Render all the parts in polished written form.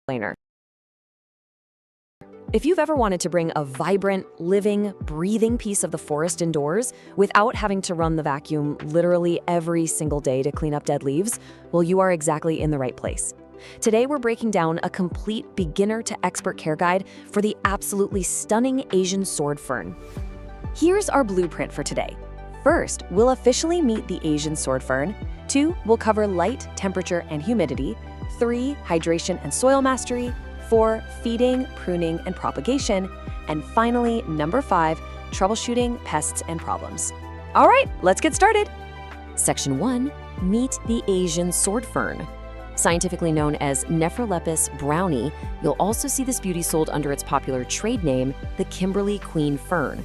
explainer. If you've ever wanted to bring a vibrant, living, breathing piece of the forest indoors without having to run the vacuum literally every single day to clean up dead leaves, well, you are exactly in the right place. Today, we're breaking down a complete beginner to expert care guide for the absolutely stunning Asian sword fern. Here's our blueprint for today. First, we'll officially meet the Asian sword fern. 2, we'll cover light, temperature, and humidity. 3, hydration and soil mastery. 4, feeding, pruning, and propagation. And finally, number 5, troubleshooting pests and problems. All right, let's get started. Section 1, meet the Asian sword fern. Scientifically known as Nephrolepis brownie, you'll also see this beauty sold under its popular trade name, the Kimberly Queen fern.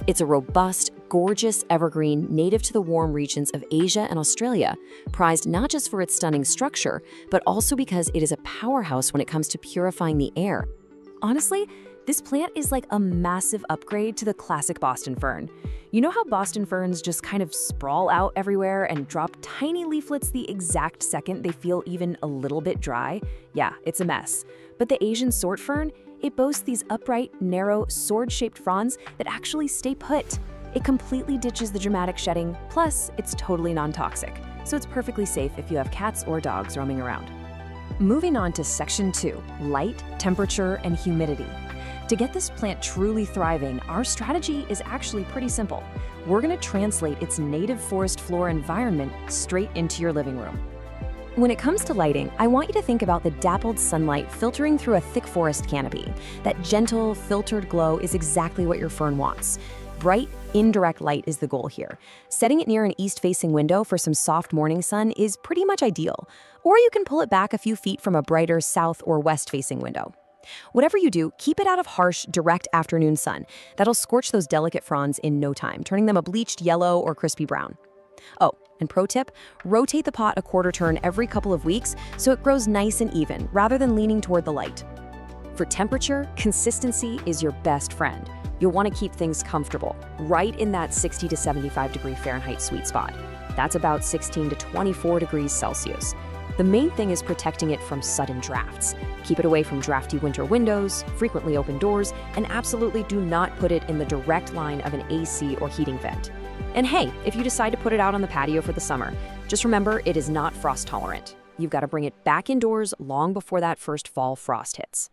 It's a robust, gorgeous evergreen native to the warm regions of Asia and Australia, prized not just for its stunning structure, but also because it is a powerhouse when it comes to purifying the air. Honestly, this plant is like a massive upgrade to the classic Boston fern. You know how Boston ferns just kind of sprawl out everywhere and drop tiny leaflets the exact second they feel even a little bit dry? Yeah, it's a mess. But the Asian sword fern, it boasts these upright, narrow, sword-shaped fronds that actually stay put. It completely ditches the dramatic shedding, plus it's totally non-toxic, so it's perfectly safe if you have cats or dogs roaming around. Moving on to Section 2, light, temperature, and humidity. To get this plant truly thriving, our strategy is actually pretty simple. We're going to translate its native forest floor environment straight into your living room. When it comes to lighting, I want you to think about the dappled sunlight filtering through a thick forest canopy. That gentle, filtered glow is exactly what your fern wants. Bright, indirect light is the goal here. Setting it near an east-facing window for some soft morning sun is pretty much ideal, or you can pull it back a few feet from a brighter south or west-facing window. Whatever you do, keep it out of harsh, direct afternoon sun. That'll scorch those delicate fronds in no time, turning them a bleached yellow or crispy brown. Oh, and pro tip, rotate the pot a quarter turn every couple of weeks so it grows nice and even, rather than leaning toward the light. For temperature, consistency is your best friend. You'll want to keep things comfortable, right in that 60 to 75 degree Fahrenheit sweet spot. That's about 16 to 24 degrees Celsius. The main thing is protecting it from sudden drafts. Keep it away from drafty winter windows, frequently open doors, and absolutely do not put it in the direct line of an AC or heating vent. And hey, if you decide to put it out on the patio for the summer, just remember it is not frost tolerant. You've got to bring it back indoors long before that first fall frost hits.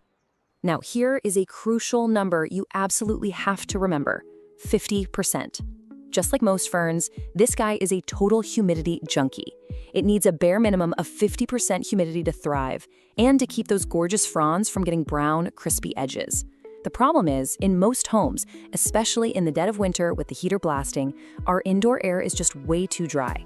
Now here is a crucial number you absolutely have to remember, 50%. Just like most ferns, this guy is a total humidity junkie. It needs a bare minimum of 50% humidity to thrive and to keep those gorgeous fronds from getting brown, crispy edges. The problem is, in most homes, especially in the dead of winter with the heater blasting, our indoor air is just way too dry.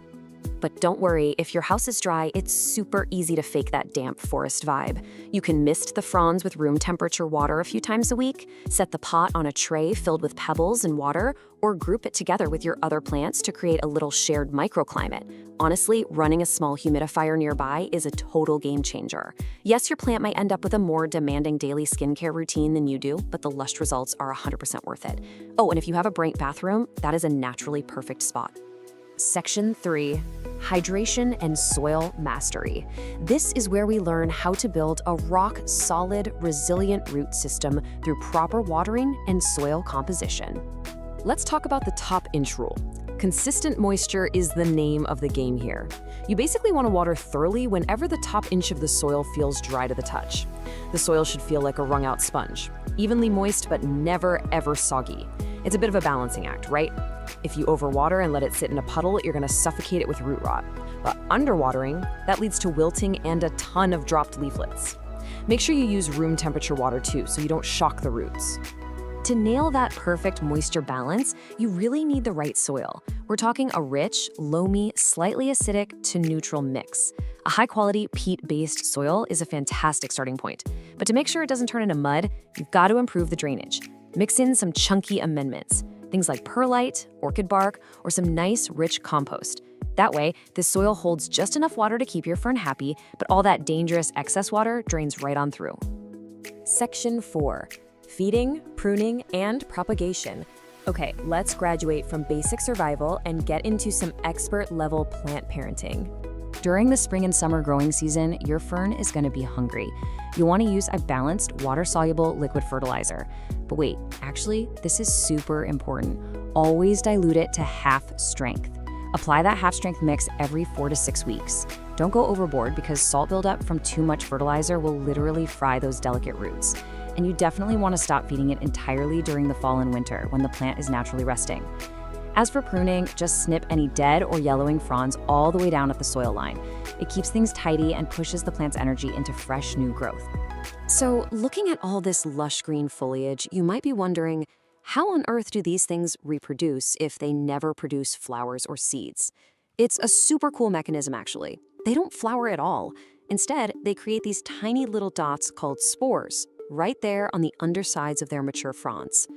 But don't worry, if your house is dry, it's super easy to fake that damp forest vibe. You can mist the fronds with room temperature water a few times a week, set the pot on a tray filled with pebbles and water, or group it together with your other plants to create a little shared microclimate. Honestly, running a small humidifier nearby is a total game changer. Yes, your plant might end up with a more demanding daily skincare routine than you do, but the lush results are 100% worth it. Oh, and if you have a bright bathroom, that is a naturally perfect spot. Section 3, hydration and soil mastery. This is where we learn how to build a rock-solid, resilient root system through proper watering and soil composition. Let's talk about the top-inch rule. Consistent moisture is the name of the game here. You basically want to water thoroughly whenever the top inch of the soil feels dry to the touch. The soil should feel like a wrung-out sponge, evenly moist but never, ever soggy. It's a bit of a balancing act, right? If you overwater and let it sit in a puddle, you're going to suffocate it with root rot. But underwatering, that leads to wilting and a ton of dropped leaflets. Make sure you use room temperature water too, so you don't shock the roots. To nail that perfect moisture balance, you really need the right soil. We're talking a rich, loamy, slightly acidic to neutral mix. A high-quality peat-based soil is a fantastic starting point. But to make sure it doesn't turn into mud, you've got to improve the drainage. Mix in some chunky amendments, things like perlite, orchid bark, or some nice, rich compost. That way, this soil holds just enough water to keep your fern happy, but all that dangerous excess water drains right on through. Section 4. Feeding, pruning, and propagation. Okay, let's graduate from basic survival and get into some expert-level plant parenting. During the spring and summer growing season, your fern is going to be hungry. You want to use a balanced, water-soluble liquid fertilizer. But wait, actually, this is super important. Always dilute it to half strength. Apply that half-strength mix every 4 to 6 weeks. Don't go overboard because salt buildup from too much fertilizer will literally fry those delicate roots. And you definitely want to stop feeding it entirely during the fall and winter when the plant is naturally resting. As for pruning, just snip any dead or yellowing fronds all the way down at the soil line. It keeps things tidy and pushes the plant's energy into fresh new growth. So, looking at all this lush green foliage, you might be wondering, how on earth do these things reproduce if they never produce flowers or seeds? It's a super cool mechanism, actually. They don't flower at all. Instead, they create these tiny little dots called spores, right there on the undersides of their mature fronds.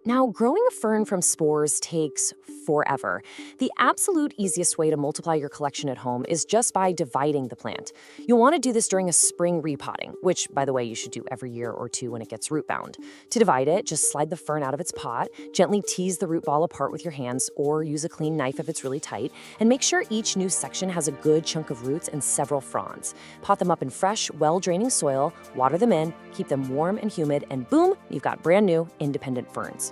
Now, growing a fern from spores takes forever. The absolute easiest way to multiply your collection at home is just by dividing the plant. You'll want to do this during a spring repotting, which, by the way, you should do every year or two when it gets root bound. To divide it, just slide the fern out of its pot, gently tease the root ball apart with your hands or use a clean knife if it's really tight, and make sure each new section has a good chunk of roots and several fronds. Pot them up in fresh, well-draining soil, water them in, keep them warm and humid, and boom, you've got brand new, independent ferns.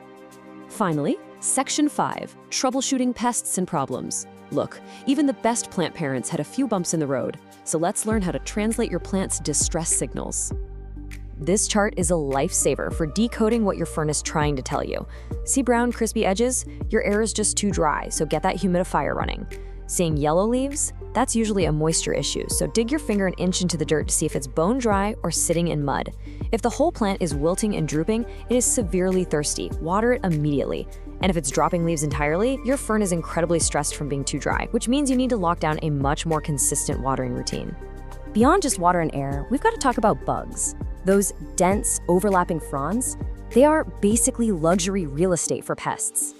Finally, Section 5, Troubleshooting Pests and Problems. Look, even the best plant parents had a few bumps in the road, so let's learn how to translate your plant's distress signals. This chart is a lifesaver for decoding what your fern is trying to tell you. See brown, crispy edges? Your air is just too dry, so get that humidifier running. Seeing yellow leaves? That's usually a moisture issue, so dig your finger an inch into the dirt to see if it's bone dry or sitting in mud. If the whole plant is wilting and drooping, it is severely thirsty. Water it immediately. And if it's dropping leaves entirely, your fern is incredibly stressed from being too dry, which means you need to lock down a much more consistent watering routine. Beyond just water and air, we've got to talk about bugs. Those dense, overlapping fronds, they are basically luxury real estate for pests.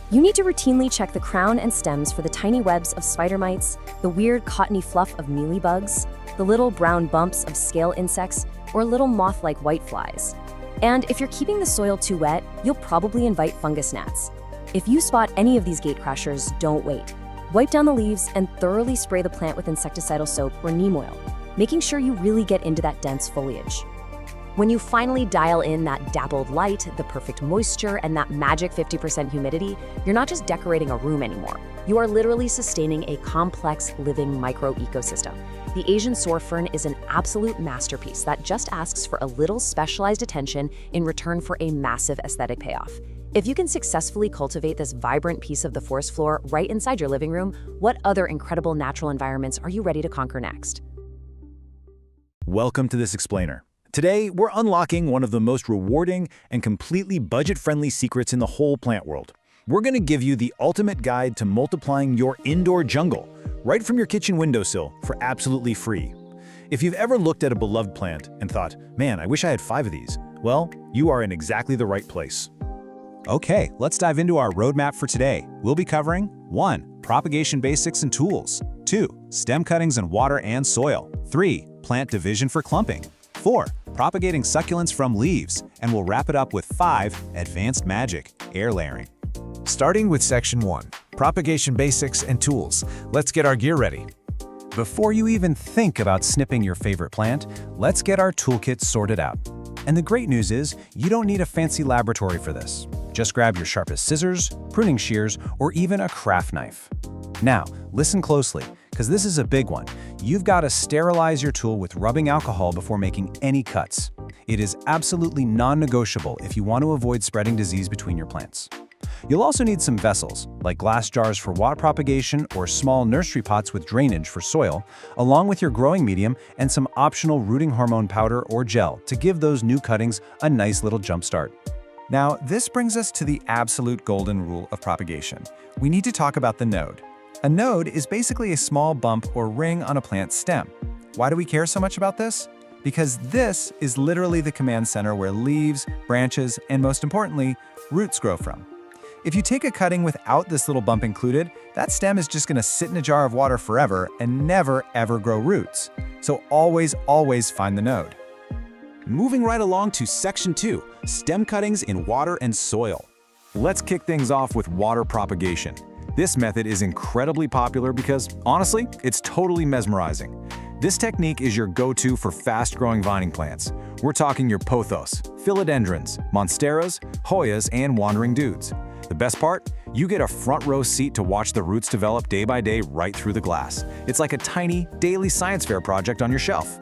You need to routinely check the crown and stems for the tiny webs of spider mites, the weird cottony fluff of mealybugs, the little brown bumps of scale insects, or little moth-like whiteflies. And if you're keeping the soil too wet, you'll probably invite fungus gnats. If you spot any of these gatecrashers, don't wait. Wipe down the leaves and thoroughly spray the plant with insecticidal soap or neem oil, making sure you really get into that dense foliage. When you finally dial in that dappled light, the perfect moisture, and that magic 50% humidity, you're not just decorating a room anymore. You are literally sustaining a complex, living micro-ecosystem. The Asian soar fern is an absolute masterpiece that just asks for a little specialized attention in return for a massive aesthetic payoff. If you can successfully cultivate this vibrant piece of the forest floor right inside your living room, what other incredible natural environments are you ready to conquer next? Welcome to This Explainer. Today, we're unlocking one of the most rewarding and completely budget-friendly secrets in the whole plant world. We're going to give you the ultimate guide to multiplying your indoor jungle, right from your kitchen windowsill for absolutely free. If you've ever looked at a beloved plant and thought, man, I wish I had 5 of these, well, you are in exactly the right place. Okay, let's dive into our roadmap for today. We'll be covering 1. Propagation basics and tools. 2. Stem cuttings and water and soil. 3. Plant division for clumping. 4. Propagating succulents from leaves. And we'll wrap it up with 5. Advanced magic, air layering. Starting with Section 1, Propagation Basics and Tools. Let's get our gear ready. Before you even think about snipping your favorite plant, let's get our toolkit sorted out. And the great news is, you don't need a fancy laboratory for this. Just grab your sharpest scissors, pruning shears, or even a craft knife. Now, listen closely, because this is a big one. You've got to sterilize your tool with rubbing alcohol before making any cuts. It is absolutely non-negotiable if you want to avoid spreading disease between your plants. You'll also need some vessels, like glass jars for water propagation or small nursery pots with drainage for soil, along with your growing medium and some optional rooting hormone powder or gel to give those new cuttings a nice little jump start. Now, this brings us to the absolute golden rule of propagation. We need to talk about the node. A node is basically a small bump or ring on a plant's stem. Why do we care so much about this? Because this is literally the command center where leaves, branches, and most importantly, roots grow from. If you take a cutting without this little bump included, that stem is just going to sit in a jar of water forever and never ever grow roots. So always find the node. Moving right along to Section 2, Stem cuttings in water and soil. Let's kick things off with water propagation. This method is incredibly popular because, honestly, it's totally mesmerizing. This technique is your go-to for fast-growing vining plants. We're talking your pothos, philodendrons, monsteras, hoyas, and wandering dudes. The best part? You get a front-row seat to watch the roots develop day by day right through the glass. It's like a tiny, daily science fair project on your shelf.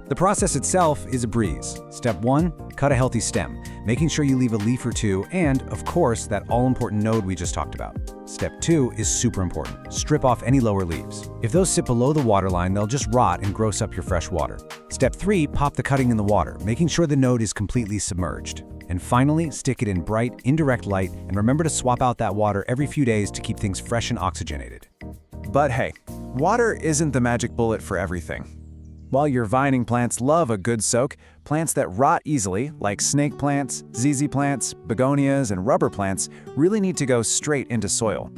The process itself is a breeze. Step 1, cut a healthy stem, making sure you leave a leaf or two, and, of course, that all-important node we just talked about. Step 2 is super important. Strip off any lower leaves. If those sit below the waterline, they'll just rot and gross up your fresh water. Step 3, pop the cutting in the water, making sure the node is completely submerged. And finally, stick it in bright, indirect light, and remember to swap out that water every few days to keep things fresh and oxygenated. But hey, water isn't the magic bullet for everything. While your vining plants love a good soak, plants that rot easily, like snake plants, ZZ plants, begonias, and rubber plants, really need to go straight into soil.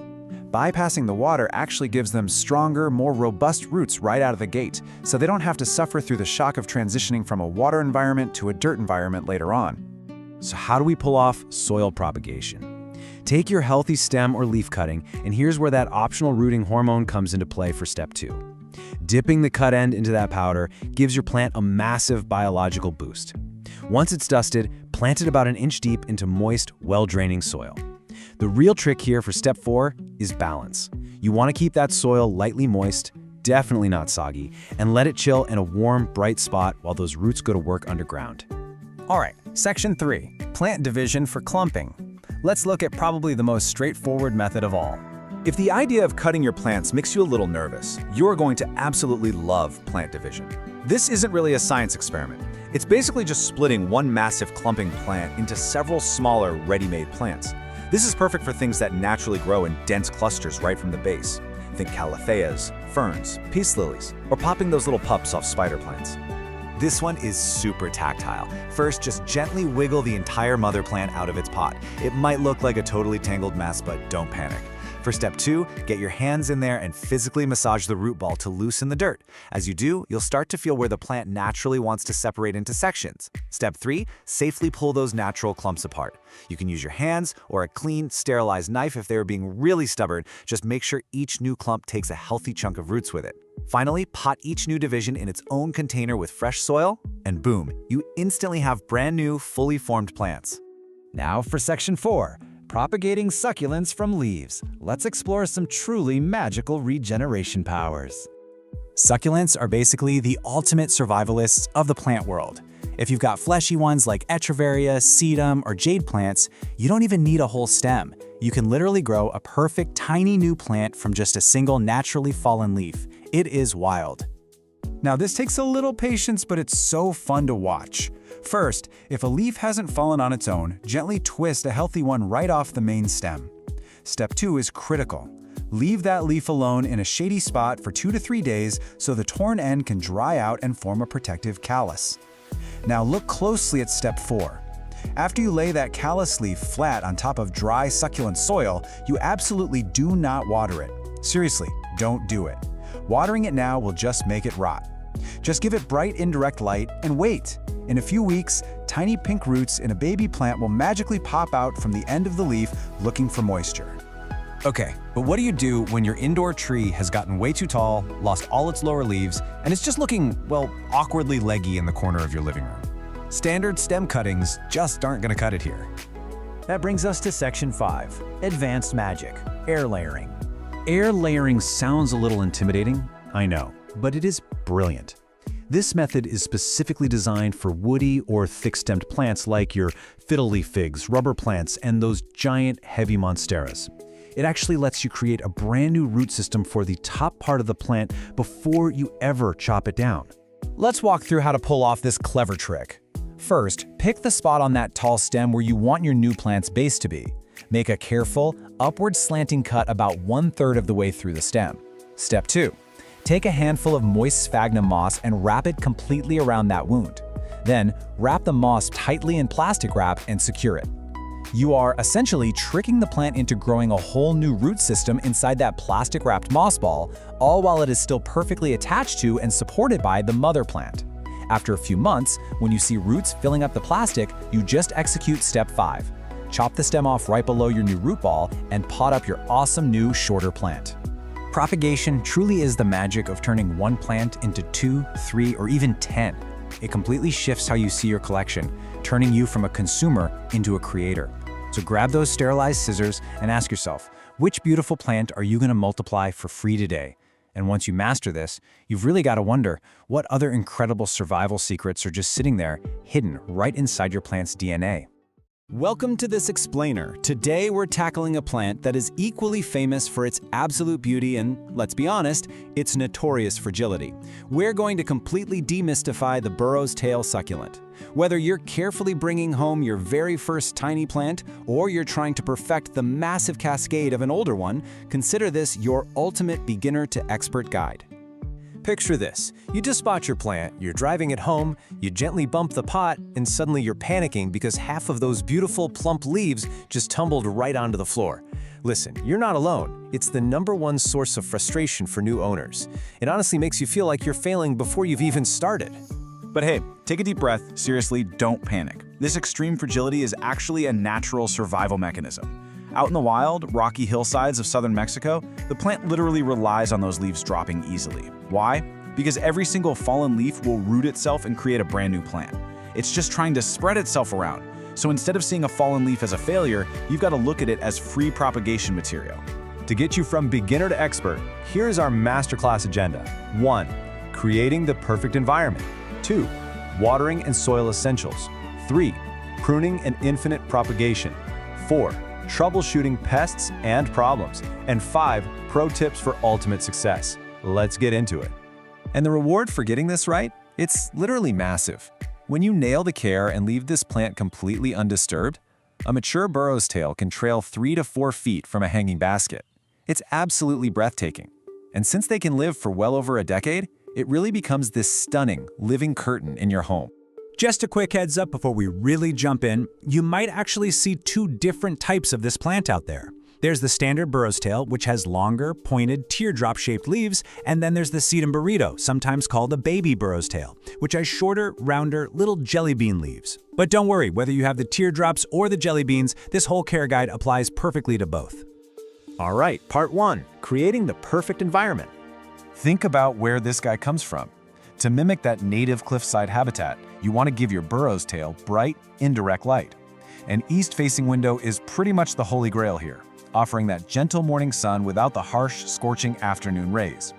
Bypassing the water actually gives them stronger, more robust roots right out of the gate, so they don't have to suffer through the shock of transitioning from a water environment to a dirt environment later on. So how do we pull off soil propagation? Take your healthy stem or leaf cutting, and here's where that optional rooting hormone comes into play for step 2. Dipping the cut end into that powder gives your plant a massive biological boost. Once it's dusted, plant it about an inch deep into moist, well-draining soil. The real trick here for step 4 is balance. You want to keep that soil lightly moist, definitely not soggy, and let it chill in a warm, bright spot while those roots go to work underground. All right, section 3, plant division for clumping. Let's look at probably the most straightforward method of all. If the idea of cutting your plants makes you a little nervous, you're going to absolutely love plant division. This isn't really a science experiment. It's basically just splitting one massive clumping plant into several smaller, ready-made plants. This is perfect for things that naturally grow in dense clusters right from the base. Think calatheas, ferns, peace lilies, or popping those little pups off spider plants. This one is super tactile. First, just gently wiggle the entire mother plant out of its pot. It might look like a totally tangled mess, but don't panic. For step 2, get your hands in there and physically massage the root ball to loosen the dirt. As you do, you'll start to feel where the plant naturally wants to separate into sections. Step 3, safely pull those natural clumps apart. You can use your hands or a clean, sterilized knife if they are being really stubborn. Just make sure each new clump takes a healthy chunk of roots with it. Finally, pot each new division in its own container with fresh soil, and boom, you instantly have brand new, fully formed plants. Now for section 4. Propagating succulents from leaves. Let's explore some truly magical regeneration powers. Succulents are basically the ultimate survivalists of the plant world. If you've got fleshy ones like Echeveria, sedum, or jade plants, you don't even need a whole stem. You can literally grow a perfect tiny new plant from just a single naturally fallen leaf. It is wild. Now this takes a little patience, but it's so fun to watch. First, if a leaf hasn't fallen on its own, gently twist a healthy one right off the main stem. Step 2 is critical. Leave that leaf alone in a shady spot for 2 to 3 days so the torn end can dry out and form a protective callus. Now look closely at step 4. After you lay that callus leaf flat on top of dry, succulent soil, you absolutely do not water it. Seriously, don't do it. Watering it now will just make it rot. Just give it bright, indirect light and wait. In a few weeks, tiny pink roots in a baby plant will magically pop out from the end of the leaf looking for moisture. Okay, but what do you do when your indoor tree has gotten way too tall, lost all its lower leaves, and it's just looking, well, awkwardly leggy in the corner of your living room? Standard stem cuttings just aren't gonna cut it here. That brings us to section 5, advanced magic, air layering. Air layering sounds a little intimidating, I know, but it is brilliant. This method is specifically designed for woody or thick-stemmed plants like your fiddle-leaf figs, rubber plants, and those giant, heavy monsteras. It actually lets you create a brand new root system for the top part of the plant before you ever chop it down. Let's walk through how to pull off this clever trick. First, pick the spot on that tall stem where you want your new plant's base to be. Make a careful, upward slanting cut about 1/3 of the way through the stem. Step 2. Take a handful of moist sphagnum moss and wrap it completely around that wound. Then, wrap the moss tightly in plastic wrap and secure it. You are essentially tricking the plant into growing a whole new root system inside that plastic-wrapped moss ball, all while it is still perfectly attached to and supported by the mother plant. After a few months, when you see roots filling up the plastic, you just execute step 5. Chop the stem off right below your new root ball and pot up your awesome new shorter plant. Propagation truly is the magic of turning one plant into 2, 3, or even 10. It completely shifts how you see your collection, turning you from a consumer into a creator. So grab those sterilized scissors and ask yourself, which beautiful plant are you going to multiply for free today? And once you master this, you've really got to wonder what other incredible survival secrets are just sitting there, hidden right inside your plant's DNA. Welcome to this explainer. Today we're tackling a plant that is equally famous for its absolute beauty and, let's be honest, its notorious fragility. We're going to completely demystify the burro's tail succulent. Whether you're carefully bringing home your very first tiny plant or you're trying to perfect the massive cascade of an older one, consider this your ultimate beginner to expert guide. Picture this. You just spot your plant, you're driving it home, you gently bump the pot, and suddenly you're panicking because half of those beautiful plump leaves just tumbled right onto the floor. Listen, you're not alone. It's the #1 source of frustration for new owners. It honestly makes you feel like you're failing before you've even started. But hey, take a deep breath. Seriously, don't panic. This extreme fragility is actually a natural survival mechanism. Out in the wild, rocky hillsides of southern Mexico, the plant literally relies on those leaves dropping easily. Why? Because every single fallen leaf will root itself and create a brand new plant. It's just trying to spread itself around. So instead of seeing a fallen leaf as a failure, you've got to look at it as free propagation material. To get you from beginner to expert, here's our masterclass agenda. 1. Creating the perfect environment. 2. Watering and soil essentials. 3. Pruning and infinite propagation. 4. Troubleshooting pests and problems. And 5. Pro tips for ultimate success. Let's get into it. And the reward for getting this right? It's literally massive. When you nail the care and leave this plant completely undisturbed, a mature burro's tail can trail 3 to 4 feet from a hanging basket. It's absolutely breathtaking. And since they can live for well over a decade, it really becomes this stunning, living curtain in your home. Just a quick heads up before we really jump in, you might actually see 2 different types of this plant out there. There's the standard burro's tail, which has longer, pointed, teardrop-shaped leaves, and then there's the sedum burrito, sometimes called a baby burro's tail, which has shorter, rounder, little jelly bean leaves. But don't worry, whether you have the teardrops or the jelly beans, this whole care guide applies perfectly to both. All right, part 1, creating the perfect environment. Think about where this guy comes from. To mimic that native cliffside habitat, you want to give your burro's tail bright, indirect light. An east-facing window is pretty much the holy grail here, offering that gentle morning sun without the harsh, scorching afternoon rays.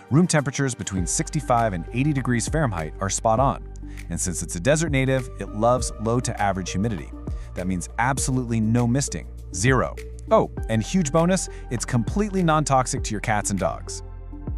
Room temperatures between 65 and 80 degrees Fahrenheit are spot on. And since it's a desert native, it loves low to average humidity. That means absolutely no misting, 0. Oh, and huge bonus, it's completely non-toxic to your cats and dogs.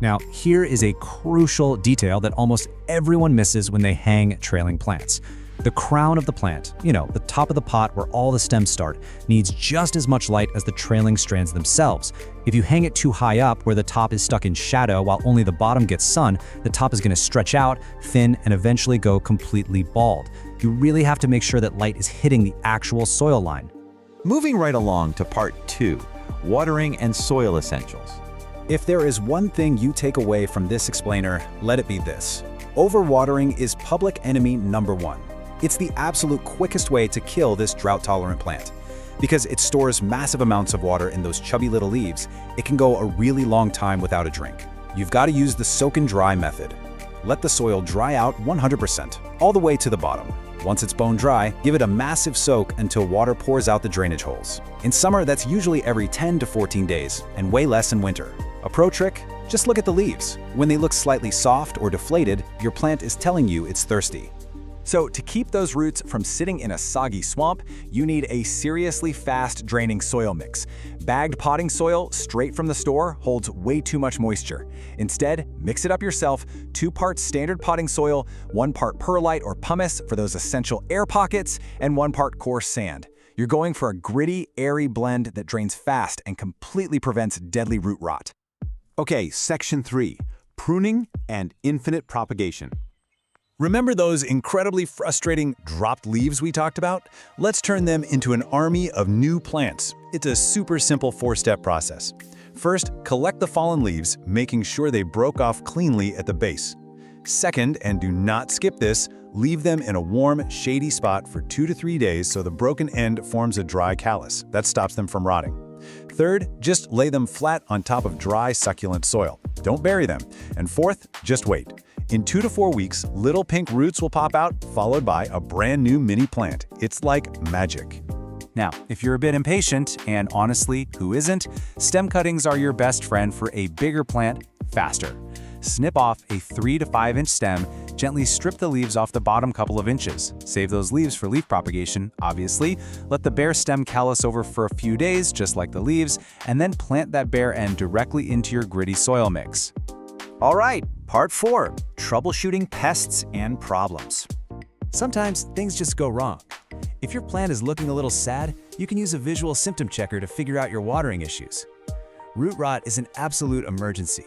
Now, here is a crucial detail that almost everyone misses when they hang trailing plants. The crown of the plant, the top of the pot where all the stems start, needs just as much light as the trailing strands themselves. If you hang it too high up where the top is stuck in shadow while only the bottom gets sun, the top is going to stretch out, thin, and eventually go completely bald. You really have to make sure that light is hitting the actual soil line. Moving right along to part 2, watering and soil essentials. If there is one thing you take away from this explainer, let it be this. Overwatering is public enemy #1. It's the absolute quickest way to kill this drought-tolerant plant. Because it stores massive amounts of water in those chubby little leaves, it can go a really long time without a drink. You've got to use the soak and dry method. Let the soil dry out 100%, all the way to the bottom. Once it's bone dry, give it a massive soak until water pours out the drainage holes. In summer, that's usually every 10 to 14 days, and way less in winter. A pro trick? Just look at the leaves. When they look slightly soft or deflated, your plant is telling you it's thirsty. So to keep those roots from sitting in a soggy swamp, you need a seriously fast draining soil mix. Bagged potting soil straight from the store holds way too much moisture. Instead, mix it up yourself, 2 parts standard potting soil, 1 part perlite or pumice for those essential air pockets, and 1 part coarse sand. You're going for a gritty, airy blend that drains fast and completely prevents deadly root rot. Okay, section 3, pruning and infinite propagation. Remember those incredibly frustrating dropped leaves we talked about? Let's turn them into an army of new plants. It's a super simple 4-step process. First, collect the fallen leaves, making sure they broke off cleanly at the base. Second, and do not skip this, leave them in a warm, shady spot for 2 to 3 days so the broken end forms a dry callus. That stops them from rotting. Third, just lay them flat on top of dry, succulent soil. Don't bury them. And fourth, just wait. In 2 to 4 weeks, little pink roots will pop out, followed by a brand new mini plant. It's like magic. Now, if you're a bit impatient, and honestly, who isn't, stem cuttings are your best friend for a bigger plant faster. Snip off a 3 to 5 inch stem, gently strip the leaves off the bottom couple of inches. Save those leaves for leaf propagation, obviously. Let the bare stem callus over for a few days, just like the leaves, and then plant that bare end directly into your gritty soil mix. All right, part 4, troubleshooting pests and problems. Sometimes things just go wrong. If your plant is looking a little sad, you can use a visual symptom checker to figure out your watering issues. Root rot is an absolute emergency.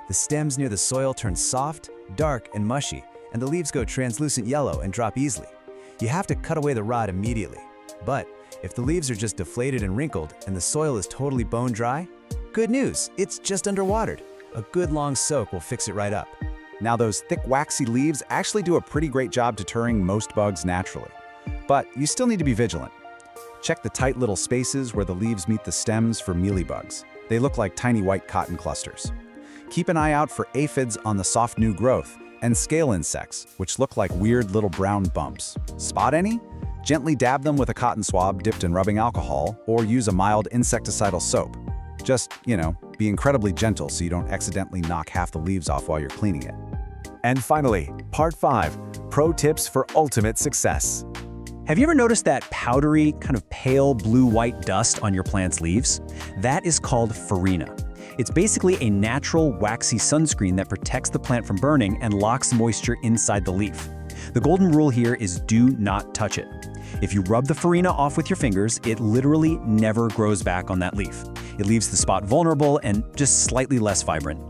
The stems near the soil turn soft, dark, and mushy, and the leaves go translucent yellow and drop easily. You have to cut away the rot immediately. But if the leaves are just deflated and wrinkled and the soil is totally bone dry, good news, it's just underwatered. A good long soak will fix it right up. Now, those thick, waxy leaves actually do a pretty great job deterring most bugs naturally. But you still need to be vigilant. Check the tight little spaces where the leaves meet the stems for mealybugs. They look like tiny white cotton clusters. Keep an eye out for aphids on the soft new growth and scale insects, which look like weird little brown bumps. Spot any? Gently dab them with a cotton swab dipped in rubbing alcohol or use a mild insecticidal soap. Just, be incredibly gentle so you don't accidentally knock half the leaves off while you're cleaning it. And finally, part 5, pro tips for ultimate success. Have you ever noticed that powdery, kind of pale blue-white dust on your plant's leaves? That is called farina. It's basically a natural, waxy sunscreen that protects the plant from burning and locks moisture inside the leaf. The golden rule here is do not touch it. If you rub the farina off with your fingers, it literally never grows back on that leaf. It leaves the spot vulnerable and just slightly less vibrant.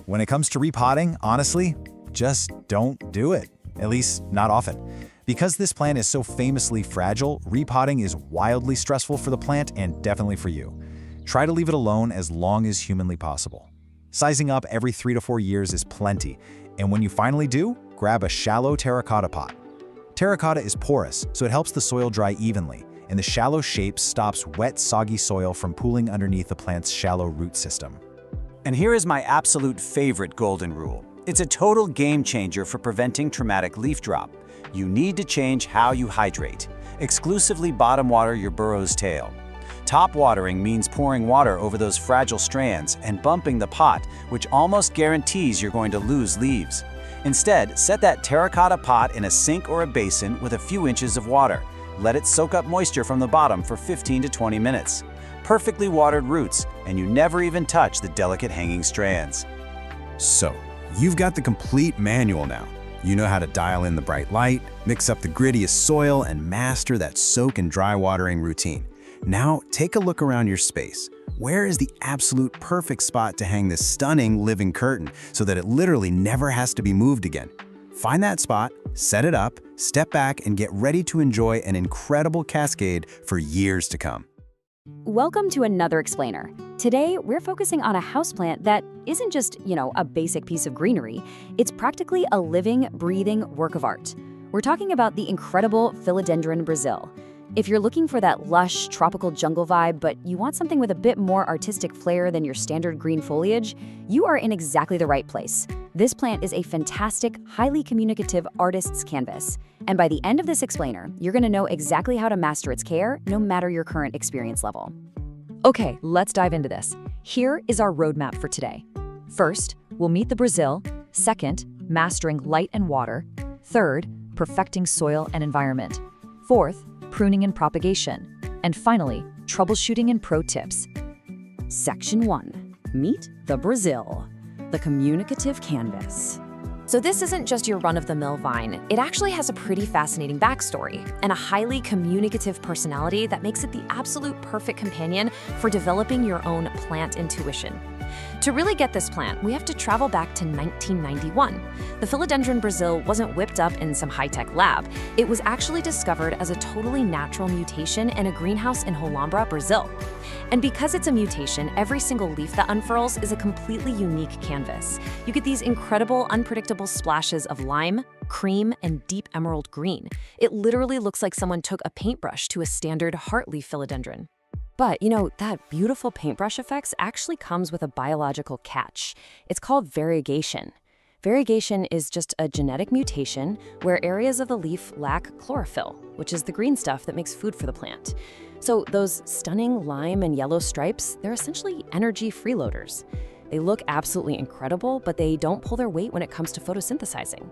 When it comes to repotting, honestly, just don't do it. At least, not often. Because this plant is so famously fragile, repotting is wildly stressful for the plant and definitely for you. Try to leave it alone as long as humanly possible. Sizing up every 3 to 4 years is plenty, and when you finally do, grab a shallow terracotta pot. Terracotta is porous, so it helps the soil dry evenly, and the shallow shape stops wet, soggy soil from pooling underneath the plant's shallow root system. And here is my absolute favorite golden rule. It's a total game changer for preventing traumatic leaf drop. You need to change how you hydrate. Exclusively bottom water your burrow's tail. Top watering means pouring water over those fragile strands and bumping the pot, which almost guarantees you're going to lose leaves. Instead, set that terracotta pot in a sink or a basin with a few inches of water. Let it soak up moisture from the bottom for 15 to 20 minutes. Perfectly watered roots, and you never even touch the delicate hanging strands. So, you've got the complete manual now. You know how to dial in the bright light, mix up the grittiest soil, and master that soak and dry watering routine. Now, take a look around your space. Where is the absolute perfect spot to hang this stunning living curtain so that it literally never has to be moved again? Find that spot, set it up, step back, and get ready to enjoy an incredible cascade for years to come. Welcome to another explainer. Today, we're focusing on a houseplant that isn't just, a basic piece of greenery. It's practically a living, breathing work of art. We're talking about the incredible Philodendron Brazil. If you're looking for that lush, tropical jungle vibe, but you want something with a bit more artistic flair than your standard green foliage, you are in exactly the right place. This plant is a fantastic, highly communicative artist's canvas. And by the end of this explainer, you're going to know exactly how to master its care, no matter your current experience level. Okay, let's dive into this. Here is our roadmap for today. First, we'll meet the Brazil. Second, mastering light and water. Third, perfecting soil and environment. Fourth, pruning and propagation. And finally, troubleshooting and pro tips. Section 1. Meet the Brazil, the communicative canvas. So this isn't just your run-of-the-mill vine. It actually has a pretty fascinating backstory and a highly communicative personality that makes it the absolute perfect companion for developing your own plant intuition. To really get this plant, we have to travel back to 1991. The philodendron Brazil wasn't whipped up in some high-tech lab. It was actually discovered as a totally natural mutation in a greenhouse in Holambra, Brazil. And because it's a mutation, every single leaf that unfurls is a completely unique canvas. You get these incredible, unpredictable splashes of lime, cream, and deep emerald green. It literally looks like someone took a paintbrush to a standard heartleaf philodendron. But, that beautiful paintbrush effects actually comes with a biological catch. It's called variegation. Variegation is just a genetic mutation where areas of the leaf lack chlorophyll, which is the green stuff that makes food for the plant. So those stunning lime and yellow stripes, they're essentially energy freeloaders. They look absolutely incredible, but they don't pull their weight when it comes to photosynthesizing.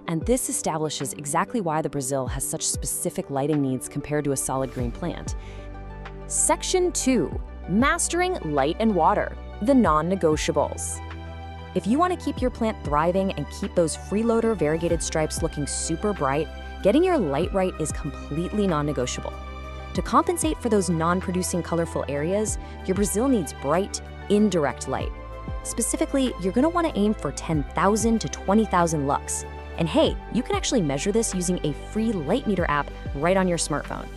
And this establishes exactly why the Brazil has such specific lighting needs compared to a solid green plant. Section 2. Mastering light and water, the non-negotiables. If you want to keep your plant thriving and keep those freeloader variegated stripes looking super bright, getting your light right is completely non-negotiable. To compensate for those non-producing colorful areas, your Brazil needs bright, indirect light. Specifically, you're going to want to aim for 10,000 to 20,000 lux. And hey, you can actually measure this using a free light meter app right on your smartphone.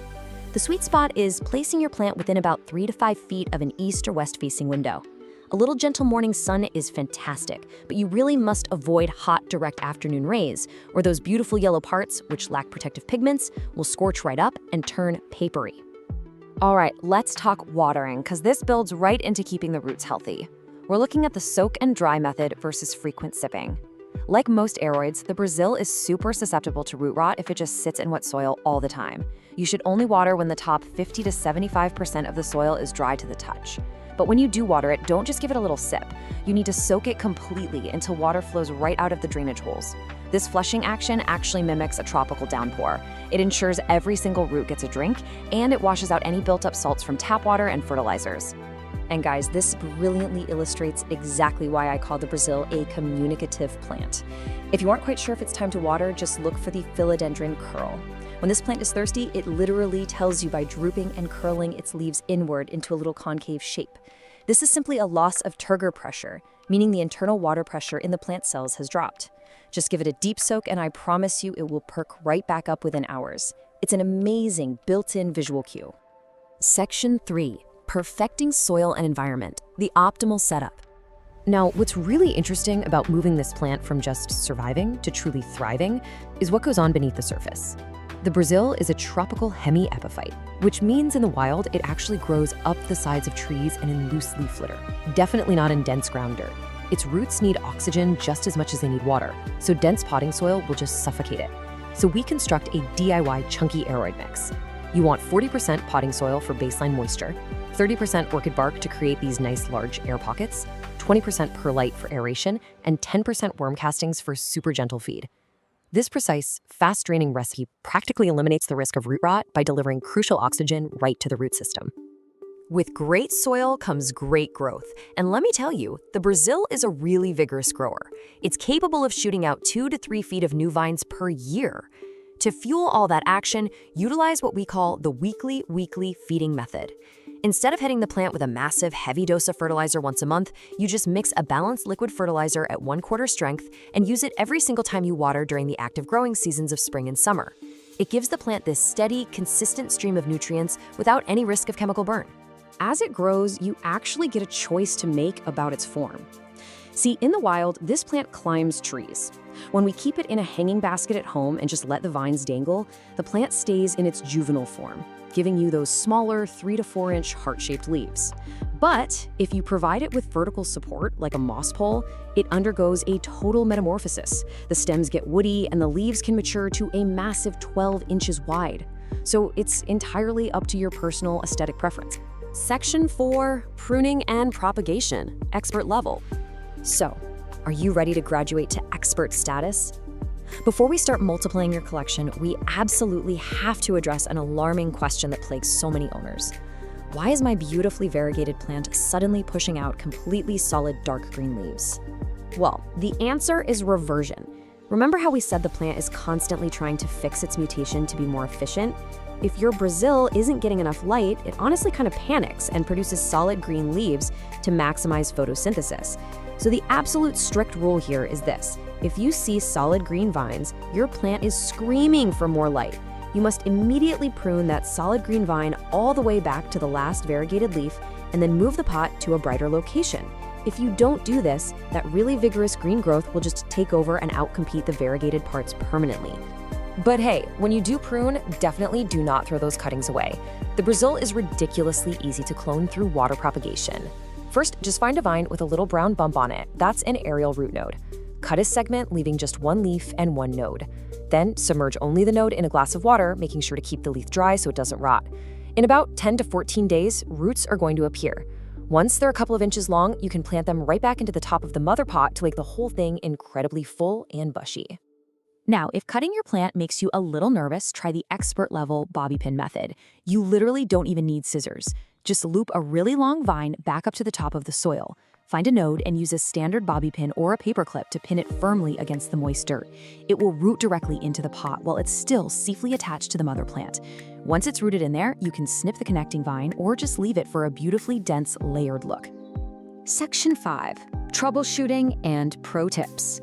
The sweet spot is placing your plant within about 3 to 5 feet of an east or west facing window. A little gentle morning sun is fantastic, but you really must avoid hot, direct afternoon rays, or those beautiful yellow parts, which lack protective pigments, will scorch right up and turn papery. All right, let's talk watering, because this builds right into keeping the roots healthy. We're looking at the soak and dry method versus frequent sipping. Like most aroids, the Brazil is super susceptible to root rot if it just sits in wet soil all the time. You should only water when the top 50 to 75% of the soil is dry to the touch. But when you do water it, don't just give it a little sip. You need to soak it completely until water flows right out of the drainage holes. This flushing action actually mimics a tropical downpour. It ensures every single root gets a drink, and it washes out any built-up salts from tap water and fertilizers. And guys, this brilliantly illustrates exactly why I call the Brazil a communicative plant. If you aren't quite sure if it's time to water, just look for the philodendron curl. When this plant is thirsty, it literally tells you by drooping and curling its leaves inward into a little concave shape. This is simply a loss of turgor pressure, meaning the internal water pressure in the plant cells has dropped. Just give it a deep soak and I promise you it will perk right back up within hours. It's an amazing built-in visual cue. Section 3. Perfecting soil and environment, the optimal setup. Now, what's really interesting about moving this plant from just surviving to truly thriving is what goes on beneath the surface. The Brazil is a tropical hemiepiphyte, which means in the wild it actually grows up the sides of trees and in loose leaf litter, definitely not in dense ground dirt. Its roots need oxygen just as much as they need water, so dense potting soil will just suffocate it. So we construct a DIY chunky aroid mix. You want 40% potting soil for baseline moisture, 30% orchid bark to create these nice large air pockets, 20% perlite for aeration, and 10% worm castings for super gentle feed. This precise, fast-draining recipe practically eliminates the risk of root rot by delivering crucial oxygen right to the root system. With great soil comes great growth, and let me tell you, the Brazil is a really vigorous grower. It's capable of shooting out 2 to 3 feet of new vines per year. To fuel all that action, utilize what we call the weekly feeding method. Instead of hitting the plant with a massive, heavy dose of fertilizer once a month, you just mix a balanced liquid fertilizer at 1/4 strength and use it every single time you water during the active growing seasons of spring and summer. It gives the plant this steady, consistent stream of nutrients without any risk of chemical burn. As it grows, you actually get a choice to make about its form. See, in the wild, this plant climbs trees. When we keep it in a hanging basket at home and just let the vines dangle, the plant stays in its juvenile form, giving you those smaller 3 to 4 inch heart-shaped leaves. But if you provide it with vertical support, like a moss pole, it undergoes a total metamorphosis. The stems get woody and the leaves can mature to a massive 12 inches wide. So it's entirely up to your personal aesthetic preference. Section 4, pruning and propagation, expert level. So, are you ready to graduate to expert status? Before we start multiplying your collection, we absolutely have to address an alarming question that plagues so many owners. Why is my beautifully variegated plant suddenly pushing out completely solid dark green leaves? Well, the answer is reversion. Remember how we said the plant is constantly trying to fix its mutation to be more efficient? If your Brazil isn't getting enough light, it honestly kind of panics and produces solid green leaves to maximize photosynthesis. So the absolute strict rule here is this: if you see solid green vines, your plant is screaming for more light. You must immediately prune that solid green vine all the way back to the last variegated leaf and then move the pot to a brighter location. If you don't do this, that really vigorous green growth will just take over and outcompete the variegated parts permanently. But hey, when you do prune, definitely do not throw those cuttings away. The Brazil is ridiculously easy to clone through water propagation. First, just find a vine with a little brown bump on it. That's an aerial root node. Cut a segment, leaving just one leaf and one node. Then submerge only the node in a glass of water, making sure to keep the leaf dry so it doesn't rot. In about 10 to 14 days, roots are going to appear. Once they're a couple of inches long, you can plant them right back into the top of the mother pot to make the whole thing incredibly full and bushy. Now, if cutting your plant makes you a little nervous, try the expert-level bobby pin method. You literally don't even need scissors. Just loop a really long vine back up to the top of the soil. Find a node and use a standard bobby pin or a paper clip to pin it firmly against the moist dirt. It will root directly into the pot while it's still safely attached to the mother plant. Once it's rooted in there, you can snip the connecting vine or just leave it for a beautifully dense, layered look. Section 5. Troubleshooting and pro tips.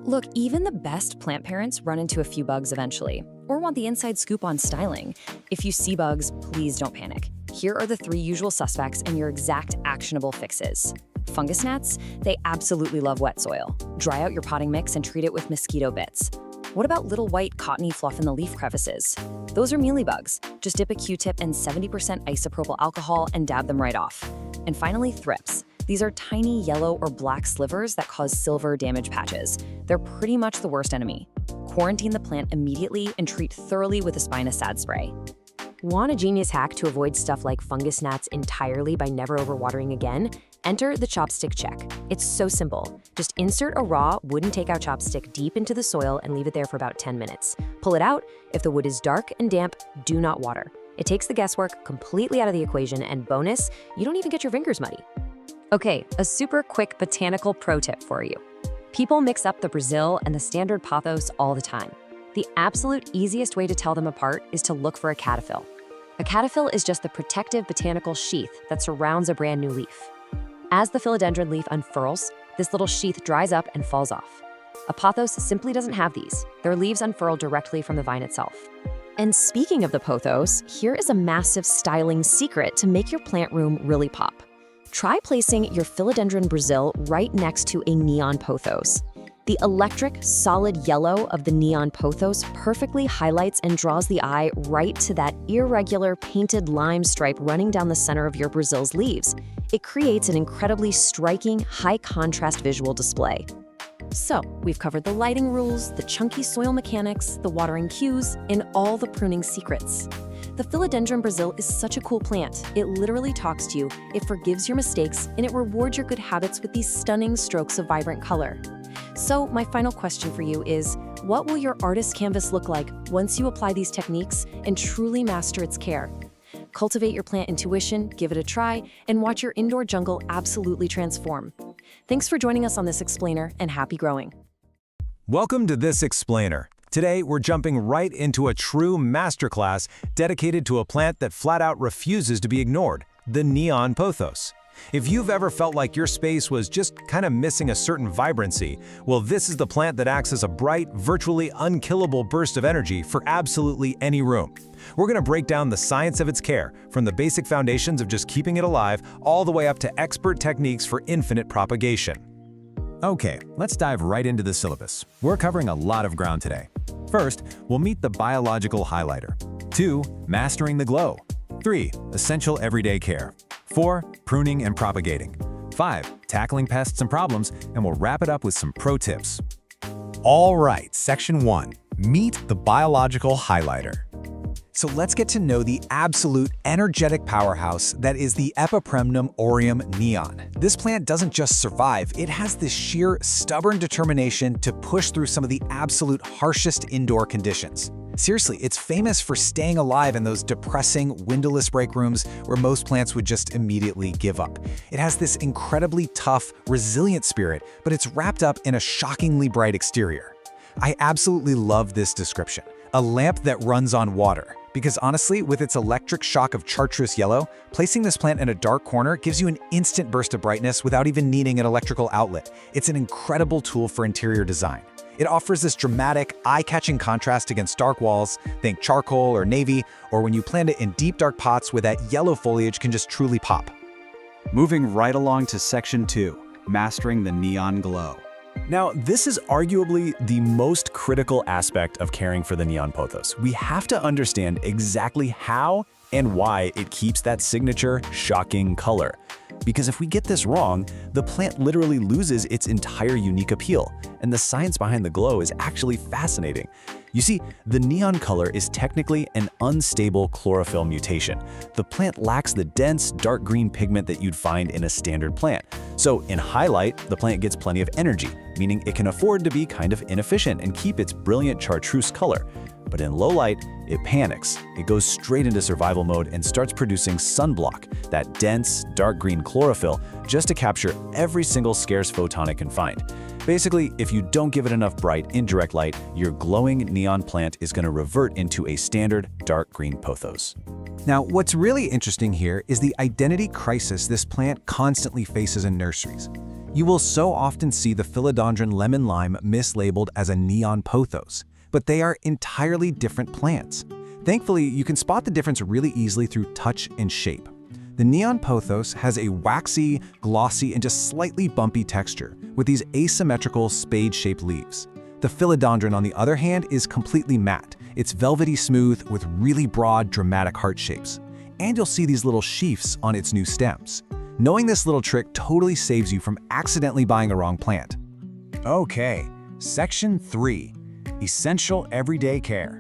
Look, even the best plant parents run into a few bugs eventually, or want the inside scoop on styling. If you see bugs, please don't panic. Here are the 3 usual suspects and your exact actionable fixes. Fungus gnats, they absolutely love wet soil. Dry out your potting mix and treat it with mosquito bits. What about little white cottony fluff in the leaf crevices? Those are mealybugs. Just dip a Q-tip in 70% isopropyl alcohol and dab them right off. And finally, thrips. These are tiny yellow or black slivers that cause silver damage patches. They're pretty much the worst enemy. Quarantine the plant immediately and treat thoroughly with a spinosad spray. Want a genius hack to avoid stuff like fungus gnats entirely by never overwatering again? Enter the chopstick check. It's so simple. Just insert a raw wooden takeout chopstick deep into the soil and leave it there for about 10 minutes. Pull it out. If the wood is dark and damp, do not water. It takes the guesswork completely out of the equation, and bonus, you don't even get your fingers muddy. Okay, a super quick botanical pro tip for you. People mix up the Brazil and the standard pothos all the time. The absolute easiest way to tell them apart is to look for a cataphyll. A cataphyll is just the protective botanical sheath that surrounds a brand new leaf. As the philodendron leaf unfurls, this little sheath dries up and falls off. A pothos simply doesn't have these. Their leaves unfurl directly from the vine itself. And speaking of the pothos, here is a massive styling secret to make your plant room really pop. Try placing your philodendron Brazil right next to a neon pothos. The electric, solid yellow of the neon pothos perfectly highlights and draws the eye right to that irregular painted lime stripe running down the center of your Brazil's leaves. It creates an incredibly striking, high-contrast visual display. So, we've covered the lighting rules, the chunky soil mechanics, the watering cues, and all the pruning secrets. The philodendron Brazil is such a cool plant. It literally talks to you, it forgives your mistakes, and it rewards your good habits with these stunning strokes of vibrant color. So, my final question for you is, what will your artist canvas look like once you apply these techniques and truly master its care? Cultivate your plant intuition, give it a try, and watch your indoor jungle absolutely transform. Thanks for joining us on this explainer, and happy growing. Welcome to This Explainer. Today, we're jumping right into a true masterclass dedicated to a plant that flat out refuses to be ignored, the neon pothos. If you've ever felt like your space was just kind of missing a certain vibrancy, well, this is the plant that acts as a bright, virtually unkillable burst of energy for absolutely any room. We're going to break down the science of its care, from the basic foundations of just keeping it alive, all the way up to expert techniques for infinite propagation. Okay, let's dive right into the syllabus. We're covering a lot of ground today. First, we'll meet the biological highlighter. 2. Mastering the glow. 3. Essential everyday care. 4. Pruning and propagating. 5. Tackling pests and problems, and we'll wrap it up with some pro tips. All right, Section 1. Meet the biological highlighter. So let's get to know the absolute energetic powerhouse that is the Epipremnum aureum neon. This plant doesn't just survive, it has this sheer, stubborn determination to push through some of the absolute harshest indoor conditions. Seriously, it's famous for staying alive in those depressing, windowless break rooms where most plants would just immediately give up. It has this incredibly tough, resilient spirit, but it's wrapped up in a shockingly bright exterior. I absolutely love this description. A lamp that runs on water. Because honestly, with its electric shock of chartreuse yellow, placing this plant in a dark corner gives you an instant burst of brightness without even needing an electrical outlet. It's an incredible tool for interior design. It offers this dramatic, eye-catching contrast against dark walls, think charcoal or navy, or when you plant it in deep dark pots where that yellow foliage can just truly pop. Moving right along to Section 2, Mastering the Neon Glow. Now, this is arguably the most critical aspect of caring for the neon pothos. We have to understand exactly how and why it keeps that signature, shocking color. Because if we get this wrong, the plant literally loses its entire unique appeal, and the science behind the glow is actually fascinating. You see, the neon color is technically an unstable chlorophyll mutation. The plant lacks the dense, dark green pigment that you'd find in a standard plant. So in high light, the plant gets plenty of energy, meaning it can afford to be kind of inefficient and keep its brilliant chartreuse color. But in low light, it panics. It goes straight into survival mode and starts producing sunblock, that dense, dark green chlorophyll, just to capture every single scarce photon it can find. Basically, if you don't give it enough bright, indirect light, your glowing neon plant is going to revert into a standard dark green pothos. Now, what's really interesting here is the identity crisis this plant constantly faces in nurseries. You will so often see the philodendron lemon lime mislabeled as a neon pothos, but they are entirely different plants. Thankfully, you can spot the difference really easily through touch and shape. The neon pothos has a waxy, glossy, and just slightly bumpy texture, with these asymmetrical spade-shaped leaves. The philodendron, on the other hand, is completely matte. It's velvety smooth with really broad, dramatic heart shapes. And you'll see these little sheaths on its new stems. Knowing this little trick totally saves you from accidentally buying a wrong plant. Okay, Section 3, Essential Everyday Care.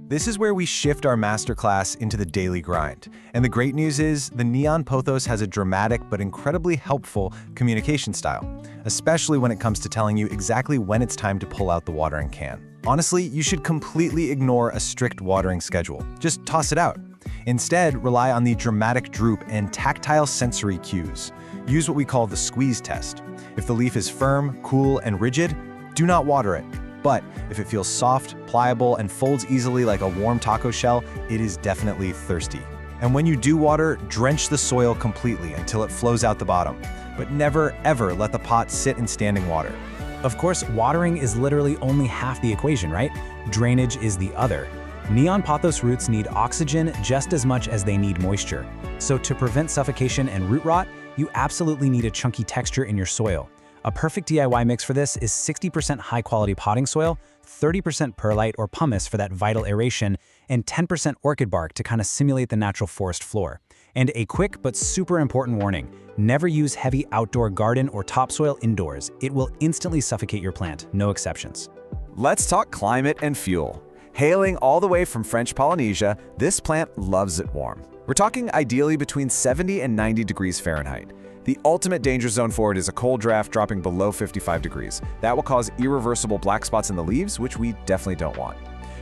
This is where we shift our masterclass into the daily grind. And the great news is, the neon pothos has a dramatic but incredibly helpful communication style, especially when it comes to telling you exactly when it's time to pull out the watering can. Honestly, you should completely ignore a strict watering schedule. Just toss it out. Instead, rely on the dramatic droop and tactile sensory cues. Use what we call the squeeze test. If the leaf is firm, cool, and rigid, do not water it. But if it feels soft, pliable, and folds easily like a warm taco shell, it is definitely thirsty. And when you do water, drench the soil completely until it flows out the bottom. But never, ever let the pot sit in standing water. Of course, watering is literally only half the equation, right? Drainage is the other. Neon pothos roots need oxygen just as much as they need moisture. So to prevent suffocation and root rot, you absolutely need a chunky texture in your soil. A perfect DIY mix for this is 60% high-quality potting soil, 30% perlite or pumice for that vital aeration, and 10% orchid bark to kind of simulate the natural forest floor. And a quick but super important warning, never use heavy outdoor garden or topsoil indoors. It will instantly suffocate your plant, no exceptions. Let's talk climate and fuel. Hailing all the way from French Polynesia, this plant loves it warm. We're talking ideally between 70 and 90 degrees Fahrenheit. The ultimate danger zone for it is a cold draft dropping below 55 degrees. That will cause irreversible black spots in the leaves, which we definitely don't want.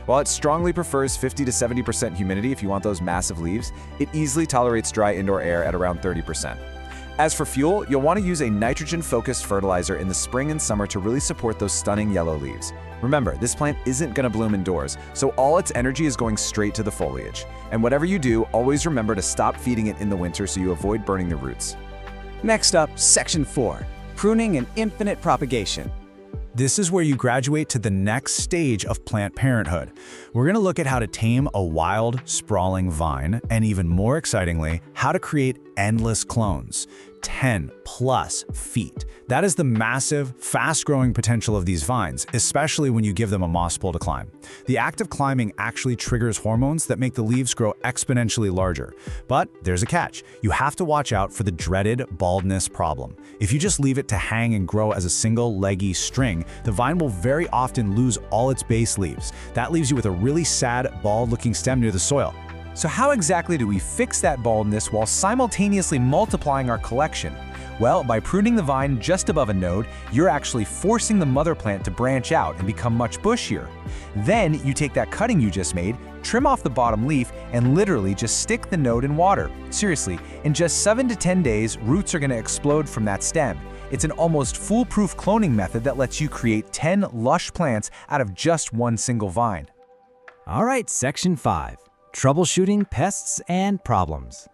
While it strongly prefers 50 to 70% humidity if you want those massive leaves, it easily tolerates dry indoor air at around 30%. As for fuel, you'll want to use a nitrogen-focused fertilizer in the spring and summer to really support those stunning yellow leaves. Remember, this plant isn't going to bloom indoors, so all its energy is going straight to the foliage. And whatever you do, always remember to stop feeding it in the winter so you avoid burning the roots. Next up, Section 4, Pruning and Infinite Propagation. This is where you graduate to the next stage of plant parenthood. We're going to look at how to tame a wild, sprawling vine, and even more excitingly, how to create endless clones. 10+ feet. That is the massive, fast-growing potential of these vines, especially when you give them a moss pole to climb. The act of climbing actually triggers hormones that make the leaves grow exponentially larger. But there's a catch. You have to watch out for the dreaded baldness problem. If you just leave it to hang and grow as a single leggy string, the vine will very often lose all its base leaves. That leaves you with a really sad, bald-looking stem near the soil. So how exactly do we fix that baldness while simultaneously multiplying our collection? Well, by pruning the vine just above a node, you're actually forcing the mother plant to branch out and become much bushier. Then you take that cutting you just made, trim off the bottom leaf, and literally just stick the node in water. Seriously, in just 7 to 10 days, roots are going to explode from that stem. It's an almost foolproof cloning method that lets you create 10 lush plants out of just one single vine. All right, Section 5, troubleshooting pests and problems.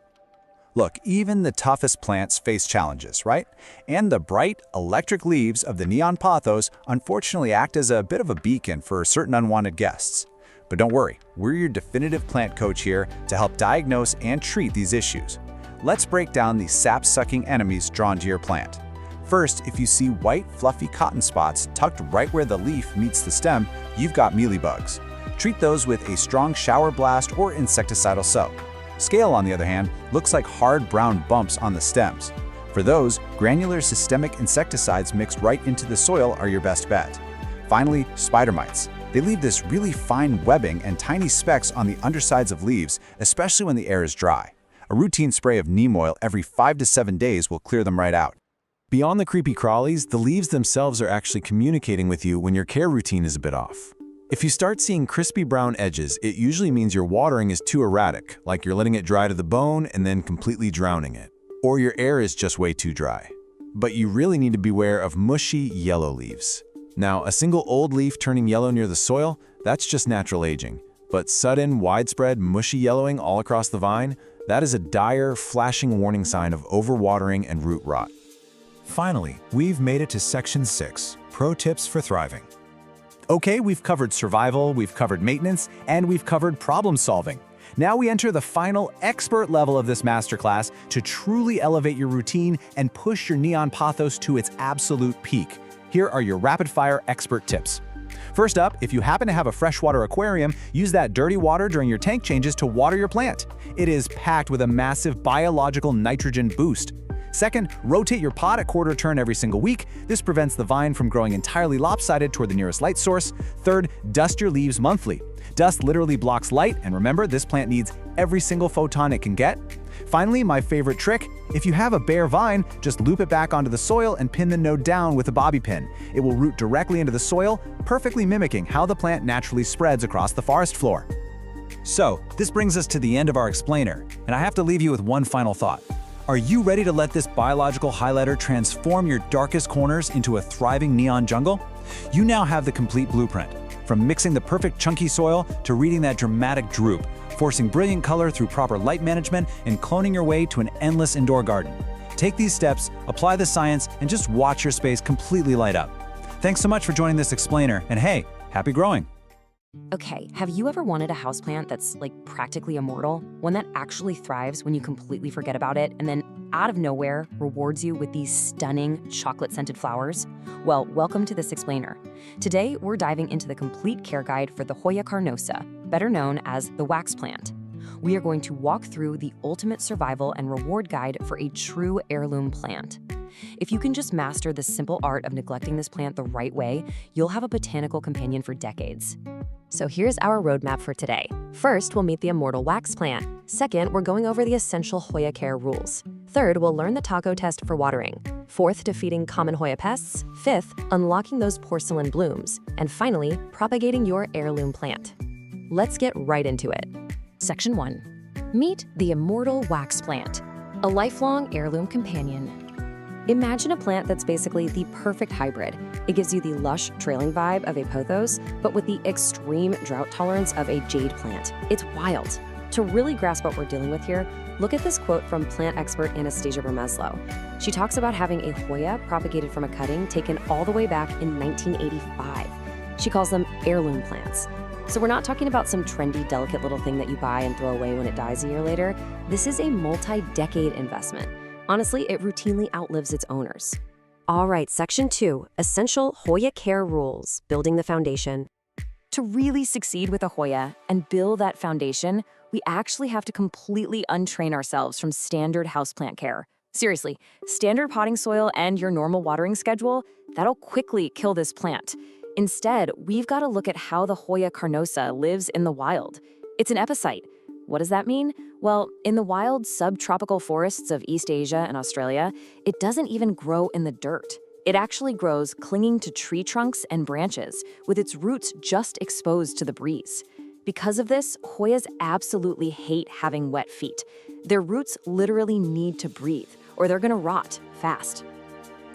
Look, even the toughest plants face challenges, right? And the bright, electric leaves of the neon pothos unfortunately act as a bit of a beacon for certain unwanted guests. But don't worry, we're your definitive plant coach here to help diagnose and treat these issues. Let's break down the sap-sucking enemies drawn to your plant. First, if you see white, fluffy cotton spots tucked right where the leaf meets the stem, you've got mealybugs. Treat those with a strong shower blast or insecticidal soap. Scale, on the other hand, looks like hard brown bumps on the stems. For those, granular systemic insecticides mixed right into the soil are your best bet. Finally, spider mites. They leave this really fine webbing and tiny specks on the undersides of leaves, especially when the air is dry. A routine spray of neem oil every 5 to 7 days will clear them right out. Beyond the creepy crawlies, the leaves themselves are actually communicating with you when your care routine is a bit off. If you start seeing crispy brown edges, it usually means your watering is too erratic, like you're letting it dry to the bone and then completely drowning it. Or your air is just way too dry. But you really need to beware of mushy yellow leaves. Now, a single old leaf turning yellow near the soil, that's just natural aging. But sudden, widespread, mushy yellowing all across the vine, that is a dire, flashing warning sign of overwatering and root rot. Finally, we've made it to Section 6, Pro Tips for Thriving. Okay, we've covered survival, we've covered maintenance, and we've covered problem solving. Now we enter the final expert level of this masterclass to truly elevate your routine and push your neon pothos to its absolute peak. Here are your rapid-fire expert tips. First up, if you happen to have a freshwater aquarium, use that dirty water during your tank changes to water your plant. It is packed with a massive biological nitrogen boost. Second, rotate your pot a quarter turn every single week. This prevents the vine from growing entirely lopsided toward the nearest light source. Third, dust your leaves monthly. Dust literally blocks light, and remember, this plant needs every single photon it can get. Finally, my favorite trick, if you have a bare vine, just loop it back onto the soil and pin the node down with a bobby pin. It will root directly into the soil, perfectly mimicking how the plant naturally spreads across the forest floor. So, this brings us to the end of our explainer, and I have to leave you with one final thought. Are you ready to let this biological highlighter transform your darkest corners into a thriving neon jungle? You now have the complete blueprint, from mixing the perfect chunky soil to reading that dramatic droop, forcing brilliant color through proper light management, and cloning your way to an endless indoor garden. Take these steps, apply the science, and just watch your space completely light up. Thanks so much for joining this explainer, and hey, happy growing! Okay, have you ever wanted a houseplant that's like practically immortal? One that actually thrives when you completely forget about it and then out of nowhere rewards you with these stunning chocolate-scented flowers? Well, welcome to this explainer. Today, we're diving into the complete care guide for the Hoya carnosa, better known as the wax plant. We are going to walk through the ultimate survival and reward guide for a true heirloom plant. If you can just master the simple art of neglecting this plant the right way, you'll have a botanical companion for decades. So here's our roadmap for today. First, we'll meet the immortal wax plant. Second, we're going over the essential Hoya care rules. Third, we'll learn the taco test for watering. Fourth, defeating common Hoya pests. Fifth, unlocking those porcelain blooms. And finally, propagating your heirloom plant. Let's get right into it. Section 1. Meet the immortal wax plant, a lifelong heirloom companion. Imagine a plant that's basically the perfect hybrid. It gives you the lush, trailing vibe of a pothos, but with the extreme drought tolerance of a jade plant. It's wild. To really grasp what we're dealing with here, look at this quote from plant expert Anastasia Bermeslow. She talks about having a Hoya propagated from a cutting taken all the way back in 1985. She calls them heirloom plants. So we're not talking about some trendy, delicate little thing that you buy and throw away when it dies a year later. This is a multi-decade investment. Honestly, it routinely outlives its owners. All right, Section 2, Essential Hoya Care Rules, Building the Foundation. To really succeed with a Hoya and build that foundation, we actually have to completely untrain ourselves from standard houseplant care. Seriously, standard potting soil and your normal watering schedule, that'll quickly kill this plant. Instead, we've got to look at how the Hoya carnosa lives in the wild. It's an epicite. What does that mean? Well, in the wild subtropical forests of East Asia and Australia, it doesn't even grow in the dirt. It actually grows clinging to tree trunks and branches, with its roots just exposed to the breeze. Because of this, Hoyas absolutely hate having wet feet. Their roots literally need to breathe, or they're gonna rot fast.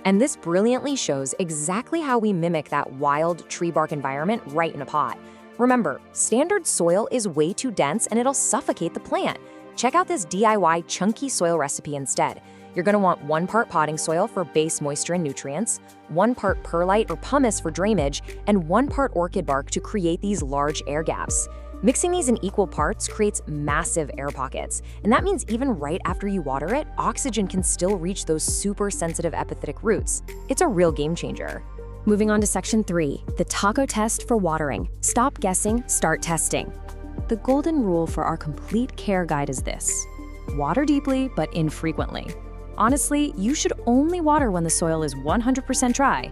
And this brilliantly shows exactly how we mimic that wild tree bark environment right in a pot. Remember, standard soil is way too dense and it'll suffocate the plant. Check out this DIY chunky soil recipe instead. You're going to want 1 part potting soil for base moisture and nutrients, 1 part perlite or pumice for drainage, and 1 part orchid bark to create these large air gaps. Mixing these in equal parts creates massive air pockets, and that means even right after you water it, oxygen can still reach those super sensitive epiphytic roots. It's a real game changer. Moving on to section 3, the taco test for watering. Stop guessing, start testing. The golden rule for our complete care guide is this: water deeply but infrequently. Honestly, you should only water when the soil is 100% dry.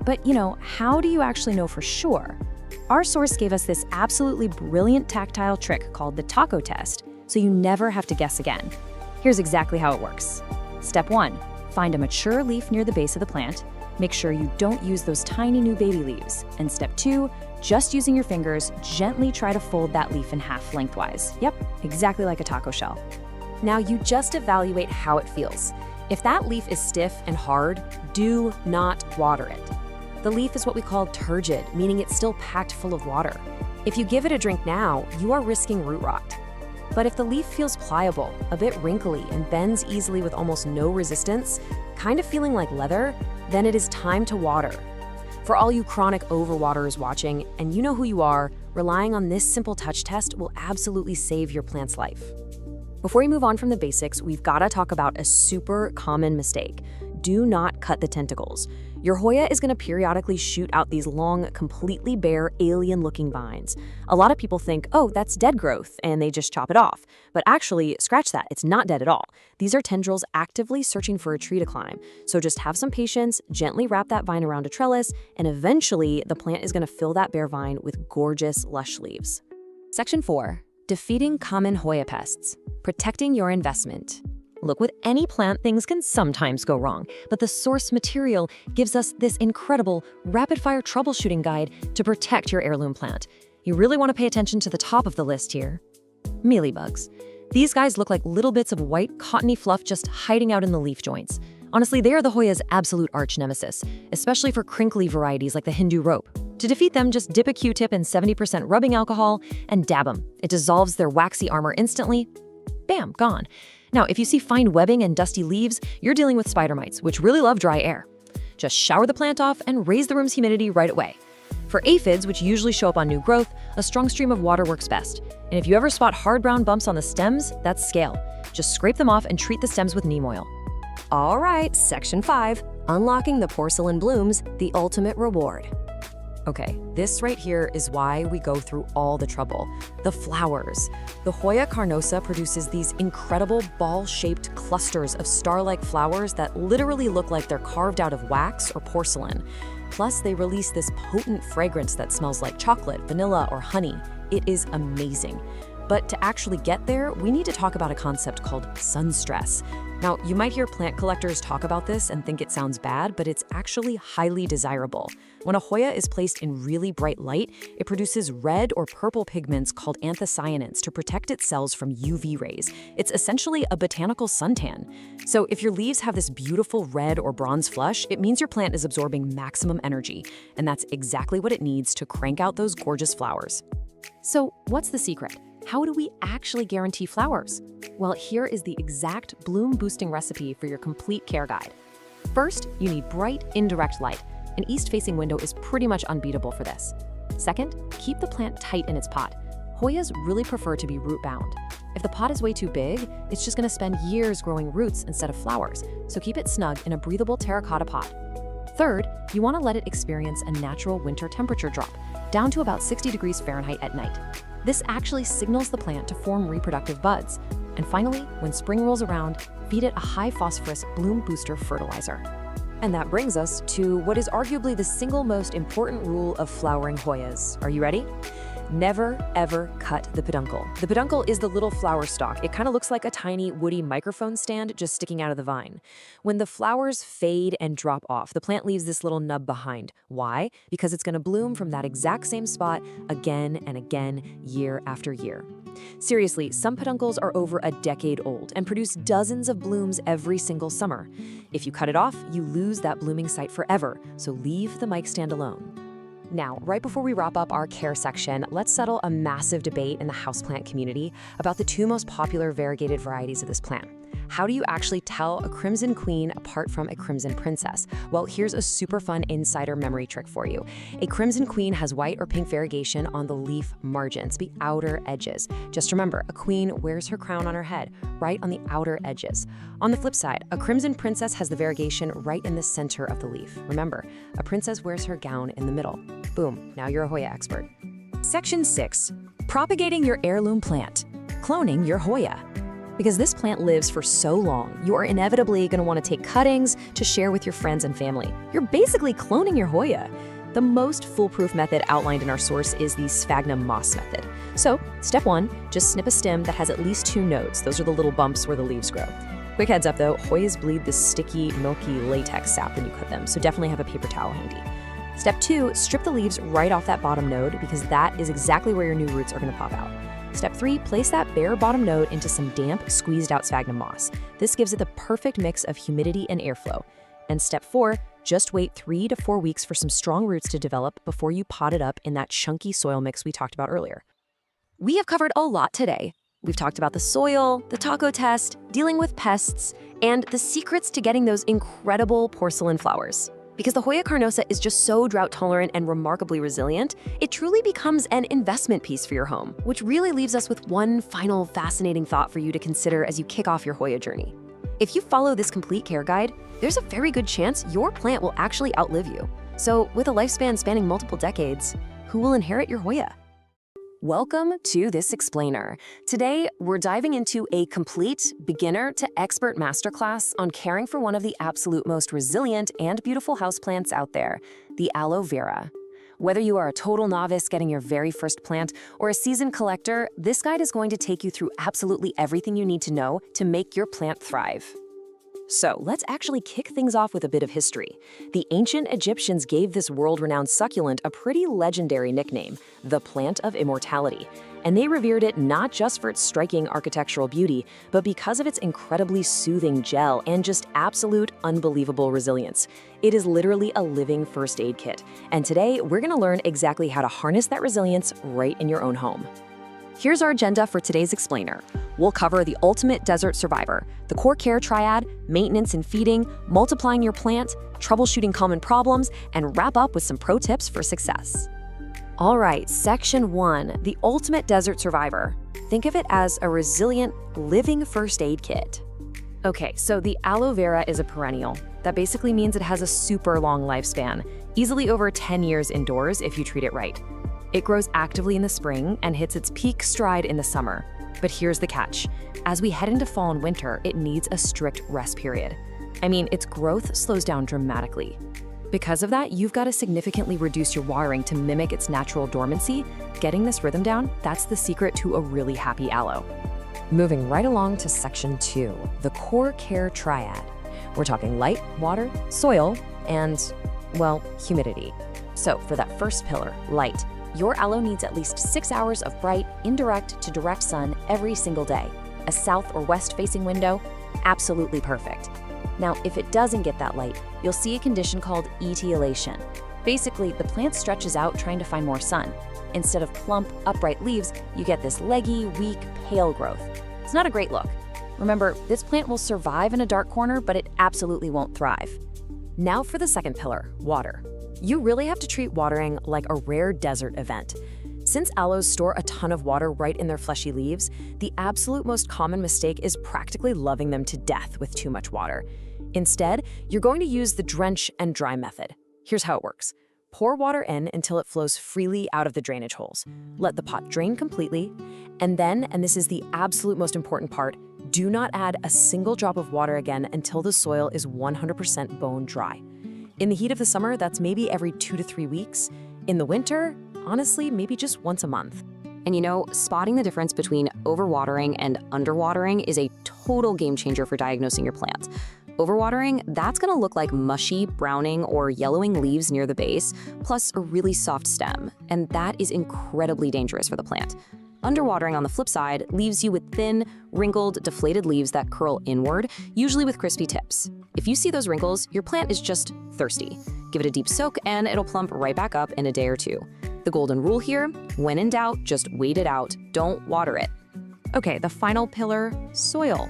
But how do you actually know for sure? Our source gave us this absolutely brilliant tactile trick called the taco test, so you never have to guess again. Here's exactly how it works. Step 1, find a mature leaf near the base of the plant. Make sure you don't use those tiny new baby leaves. And step 2, just using your fingers, gently try to fold that leaf in half lengthwise. Yep, exactly like a taco shell. Now you just evaluate how it feels. If that leaf is stiff and hard, do not water it. The leaf is what we call turgid, meaning it's still packed full of water. If you give it a drink now, you are risking root rot. But if the leaf feels pliable, a bit wrinkly, and bends easily with almost no resistance, kind of feeling like leather, then it is time to water. For all you chronic overwaterers watching, and you know who you are, relying on this simple touch test will absolutely save your plant's life. Before we move on from the basics, we've got to talk about a super common mistake. Do not cut the tentacles. Your Hoya is going to periodically shoot out these long, completely bare, alien-looking vines. A lot of people think, oh, that's dead growth, and they just chop it off. But actually, scratch that, it's not dead at all. These are tendrils actively searching for a tree to climb. So just have some patience, gently wrap that vine around a trellis, and eventually the plant is going to fill that bare vine with gorgeous, lush leaves. Section 4. Defeating common Hoya pests. Protecting your investment. Look, with any plant, things can sometimes go wrong, but the source material gives us this incredible, rapid-fire troubleshooting guide to protect your heirloom plant. You really want to pay attention to the top of the list here. Mealybugs. These guys look like little bits of white, cottony fluff just hiding out in the leaf joints. Honestly, they are the Hoya's absolute arch nemesis, especially for crinkly varieties like the Hindu rope. To defeat them, just dip a Q-tip in 70% rubbing alcohol and dab them. It dissolves their waxy armor instantly. Bam, gone. Now, if you see fine webbing and dusty leaves, you're dealing with spider mites, which really love dry air. Just shower the plant off and raise the room's humidity right away. For aphids, which usually show up on new growth, a strong stream of water works best. And if you ever spot hard brown bumps on the stems, that's scale. Just scrape them off and treat the stems with neem oil. All right, section 5, unlocking the porcelain blooms, the ultimate reward. Okay, this right here is why we go through all the trouble. The flowers. The Hoya carnosa produces these incredible ball-shaped clusters of star-like flowers that literally look like they're carved out of wax or porcelain. Plus, they release this potent fragrance that smells like chocolate, vanilla, or honey. It is amazing. But to actually get there, we need to talk about a concept called sun stress. Now, you might hear plant collectors talk about this and think it sounds bad, but it's actually highly desirable. When a Hoya is placed in really bright light, it produces red or purple pigments called anthocyanins to protect its cells from UV rays. It's essentially a botanical suntan. So if your leaves have this beautiful red or bronze flush, it means your plant is absorbing maximum energy, and that's exactly what it needs to crank out those gorgeous flowers. So what's the secret? How do we actually guarantee flowers? Well, here is the exact bloom-boosting recipe for your complete care guide. First, you need bright, indirect light. An east-facing window is pretty much unbeatable for this. Second, keep the plant tight in its pot. Hoyas really prefer to be root-bound. If the pot is way too big, it's just going to spend years growing roots instead of flowers, so keep it snug in a breathable terracotta pot. Third, you want to let it experience a natural winter temperature drop, down to about 60 degrees Fahrenheit at night. This actually signals the plant to form reproductive buds. And finally, when spring rolls around, feed it a high-phosphorus bloom booster fertilizer. And that brings us to what is arguably the single most important rule of flowering Hoyas. Are you ready? Never, ever cut the peduncle. The peduncle is the little flower stalk. It kind of looks like a tiny woody microphone stand just sticking out of the vine. When the flowers fade and drop off, the plant leaves this little nub behind. Why? Because it's going to bloom from that exact same spot again and again, year after year. Seriously, some peduncles are over a decade old and produce dozens of blooms every single summer. If you cut it off, you lose that blooming site forever, so leave the mic stand alone. Now, right before we wrap up our care section, let's settle a massive debate in the houseplant community about the two most popular variegated varieties of this plant. How do you actually tell a crimson queen apart from a crimson princess? Well, here's a super fun insider memory trick for you. A crimson queen has white or pink variegation on the leaf margins, the outer edges. Just remember, a queen wears her crown on her head, right on the outer edges. On the flip side, a crimson princess has the variegation right in the center of the leaf. Remember, a princess wears her gown in the middle. Boom, now you're a Hoya expert. Section 6. Propagating your heirloom plant. Cloning your Hoya. Because this plant lives for so long, you are inevitably going to want to take cuttings to share with your friends and family. You're basically cloning your Hoya. The most foolproof method outlined in our source is the sphagnum moss method. So, step 1, just snip a stem that has at least 2 nodes. Those are the little bumps where the leaves grow. Quick heads up though, Hoyas bleed this sticky, milky latex sap when you cut them, so definitely have a paper towel handy. Step 2, strip the leaves right off that bottom node because that is exactly where your new roots are going to pop out. Step 3, place that bare bottom node into some damp, squeezed out sphagnum moss. This gives it the perfect mix of humidity and airflow. And step 4, just wait 3 to 4 weeks for some strong roots to develop before you pot it up in that chunky soil mix we talked about earlier. We have covered a lot today. We've talked about the soil, the taco test, dealing with pests, and the secrets to getting those incredible porcelain flowers. Because the Hoya carnosa is just so drought tolerant and remarkably resilient, it truly becomes an investment piece for your home, which really leaves us with one final fascinating thought for you to consider as you kick off your Hoya journey. If you follow this complete care guide, there's a very good chance your plant will actually outlive you. So with a lifespan spanning multiple decades, who will inherit your Hoya? Welcome to This Explainer. Today, we're diving into a complete beginner to expert masterclass on caring for one of the absolute most resilient and beautiful houseplants out there, the aloe vera. Whether you are a total novice getting your very first plant or a seasoned collector, this guide is going to take you through absolutely everything you need to know to make your plant thrive. So let's actually kick things off with a bit of history. The ancient Egyptians gave this world-renowned succulent a pretty legendary nickname, the plant of immortality. And they revered it not just for its striking architectural beauty, but because of its incredibly soothing gel and just absolute unbelievable resilience. It is literally a living first aid kit. And today, we're going to learn exactly how to harness that resilience right in your own home. Here's our agenda for today's explainer. We'll cover the ultimate desert survivor, the core care triad, maintenance and feeding, multiplying your plant, troubleshooting common problems, and wrap up with some pro tips for success. All right, section 1, the ultimate desert survivor. Think of it as a resilient, living first aid kit. Okay, so the aloe vera is a perennial. That basically means it has a super long lifespan, easily over 10 years indoors if you treat it right. It grows actively in the spring and hits its peak stride in the summer. But here's the catch. As we head into fall and winter, it needs a strict rest period. I mean, its growth slows down dramatically. Because of that, you've got to significantly reduce your watering to mimic its natural dormancy. Getting this rhythm down, that's the secret to a really happy aloe. Moving right along to section 2, the core care triad. We're talking light, water, soil, and, well, humidity. So for that first pillar, light, your aloe needs at least 6 hours of bright, indirect to direct sun every single day. A south or west-facing window? Absolutely perfect. Now, if it doesn't get that light, you'll see a condition called etiolation. Basically, the plant stretches out trying to find more sun. Instead of plump, upright leaves, you get this leggy, weak, pale growth. It's not a great look. Remember, this plant will survive in a dark corner, but it absolutely won't thrive. Now for the second pillar, water. You really have to treat watering like a rare desert event. Since aloes store a ton of water right in their fleshy leaves, the absolute most common mistake is practically loving them to death with too much water. Instead, you're going to use the drench and dry method. Here's how it works. Pour water in until it flows freely out of the drainage holes. Let the pot drain completely, and then, and this is the absolute most important part, do not add a single drop of water again until the soil is 100% bone dry. In the heat of the summer, that's maybe every 2 to 3 weeks. In the winter, honestly, maybe just once a month. And you know, spotting the difference between overwatering and underwatering is a total game changer for diagnosing your plant. Overwatering, that's gonna look like mushy, browning, or yellowing leaves near the base, plus a really soft stem, and that is incredibly dangerous for the plant. Underwatering, on the flip side, leaves you with thin, wrinkled, deflated leaves that curl inward, usually with crispy tips. If you see those wrinkles, your plant is just thirsty. Give it a deep soak, and it'll plump right back up in a day or two. The golden rule here, when in doubt, just wait it out. Don't water it. Okay, the final pillar, soil.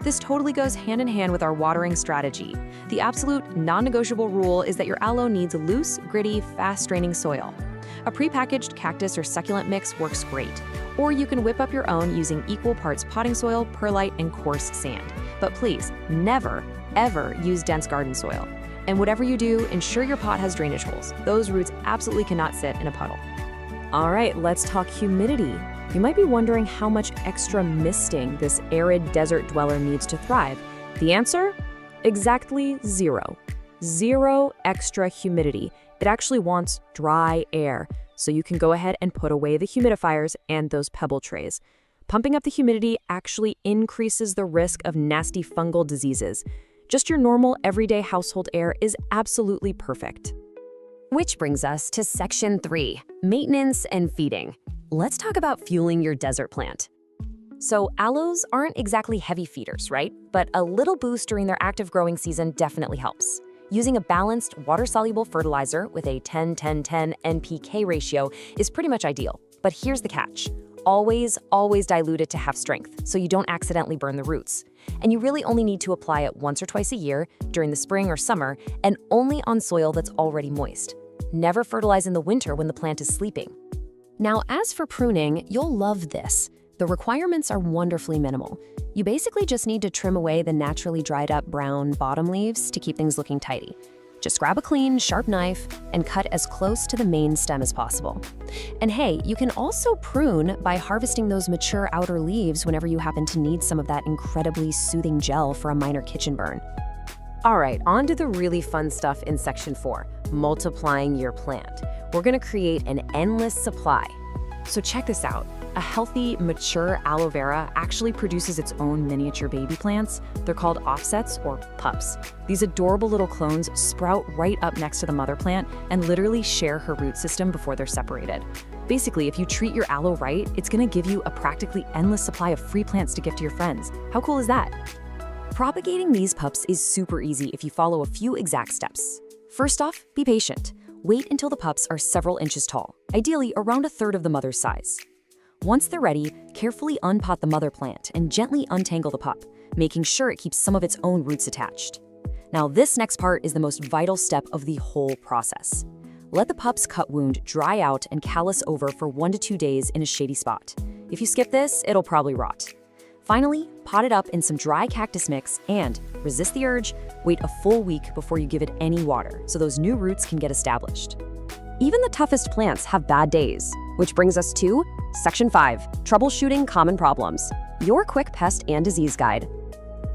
This totally goes hand in hand with our watering strategy. The absolute non-negotiable rule is that your aloe needs loose, gritty, fast-draining soil. A prepackaged cactus or succulent mix works great, or you can whip up your own using equal parts potting soil, perlite, and coarse sand. But please, never, ever use dense garden soil. And whatever you do, ensure your pot has drainage holes. Those roots absolutely cannot sit in a puddle. All right, let's talk humidity. You might be wondering how much extra misting this arid desert dweller needs to thrive. The answer? Exactly 0. 0 extra humidity. It actually wants dry air, so you can go ahead and put away the humidifiers and those pebble trays. Pumping up the humidity actually increases the risk of nasty fungal diseases. Just your normal, everyday household air is absolutely perfect. Which brings us to section 3, maintenance and feeding. Let's talk about fueling your desert plant. So aloes aren't exactly heavy feeders, right? But a little boost during their active growing season definitely helps. Using a balanced water-soluble fertilizer with a 10-10-10 NPK ratio is pretty much ideal. But here's the catch. Always dilute it to half strength so you don't accidentally burn the roots. And you really only need to apply it once or twice a year during the spring or summer and only on soil that's already moist. Never fertilize in the winter when the plant is sleeping. Now, as for pruning, you'll love this. The requirements are wonderfully minimal. You basically just need to trim away the naturally dried up brown bottom leaves to keep things looking tidy. Just grab a clean, sharp knife and cut as close to the main stem as possible. And hey, you can also prune by harvesting those mature outer leaves whenever you happen to need some of that incredibly soothing gel for a minor kitchen burn. All right, on to the really fun stuff in section 4, multiplying your plant. We're gonna create an endless supply. So check this out. A healthy, mature aloe vera actually produces its own miniature baby plants. They're called offsets or pups. These adorable little clones sprout right up next to the mother plant and literally share her root system before they're separated. Basically, if you treat your aloe right, it's gonna give you a practically endless supply of free plants to gift to your friends. How cool is that? Propagating these pups is super easy if you follow a few exact steps. First off, be patient. Wait until the pups are several inches tall, ideally around 1/3 of the mother's size. Once they're ready, carefully unpot the mother plant and gently untangle the pup, making sure it keeps some of its own roots attached. Now, this next part is the most vital step of the whole process. Let the pup's cut wound dry out and callus over for 1 to 2 days in a shady spot. If you skip this, it'll probably rot. Finally, pot it up in some dry cactus mix and, resist the urge, wait a full week before you give it any water so those new roots can get established. Even the toughest plants have bad days, which brings us to Section 5, Troubleshooting Common Problems, your quick pest and disease guide.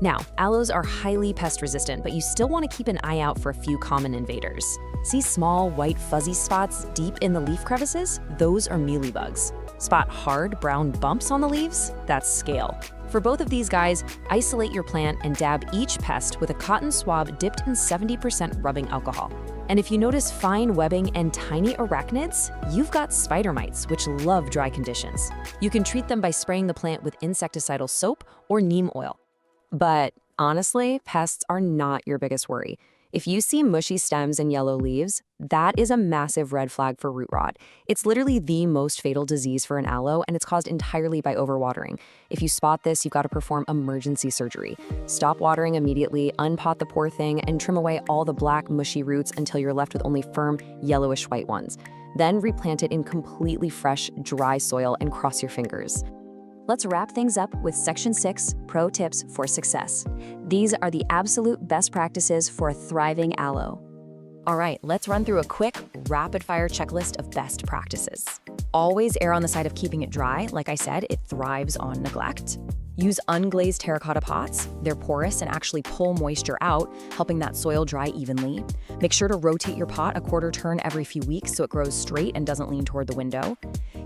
Now, aloes are highly pest resistant, but you still want to keep an eye out for a few common invaders. See small, white, fuzzy spots deep in the leaf crevices? Those are mealybugs. Spot hard, brown bumps on the leaves? That's scale. For both of these guys, isolate your plant and dab each pest with a cotton swab dipped in 70% rubbing alcohol. And if you notice fine webbing and tiny arachnids, you've got spider mites, which love dry conditions. You can treat them by spraying the plant with insecticidal soap or neem oil. But honestly, pests are not your biggest worry. If you see mushy stems and yellow leaves, that is a massive red flag for root rot. It's literally the most fatal disease for an aloe, and it's caused entirely by overwatering. If you spot this, you've got to perform emergency surgery. Stop watering immediately, unpot the poor thing, and trim away all the black, mushy roots until you're left with only firm, yellowish white ones. Then replant it in completely fresh, dry soil and cross your fingers. Let's wrap things up with Section 6, Pro Tips for Success. These are the absolute best practices for a thriving aloe. All right, let's run through a quick, rapid-fire checklist of best practices. Always err on the side of keeping it dry. Like I said, it thrives on neglect. Use unglazed terracotta pots. They're porous and actually pull moisture out, helping that soil dry evenly. Make sure to rotate your pot a quarter turn every few weeks so it grows straight and doesn't lean toward the window.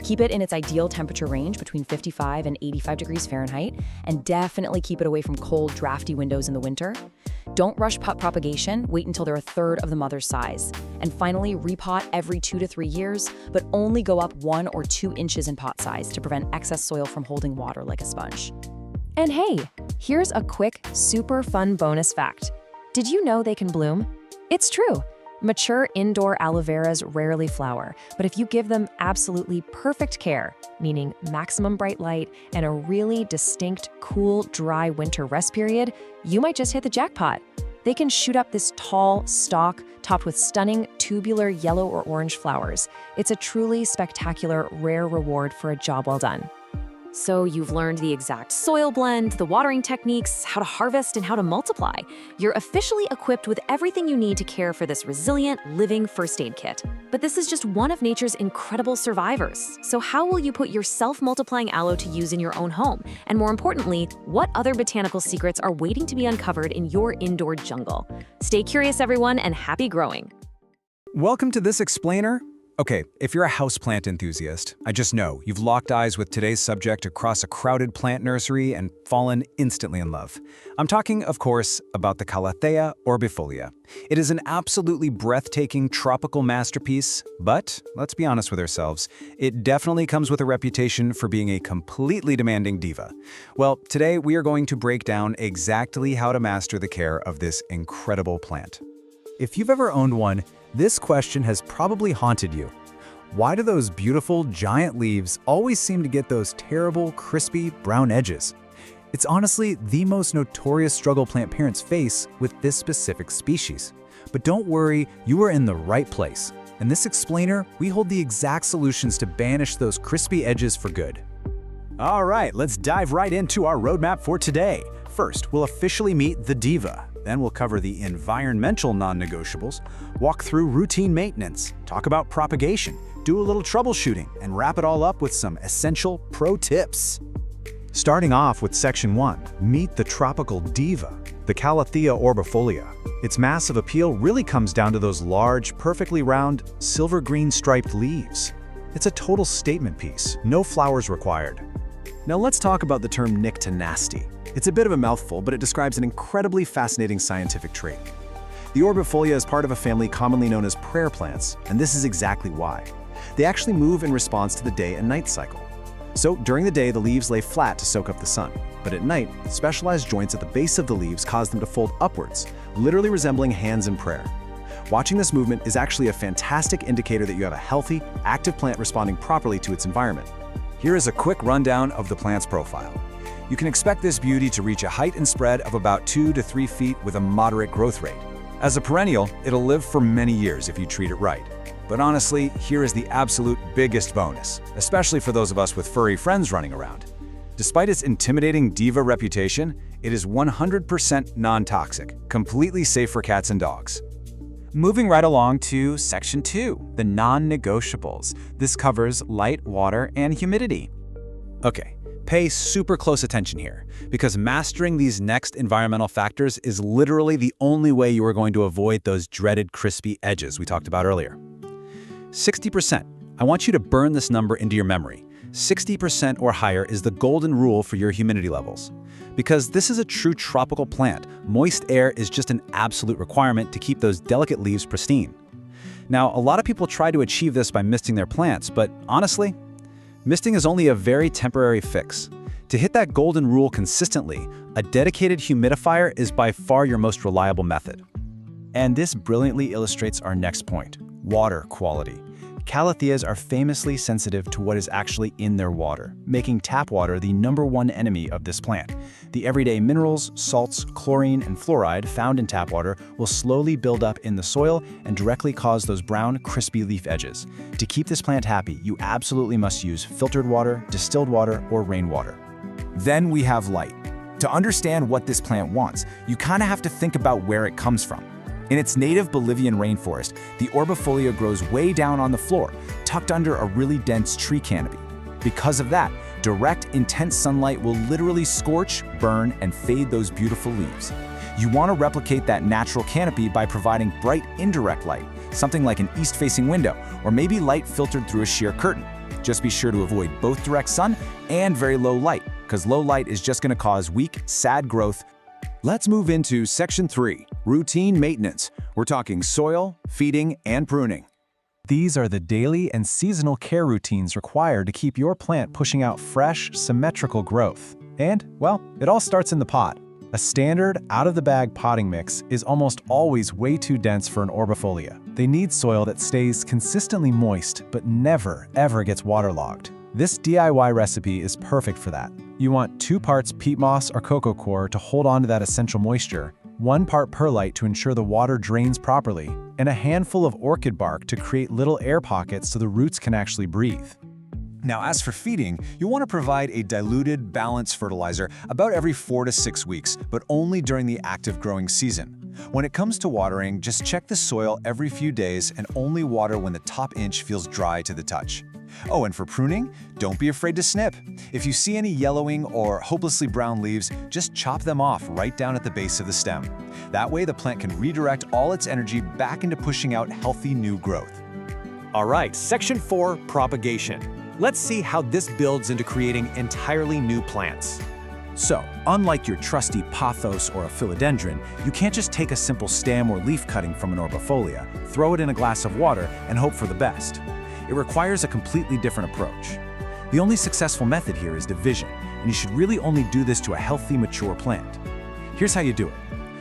Keep it in its ideal temperature range between 55 and 85 degrees Fahrenheit, and definitely keep it away from cold, drafty windows in the winter. Don't rush pot propagation, wait until they're 1/3 of the mother's size. And finally, repot every 2 to 3 years, but only go up 1 or 2 inches in pot size to prevent excess soil from holding water like a sponge. And hey, here's a quick, super fun bonus fact. Did you know they can bloom? It's true. Mature indoor aloe veras rarely flower, but if you give them absolutely perfect care, meaning maximum bright light and a really distinct, cool, dry winter rest period, you might just hit the jackpot. They can shoot up this tall stalk topped with stunning tubular yellow or orange flowers. It's a truly spectacular, rare reward for a job well done. So you've learned the exact soil blend, the watering techniques, how to harvest, and how to multiply. You're officially equipped with everything you need to care for this resilient, living first aid kit. But this is just one of nature's incredible survivors. So how will you put your self-multiplying aloe to use in your own home? And more importantly, what other botanical secrets are waiting to be uncovered in your indoor jungle? Stay curious, everyone, and happy growing. Welcome to this explainer. Okay, if you're a houseplant enthusiast, I just know you've locked eyes with today's subject across a crowded plant nursery and fallen instantly in love. I'm talking, of course, about the Calathea orbifolia. It is an absolutely breathtaking tropical masterpiece, but let's be honest with ourselves, it definitely comes with a reputation for being a completely demanding diva. Well, today we are going to break down exactly how to master the care of this incredible plant. If you've ever owned one, this question has probably haunted you. Why do those beautiful, giant leaves always seem to get those terrible, crispy, brown edges? It's honestly the most notorious struggle plant parents face with this specific species. But don't worry, you are in the right place. In this explainer, we hold the exact solutions to banish those crispy edges for good. All right, let's dive right into our roadmap for today. First, we'll officially meet the diva. Then we'll cover the environmental non-negotiables, walk through routine maintenance, talk about propagation, do a little troubleshooting, and wrap it all up with some essential pro tips. Starting off with Section 1, meet the tropical diva, the Calathea orbifolia. Its massive appeal really comes down to those large, perfectly round, silver-green striped leaves. It's a total statement piece, no flowers required. Now let's talk about the term nyctinasty. It's a bit of a mouthful, but it describes an incredibly fascinating scientific trait. The orbifolia is part of a family commonly known as prayer plants, and this is exactly why. They actually move in response to the day and night cycle. So during the day, the leaves lay flat to soak up the sun, but at night, specialized joints at the base of the leaves cause them to fold upwards, literally resembling hands in prayer. Watching this movement is actually a fantastic indicator that you have a healthy, active plant responding properly to its environment. Here is a quick rundown of the plant's profile. You can expect this beauty to reach a height and spread of about 2 to 3 feet with a moderate growth rate. As a perennial, it'll live for many years if you treat it right. But honestly, here is the absolute biggest bonus, especially for those of us with furry friends running around. Despite its intimidating diva reputation, it is 100% non-toxic, completely safe for cats and dogs. Moving right along to Section 2, the non-negotiables. This covers light, water, and humidity. Okay, pay super close attention here, because mastering these next environmental factors is literally the only way you are going to avoid those dreaded crispy edges we talked about earlier. 60%. I want you to burn this number into your memory. 60% or higher is the golden rule for your humidity levels. Because this is a true tropical plant, moist air is just an absolute requirement to keep those delicate leaves pristine. Now, a lot of people try to achieve this by misting their plants, but honestly, misting is only a very temporary fix. To hit that golden rule consistently, a dedicated humidifier is by far your most reliable method. And this brilliantly illustrates our next point, water quality. Calatheas are famously sensitive to what is actually in their water, making tap water the #1 enemy of this plant. The everyday minerals, salts, chlorine, and fluoride found in tap water will slowly build up in the soil and directly cause those brown, crispy leaf edges. To keep this plant happy, you absolutely must use filtered water, distilled water, or rainwater. Then we have light. To understand what this plant wants, you kind of have to think about where it comes from. In its native Bolivian rainforest, the orbifolia grows way down on the floor, tucked under a really dense tree canopy. Because of that, direct, intense sunlight will literally scorch, burn, and fade those beautiful leaves. You want to replicate that natural canopy by providing bright, indirect light, something like an east-facing window, or maybe light filtered through a sheer curtain. Just be sure to avoid both direct sun and very low light, because low light is just going to cause weak, sad growth. Let's move into Section 3, routine maintenance. We're talking soil, feeding, and pruning. These are the daily and seasonal care routines required to keep your plant pushing out fresh, symmetrical growth. And, well, it all starts in the pot. A standard, out-of-the-bag potting mix is almost always way too dense for an orbifolia. They need soil that stays consistently moist but never, ever gets waterlogged. This DIY recipe is perfect for that. You want 2 parts peat moss or cocoa coir to hold on to that essential moisture, 1 part perlite to ensure the water drains properly, and a handful of orchid bark to create little air pockets so the roots can actually breathe. Now, as for feeding, you'll want to provide a diluted, balanced fertilizer about every 4 to 6 weeks, but only during the active growing season. When it comes to watering, just check the soil every few days and only water when the top inch feels dry to the touch. Oh, and for pruning, don't be afraid to snip. If you see any yellowing or hopelessly brown leaves, just chop them off right down at the base of the stem. That way, the plant can redirect all its energy back into pushing out healthy new growth. All right, Section 4, Propagation. Let's see how this builds into creating entirely new plants. So, unlike your trusty pothos or a philodendron, you can't just take a simple stem or leaf cutting from an orbifolia, throw it in a glass of water, and hope for the best. It requires a completely different approach. The only successful method here is division, and you should really only do this to a healthy, mature plant. Here's how you do it.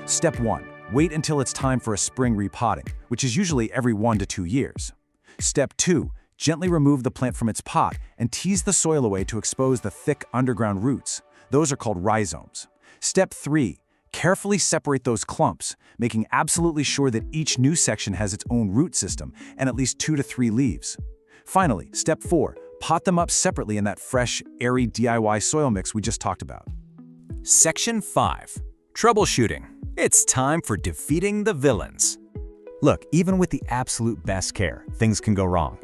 Step 1. Wait until it's time for a spring repotting, which is usually every 1 to 2 years. Step 2. Gently remove the plant from its pot and tease the soil away to expose the thick underground roots. Those are called rhizomes. Step 3. Carefully separate those clumps, making absolutely sure that each new section has its own root system and at least 2 to 3 leaves. Finally, Step 4. Pot them up separately in that fresh, airy DIY soil mix we just talked about. Section 5. Troubleshooting. It's time for defeating the villains. Look, even with the absolute best care, things can go wrong.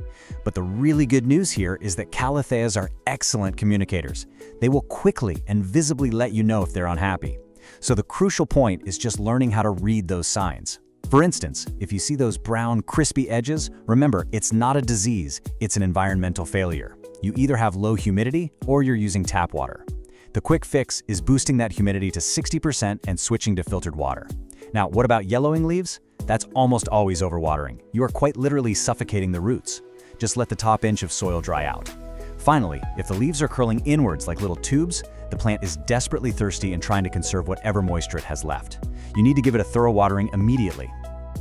But the really good news here is that calatheas are excellent communicators. They will quickly and visibly let you know if they're unhappy. So the crucial point is just learning how to read those signs. For instance, if you see those brown, crispy edges, remember, it's not a disease, it's an environmental failure. You either have low humidity or you're using tap water. The quick fix is boosting that humidity to 60% and switching to filtered water. Now, what about yellowing leaves? That's almost always overwatering. You are quite literally suffocating the roots. Just let the top inch of soil dry out. Finally, if the leaves are curling inwards like little tubes, the plant is desperately thirsty and trying to conserve whatever moisture it has left. You need to give it a thorough watering immediately.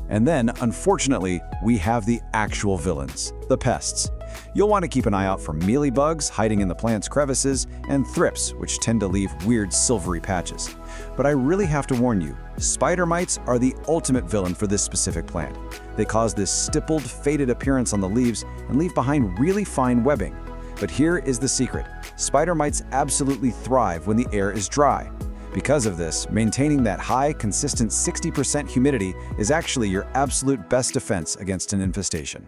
And then, unfortunately, we have the actual villains, the pests. You'll want to keep an eye out for mealybugs hiding in the plant's crevices and thrips, which tend to leave weird silvery patches. But I really have to warn you, spider mites are the ultimate villain for this specific plant. They cause this stippled, faded appearance on the leaves and leave behind really fine webbing. But here is the secret. Spider mites absolutely thrive when the air is dry. Because of this, maintaining that high, consistent 60% humidity is actually your absolute best defense against an infestation.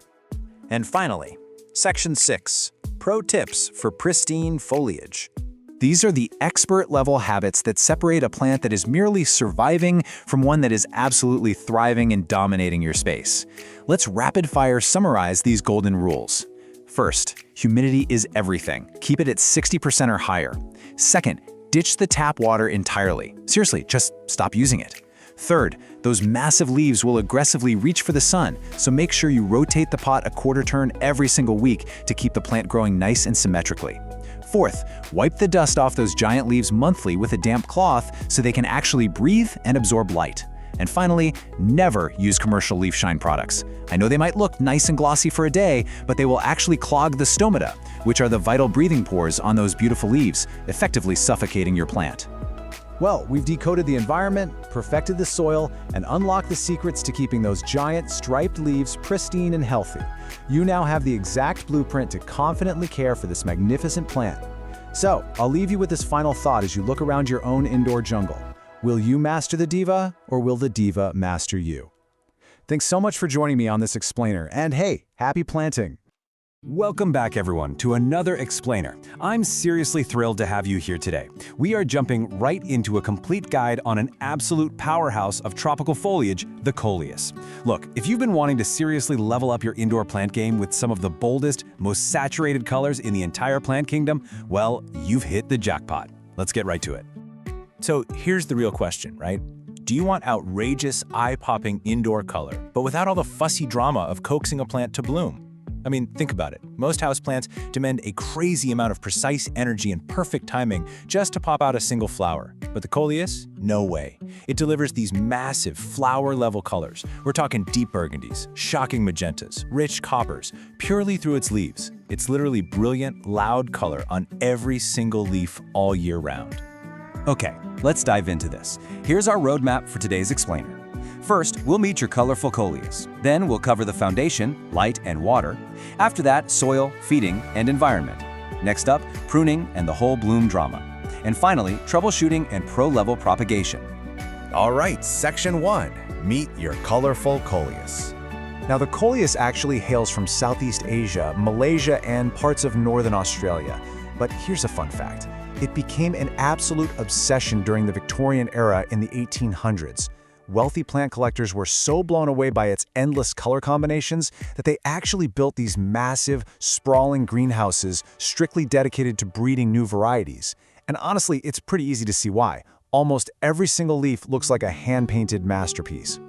And finally, Section 6, Pro Tips for Pristine Foliage. These are the expert-level habits that separate a plant that is merely surviving from one that is absolutely thriving and dominating your space. Let's rapid-fire summarize these golden rules. First, humidity is everything. Keep it at 60% or higher. Second, ditch the tap water entirely. Seriously, just stop using it. Third, those massive leaves will aggressively reach for the sun, so make sure you rotate the pot a quarter turn every single week to keep the plant growing nice and symmetrically. Fourth, wipe the dust off those giant leaves monthly with a damp cloth so they can actually breathe and absorb light. And finally, never use commercial leaf shine products. I know they might look nice and glossy for a day, but they will actually clog the stomata, which are the vital breathing pores on those beautiful leaves, effectively suffocating your plant. Well, we've decoded the environment, perfected the soil, and unlocked the secrets to keeping those giant, striped leaves pristine and healthy. You now have the exact blueprint to confidently care for this magnificent plant. So, I'll leave you with this final thought as you look around your own indoor jungle. Will you master the diva, or will the diva master you? Thanks so much for joining me on this explainer, and hey, happy planting! Welcome back, everyone, to another explainer. I'm seriously thrilled to have you here today. We are jumping right into a complete guide on an absolute powerhouse of tropical foliage, the coleus. Look, if you've been wanting to seriously level up your indoor plant game with some of the boldest, most saturated colors in the entire plant kingdom, well, you've hit the jackpot. Let's get right to it. So here's the real question, right? Do you want outrageous, eye-popping indoor color, but without all the fussy drama of coaxing a plant to bloom? I mean, think about it. Most houseplants demand a crazy amount of precise energy and perfect timing just to pop out a single flower. But the coleus? No way. It delivers these massive flower-level colors. We're talking deep burgundies, shocking magentas, rich coppers, purely through its leaves. It's literally brilliant, loud color on every single leaf all year round. Okay, let's dive into this. Here's our roadmap for today's explainer. First, we'll meet your colorful coleus. Then we'll cover the foundation, light and water. After that, soil, feeding, and environment. Next up, pruning and the whole bloom drama. And finally, troubleshooting and pro-level propagation. All right, Section 1. Meet your colorful coleus. Now, the coleus actually hails from Southeast Asia, Malaysia, and parts of Northern Australia. But here's a fun fact. It became an absolute obsession during the Victorian era in the 1800s. Wealthy plant collectors were so blown away by its endless color combinations that they actually built these massive, sprawling greenhouses strictly dedicated to breeding new varieties. And honestly, it's pretty easy to see why. Almost every single leaf looks like a hand-painted masterpiece.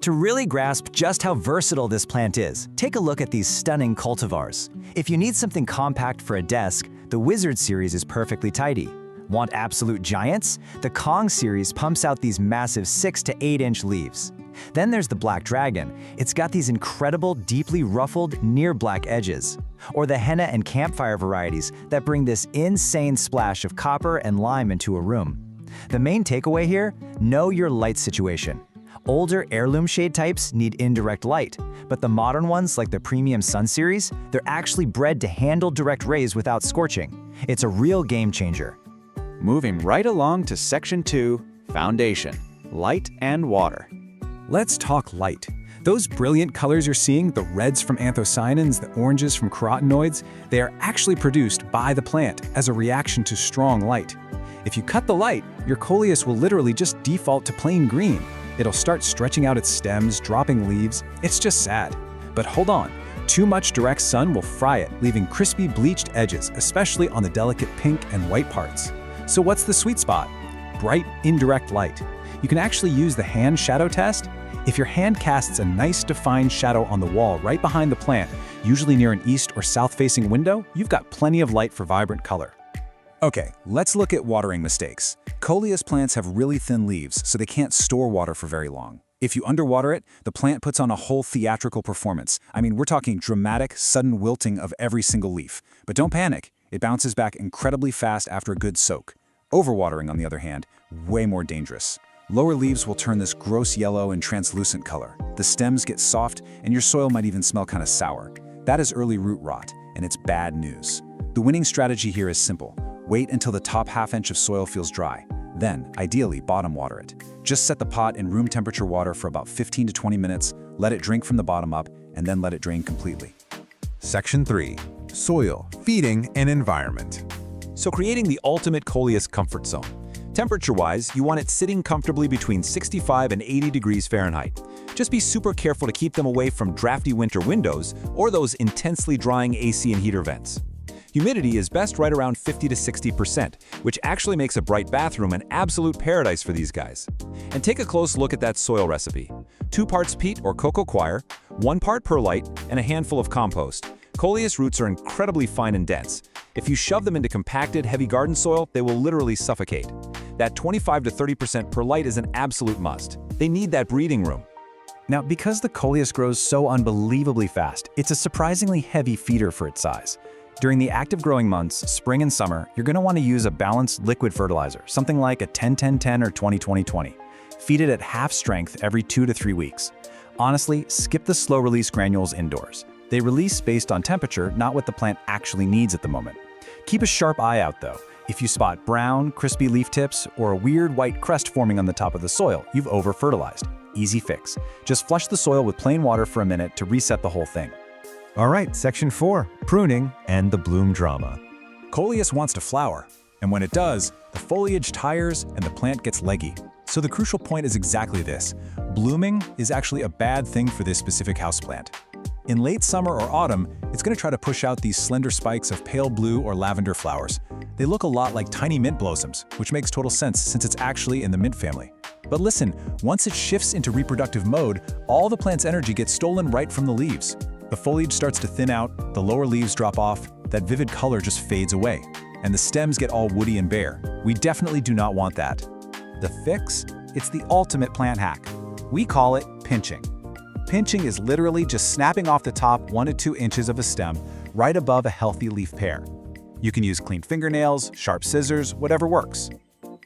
To really grasp just how versatile this plant is, take a look at these stunning cultivars. If you need something compact for a desk, the Wizard series is perfectly tidy. Want absolute giants? The Kong series pumps out these massive 6 to 8 inch leaves. Then there's the Black Dragon. It's got these incredible, deeply ruffled, near-black edges. Or the Henna and Campfire varieties that bring this insane splash of copper and lime into a room. The main takeaway here? Know your light situation. Older heirloom shade types need indirect light, but the modern ones like the Premium Sun series, they're actually bred to handle direct rays without scorching. It's a real game changer. Moving right along to Section 2, Foundation, Light and Water. Let's talk light. Those brilliant colors you're seeing, the reds from anthocyanins, the oranges from carotenoids, they are actually produced by the plant as a reaction to strong light. If you cut the light, your coleus will literally just default to plain green. It'll start stretching out its stems, dropping leaves. It's just sad. But hold on. Too much direct sun will fry it, leaving crispy, bleached edges, especially on the delicate pink and white parts. So what's the sweet spot? Bright, indirect light. You can actually use the hand shadow test. If your hand casts a nice defined shadow on the wall right behind the plant, usually near an east or south-facing window, you've got plenty of light for vibrant color. Okay, let's look at watering mistakes. Coleus plants have really thin leaves, so they can't store water for very long. If you underwater it, the plant puts on a whole theatrical performance. I mean, we're talking dramatic, sudden wilting of every single leaf. But don't panic. It bounces back incredibly fast after a good soak. Overwatering, on the other hand, way more dangerous. Lower leaves will turn this gross yellow and translucent color. The stems get soft, and your soil might even smell kind of sour. That is early root rot, and it's bad news. The winning strategy here is simple. Wait until the top half-inch of soil feels dry. Then, ideally, bottom water it. Just set the pot in room temperature water for about 15 to 20 minutes, let it drink from the bottom up, and then let it drain completely. Section 3. Soil, feeding, and environment. So creating the ultimate coleus comfort zone. Temperature-wise, you want it sitting comfortably between 65 and 80 degrees Fahrenheit. Just be super careful to keep them away from drafty winter windows or those intensely drying AC and heater vents. Humidity is best right around 50 to 60%, which actually makes a bright bathroom an absolute paradise for these guys. And take a close look at that soil recipe. 2 parts peat or cocoa coir, 1 part perlite, and a handful of compost. Coleus roots are incredibly fine and dense. If you shove them into compacted, heavy garden soil, they will literally suffocate. That 25 to 30% perlite is an absolute must. They need that breathing room. Now, because the coleus grows so unbelievably fast, it's a surprisingly heavy feeder for its size. During the active growing months, spring and summer, you're going to want to use a balanced liquid fertilizer, something like a 10-10-10 or 20-20-20. Feed it at half strength every 2 to 3 weeks. Honestly, skip the slow-release granules indoors. They release based on temperature, not what the plant actually needs at the moment. Keep a sharp eye out, though. If you spot brown, crispy leaf tips or a weird white crust forming on the top of the soil, you've over-fertilized. Easy fix. Just flush the soil with plain water for a minute to reset the whole thing. All right, Section 4, Pruning and the Bloom Drama. Coleus wants to flower, and when it does, the foliage tires and the plant gets leggy. So the crucial point is exactly this. Blooming is actually a bad thing for this specific houseplant. In late summer or autumn, it's going to try to push out these slender spikes of pale blue or lavender flowers. They look a lot like tiny mint blossoms, which makes total sense since it's actually in the mint family. But listen, once it shifts into reproductive mode, all the plant's energy gets stolen right from the leaves. The foliage starts to thin out, the lower leaves drop off, that vivid color just fades away, and the stems get all woody and bare. We definitely do not want that. The fix? It's the ultimate plant hack. We call it pinching. Pinching is literally just snapping off the top 1 to 2 inches of a stem right above a healthy leaf pair. You can use clean fingernails, sharp scissors, whatever works.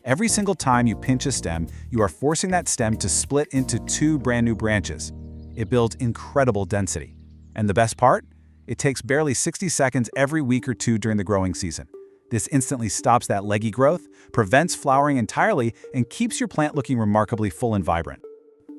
Every single time you pinch a stem, you are forcing that stem to split into 2 brand new branches. It builds incredible density. And the best part? It takes barely 60 seconds every week or 2 during the growing season. This instantly stops that leggy growth, prevents flowering entirely, and keeps your plant looking remarkably full and vibrant.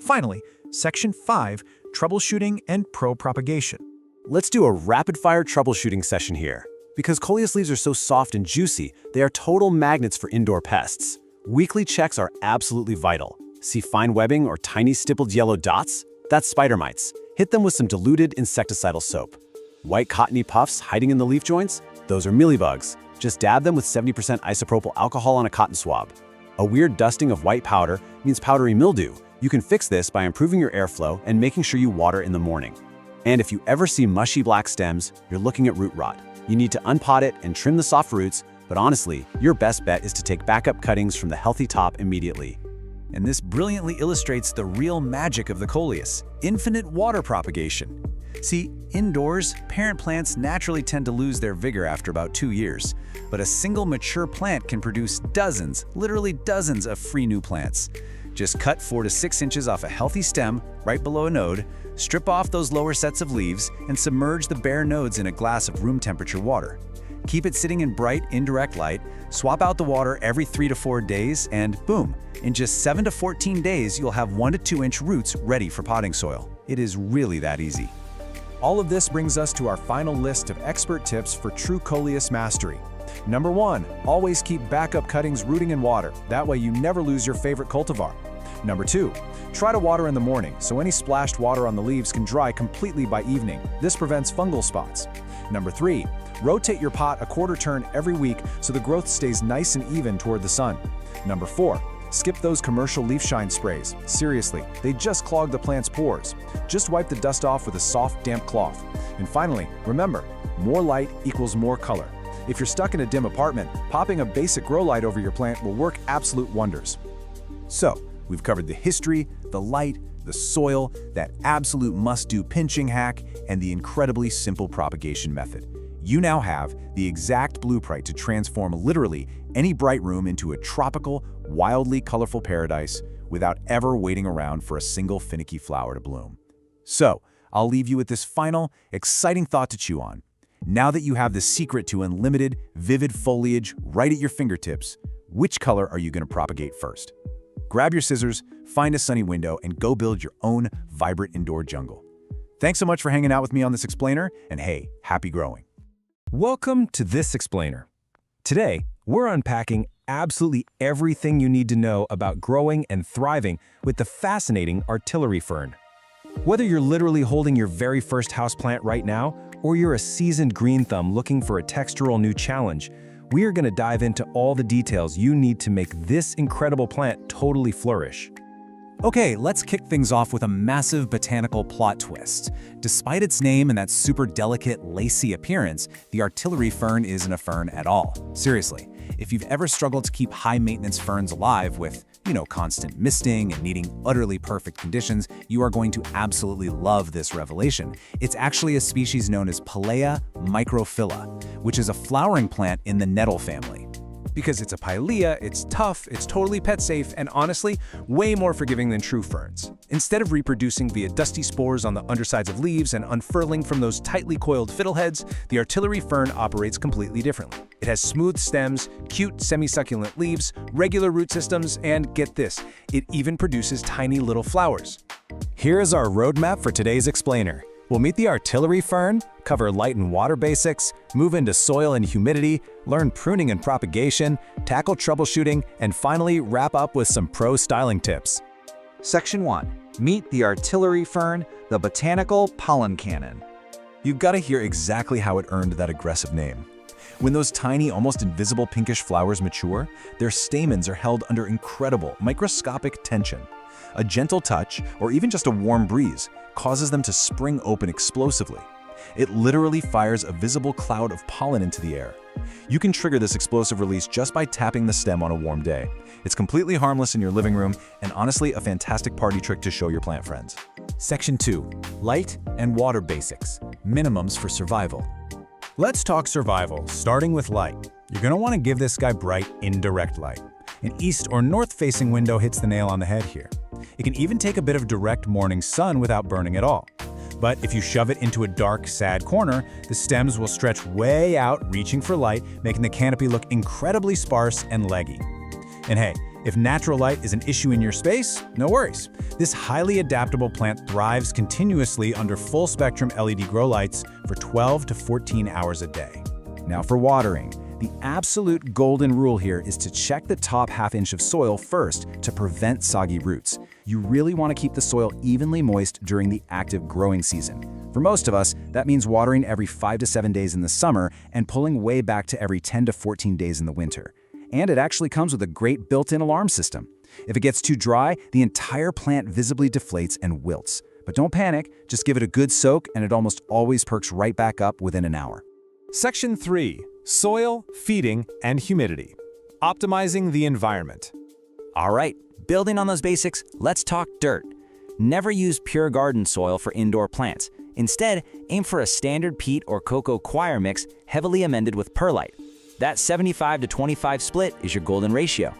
Finally, Section 5, Troubleshooting and Propagation. Let's do a rapid-fire troubleshooting session here. Because coleus leaves are so soft and juicy, they are total magnets for indoor pests. Weekly checks are absolutely vital. See fine webbing or tiny stippled yellow dots? That's spider mites. Hit them with some diluted insecticidal soap. White cottony puffs hiding in the leaf joints? Those are mealybugs. Just dab them with 70% isopropyl alcohol on a cotton swab. A weird dusting of white powder means powdery mildew. You can fix this by improving your airflow and making sure you water in the morning. And if you ever see mushy black stems, you're looking at root rot. You need to unpot it and trim the soft roots, but honestly, your best bet is to take backup cuttings from the healthy top immediately. And this brilliantly illustrates the real magic of the coleus: infinite water propagation. See, indoors, parent plants naturally tend to lose their vigor after about 2 years, but a single mature plant can produce dozens, literally dozens of free new plants. Just cut 4 to 6 inches off a healthy stem right below a node, strip off those lower sets of leaves, and submerge the bare nodes in a glass of room temperature water. Keep it sitting in bright, indirect light, swap out the water every 3 to 4 days, and boom, in just 7 to 14 days, you'll have 1 to 2 inch roots ready for potting soil. It is really that easy. All of this brings us to our final list of expert tips for true coleus mastery. Number 1, always keep backup cuttings rooting in water. That way you never lose your favorite cultivar. Number 2, try to water in the morning so any splashed water on the leaves can dry completely by evening. This prevents fungal spots. Number 3, rotate your pot a quarter turn every week so the growth stays nice and even toward the sun. Number 4, skip those commercial leaf shine sprays. Seriously, they just clog the plant's pores. Just wipe the dust off with a soft, damp cloth. And finally, remember, more light equals more color. If you're stuck in a dim apartment, popping a basic grow light over your plant will work absolute wonders. So, we've covered the history, the light, the soil, that absolute must-do pinching hack, and the incredibly simple propagation method. You now have the exact blueprint to transform literally any bright room into a tropical, wildly colorful paradise without ever waiting around for a single finicky flower to bloom. So, I'll leave you with this final, exciting thought to chew on. Now that you have the secret to unlimited, vivid foliage right at your fingertips, which color are you going to propagate first? Grab your scissors, find a sunny window, and go build your own vibrant indoor jungle. Thanks so much for hanging out with me on this explainer, and hey, happy growing. Welcome to This Explainer. Today, we're unpacking absolutely everything you need to know about growing and thriving with the fascinating artillery fern. Whether you're literally holding your very first houseplant right now, or you're a seasoned green thumb looking for a textural new challenge, we are going to dive into all the details you need to make this incredible plant totally flourish. Okay, let's kick things off with a massive botanical plot twist. Despite its name and that super delicate, lacy appearance, the artillery fern isn't a fern at all. Seriously, if you've ever struggled to keep high-maintenance ferns alive with, constant misting and needing utterly perfect conditions, you are going to absolutely love this revelation. It's actually a species known as Pilea microphylla, which is a flowering plant in the nettle family. Because it's a pilea, it's tough, it's totally pet safe, and honestly, way more forgiving than true ferns. Instead of reproducing via dusty spores on the undersides of leaves and unfurling from those tightly coiled fiddleheads, the artillery fern operates completely differently. It has smooth stems, cute semi-succulent leaves, regular root systems, and get this, it even produces tiny little flowers. Here's our roadmap for today's explainer. We'll meet the artillery fern, cover light and water basics, move into soil and humidity, learn pruning and propagation, tackle troubleshooting, and finally wrap up with some pro styling tips. Section 1. Meet the artillery fern, the botanical pollen cannon. You've got to hear exactly how it earned that aggressive name. When those tiny, almost invisible pinkish flowers mature, their stamens are held under incredible, microscopic tension. A gentle touch, or even just a warm breeze, causes them to spring open explosively. It literally fires a visible cloud of pollen into the air, You can trigger this explosive release just by tapping the stem on a warm day. It's completely harmless in your living room and honestly a fantastic party trick to show your plant friends. Section 2. Light and water basics. Minimums for survival. Let's talk survival, starting with light. You're going to want to give this guy bright, indirect light. An east or north-facing window hits the nail on the head here. It can even take a bit of direct morning sun without burning at all. But if you shove it into a dark, sad corner, the stems will stretch way out, reaching for light, making the canopy look incredibly sparse and leggy. And hey, if natural light is an issue in your space, no worries. This highly adaptable plant thrives continuously under full-spectrum LED grow lights for 12 to 14 hours a day. Now for watering. The absolute golden rule here is to check the top half-inch of soil first to prevent soggy roots. You really want to keep the soil evenly moist during the active growing season. For most of us, that means watering every 5 to 7 days in the summer and pulling way back to every 10 to 14 days in the winter. And it actually comes with a great built-in alarm system. If it gets too dry, the entire plant visibly deflates and wilts. But don't panic, just give it a good soak and it almost always perks right back up within an hour. Section 3. Soil, feeding, and humidity. Optimizing the environment. All right, building on those basics, let's talk dirt. Never use pure garden soil for indoor plants. Instead, aim for a standard peat or cocoa coir mix heavily amended with perlite. That 75 to 25 split is your golden ratio.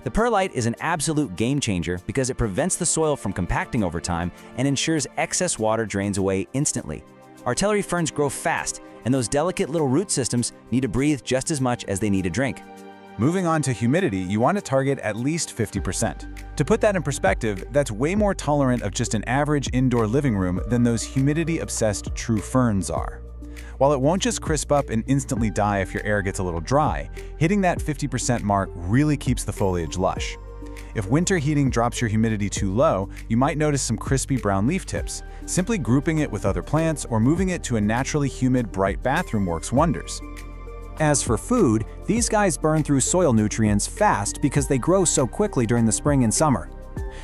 The perlite is an absolute game changer because it prevents the soil from compacting over time and ensures excess water drains away instantly. Artillery ferns grow fast, and those delicate little root systems need to breathe just as much as they need a drink. Moving on to humidity, you want to target at least 50%. To put that in perspective, that's way more tolerant of just an average indoor living room than those humidity-obsessed true ferns are. While it won't just crisp up and instantly die if your air gets a little dry, hitting that 50% mark really keeps the foliage lush. If winter heating drops your humidity too low, you might notice some crispy brown leaf tips. Simply grouping it with other plants or moving it to a naturally humid, bright bathroom works wonders. As for food, these guys burn through soil nutrients fast because they grow so quickly during the spring and summer.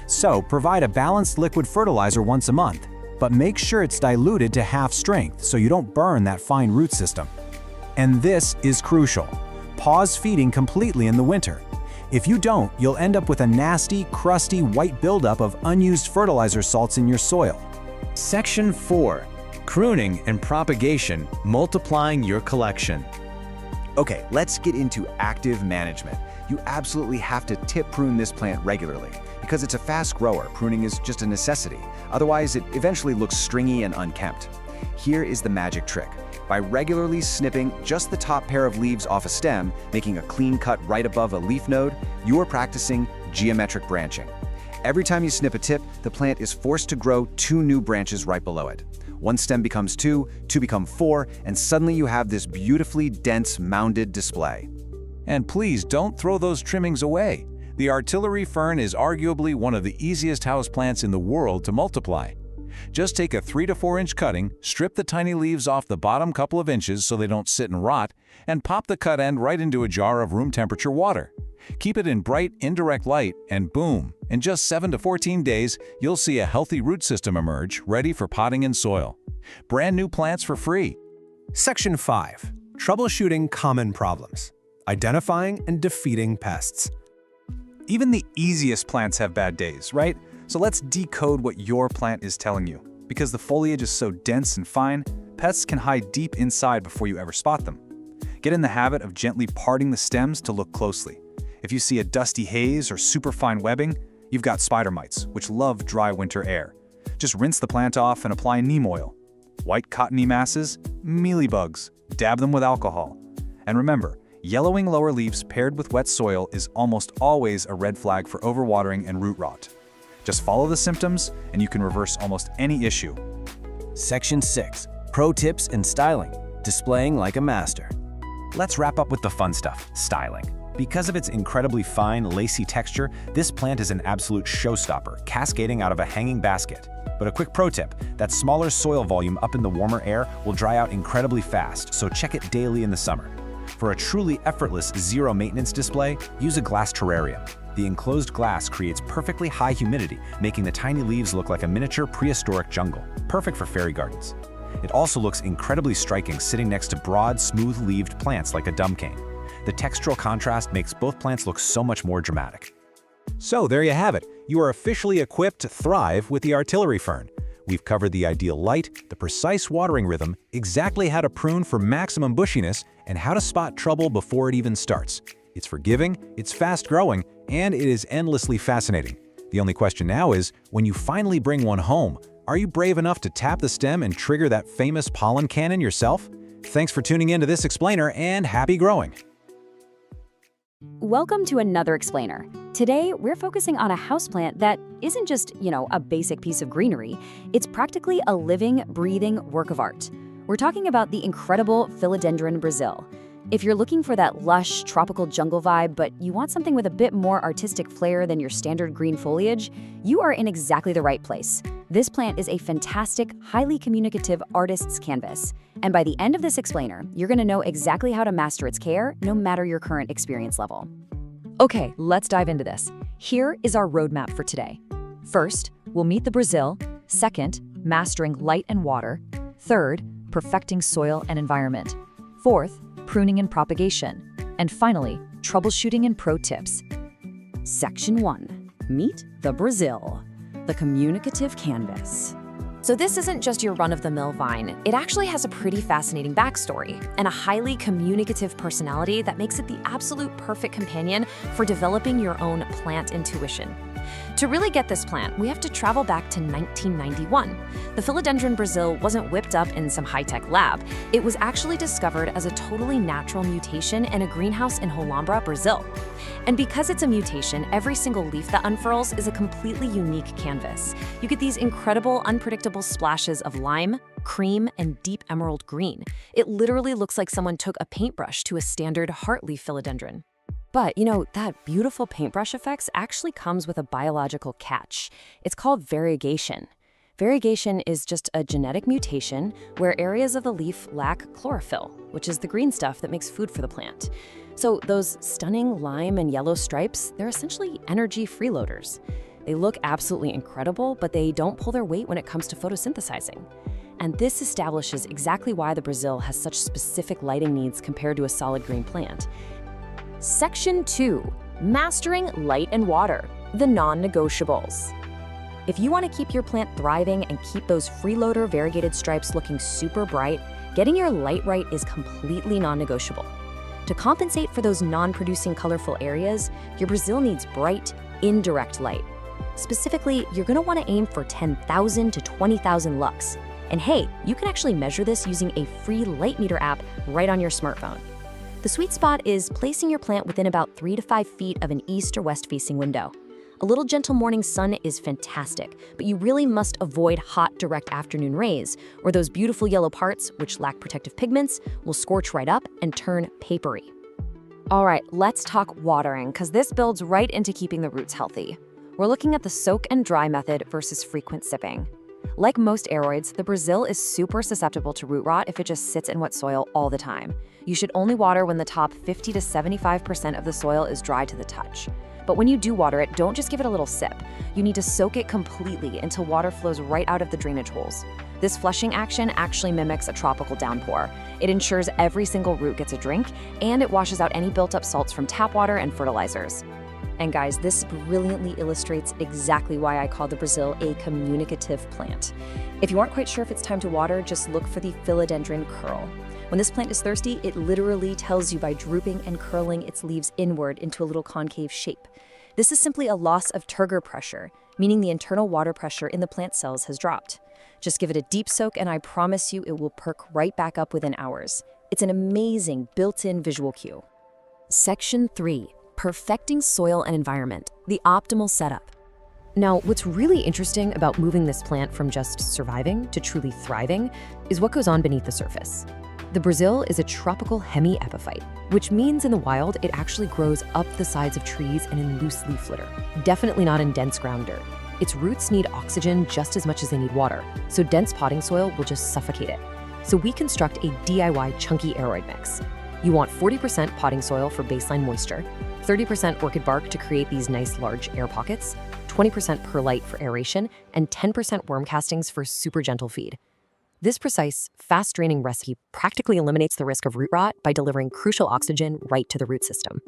So provide a balanced liquid fertilizer once a month, but make sure it's diluted to half strength so you don't burn that fine root system. And this is crucial. Pause feeding completely in the winter. If you don't, you'll end up with a nasty, crusty white buildup of unused fertilizer salts in your soil. Section 4. Pruning and propagation, multiplying your collection. Okay, let's get into active management. You absolutely have to tip prune this plant regularly. Because it's a fast grower, pruning is just a necessity. Otherwise, it eventually looks stringy and unkempt. Here is the magic trick. By regularly snipping just the top pair of leaves off a stem, making a clean cut right above a leaf node, you are practicing geometric branching. Every time you snip a tip, the plant is forced to grow 2 new branches right below it. One stem becomes 2, 2 become 4, and suddenly you have this beautifully dense, mounded display. And please don't throw those trimmings away. The artillery fern is arguably one of the easiest houseplants in the world to multiply. Just take a 3 to 4 inch cutting, strip the tiny leaves off the bottom couple of inches so they don't sit and rot, and pop the cut end right into a jar of room temperature water. Keep it in bright, indirect light, and boom, in just 7 to 14 days, you'll see a healthy root system emerge, ready for potting in soil. Brand new plants for free. Section 5. Troubleshooting common problems. Identifying and defeating pests. Even the easiest plants have bad days, right? So let's decode what your plant is telling you. Because the foliage is so dense and fine, pests can hide deep inside before you ever spot them. Get in the habit of gently parting the stems to look closely. If you see a dusty haze or superfine webbing, you've got spider mites, which love dry winter air. Just rinse the plant off and apply neem oil. White cottony masses, mealybugs, dab them with alcohol. And remember, yellowing lower leaves paired with wet soil is almost always a red flag for overwatering and root rot. Just follow the symptoms and you can reverse almost any issue. Section 6. Pro tips and styling. Displaying like a master. Let's wrap up with the fun stuff, styling. Because of its incredibly fine, lacy texture, this plant is an absolute showstopper, cascading out of a hanging basket. But a quick pro tip, that smaller soil volume up in the warmer air will dry out incredibly fast, so check it daily in the summer. For a truly effortless zero-maintenance display, use a glass terrarium. The enclosed glass creates perfectly high humidity, making the tiny leaves look like a miniature prehistoric jungle, perfect for fairy gardens. It also looks incredibly striking sitting next to broad, smooth-leaved plants like a dumb cane. The textural contrast makes both plants look so much more dramatic. So there you have it. You are officially equipped to thrive with the artillery fern. We've covered the ideal light, the precise watering rhythm, exactly how to prune for maximum bushiness, and how to spot trouble before it even starts. It's forgiving, it's fast-growing, and it is endlessly fascinating. The only question now is, when you finally bring one home, are you brave enough to tap the stem and trigger that famous pollen cannon yourself? Thanks for tuning in to this explainer, and happy growing! Welcome to another explainer. Today, we're focusing on a houseplant that isn't just, a basic piece of greenery. It's practically a living, breathing work of art. We're talking about the incredible Philodendron Brazil. If you're looking for that lush, tropical jungle vibe, but you want something with a bit more artistic flair than your standard green foliage, you are in exactly the right place. This plant is a fantastic, highly communicative artist's canvas. And by the end of this explainer, you're going to know exactly how to master its care, no matter your current experience level. Okay, let's dive into this. Here is our roadmap for today. First, we'll meet the Brazil. Second, mastering light and water. Third, perfecting soil and environment. Fourth, pruning and propagation. And finally, troubleshooting and pro tips. Section 1. Meet the Brazil, the communicative canvas. So this isn't just your run-of-the-mill vine. It actually has a pretty fascinating backstory and a highly communicative personality that makes it the absolute perfect companion for developing your own plant intuition. To really get this plant, we have to travel back to 1991. The Philodendron Brazil wasn't whipped up in some high-tech lab. It was actually discovered as a totally natural mutation in a greenhouse in Holambra, Brazil. And because it's a mutation, every single leaf that unfurls is a completely unique canvas. You get these incredible, unpredictable splashes of lime, cream, and deep emerald green. It literally looks like someone took a paintbrush to a standard heartleaf philodendron. But, that beautiful paintbrush effects actually comes with a biological catch. It's called variegation. Variegation is just a genetic mutation where areas of the leaf lack chlorophyll, which is the green stuff that makes food for the plant. So those stunning lime and yellow stripes, they're essentially energy freeloaders. They look absolutely incredible, but they don't pull their weight when it comes to photosynthesizing. And this establishes exactly why the Brazil has such specific lighting needs compared to a solid green plant. Section 2. Mastering light and water, the non-negotiables. If you want to keep your plant thriving and keep those freeloader variegated stripes looking super bright, getting your light right is completely non-negotiable. To compensate for those non-producing colorful areas, your Brazil needs bright, indirect light. Specifically, you're going to want to aim for 10,000 to 20,000 lux. And hey, you can actually measure this using a free light meter app right on your smartphone. The sweet spot is placing your plant within about 3 to 5 feet of an east or west facing window. A little gentle morning sun is fantastic, but you really must avoid hot, direct afternoon rays, or those beautiful yellow parts, which lack protective pigments, will scorch right up and turn papery. All right, let's talk watering, because this builds right into keeping the roots healthy. We're looking at the soak and dry method versus frequent sipping. Like most aroids, the Brazil is super susceptible to root rot if it just sits in wet soil all the time. You should only water when the top 50 to 75% of the soil is dry to the touch. But when you do water it, don't just give it a little sip. You need to soak it completely until water flows right out of the drainage holes. This flushing action actually mimics a tropical downpour. It ensures every single root gets a drink, and it washes out any built-up salts from tap water and fertilizers. And guys, this brilliantly illustrates exactly why I call the Brazil a communicative plant. If you aren't quite sure if it's time to water, just look for the philodendron curl. When this plant is thirsty, it literally tells you by drooping and curling its leaves inward into a little concave shape. This is simply a loss of turgor pressure, meaning the internal water pressure in the plant cells has dropped. Just give it a deep soak and I promise you it will perk right back up within hours. It's an amazing built-in visual cue. Section 3. Perfecting soil and environment, the optimal setup. Now, what's really interesting about moving this plant from just surviving to truly thriving is what goes on beneath the surface. The Brazil is a tropical hemi-epiphyte, which means in the wild it actually grows up the sides of trees and in loose leaf litter, definitely not in dense ground dirt. Its roots need oxygen just as much as they need water, so dense potting soil will just suffocate it. So we construct a DIY chunky aroid mix. You want 40% potting soil for baseline moisture, 30% orchid bark to create these nice large air pockets, 20% perlite for aeration, and 10% worm castings for super gentle feed. This precise, fast-draining recipe practically eliminates the risk of root rot by delivering crucial oxygen right to the root system.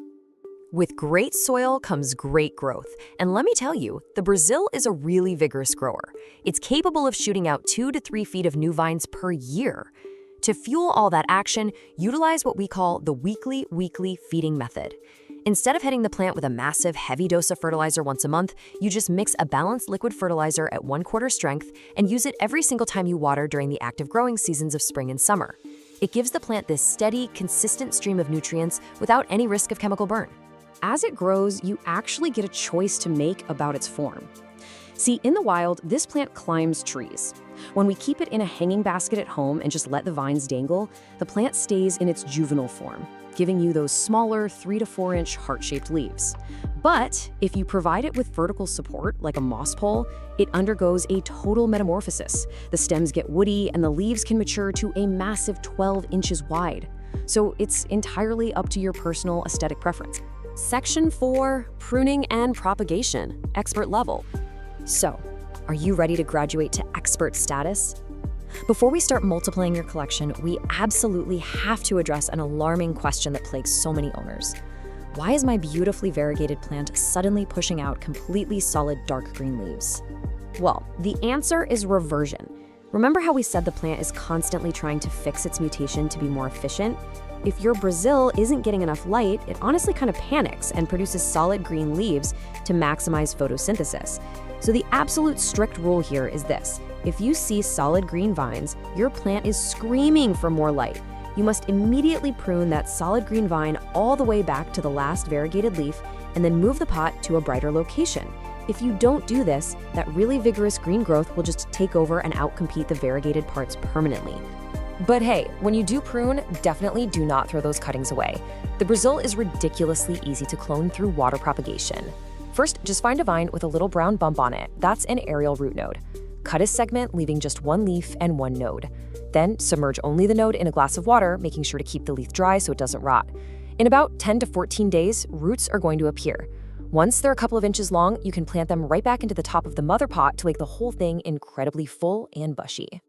With great soil comes great growth, and let me tell you, the Brazil is a really vigorous grower. It's capable of shooting out 2 to 3 feet of new vines per year. To fuel all that action, utilize what we call the weekly feeding method. Instead of hitting the plant with a massive, heavy dose of fertilizer once a month, you just mix a balanced liquid fertilizer at 1/4 strength and use it every single time you water during the active growing seasons of spring and summer. It gives the plant this steady, consistent stream of nutrients without any risk of chemical burn. As it grows, you actually get a choice to make about its form. See, in the wild, this plant climbs trees. When we keep it in a hanging basket at home and just let the vines dangle, the plant stays in its juvenile form, giving you those smaller 3 to 4 inch heart-shaped leaves. But if you provide it with vertical support, like a moss pole, it undergoes a total metamorphosis. The stems get woody and the leaves can mature to a massive 12 inches wide. So it's entirely up to your personal aesthetic preference. Section 4, Pruning and Propagation, Expert Level. So, are you ready to graduate to expert status? Before we start multiplying your collection, we absolutely have to address an alarming question that plagues so many owners. Why is my beautifully variegated plant suddenly pushing out completely solid dark green leaves? Well, the answer is reversion. Remember how we said the plant is constantly trying to fix its mutation to be more efficient? If your Brazil isn't getting enough light, it honestly kind of panics and produces solid green leaves to maximize photosynthesis. So the absolute strict rule here is this: if you see solid green vines, your plant is screaming for more light. You must immediately prune that solid green vine all the way back to the last variegated leaf and then move the pot to a brighter location. If you don't do this, that really vigorous green growth will just take over and outcompete the variegated parts permanently. But hey, when you do prune, definitely do not throw those cuttings away. The Brazil is ridiculously easy to clone through water propagation. First, just find a vine with a little brown bump on it. That's an aerial root node. Cut a segment, leaving just 1 leaf and 1 node. Then submerge only the node in a glass of water, making sure to keep the leaf dry so it doesn't rot. In about 10 to 14 days, roots are going to appear. Once they're a couple of inches long, you can plant them right back into the top of the mother pot to make the whole thing incredibly full and bushy.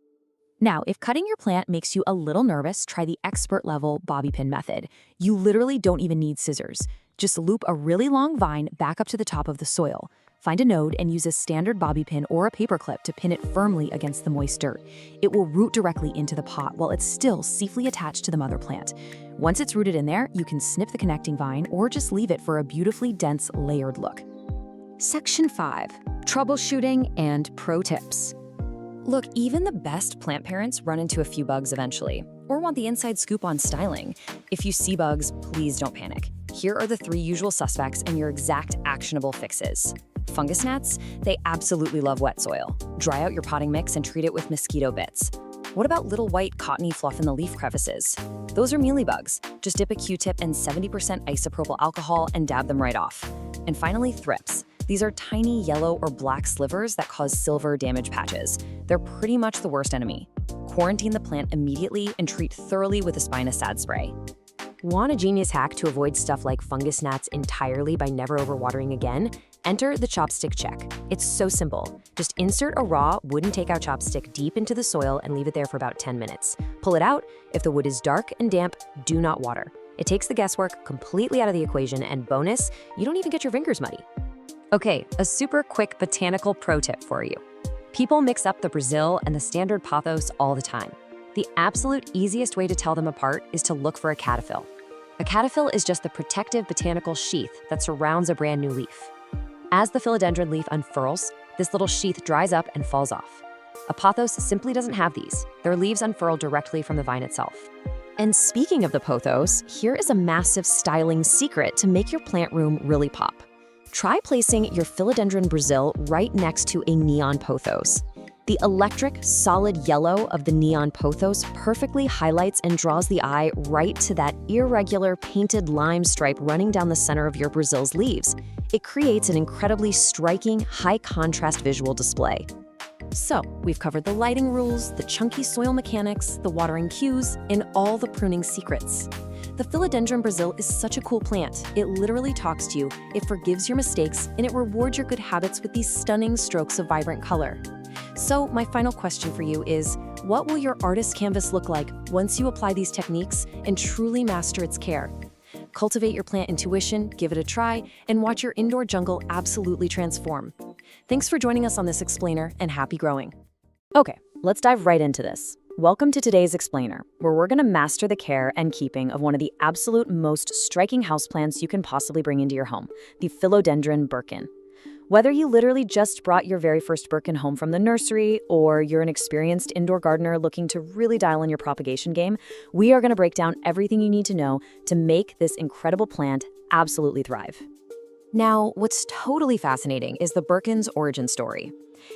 Now, if cutting your plant makes you a little nervous, try the expert level bobby pin method. You literally don't even need scissors. Just loop a really long vine back up to the top of the soil. Find a node and use a standard bobby pin or a paper clip to pin it firmly against the moist dirt. It will root directly into the pot while it's still safely attached to the mother plant. Once it's rooted in there, you can snip the connecting vine or just leave it for a beautifully dense, layered look. Section 5, Troubleshooting and Pro Tips. Look, even the best plant parents run into a few bugs eventually, or want the inside scoop on styling. If you see bugs, please don't panic. Here are the 3 usual suspects and your exact actionable fixes. Fungus gnats, they absolutely love wet soil. Dry out your potting mix and treat it with mosquito bits. What about little white cottony fluff in the leaf crevices? Those are mealybugs. Just dip a Q-tip in 70% isopropyl alcohol and dab them right off. And finally, thrips. These are tiny yellow or black slivers that cause silver damage patches. They're pretty much the worst enemy. Quarantine the plant immediately and treat thoroughly with a spinosad spray. Want a genius hack to avoid stuff like fungus gnats entirely by never overwatering again? Enter the chopstick check. It's so simple. Just insert a raw wooden takeout chopstick deep into the soil and leave it there for about 10 minutes. Pull it out. If the wood is dark and damp, do not water. It takes the guesswork completely out of the equation, and bonus, you don't even get your fingers muddy. Okay, a super quick botanical pro tip for you. People mix up the Brazil and the standard pothos all the time. The absolute easiest way to tell them apart is to look for a cataphyll. A cataphyll is just the protective botanical sheath that surrounds a brand new leaf. As the philodendron leaf unfurls, this little sheath dries up and falls off. A pothos simply doesn't have these. Their leaves unfurl directly from the vine itself. And speaking of the pothos, here is a massive styling secret to make your plant room really pop. Try placing your philodendron Brazil right next to a neon pothos. The electric, solid yellow of the neon pothos perfectly highlights and draws the eye right to that irregular painted lime stripe running down the center of your Brazil's leaves. It creates an incredibly striking, high-contrast visual display. So, we've covered the lighting rules, the chunky soil mechanics, the watering cues, and all the pruning secrets. The philodendron Brazil is such a cool plant. It literally talks to you, it forgives your mistakes, and it rewards your good habits with these stunning strokes of vibrant color. So my final question for you is, what will your artist canvas look like once you apply these techniques and truly master its care? Cultivate your plant intuition, give it a try, and watch your indoor jungle absolutely transform. Thanks for joining us on this explainer, and happy growing. Okay, let's dive right into this. Welcome to today's explainer, where we're going to master the care and keeping of one of the absolute most striking houseplants you can possibly bring into your home, the philodendron birkin. Whether you literally just brought your very first birkin home from the nursery, or you're an experienced indoor gardener looking to really dial in your propagation game, we are going to break down everything you need to know to make this incredible plant absolutely thrive. Now, what's totally fascinating is the birkin's origin story.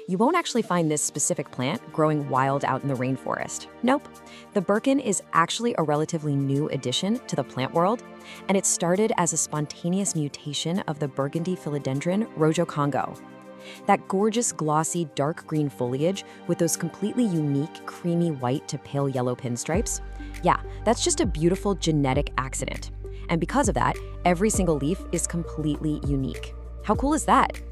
You won't actually find this specific plant growing wild out in the rainforest. Nope. The birkin is actually a relatively new addition to the plant world, and it started as a spontaneous mutation of the burgundy philodendron Rojo Congo. That gorgeous, glossy, dark green foliage with those completely unique, creamy white to pale yellow pinstripes. Yeah, that's just a beautiful genetic accident. And because of that, every single leaf is completely unique. How cool is that?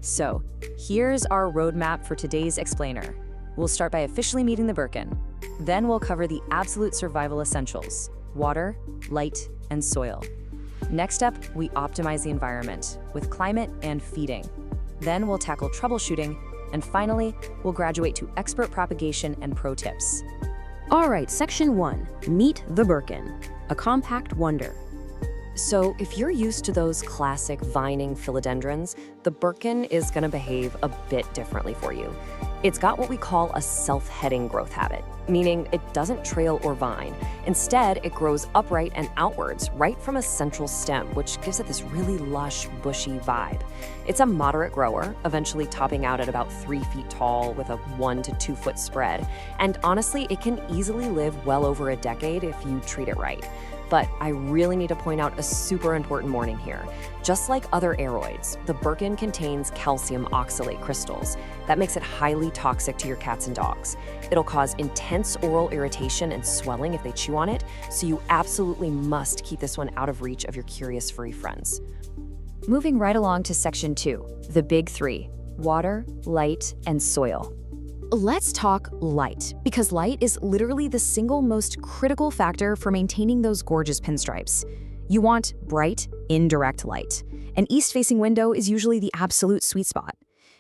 So, here's our roadmap for today's explainer. We'll start by officially meeting the birkin. Then we'll cover the absolute survival essentials: water, light, and soil. Next up, we optimize the environment with climate and feeding. Then we'll tackle troubleshooting. And finally, we'll graduate to expert propagation and pro tips. All right, section 1, meet the birkin, a compact wonder. So if you're used to those classic vining philodendrons, the birkin is going to behave a bit differently for you. It's got what we call a self-heading growth habit, meaning it doesn't trail or vine. Instead, it grows upright and outwards, right from a central stem, which gives it this really lush, bushy vibe. It's a moderate grower, eventually topping out at about 3 feet tall with a 1 to 2 foot spread. And honestly, it can easily live well over a decade if you treat it right. But I really need to point out a super important warning here. Just like other aroids, the birkin contains calcium oxalate crystals. That makes it highly toxic to your cats and dogs. It'll cause intense oral irritation and swelling if they chew on it, so you absolutely must keep this one out of reach of your curious furry friends. Moving right along to section 2, the big 3: water, light, and soil. Let's talk light, because light is literally the single most critical factor for maintaining those gorgeous pinstripes. You want bright, indirect light. An east-facing window is usually the absolute sweet spot.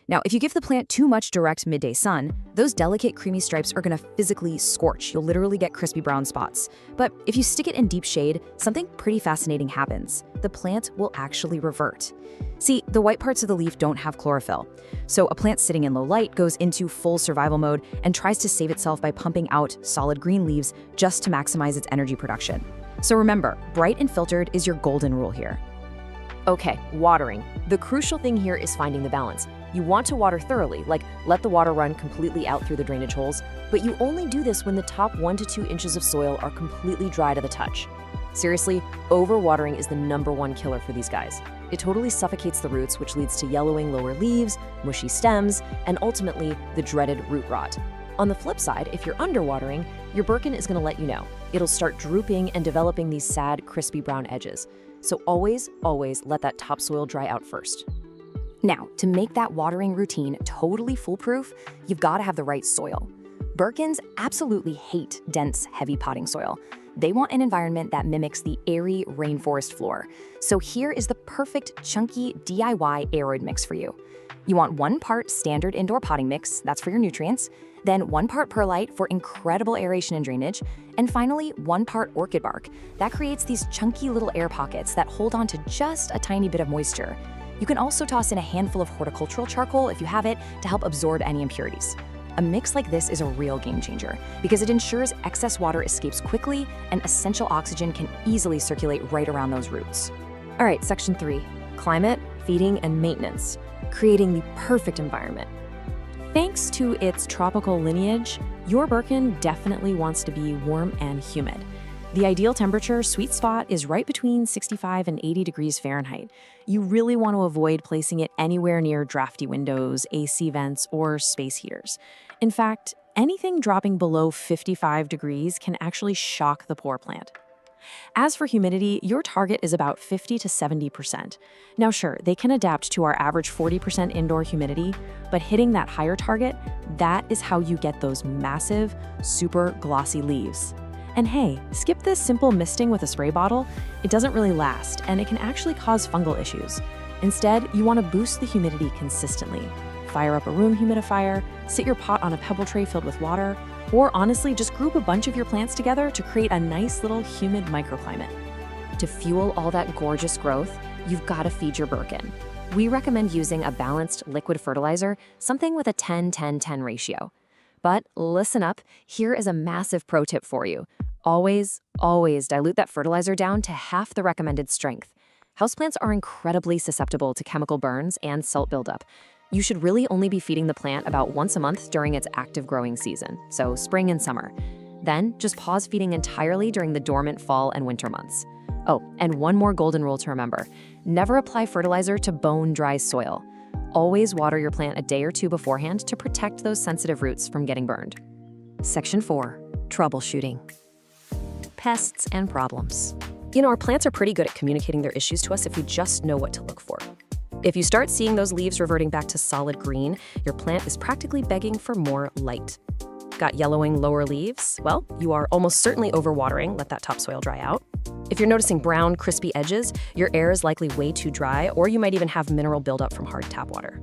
Now, if you give the plant too much direct midday sun, those delicate creamy stripes are going to physically scorch. You'll literally get crispy brown spots. But if you stick it in deep shade, something pretty fascinating happens. The plant will actually revert. See, the white parts of the leaf don't have chlorophyll. So a plant sitting in low light goes into full survival mode and tries to save itself by pumping out solid green leaves just to maximize its energy production. So remember, bright and filtered is your golden rule here. Okay, watering. The crucial thing here is finding the balance. You want to water thoroughly, like let the water run completely out through the drainage holes, but you only do this when the top 1 to 2 inches of soil are completely dry to the touch. Seriously, overwatering is the #1 killer for these guys. It totally suffocates the roots, which leads to yellowing lower leaves, mushy stems, and ultimately the dreaded root rot. On the flip side, if you're underwatering, your birkin is going to let you know. It'll start drooping and developing these sad, crispy brown edges. So always, always let that topsoil dry out first. Now, to make that watering routine totally foolproof, you've got to have the right soil. Birkins absolutely hate dense, heavy potting soil. They want an environment that mimics the airy rainforest floor. So here is the perfect chunky DIY aroid mix for you. You want 1 part standard indoor potting mix, that's for your nutrients, then 1 part perlite for incredible aeration and drainage, and finally 1 part orchid bark. That creates these chunky little air pockets that hold on to just a tiny bit of moisture. You can also toss in a handful of horticultural charcoal if you have it to help absorb any impurities. A mix like this is a real game changer because it ensures excess water escapes quickly and essential oxygen can easily circulate right around those roots. All right, section 3, climate, feeding, and maintenance, creating the perfect environment. Thanks to its tropical lineage, your birkin definitely wants to be warm and humid. The ideal temperature sweet spot is right between 65 and 80 degrees Fahrenheit. You really want to avoid placing it anywhere near drafty windows, AC vents, or space heaters. In fact, anything dropping below 55 degrees can actually shock the poor plant. As for humidity, your target is about 50 to 70%. Now sure, they can adapt to our average 40% indoor humidity, but hitting that higher target, that is how you get those massive, super glossy leaves. And hey, skip this simple misting with a spray bottle. It doesn't really last, and it can actually cause fungal issues. Instead, you want to boost the humidity consistently. Fire up a room humidifier, sit your pot on a pebble tray filled with water, or honestly, just group a bunch of your plants together to create a nice little humid microclimate. To fuel all that gorgeous growth, you've got to feed your Birkin. We recommend using a balanced liquid fertilizer, something with a 10-10-10 ratio. But listen up, here is a massive pro tip for you. Always dilute that fertilizer down to half the recommended strength. Houseplants are incredibly susceptible to chemical burns and salt buildup. You should really only be feeding the plant about once a month during its active growing season, so spring and summer. Then, just pause feeding entirely during the dormant fall and winter months. Oh, and one more golden rule to remember. Never apply fertilizer to bone-dry soil. Always water your plant a day or two beforehand to protect those sensitive roots from getting burned. Section 4. Troubleshooting. Pests and problems. Our plants are pretty good at communicating their issues to us if we just know what to look for. If you start seeing those leaves reverting back to solid green, your plant is practically begging for more light. Got yellowing lower leaves? Well, you are almost certainly overwatering. Let that topsoil dry out. If you're noticing brown, crispy edges, your air is likely way too dry, or you might even have mineral buildup from hard tap water.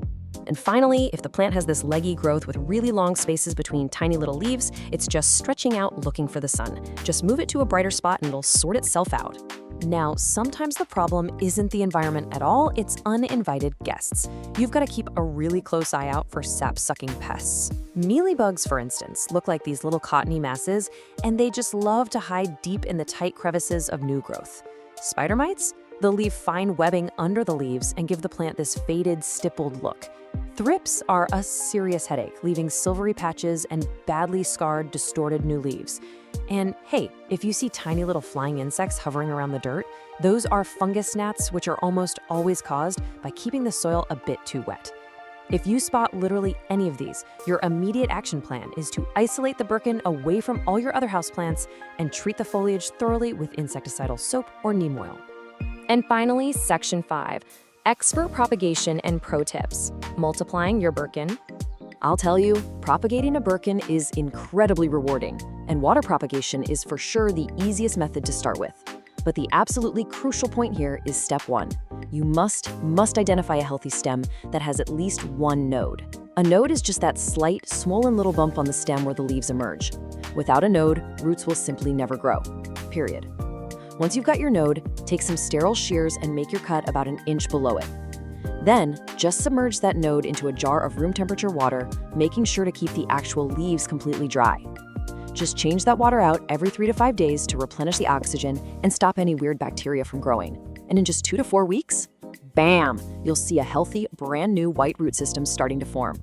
And finally, if the plant has this leggy growth with really long spaces between tiny little leaves, it's just stretching out looking for the sun. Just move it to a brighter spot and it'll sort itself out. Now, sometimes the problem isn't the environment at all, it's uninvited guests. You've got to keep a really close eye out for sap-sucking pests. Mealybugs, for instance, look like these little cottony masses, and they just love to hide deep in the tight crevices of new growth. Spider mites? They'll leave fine webbing under the leaves and give the plant this faded, stippled look. Thrips are a serious headache, leaving silvery patches and badly scarred, distorted new leaves. And hey, if you see tiny little flying insects hovering around the dirt, those are fungus gnats, which are almost always caused by keeping the soil a bit too wet. If you spot literally any of these, your immediate action plan is to isolate the Birkin away from all your other houseplants and treat the foliage thoroughly with insecticidal soap or neem oil. And finally, Section 5. Expert propagation and pro tips. Multiplying your Birkin. I'll tell you, propagating a Birkin is incredibly rewarding, and water propagation is for sure the easiest method to start with. But the absolutely crucial point here is step 1. You must identify a healthy stem that has at least one node. A node is just that slight, swollen little bump on the stem where the leaves emerge. Without a node, roots will simply never grow. Period. Once you've got your node, take some sterile shears and make your cut about an inch below it. Then, just submerge that node into a jar of room temperature water, making sure to keep the actual leaves completely dry. Just change that water out every 3 to 5 days to replenish the oxygen and stop any weird bacteria from growing. And in just 2 to 4 weeks, bam, you'll see a healthy, brand new white root system starting to form.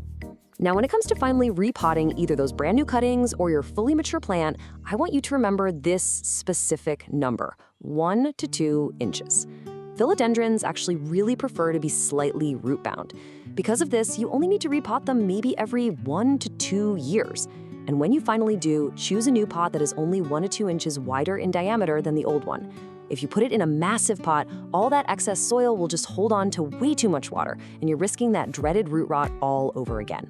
Now, when it comes to finally repotting either those brand new cuttings or your fully mature plant, I want you to remember this specific number, 1 to 2 inches. Philodendrons actually really prefer to be slightly root-bound. Because of this, you only need to repot them maybe every 1 to 2 years. And when you finally do, choose a new pot that is only 1 to 2 inches wider in diameter than the old one. If you put it in a massive pot, all that excess soil will just hold on to way too much water, and you're risking that dreaded root rot all over again.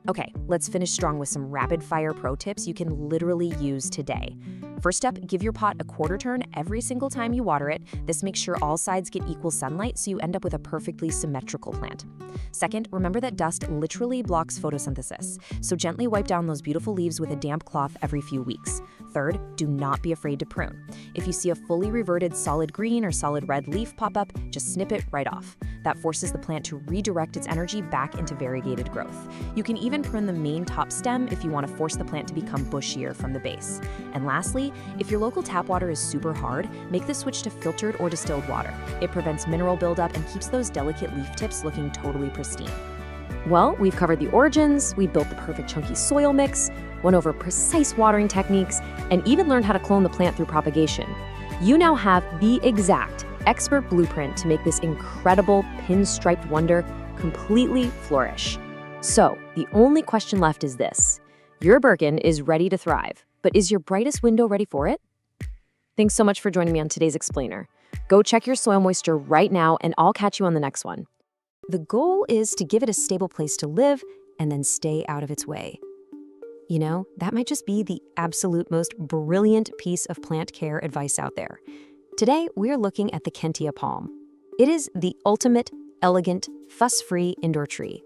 Okay, let's finish strong with some rapid-fire pro tips you can literally use today. First step, give your pot a quarter turn every single time you water it. This makes sure all sides get equal sunlight so you end up with a perfectly symmetrical plant. Second, remember that dust literally blocks photosynthesis, so gently wipe down those beautiful leaves with a damp cloth every few weeks. Third, do not be afraid to prune. If you see a fully reverted solid green or solid red leaf pop up, just snip it right off. That forces the plant to redirect its energy back into variegated growth. You can even prune the main top stem if you want to force the plant to become bushier from the base. And lastly, if your local tap water is super hard, make the switch to filtered or distilled water. It prevents mineral buildup and keeps those delicate leaf tips looking totally pristine. Well, we've covered the origins, we built the perfect chunky soil mix, went over precise watering techniques, and even learned how to clone the plant through propagation. You now have the exact expert blueprint to make this incredible pinstriped wonder completely flourish. So, the only question left is this. Your Birkin is ready to thrive, but is your brightest window ready for it? Thanks so much for joining me on today's Explainer. Go check your soil moisture right now, and I'll catch you on the next one. The goal is to give it a stable place to live and then stay out of its way. You know, that might just be the absolute most brilliant piece of plant care advice out there. Today, we're looking at the Kentia palm. It is the ultimate, elegant, fuss-free indoor tree.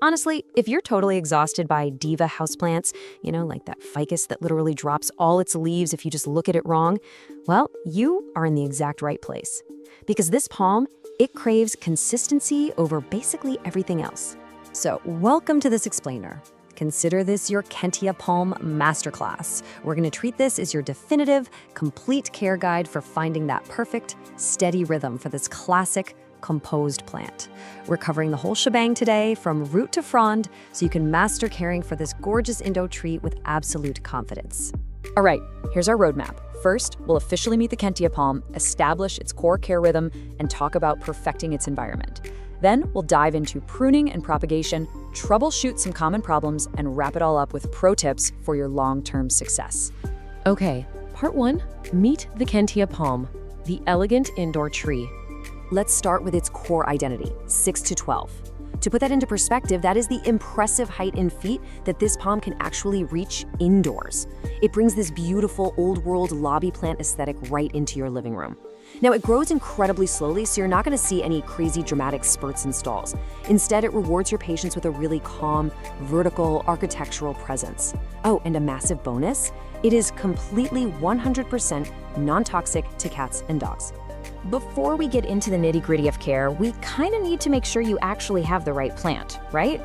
Honestly, if you're totally exhausted by diva houseplants, like that ficus that literally drops all its leaves if you just look at it wrong, well, you are in the exact right place. Because this palm, it craves consistency over basically everything else. So, welcome to this Explainer. Consider this your Kentia Palm Masterclass. We're going to treat this as your definitive, complete care guide for finding that perfect, steady rhythm for this classic, composed plant. We're covering the whole shebang today, from root to frond, so you can master caring for this gorgeous Indo tree with absolute confidence. All right, here's our roadmap. First, we'll officially meet the Kentia palm, establish its core care rhythm, and talk about perfecting its environment. Then we'll dive into pruning and propagation, troubleshoot some common problems, and wrap it all up with pro tips for your long-term success. Okay, part 1, meet the Kentia palm, the elegant indoor tree. Let's start with its core identity, 6 to 12. To put that into perspective, that is the impressive height in feet that this palm can actually reach indoors. It brings this beautiful old-world lobby plant aesthetic right into your living room. Now, it grows incredibly slowly, so you're not going to see any crazy dramatic spurts and stalls. Instead, it rewards your patients with a really calm, vertical, architectural presence. Oh, and a massive bonus, it is completely 100% non-toxic to cats and dogs. Before we get into the nitty-gritty of care, we kind of need to make sure you actually have the right plant, right?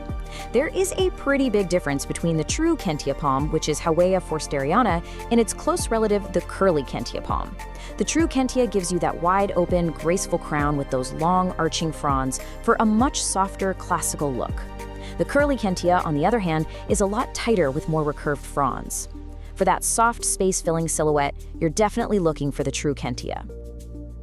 There is a pretty big difference between the true Kentia palm, which is Howea forsteriana, and its close relative, the curly Kentia palm. The true Kentia gives you that wide-open, graceful crown with those long, arching fronds for a much softer, classical look. The curly Kentia, on the other hand, is a lot tighter with more recurved fronds. For that soft, space-filling silhouette, you're definitely looking for the true Kentia.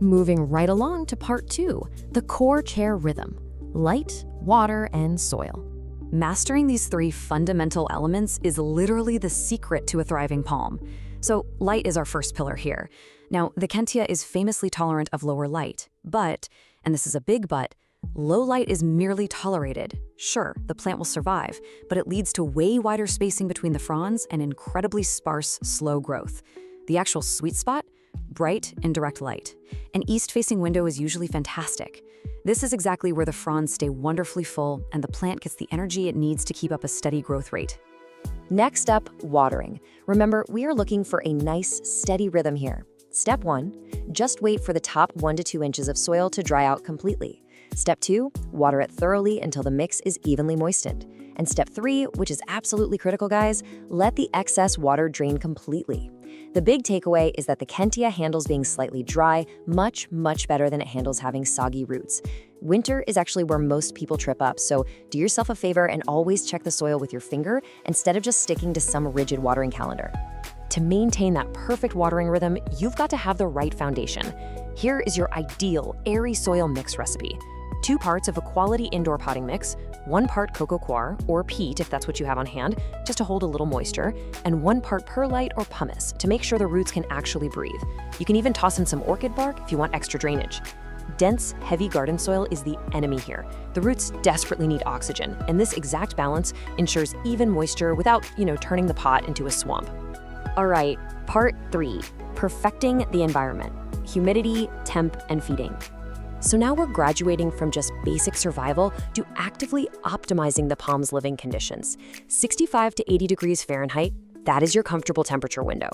Moving right along to part 2, the core chair rhythm: light, water, and soil. Mastering these 3 fundamental elements is literally the secret to a thriving palm. So light is our first pillar here. Now, the Kentia is famously tolerant of lower light, but, and this is a big but, low light is merely tolerated. Sure, the plant will survive, but it leads to way wider spacing between the fronds and incredibly sparse, slow growth. The actual sweet spot? Bright and direct light. An east-facing window is usually fantastic. This is exactly where the fronds stay wonderfully full and the plant gets the energy it needs to keep up a steady growth rate. Next up, watering. Remember, we are looking for a nice, steady rhythm here. Step 1, just wait for the top 1 to 2 inches of soil to dry out completely. Step 2, water it thoroughly until the mix is evenly moistened. And step 3, which is absolutely critical, guys, let the excess water drain completely. The big takeaway is that the Kentia handles being slightly dry much, much better than it handles having soggy roots. Winter is actually where most people trip up, so do yourself a favor and always check the soil with your finger instead of just sticking to some rigid watering calendar. To maintain that perfect watering rhythm, you've got to have the right foundation. Here is your ideal airy soil mix recipe. 2 parts of a quality indoor potting mix, 1 part coco coir, or peat if that's what you have on hand, just to hold a little moisture, and 1 part perlite or pumice to make sure the roots can actually breathe. You can even toss in some orchid bark if you want extra drainage. Dense, heavy garden soil is the enemy here. The roots desperately need oxygen, and this exact balance ensures even moisture without, turning the pot into a swamp. All right, part 3, perfecting the environment: humidity, temp, and feeding. So now we're graduating from just basic survival to actively optimizing the palm's living conditions. 65 to 80 degrees Fahrenheit, that is your comfortable temperature window.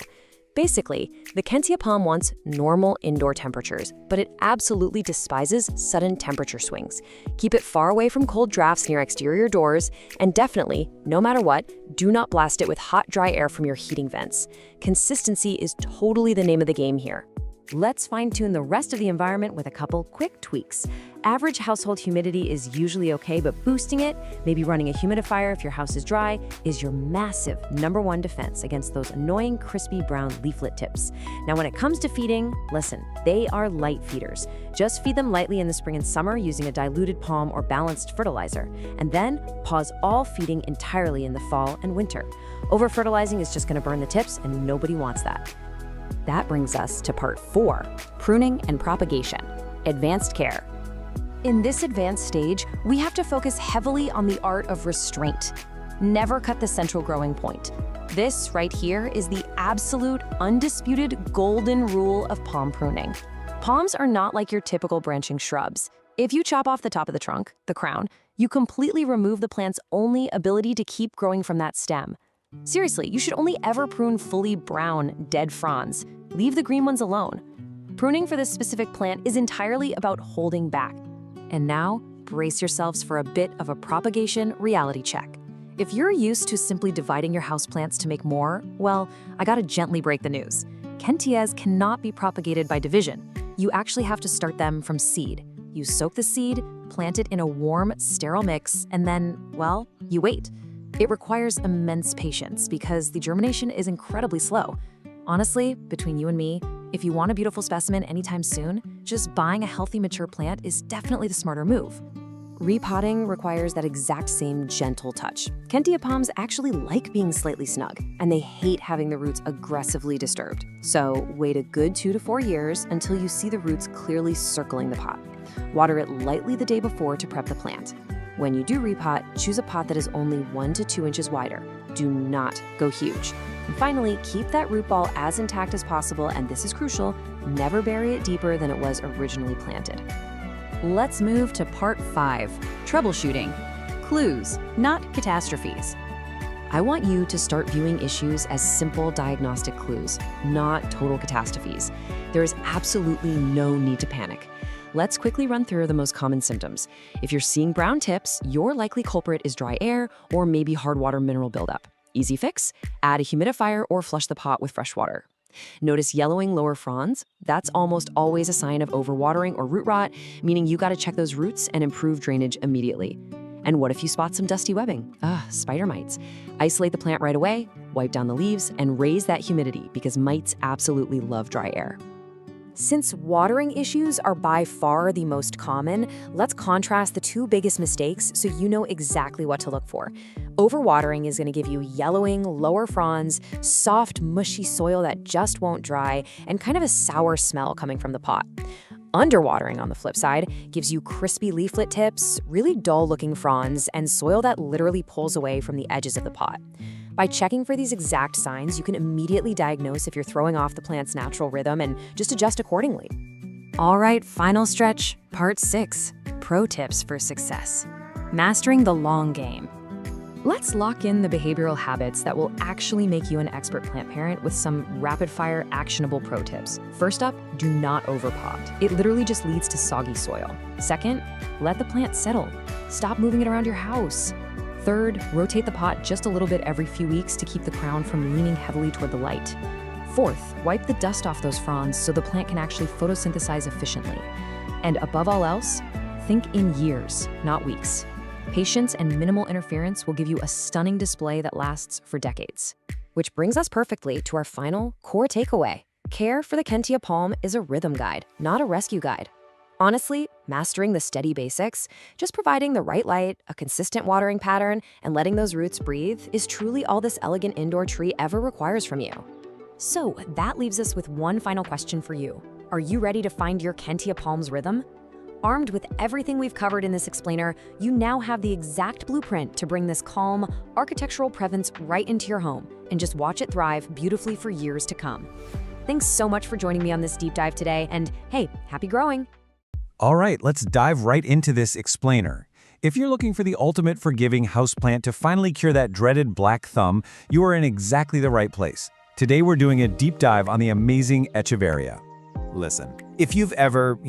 Basically, the Kentia palm wants normal indoor temperatures, but it absolutely despises sudden temperature swings. Keep it far away from cold drafts near exterior doors, and definitely, no matter what, do not blast it with hot, dry air from your heating vents. Consistency is totally the name of the game here. Let's fine-tune the rest of the environment with a couple quick tweaks. Average household humidity is usually okay, but boosting it, maybe running a humidifier if your house is dry, is your massive #1 defense against those annoying crispy brown leaflet tips. Now, when it comes to feeding, listen, they are light feeders. Just feed them lightly in the spring and summer using a diluted palm or balanced fertilizer, and then pause all feeding entirely in the fall and winter. Over-fertilizing is just going to burn the tips, and nobody wants that. That brings us to part 4, pruning and propagation, advanced care. In this advanced stage, we have to focus heavily on the art of restraint. Never cut the central growing point. This right here is the absolute, undisputed golden rule of palm pruning. Palms are not like your typical branching shrubs. If you chop off the top of the trunk, the crown, you completely remove the plant's only ability to keep growing from that stem. Seriously, you should only ever prune fully brown, dead fronds. Leave the green ones alone. Pruning for this specific plant is entirely about holding back. And now, brace yourselves for a bit of a propagation reality check. If you're used to simply dividing your houseplants to make more, well, I gotta gently break the news. Kentias cannot be propagated by division. You actually have to start them from seed. You soak the seed, plant it in a warm, sterile mix, and then, well, you wait. It requires immense patience because the germination is incredibly slow. Honestly, between you and me, if you want a beautiful specimen anytime soon, just buying a healthy mature plant is definitely the smarter move. Repotting requires that exact same gentle touch. Kentia palms actually like being slightly snug, and they hate having the roots aggressively disturbed. So wait a good 2 to 4 years until you see the roots clearly circling the pot. Water it lightly the day before to prep the plant. When you do repot, choose a pot that is only 1 to 2 inches wider. Do not go huge. And finally, keep that root ball as intact as possible, and this is crucial, never bury it deeper than it was originally planted. Let's move to part 5, troubleshooting. Clues, not catastrophes. I want you to start viewing issues as simple diagnostic clues, not total catastrophes. There is absolutely no need to panic. Let's quickly run through the most common symptoms. If you're seeing brown tips, your likely culprit is dry air or maybe hard water mineral buildup. Easy fix, add a humidifier or flush the pot with fresh water. Notice yellowing lower fronds? That's almost always a sign of overwatering or root rot, meaning you gotta check those roots and improve drainage immediately. And what if you spot some dusty webbing? Spider mites. Isolate the plant right away, wipe down the leaves, and raise that humidity because mites absolutely love dry air. Since watering issues are by far the most common, let's contrast the 2 biggest mistakes so you know exactly what to look for. Overwatering is going to give you yellowing, lower fronds, soft, mushy soil that just won't dry, and kind of a sour smell coming from the pot. Underwatering, on the flip side, gives you crispy leaflet tips, really dull-looking fronds, and soil that literally pulls away from the edges of the pot. By checking for these exact signs, you can immediately diagnose if you're throwing off the plant's natural rhythm and just adjust accordingly. All right, final stretch, part 6, pro tips for success. Mastering the long game. Let's lock in the behavioral habits that will actually make you an expert plant parent with some rapid-fire, actionable pro tips. First up, do not overpot. It literally just leads to soggy soil. Second, let the plant settle. Stop moving it around your house. Third, rotate the pot just a little bit every few weeks to keep the crown from leaning heavily toward the light. Fourth, wipe the dust off those fronds so the plant can actually photosynthesize efficiently. And above all else, think in years, not weeks. Patience and minimal interference will give you a stunning display that lasts for decades. Which brings us perfectly to our final core takeaway. Care for the Kentia palm is a rhythm guide, not a rescue guide. Honestly, mastering the steady basics, just providing the right light, a consistent watering pattern, and letting those roots breathe is truly all this elegant indoor tree ever requires from you. So that leaves us with one final question for you. Are you ready to find your Kentia palm's rhythm? Armed with everything we've covered in this explainer, you now have the exact blueprint to bring this calm, architectural presence right into your home and just watch it thrive beautifully for years to come. Thanks so much for joining me on this deep dive today, and hey, happy growing! All right, let's dive right into this explainer. If you're looking for the ultimate forgiving houseplant to finally cure that dreaded black thumb, you are in exactly the right place. Today we're doing a deep dive on the amazing Echeveria. Listen, if you've ever,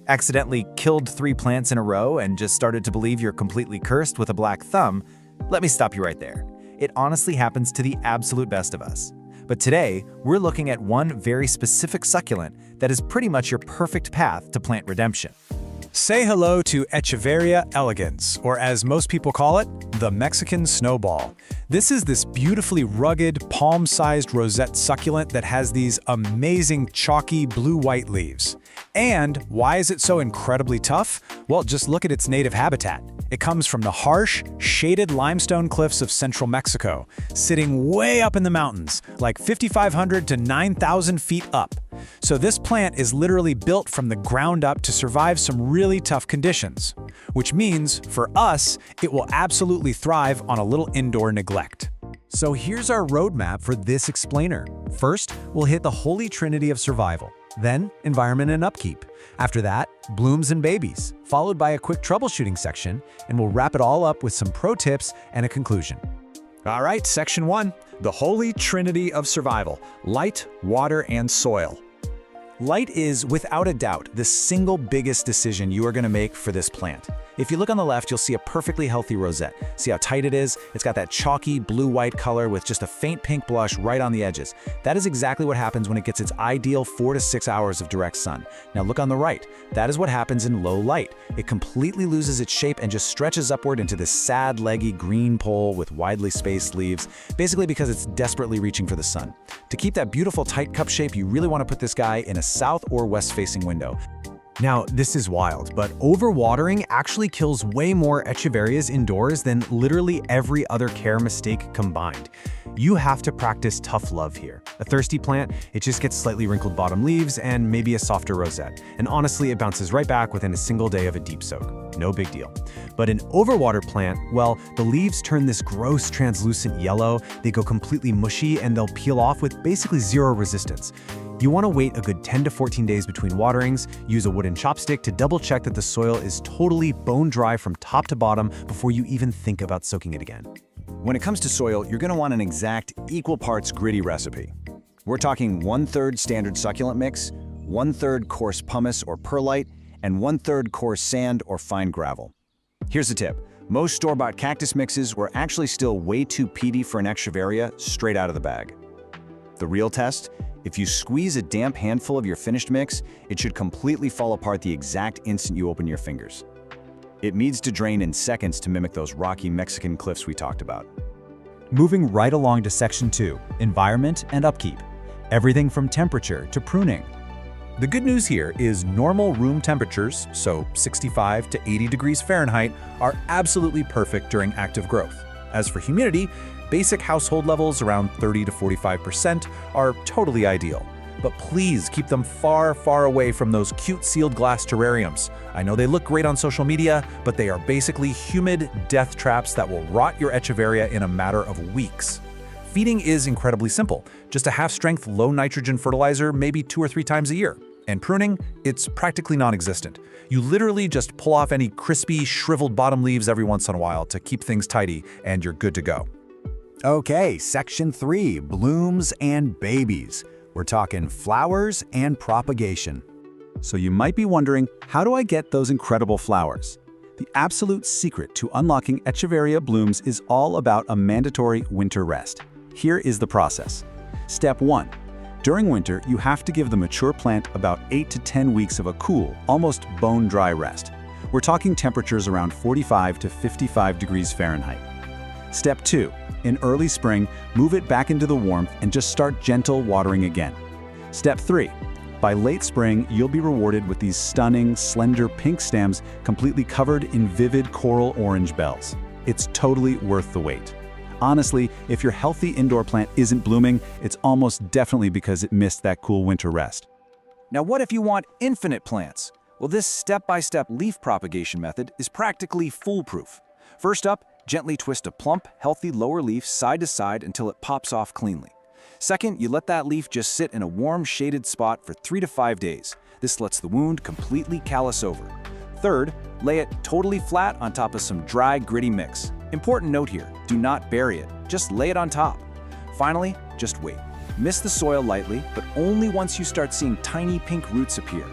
accidentally killed 3 plants in a row and just started to believe you're completely cursed with a black thumb, let me stop you right there. It honestly happens to the absolute best of us. But today, we're looking at one very specific succulent that is pretty much your perfect path to plant redemption. Say hello to Echeveria elegans, or as most people call it, the Mexican snowball. This is this beautifully rugged, palm-sized rosette succulent that has these amazing chalky blue-white leaves. And why is it so incredibly tough? Well, just look at its native habitat. It comes from the harsh, shaded limestone cliffs of central Mexico, sitting way up in the mountains, like 5,500 to 9,000 feet up. So this plant is literally built from the ground up to survive some really tough conditions, which means, for us, it will absolutely thrive on a little indoor neglect. So here's our roadmap for this explainer. First, we'll hit the holy trinity of survival, then environment and upkeep. After that, blooms and babies, followed by a quick troubleshooting section, and we'll wrap it all up with some pro tips and a conclusion. All right, section 1, the holy trinity of survival: light, water, and soil. Light is, without a doubt, the single biggest decision you are going to make for this plant. If you look on the left, you'll see a perfectly healthy rosette. See how tight it is? It's got that chalky blue-white color with just a faint pink blush right on the edges. That is exactly what happens when it gets its ideal 4 to 6 hours of direct sun. Now look on the right. That is what happens in low light. It completely loses its shape and just stretches upward into this sad, leggy green pole with widely spaced leaves, basically because it's desperately reaching for the sun. To keep that beautiful tight cup shape, you really want to put this guy in a south or west-facing window. Now, this is wild, but overwatering actually kills way more echeverias indoors than literally every other care mistake combined. You have to practice tough love here. A thirsty plant, it just gets slightly wrinkled bottom leaves and maybe a softer rosette. And honestly, it bounces right back within a single day of a deep soak. No big deal. But an overwater plant, well, the leaves turn this gross translucent yellow, they go completely mushy, and they'll peel off with basically zero resistance. You want to wait a good 10 to 14 days between waterings, use a wooden chopstick to double check that the soil is totally bone dry from top to bottom before you even think about soaking it again. When it comes to soil, you're going to want an exact equal parts gritty recipe. We're talking 1/3 standard succulent mix, 1/3 coarse pumice or perlite, and 1/3 coarse sand or fine gravel. Here's the tip. Most store-bought cactus mixes were actually still way too peaty for an echeveria straight out of the bag. The real test? If you squeeze a damp handful of your finished mix, it should completely fall apart the exact instant you open your fingers. It needs to drain in seconds to mimic those rocky Mexican cliffs we talked about. Moving right along to section 2, environment and upkeep. Everything from temperature to pruning. The good news here is normal room temperatures, so 65 to 80 degrees Fahrenheit, are absolutely perfect during active growth. As for humidity, basic household levels around 30 to 45% are totally ideal. But please keep them far, far away from those cute sealed glass terrariums. I know they look great on social media, but they are basically humid death traps that will rot your echeveria in a matter of weeks. Feeding is incredibly simple. Just a half-strength, low-nitrogen fertilizer maybe 2 or 3 times a year. And pruning, it's practically non-existent. You literally just pull off any crispy, shriveled bottom leaves every once in a while to keep things tidy, and you're good to go. Okay, section 3, blooms and babies. We're talking flowers and propagation. So you might be wondering, how do I get those incredible flowers? The absolute secret to unlocking echeveria blooms is all about a mandatory winter rest. Here is the process. Step 1. During winter, you have to give the mature plant about 8 to 10 weeks of a cool, almost bone-dry rest. We're talking temperatures around 45 to 55 degrees Fahrenheit. Step 2. In early spring, move it back into the warmth and just start gentle watering again. Step 3. By late spring, you'll be rewarded with these stunning, slender pink stems completely covered in vivid coral orange bells. It's totally worth the wait. Honestly, if your healthy indoor plant isn't blooming, it's almost definitely because it missed that cool winter rest. Now what if you want infinite plants? Well, this step-by-step leaf propagation method is practically foolproof. First up, gently twist a plump, healthy lower leaf side to side until it pops off cleanly. Second, you let that leaf just sit in a warm, shaded spot for 3 to 5 days. This lets the wound completely callus over. Third, lay it totally flat on top of some dry, gritty mix. Important note here, do not bury it, just lay it on top. Finally, just wait. Mist the soil lightly, but only once you start seeing tiny pink roots appear.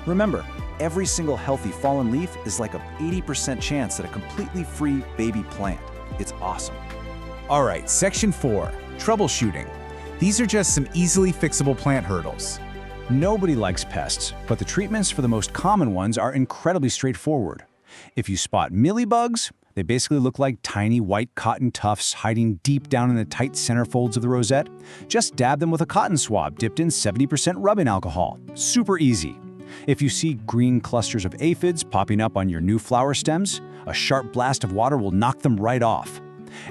Remember, every single healthy fallen leaf is like a 80% chance at a completely free baby plant. It's awesome. All right, section 4, troubleshooting. These are just some easily fixable plant hurdles. Nobody likes pests, but the treatments for the most common ones are incredibly straightforward. If you spot mealybugs, they basically look like tiny white cotton tufts hiding deep down in the tight center folds of the rosette. Just dab them with a cotton swab dipped in 70% rubbing alcohol. Super easy. If you see green clusters of aphids popping up on your new flower stems, a sharp blast of water will knock them right off.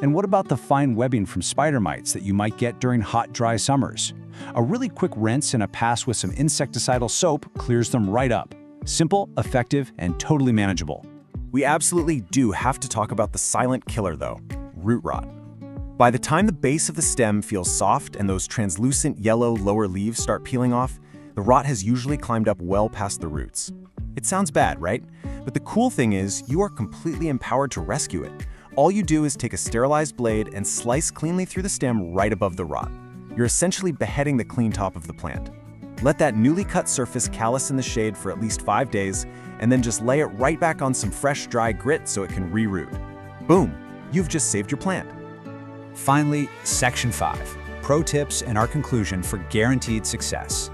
And what about the fine webbing from spider mites that you might get during hot, dry summers? A really quick rinse and a pass with some insecticidal soap clears them right up. Simple, effective, and totally manageable. We absolutely do have to talk about the silent killer though, root rot. By the time the base of the stem feels soft and those translucent yellow lower leaves start peeling off, the rot has usually climbed up well past the roots. It sounds bad, right? But the cool thing is, you are completely empowered to rescue it. All you do is take a sterilized blade and slice cleanly through the stem right above the rot. You're essentially beheading the clean top of the plant. Let that newly cut surface callus in the shade for at least 5 days, and then just lay it right back on some fresh, dry grit so it can reroot. Boom! You've just saved your plant. Finally, Section 5, Pro Tips and our conclusion for guaranteed success.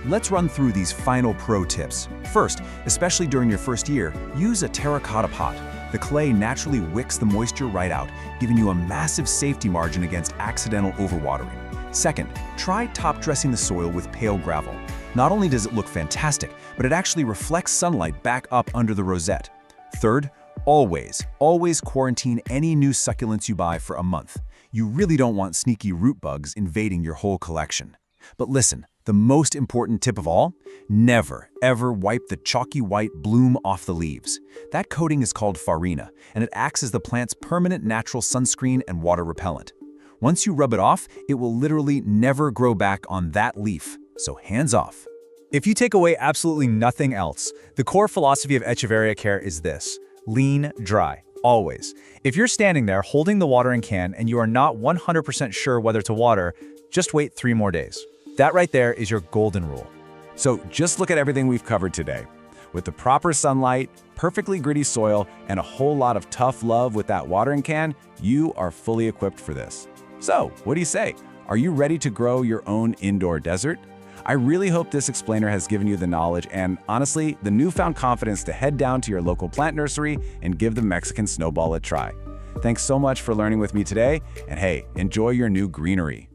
Let's run through these final pro tips. First, especially during your first year, use a terracotta pot. The clay naturally wicks the moisture right out, giving you a massive safety margin against accidental overwatering. Second, try top dressing the soil with pale gravel. Not only does it look fantastic, but it actually reflects sunlight back up under the rosette. Third, always quarantine any new succulents you buy for a month. You really don't want sneaky root bugs invading your whole collection. But listen, the most important tip of all, never, ever wipe the chalky white bloom off the leaves. That coating is called farina, and it acts as the plant's permanent natural sunscreen and water repellent. Once you rub it off, it will literally never grow back on that leaf, so hands off. If you take away absolutely nothing else, the core philosophy of Echeveria care is this: lean, dry, always. If you're standing there holding the watering can and you are not 100% sure whether to water, just wait 3 more days. That right there is your golden rule. So just look at everything we've covered today. With the proper sunlight, perfectly gritty soil, and a whole lot of tough love with that watering can, you are fully equipped for this. So, what do you say? Are you ready to grow your own indoor desert? I really hope this explainer has given you the knowledge and, honestly, the newfound confidence to head down to your local plant nursery and give the Mexican snowball a try. Thanks so much for learning with me today, and hey, enjoy your new greenery.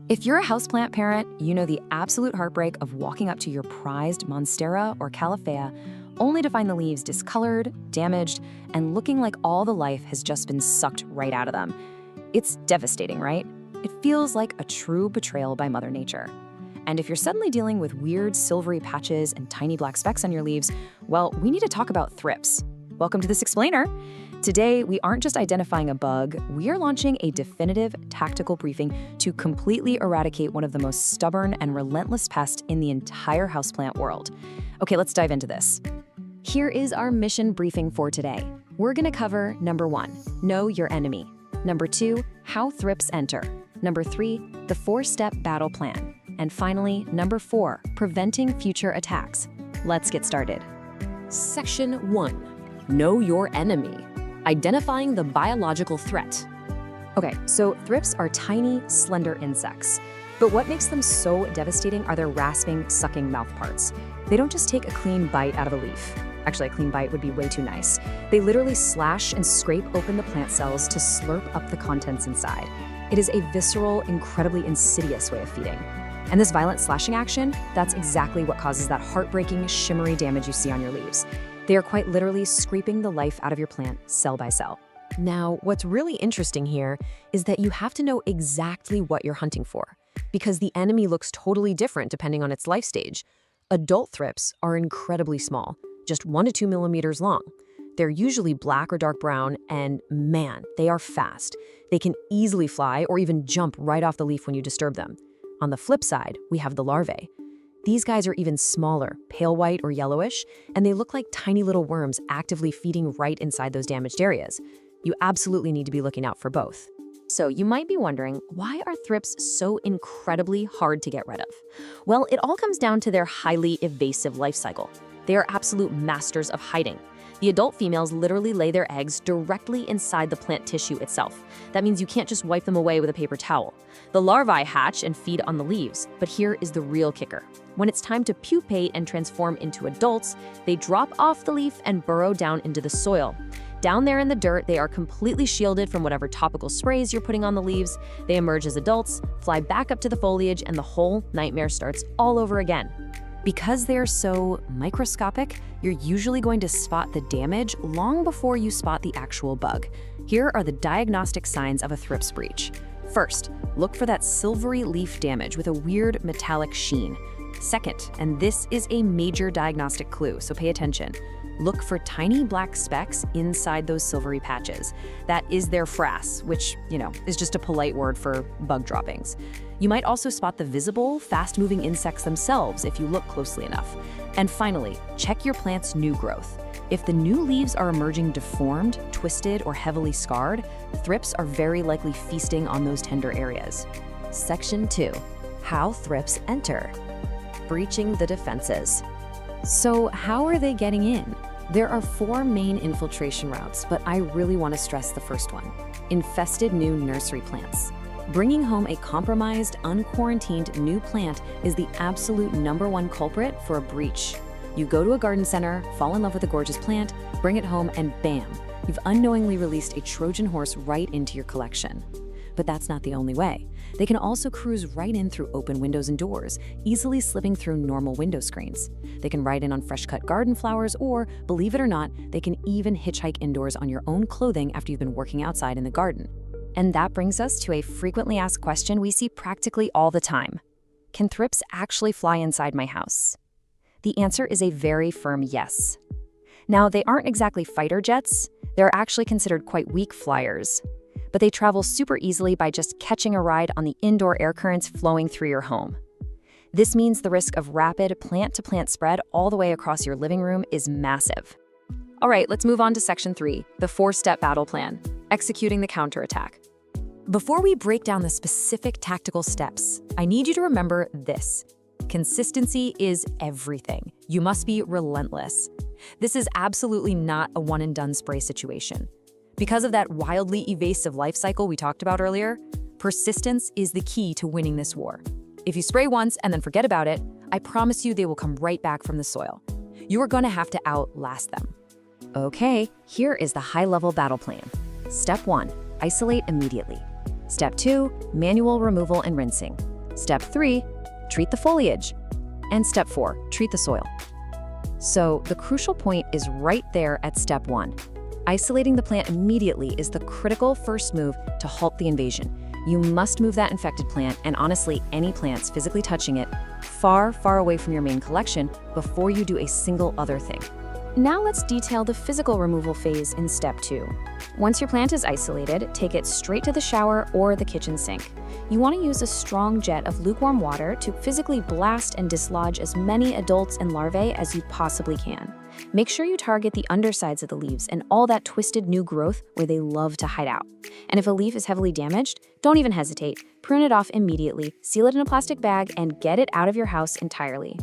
If you're a houseplant parent, you know the absolute heartbreak of walking up to your prized Monstera or Califea only to find the leaves discolored, damaged, and looking like all the life has just been sucked right out of them. It's devastating, right? It feels like a true betrayal by Mother Nature. And if you're suddenly dealing with weird silvery patches and tiny black specks on your leaves, well, we need to talk about thrips. Welcome to this explainer. Today, we aren't just identifying a bug, we are launching a definitive tactical briefing to completely eradicate one of the most stubborn and relentless pests in the entire houseplant world. Okay, let's dive into this. Here is our mission briefing for today. We're gonna cover number 1, know your enemy. Number 2, how thrips enter. Number 3, the 4-step battle plan. And finally, number 4, preventing future attacks. Let's get started. Section 1. Know your enemy. Identifying the biological threat. Okay, so thrips are tiny, slender insects. But what makes them so devastating are their rasping, sucking mouth parts. They don't just take a clean bite out of a leaf. Actually, a clean bite would be way too nice. They literally slash and scrape open the plant cells to slurp up the contents inside. It is a visceral, incredibly insidious way of feeding. And this violent slashing action, that's exactly what causes that heartbreaking, shimmery damage you see on your leaves. They are quite literally scraping the life out of your plant, cell by cell. Now, what's really interesting here is that you have to know exactly what you're hunting for, because the enemy looks totally different depending on its life stage. Adult thrips are incredibly small, just 1 to 2 millimeters long. They're usually black or dark brown, and man, they are fast. They can easily fly or even jump right off the leaf when you disturb them. On the flip side, we have the larvae. These guys are even smaller, pale white or yellowish, and they look like tiny little worms actively feeding right inside those damaged areas. You absolutely need to be looking out for both. So you might be wondering, why are thrips so incredibly hard to get rid of? Well, it all comes down to their highly evasive life cycle. They are absolute masters of hiding. The adult females literally lay their eggs directly inside the plant tissue itself. That means you can't just wipe them away with a paper towel. The larvae hatch and feed on the leaves, but here is the real kicker. When it's time to pupate and transform into adults, they drop off the leaf and burrow down into the soil. Down there in the dirt, they are completely shielded from whatever topical sprays you're putting on the leaves. They emerge as adults, fly back up to the foliage, and the whole nightmare starts all over again. Because they're so microscopic, you're usually going to spot the damage long before you spot the actual bug. Here are the diagnostic signs of a thrips breach. First, look for that silvery leaf damage with a weird metallic sheen. Second, and this is a major diagnostic clue, so pay attention, look for tiny black specks inside those silvery patches. That is their frass, which, is just a polite word for bug droppings. You might also spot the visible, fast-moving insects themselves if you look closely enough. And finally, check your plant's new growth. If the new leaves are emerging deformed, twisted, or heavily scarred, thrips are very likely feasting on those tender areas. Section 2. How thrips enter. Breaching the defenses. So how are they getting in? There are 4 main infiltration routes, but I really want to stress the first one: infested new nursery plants. Bringing home a compromised, unquarantined new plant is the absolute #1 culprit for a breach. You go to a garden center, fall in love with a gorgeous plant, bring it home, and bam, you've unknowingly released a Trojan horse right into your collection. But that's not the only way. They can also cruise right in through open windows and doors, easily slipping through normal window screens. They can ride in on fresh-cut garden flowers, or, believe it or not, they can even hitchhike indoors on your own clothing after you've been working outside in the garden. And that brings us to a frequently asked question we see practically all the time. Can thrips actually fly inside my house? The answer is a very firm yes. Now, they aren't exactly fighter jets. They're actually considered quite weak flyers, but they travel super easily by just catching a ride on the indoor air currents flowing through your home. This means the risk of rapid plant-to-plant spread all the way across your living room is massive. All right, let's move on to Section 3, the 4-step battle plan, executing the counterattack. Before we break down the specific tactical steps, I need you to remember this. Consistency is everything. You must be relentless. This is absolutely not a one-and-done spray situation. Because of that wildly evasive life cycle we talked about earlier, persistence is the key to winning this war. If you spray once and then forget about it, I promise you they will come right back from the soil. You are going to have to outlast them. Okay, here is the high-level battle plan. Step 1, isolate immediately. Step 2, manual removal and rinsing. Step 3, treat the foliage. And Step 4, treat the soil. So the crucial point is right there at Step 1. Isolating the plant immediately is the critical first move to halt the invasion. You must move that infected plant, and honestly, any plants physically touching it, far, far away from your main collection before you do a single other thing. Now let's detail the physical removal phase in Step 2. Once your plant is isolated, take it straight to the shower or the kitchen sink. You want to use a strong jet of lukewarm water to physically blast and dislodge as many adults and larvae as you possibly can. Make sure you target the undersides of the leaves and all that twisted new growth where they love to hide out. And if a leaf is heavily damaged, don't even hesitate. Prune it off immediately, seal it in a plastic bag, and get it out of your house entirely.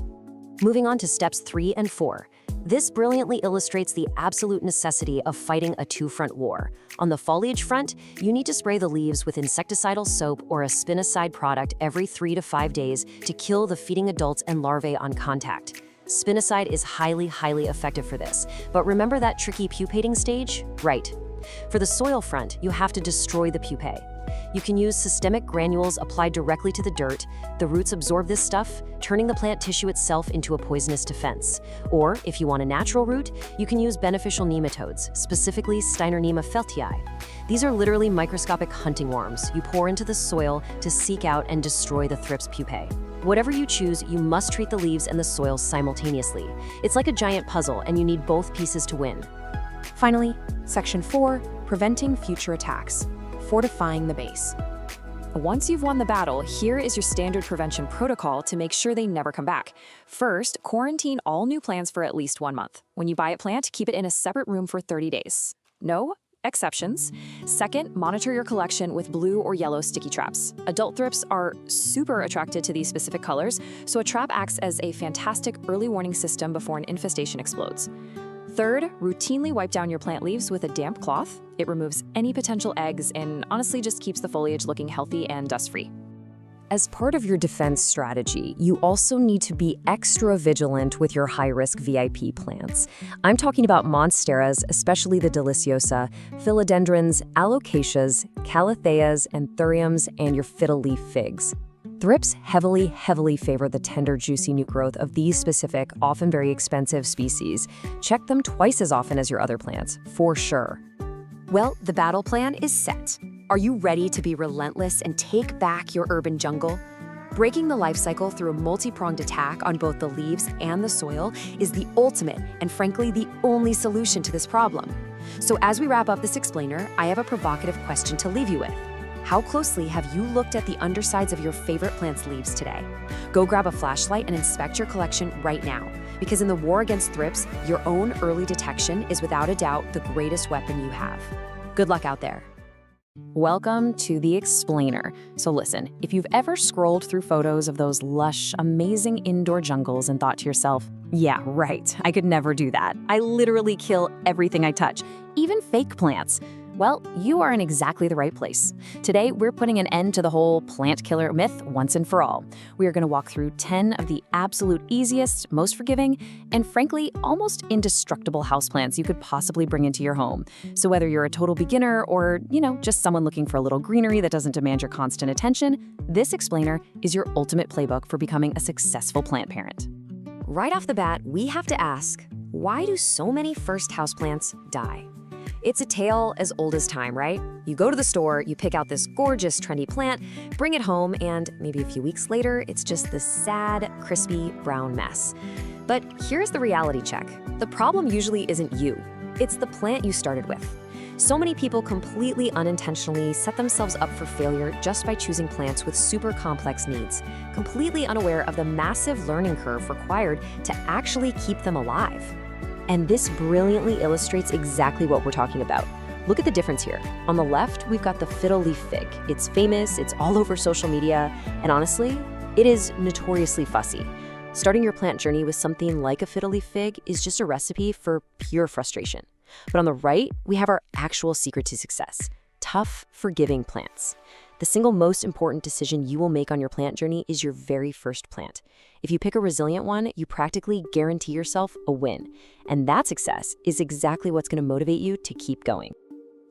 Moving on to Steps 3 and 4. This brilliantly illustrates the absolute necessity of fighting a two-front war. On the foliage front, you need to spray the leaves with insecticidal soap or a spinoside product every 3 to 5 days to kill the feeding adults and larvae on contact. Spinoside is highly, highly effective for this. But remember that tricky pupating stage? Right. For the soil front, you have to destroy the pupae. You can use systemic granules applied directly to the dirt. The roots absorb this stuff, turning the plant tissue itself into a poisonous defense. Or, if you want a natural root, you can use beneficial nematodes, specifically Steinernema feltii. These are literally microscopic hunting worms you pour into the soil to seek out and destroy the thrips pupae. Whatever you choose, you must treat the leaves and the soil simultaneously. It's like a giant puzzle, and you need both pieces to win. Finally, Section 4, preventing future attacks. Fortifying the base. Once you've won the battle, here is your standard prevention protocol to make sure they never come back. First, quarantine all new plants for at least 1 month. When you buy a plant, keep it in a separate room for 30 days. No exceptions. Second, monitor your collection with blue or yellow sticky traps. Adult thrips are super attracted to these specific colors, so a trap acts as a fantastic early warning system before an infestation explodes. Third, routinely wipe down your plant leaves with a damp cloth. It removes any potential eggs and honestly just keeps the foliage looking healthy and dust-free. As part of your defense strategy, you also need to be extra vigilant with your high-risk VIP plants. I'm talking about monsteras, especially the deliciosa, philodendrons, alocasias, calatheas, anthuriums, and your fiddle leaf figs. Thrips heavily favor the tender, juicy new growth of these specific, often very expensive species. Check them twice as often as your other plants, for sure. Well, the battle plan is set. Are you ready to be relentless and take back your urban jungle? Breaking the life cycle through a multi-pronged attack on both the leaves and the soil is the ultimate and frankly the only solution to this problem. So as we wrap up this explainer, I have a provocative question to leave you with. How closely have you looked at the undersides of your favorite plant's leaves today? Go grab a flashlight and inspect your collection right now, because in the war against thrips, your own early detection is without a doubt the greatest weapon you have. Good luck out there. Welcome to the explainer. So listen, if you've ever scrolled through photos of those lush, amazing indoor jungles and thought to yourself, yeah, right, I could never do that. I literally kill everything I touch, even fake plants. Well, you are in exactly the right place. Today, we're putting an end to the whole plant killer myth once and for all. We are going to walk through 10 of the absolute easiest, most forgiving, and frankly, almost indestructible houseplants you could possibly bring into your home. So whether you're a total beginner or, just someone looking for a little greenery that doesn't demand your constant attention, this explainer is your ultimate playbook for becoming a successful plant parent. Right off the bat, we have to ask, why do so many first houseplants die? It's a tale as old as time, right? You go to the store, you pick out this gorgeous, trendy plant, bring it home, and maybe a few weeks later, it's just this sad, crispy, brown mess. But here's the reality check. The problem usually isn't you. It's the plant you started with. So many people completely unintentionally set themselves up for failure just by choosing plants with super complex needs, completely unaware of the massive learning curve required to actually keep them alive. And this brilliantly illustrates exactly what we're talking about. Look at the difference here. On the left, we've got the fiddle leaf fig. It's famous, it's all over social media, and honestly, it is notoriously fussy. Starting your plant journey with something like a fiddle leaf fig is just a recipe for pure frustration. But on the right, we have our actual secret to success: tough, forgiving plants. The single most important decision you will make on your plant journey is your very first plant. If you pick a resilient one, you practically guarantee yourself a win. And that success is exactly what's going to motivate you to keep going.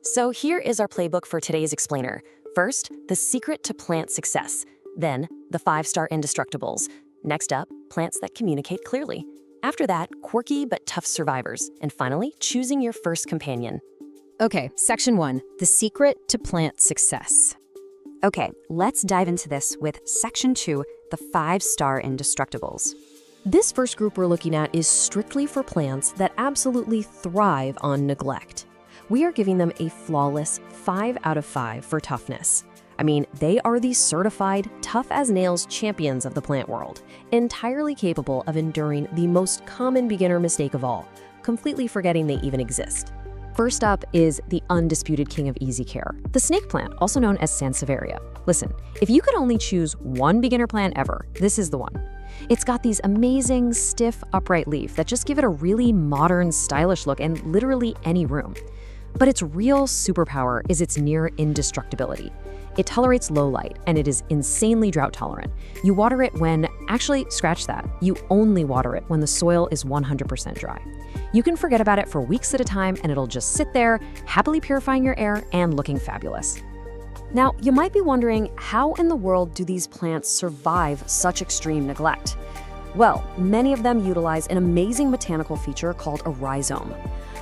So here is our playbook for today's explainer. First, the secret to plant success. Then, the 5-star indestructibles. Next up, plants that communicate clearly. After that, quirky but tough survivors. And finally, choosing your first companion. Okay, section 1, the secret to plant success. Okay, let's dive into this with section 2, the 5-star indestructibles. This first group we're looking at is strictly for plants that absolutely thrive on neglect. We are giving them a flawless 5 out of 5 for toughness. I mean, they are the certified tough-as-nails champions of the plant world, entirely capable of enduring the most common beginner mistake of all, completely forgetting they even exist. First up is the undisputed king of easy care, the snake plant, also known as Sansevieria. Listen, if you could only choose one beginner plant ever, this is the one. It's got these amazing, stiff, upright leaves that just give it a really modern, stylish look in literally any room. But its real superpower is its near indestructibility. It tolerates low light, and it is insanely drought tolerant. You water it actually, scratch that. You only water it when the soil is 100% dry. You can forget about it for weeks at a time, and it'll just sit there, happily purifying your air and looking fabulous. Now, you might be wondering, how in the world do these plants survive such extreme neglect? Well, many of them utilize an amazing botanical feature called a rhizome.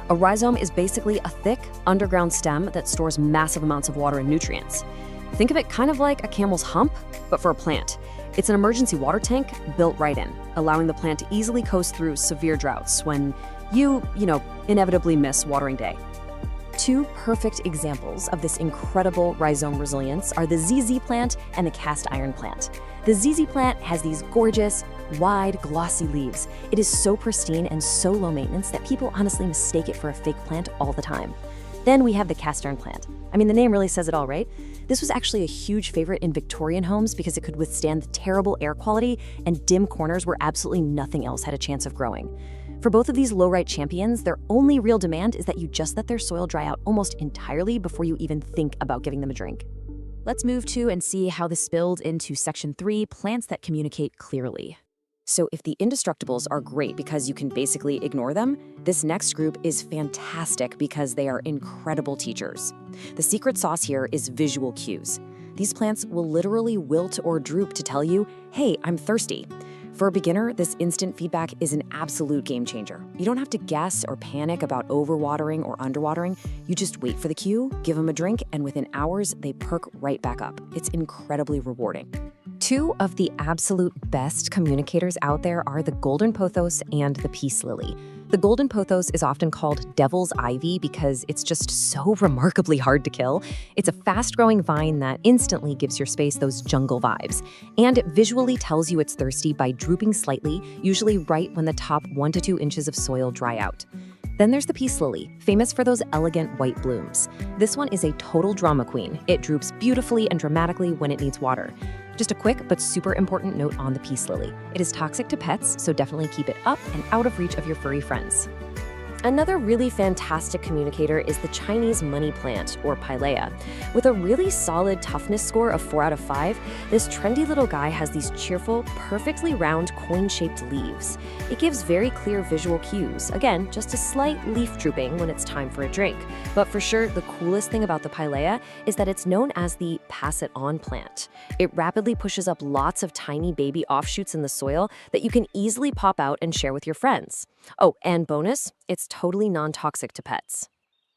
A rhizome is basically a thick, underground stem that stores massive amounts of water and nutrients. Think of it kind of like a camel's hump, but for a plant. It's an emergency water tank built right in, allowing the plant to easily coast through severe droughts when you inevitably miss watering day. Two perfect examples of this incredible rhizome resilience are the ZZ plant and the cast iron plant. The ZZ plant has these gorgeous, wide, glossy leaves. It is so pristine and so low maintenance that people honestly mistake it for a fake plant all the time. Then we have the cast iron plant. I mean, the name really says it all, right? This was actually a huge favorite in Victorian homes because it could withstand the terrible air quality and dim corners where absolutely nothing else had a chance of growing. For both of these low-right champions, their only real demand is that you just let their soil dry out almost entirely before you even think about giving them a drink. Let's move to and see how this builds into section 3, plants that communicate clearly. So if the indestructibles are great because you can basically ignore them, this next group is fantastic because they are incredible teachers. The secret sauce here is visual cues. These plants will literally wilt or droop to tell you, hey, I'm thirsty. For a beginner, this instant feedback is an absolute game changer. You don't have to guess or panic about overwatering or underwatering. You just wait for the cue, give them a drink, and within hours, they perk right back up. It's incredibly rewarding. Two of the absolute best communicators out there are the golden pothos and the peace lily. The golden pothos is often called devil's ivy because it's just so remarkably hard to kill. It's a fast-growing vine that instantly gives your space those jungle vibes. And it visually tells you it's thirsty by drooping slightly, usually right when the top 1 to 2 inches of soil dry out. Then there's the peace lily, famous for those elegant white blooms. This one is a total drama queen. It droops beautifully and dramatically when it needs water. Just a quick but super important note on the peace lily. It is toxic to pets, so definitely keep it up and out of reach of your furry friends. Another really fantastic communicator is the Chinese money plant, or pilea. With a really solid toughness score of 4 out of 5, this trendy little guy has these cheerful, perfectly round, coin-shaped leaves. It gives very clear visual cues. Again, just a slight leaf drooping when it's time for a drink. But for sure, the coolest thing about the pilea is that it's known as the pass-it-on plant. It rapidly pushes up lots of tiny baby offshoots in the soil that you can easily pop out and share with your friends. Oh, and bonus, it's totally non-toxic to pets.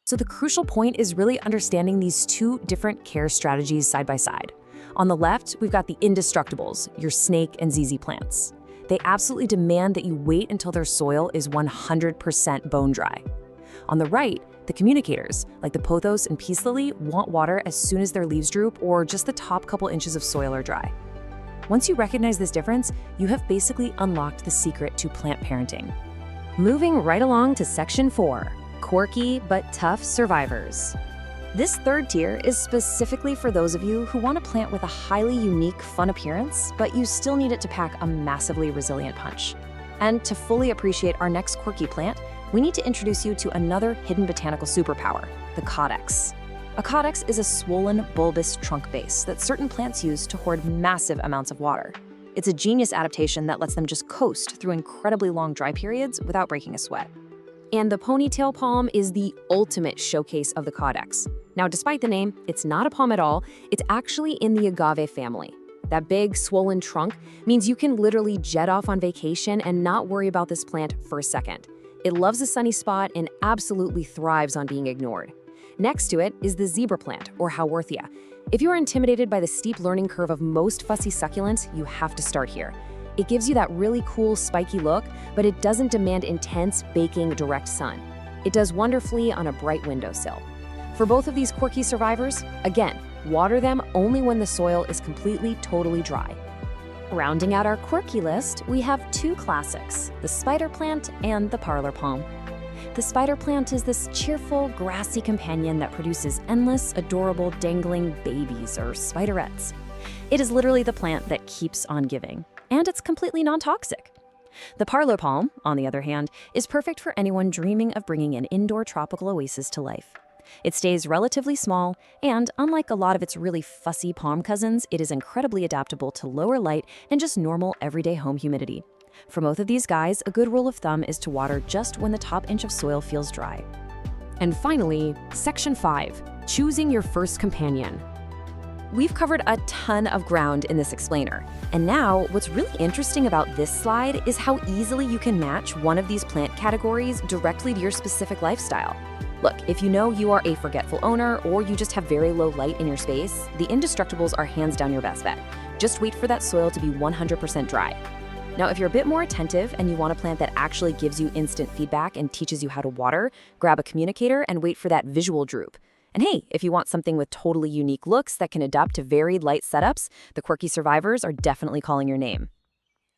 So the crucial point is really understanding these two different care strategies side by side. On the left, we've got the indestructibles, your snake and ZZ plants. They absolutely demand that you wait until their soil is 100% bone dry. On the right, the communicators, like the pothos and peace lily, want water as soon as their leaves droop or just the top couple inches of soil are dry. Once you recognize this difference, you have basically unlocked the secret to plant parenting. Moving right along to Section 4, quirky but tough survivors. This third tier is specifically for those of you who want a plant with a highly unique, fun appearance, but you still need it to pack a massively resilient punch. And to fully appreciate our next quirky plant, we need to introduce you to another hidden botanical superpower, the caudex. A caudex is a swollen, bulbous trunk base that certain plants use to hoard massive amounts of water. It's a genius adaptation that lets them just coast through incredibly long dry periods without breaking a sweat. And the ponytail palm is the ultimate showcase of the caudex. Now, despite the name, it's not a palm at all. It's actually in the agave family. That big, swollen trunk means you can literally jet off on vacation and not worry about this plant for a second. It loves a sunny spot and absolutely thrives on being ignored. Next to it is the zebra plant, or Howarthia. If you are intimidated by the steep learning curve of most fussy succulents, you have to start here. It gives you that really cool, spiky look, but it doesn't demand intense, baking, direct sun. It does wonderfully on a bright windowsill. For both of these quirky survivors, again, water them only when the soil is completely, totally dry. Rounding out our quirky list, we have two classics, the spider plant and the parlor palm. The spider plant is this cheerful, grassy companion that produces endless, adorable, dangling babies or spiderettes. It is literally the plant that keeps on giving, and it's completely non-toxic. The parlor palm, on the other hand, is perfect for anyone dreaming of bringing an indoor tropical oasis to life. It stays relatively small, and unlike a lot of its really fussy palm cousins, it is incredibly adaptable to lower light and just normal everyday home humidity. For both of these guys, a good rule of thumb is to water just when the top inch of soil feels dry. And finally, Section 5, choosing your first companion. We've covered a ton of ground in this explainer. And now, what's really interesting about this slide is how easily you can match one of these plant categories directly to your specific lifestyle. Look, if you know you are a forgetful owner or you just have very low light in your space, the indestructibles are hands down your best bet. Just wait for that soil to be 100% dry. Now, if you're a bit more attentive and you want a plant that actually gives you instant feedback and teaches you how to water, grab a communicator and wait for that visual droop. And hey, if you want something with totally unique looks that can adapt to varied light setups, the quirky survivors are definitely calling your name.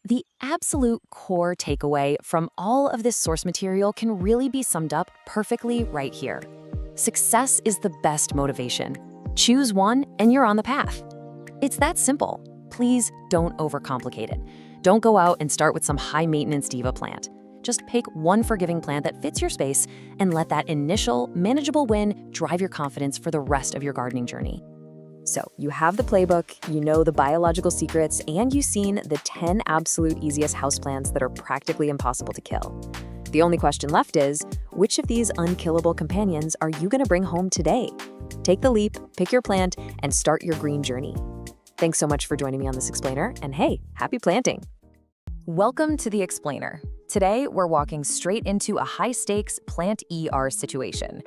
The absolute core takeaway from all of this source material can really be summed up perfectly right here. Success is the best motivation. Choose one and you're on the path. It's that simple. Please don't overcomplicate it. Don't go out and start with some high-maintenance diva plant. Just pick one forgiving plant that fits your space and let that initial, manageable win drive your confidence for the rest of your gardening journey. So, you have the playbook, you know the biological secrets, and you've seen the 10 absolute easiest houseplants that are practically impossible to kill. The only question left is, Which of these unkillable companions are you going to bring home today? Take the leap, pick your plant, and start your green journey. Thanks so much for joining me on this explainer, and hey, happy planting! Welcome to the Explainer. Today, we're walking straight into a high-stakes plant ER situation.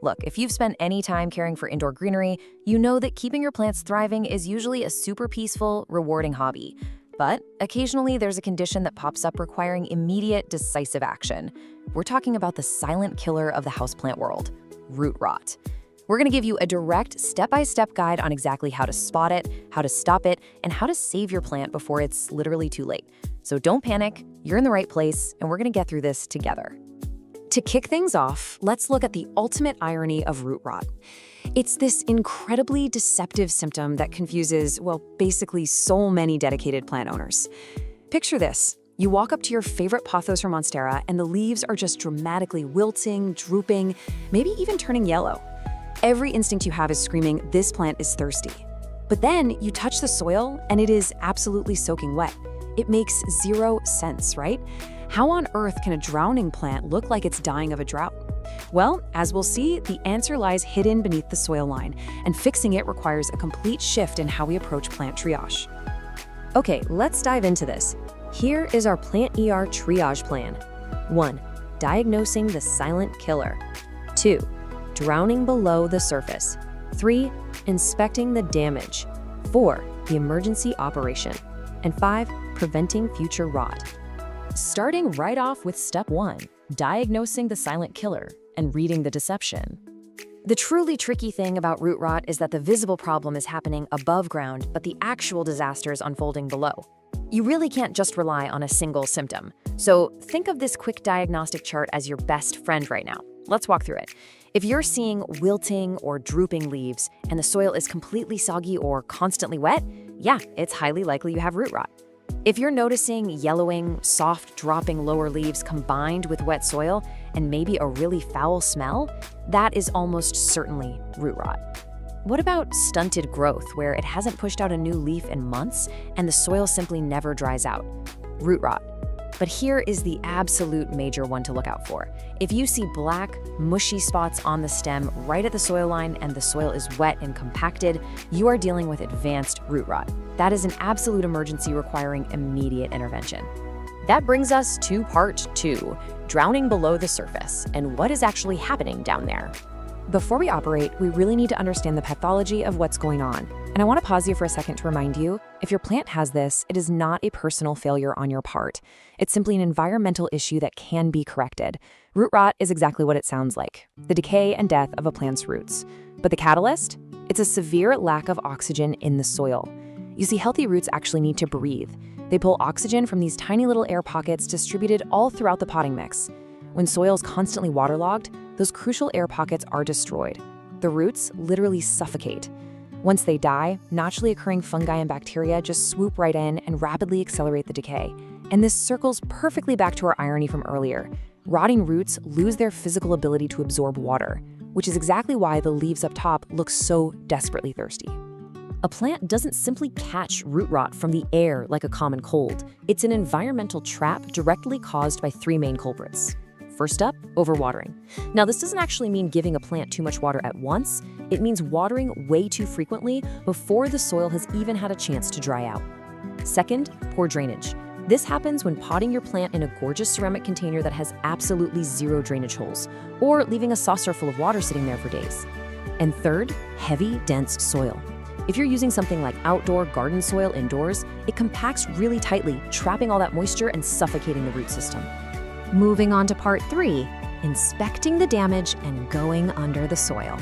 Look, if you've spent any time caring for indoor greenery, you know that keeping your plants thriving is usually a super peaceful, rewarding hobby. But occasionally, there's a condition that pops up requiring immediate, decisive action. We're talking about the silent killer of the houseplant world, root rot. We're going to give you a direct, step-by-step guide on exactly how to spot it, how to stop it, and how to save your plant before it's literally too late. So don't panic, you're in the right place, and we're going to get through this together. To kick things off, let's look at the ultimate irony of root rot. It's this incredibly deceptive symptom that confuses, well, basically so many dedicated plant owners. Picture this. You walk up to your favorite pothos or monstera, and the leaves are just dramatically wilting, drooping, maybe even turning yellow. Every instinct you have is screaming, this plant is thirsty. But then you touch the soil, and it is absolutely soaking wet. It makes zero sense, right? How on earth can a drowning plant look like it's dying of a drought? Well, as we'll see, the answer lies hidden beneath the soil line, and fixing it requires a complete shift in how we approach plant triage. Okay, let's dive into this. Here is our plant ER triage plan. 1. Diagnosing the silent killer. 2. Drowning below the surface. 3. Inspecting the damage. 4. The emergency operation. And 5. Preventing future rot. Starting right off with step 1, diagnosing the silent killer and reading the deception. The truly tricky thing about root rot is that the visible problem is happening above ground, but the actual disaster is unfolding below. You really can't just rely on a single symptom. So think of this quick diagnostic chart as your best friend right now. Let's walk through it. If you're seeing wilting or drooping leaves and the soil is completely soggy or constantly wet, yeah, it's highly likely you have root rot. If you're noticing yellowing, soft dropping lower leaves combined with wet soil and maybe a really foul smell, that is almost certainly root rot. What about stunted growth, where it hasn't pushed out a new leaf in months and the soil simply never dries out? Root rot. But here is the absolute major one to look out for. If you see black, mushy spots on the stem right at the soil line and the soil is wet and compacted, you are dealing with advanced root rot. That is an absolute emergency requiring immediate intervention. That brings us to part 2, drowning below the surface, and what is actually happening down there. Before we operate, we really need to understand the pathology of what's going on. And I want to pause you for a second to remind you, if your plant has this, it is not a personal failure on your part. It's simply an environmental issue that can be corrected. Root rot is exactly what it sounds like, the decay and death of a plant's roots. But the catalyst? It's a severe lack of oxygen in the soil. You see, healthy roots actually need to breathe. They pull oxygen from these tiny little air pockets distributed all throughout the potting mix. When soil's constantly waterlogged, those crucial air pockets are destroyed. The roots literally suffocate. Once they die, naturally occurring fungi and bacteria just swoop right in and rapidly accelerate the decay. And this circles perfectly back to our irony from earlier. Rotting roots lose their physical ability to absorb water, which is exactly why the leaves up top look so desperately thirsty. A plant doesn't simply catch root rot from the air like a common cold. It's an environmental trap directly caused by 3 main culprits. First up, overwatering. Now, this doesn't actually mean giving a plant too much water at once. It means watering way too frequently before the soil has even had a chance to dry out. Second, poor drainage. This happens when potting your plant in a gorgeous ceramic container that has absolutely 0 drainage holes, or leaving a saucer full of water sitting there for days. And third, heavy, dense soil. If you're using something like outdoor garden soil indoors, it compacts really tightly, trapping all that moisture and suffocating the root system. Moving on to part 3, inspecting the damage and going under the soil.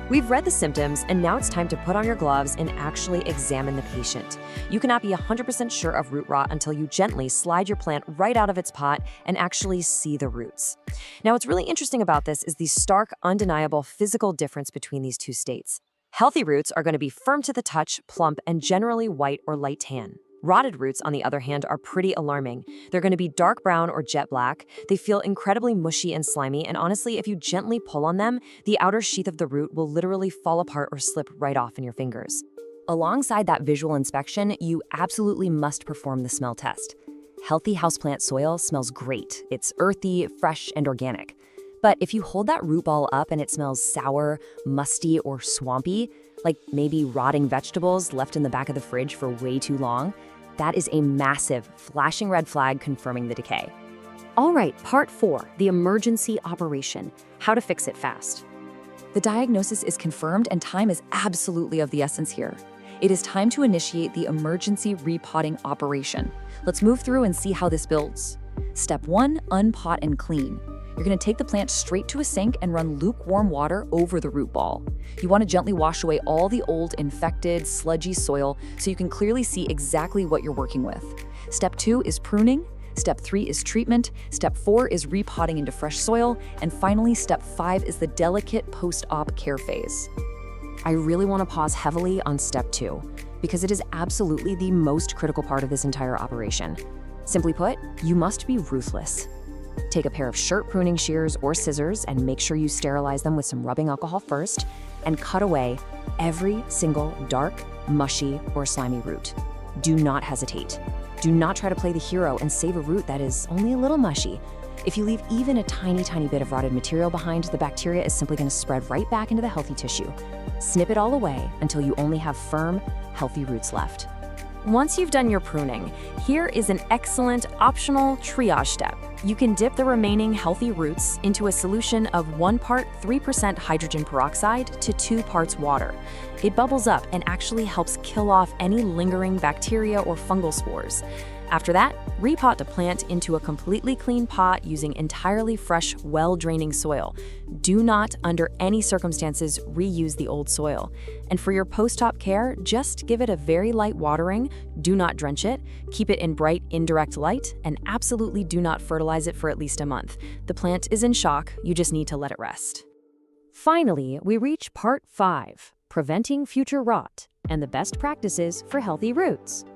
We've read the symptoms, and now it's time to put on your gloves and actually examine the patient. You cannot be 100% sure of root rot until you gently slide your plant right out of its pot and actually see the roots. Now, what's really interesting about this is the stark, undeniable physical difference between these two states. Healthy roots are going to be firm to the touch, plump, and generally white or light tan. Rotted roots, on the other hand, are pretty alarming. They're going to be dark brown or jet black. They feel incredibly mushy and slimy, and honestly, if you gently pull on them, the outer sheath of the root will literally fall apart or slip right off in your fingers. Alongside that visual inspection, you absolutely must perform the smell test. Healthy houseplant soil smells great. It's earthy, fresh, and organic. But if you hold that root ball up and it smells sour, musty, or swampy, like maybe rotting vegetables left in the back of the fridge for way too long, that is a massive, flashing red flag confirming the decay. All right, part 4, the emergency operation. How to fix it fast. The diagnosis is confirmed and time is absolutely of the essence here. It is time to initiate the emergency repotting operation. Let's move through and see how this builds. Step 1, unpot and clean. You're going to take the plant straight to a sink and run lukewarm water over the root ball. You want to gently wash away all the old, infected, sludgy soil so you can clearly see exactly what you're working with. Step 2 is pruning. Step 3 is treatment. Step 4 is repotting into fresh soil. And finally, step 5 is the delicate post-op care phase. I really want to pause heavily on step 2, because it is absolutely the most critical part of this entire operation. Simply put, you must be ruthless. Take a pair of shirt pruning shears or scissors and make sure you sterilize them with some rubbing alcohol first, and cut away every single dark, mushy, or slimy root. Do not hesitate. Do not try to play the hero and save a root that is only a little mushy. If you leave even a tiny, tiny bit of rotted material behind, the bacteria is simply going to spread right back into the healthy tissue. Snip it all away until you only have firm, healthy roots left. Once you've done your pruning, here is an excellent optional triage step. You can dip the remaining healthy roots into a solution of 1 part 3% hydrogen peroxide to 2 parts water. It bubbles up and actually helps kill off any lingering bacteria or fungal spores. After that, repot the plant into a completely clean pot using entirely fresh, well-draining soil. Do not, under any circumstances, reuse the old soil. And for your post-op care, just give it a very light watering, do not drench it, keep it in bright, indirect light, and absolutely do not fertilize it for at least a month. The plant is in shock, you just need to let it rest. Finally, we reach part 5, preventing future rot, and the best practices for healthy roots.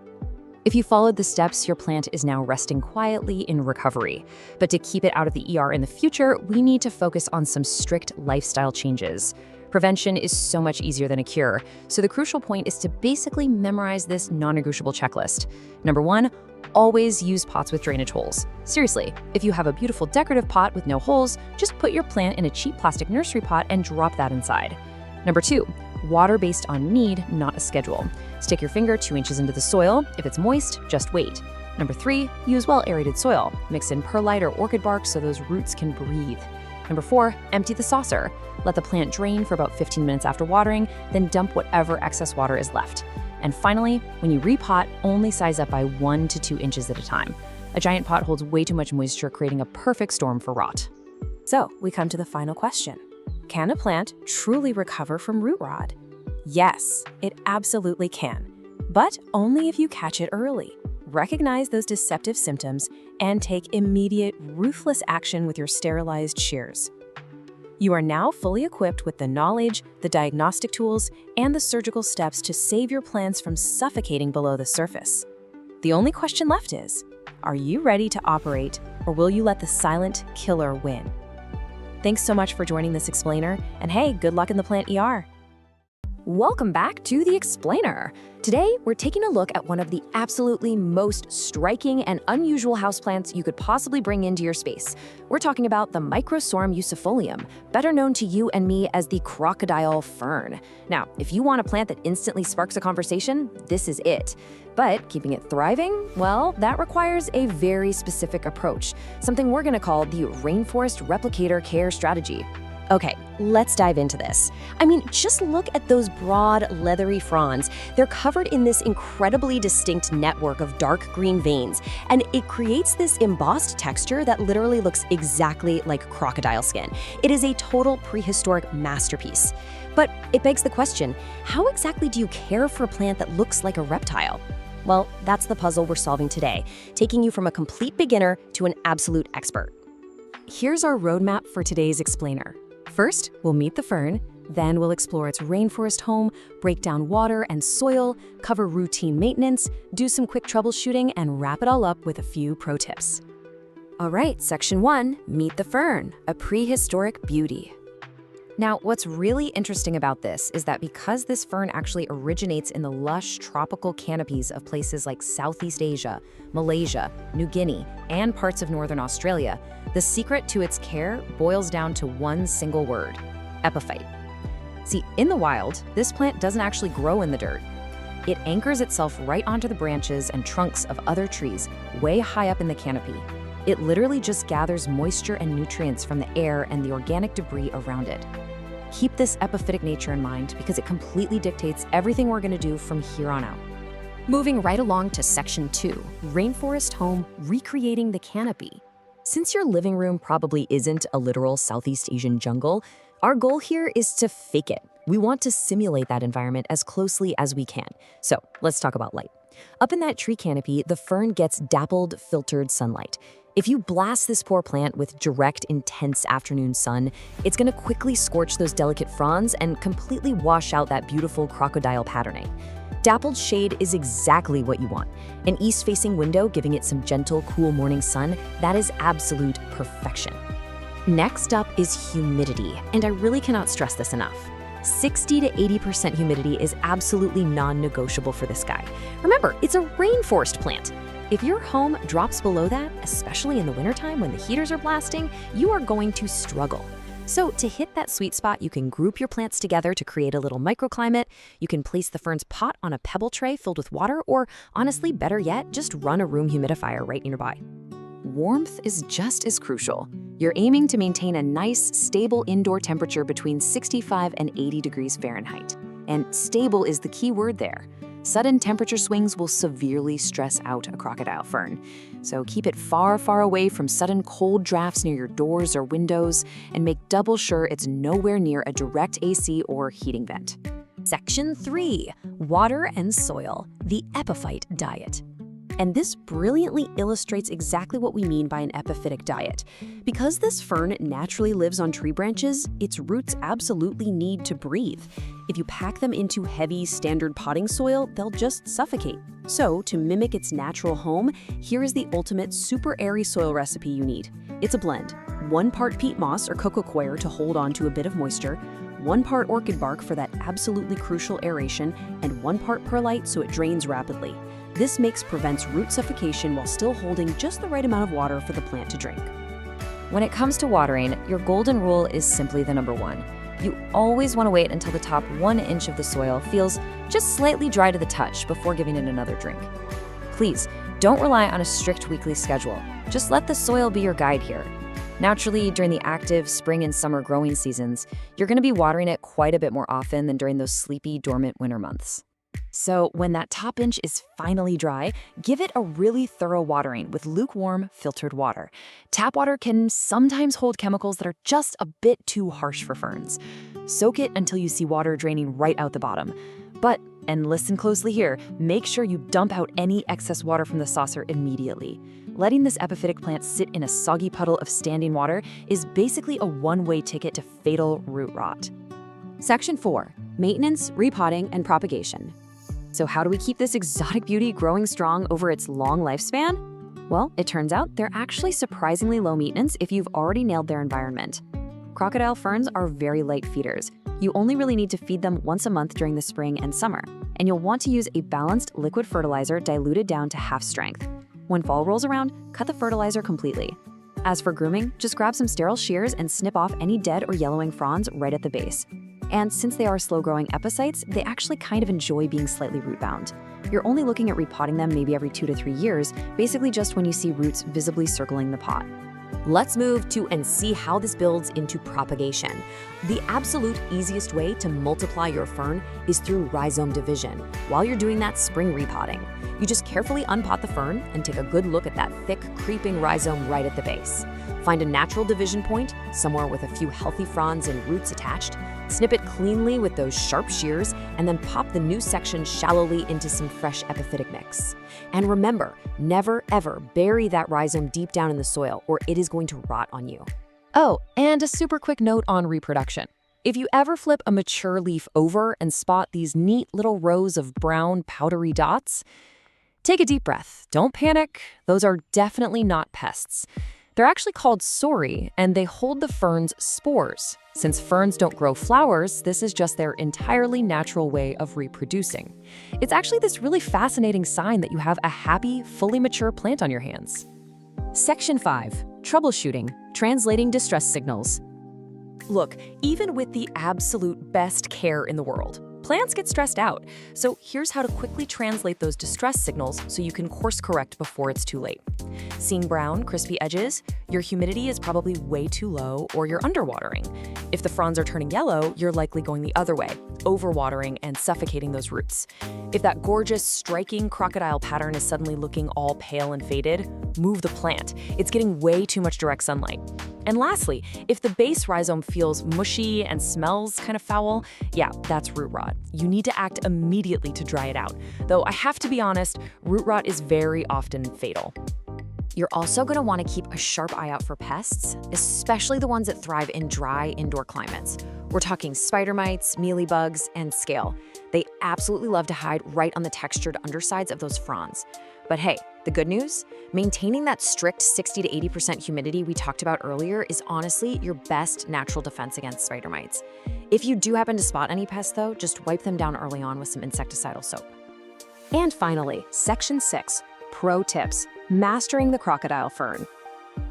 If you followed the steps, your plant is now resting quietly in recovery. But to keep it out of the ER in the future, we need to focus on some strict lifestyle changes. Prevention is so much easier than a cure, so the crucial point is to basically memorize this non-negotiable checklist. Number 1, always use pots with drainage holes. Seriously, if you have a beautiful decorative pot with no holes, just put your plant in a cheap plastic nursery pot and drop that inside. Number 2, water based on need, not a schedule. Stick your finger 2 inches into the soil. If it's moist, just wait. Number 3, use well-aerated soil. Mix in perlite or orchid bark so those roots can breathe. Number 4, empty the saucer. Let the plant drain for about 15 minutes after watering, then dump whatever excess water is left. And finally, when you repot, only size up by 1 to 2 inches at a time. A giant pot holds way too much moisture, creating a perfect storm for rot. So, we come to the final question. Can a plant truly recover from root rot? Yes, it absolutely can, but only if you catch it early. Recognize those deceptive symptoms and take immediate, ruthless action with your sterilized shears. You are now fully equipped with the knowledge, the diagnostic tools, and the surgical steps to save your plants from suffocating below the surface. The only question left is, are you ready to operate, or will you let the silent killer win? Thanks so much for joining this explainer, and hey, good luck in the plant ER. Welcome back to The Explainer. Today, we're taking a look at one of the absolutely most striking and unusual houseplants you could possibly bring into your space. We're talking about the Microsorm usifolium, better known to you and me as the crocodile fern. Now, if you want a plant that instantly sparks a conversation, this is it. But keeping it thriving, well, that requires a very specific approach, something we're gonna call the rainforest replicator care strategy. Okay, let's dive into this. I mean, just look at those broad, leathery fronds. They're covered in this incredibly distinct network of dark green veins, and it creates this embossed texture that literally looks exactly like crocodile skin. It is a total prehistoric masterpiece. But it begs the question, how exactly do you care for a plant that looks like a reptile? Well, that's the puzzle we're solving today, taking you from a complete beginner to an absolute expert. Here's our roadmap for today's explainer. First, we'll meet the fern, then we'll explore its rainforest home, break down water and soil, cover routine maintenance, do some quick troubleshooting, and wrap it all up with a few pro tips. All right, section 1, meet the fern, a prehistoric beauty. Now, what's really interesting about this is that because this fern actually originates in the lush tropical canopies of places like Southeast Asia, Malaysia, New Guinea, and parts of northern Australia, the secret to its care boils down to one single word: epiphyte. See, in the wild, this plant doesn't actually grow in the dirt. It anchors itself right onto the branches and trunks of other trees way high up in the canopy. It literally just gathers moisture and nutrients from the air and the organic debris around it. Keep this epiphytic nature in mind because it completely dictates everything we're going to do from here on out. Moving right along to Section 2, Rainforest Home Recreating the Canopy. Since your living room probably isn't a literal Southeast Asian jungle, our goal here is to fake it. We want to simulate that environment as closely as we can. So let's talk about light. Up in that tree canopy, the fern gets dappled, filtered sunlight. If you blast this poor plant with direct, intense afternoon sun, it's going to quickly scorch those delicate fronds and completely wash out that beautiful crocodile patterning. Dappled shade is exactly what you want. An east-facing window giving it some gentle, cool morning sun, that is absolute perfection. Next up is humidity, and I really cannot stress this enough. 60 to 80% humidity is absolutely non-negotiable for this guy. Remember, it's a rainforest plant. If your home drops below that, especially in the wintertime when the heaters are blasting, you are going to struggle. So to hit that sweet spot, you can group your plants together to create a little microclimate. You can place the fern's pot on a pebble tray filled with water, or honestly, better yet, just run a room humidifier right nearby. Warmth is just as crucial. You're aiming to maintain a nice, stable indoor temperature between 65 and 80 degrees Fahrenheit. And stable is the key word there. Sudden temperature swings will severely stress out a crocodile fern. So keep it far, far away from sudden cold drafts near your doors or windows, and make double sure it's nowhere near a direct AC or heating vent. Section 3, Water and Soil, the Epiphyte Diet. And this brilliantly illustrates exactly what we mean by an epiphytic diet. Because this fern naturally lives on tree branches, its roots absolutely need to breathe. If you pack them into heavy, standard potting soil, they'll just suffocate. So, to mimic its natural home, here is the ultimate super airy soil recipe you need. It's a blend: 1 part peat moss or cocoa coir to hold on to a bit of moisture, 1 part orchid bark for that absolutely crucial aeration, and 1 part perlite so it drains rapidly. This mix prevents root suffocation while still holding just the right amount of water for the plant to drink. When it comes to watering, your golden rule is simply the number one. You always want to wait until the top 1 inch of the soil feels just slightly dry to the touch before giving it another drink. Please, don't rely on a strict weekly schedule. Just let the soil be your guide here. Naturally, during the active spring and summer growing seasons, you're going to be watering it quite a bit more often than during those sleepy, dormant winter months. So when that top inch is finally dry, give it a really thorough watering with lukewarm, filtered water. Tap water can sometimes hold chemicals that are just a bit too harsh for ferns. Soak it until you see water draining right out the bottom. But, and listen closely here, make sure you dump out any excess water from the saucer immediately. Letting this epiphytic plant sit in a soggy puddle of standing water is basically a one-way ticket to fatal root rot. Section 4, Maintenance, Repotting, and Propagation. So how do we keep this exotic beauty growing strong over its long lifespan? Well, it turns out they're actually surprisingly low maintenance if you've already nailed their environment. Crocodile ferns are very light feeders. You only really need to feed them once a month during the spring and summer, and you'll want to use a balanced liquid fertilizer diluted down to half strength. When fall rolls around, cut the fertilizer completely. As for grooming, just grab some sterile shears and snip off any dead or yellowing fronds right at the base. And since they are slow-growing epiphytes, they actually kind of enjoy being slightly root-bound. You're only looking at repotting them maybe every 2 to 3 years, basically just when you see roots visibly circling the pot. Let's move to and see how this builds into propagation. The absolute easiest way to multiply your fern is through rhizome division. While you're doing that spring repotting, you just carefully unpot the fern and take a good look at that thick, creeping rhizome right at the base. Find a natural division point, somewhere with a few healthy fronds and roots attached, snip it cleanly with those sharp shears, and then pop the new section shallowly into some fresh epiphytic mix. And remember, never ever bury that rhizome deep down in the soil or it is going to rot on you. Oh, and a super quick note on reproduction. If you ever flip a mature leaf over and spot these neat little rows of brown powdery dots, take a deep breath. Don't panic. Those are definitely not pests. They're actually called sori, and they hold the fern's spores. Since ferns don't grow flowers, this is just their entirely natural way of reproducing. It's actually this really fascinating sign that you have a happy, fully mature plant on your hands. Section 5. Troubleshooting, translating distress signals. Look, even with the absolute best care in the world, plants get stressed out. So here's how to quickly translate those distress signals so you can course correct before it's too late. Seeing brown, crispy edges? Your humidity is probably way too low or you're underwatering. If the fronds are turning yellow, you're likely going the other way, overwatering and suffocating those roots. If that gorgeous, striking crocodile pattern is suddenly looking all pale and faded, move the plant. It's getting way too much direct sunlight. And lastly, if the base rhizome feels mushy and smells kind of foul, yeah, that's root rot. You need to act immediately to dry it out. Though I have to be honest, root rot is very often fatal. You're also going to want to keep a sharp eye out for pests, especially the ones that thrive in dry indoor climates. We're talking spider mites, mealybugs, and scale. They absolutely love to hide right on the textured undersides of those fronds. But hey, the good news? Maintaining that strict 60 to 80% humidity we talked about earlier is honestly your best natural defense against spider mites. If you do happen to spot any pests though, just wipe them down early on with some insecticidal soap. And finally, Section 6. Pro tips, mastering the crocodile fern.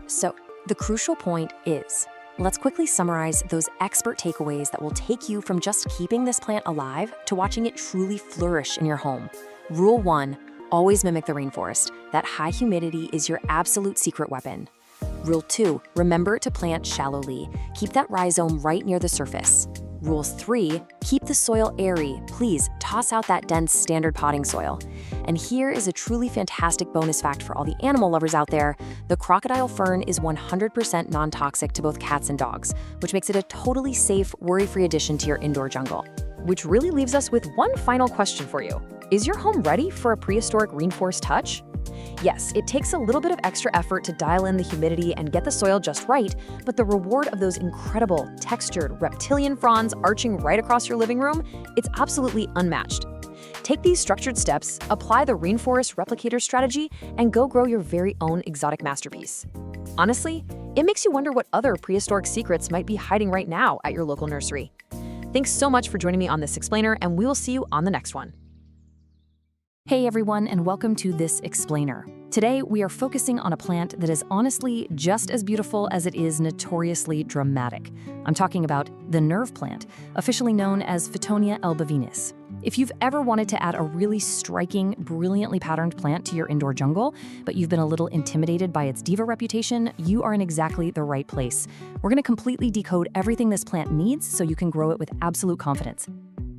So, the crucial point is, let's quickly summarize those expert takeaways that will take you from just keeping this plant alive to watching it truly flourish in your home. Rule 1, always mimic the rainforest. That high humidity is your absolute secret weapon. Rule 2, remember to plant shallowly. Keep that rhizome right near the surface. Rule 3, keep the soil airy. Please toss out that dense standard potting soil. And here is a truly fantastic bonus fact for all the animal lovers out there. The crocodile fern is 100% non-toxic to both cats and dogs, which makes it a totally safe, worry-free addition to your indoor jungle. Which really leaves us with one final question for you. Is your home ready for a prehistoric rainforest touch? Yes, it takes a little bit of extra effort to dial in the humidity and get the soil just right, but the reward of those incredible, textured, reptilian fronds arching right across your living room, it's absolutely unmatched. Take these structured steps, apply the rainforest replicator strategy, and go grow your very own exotic masterpiece. Honestly, it makes you wonder what other prehistoric secrets might be hiding right now at your local nursery. Thanks so much for joining me on this explainer, and we will see you on the next one. Hey everyone, and welcome to This Explainer. Today, we are focusing on a plant that is honestly just as beautiful as it is notoriously dramatic. I'm talking about the nerve plant, officially known as Fittonia albovinus. If you've ever wanted to add a really striking, brilliantly patterned plant to your indoor jungle, but you've been a little intimidated by its diva reputation, you are in exactly the right place. We're going to completely decode everything this plant needs so you can grow it with absolute confidence.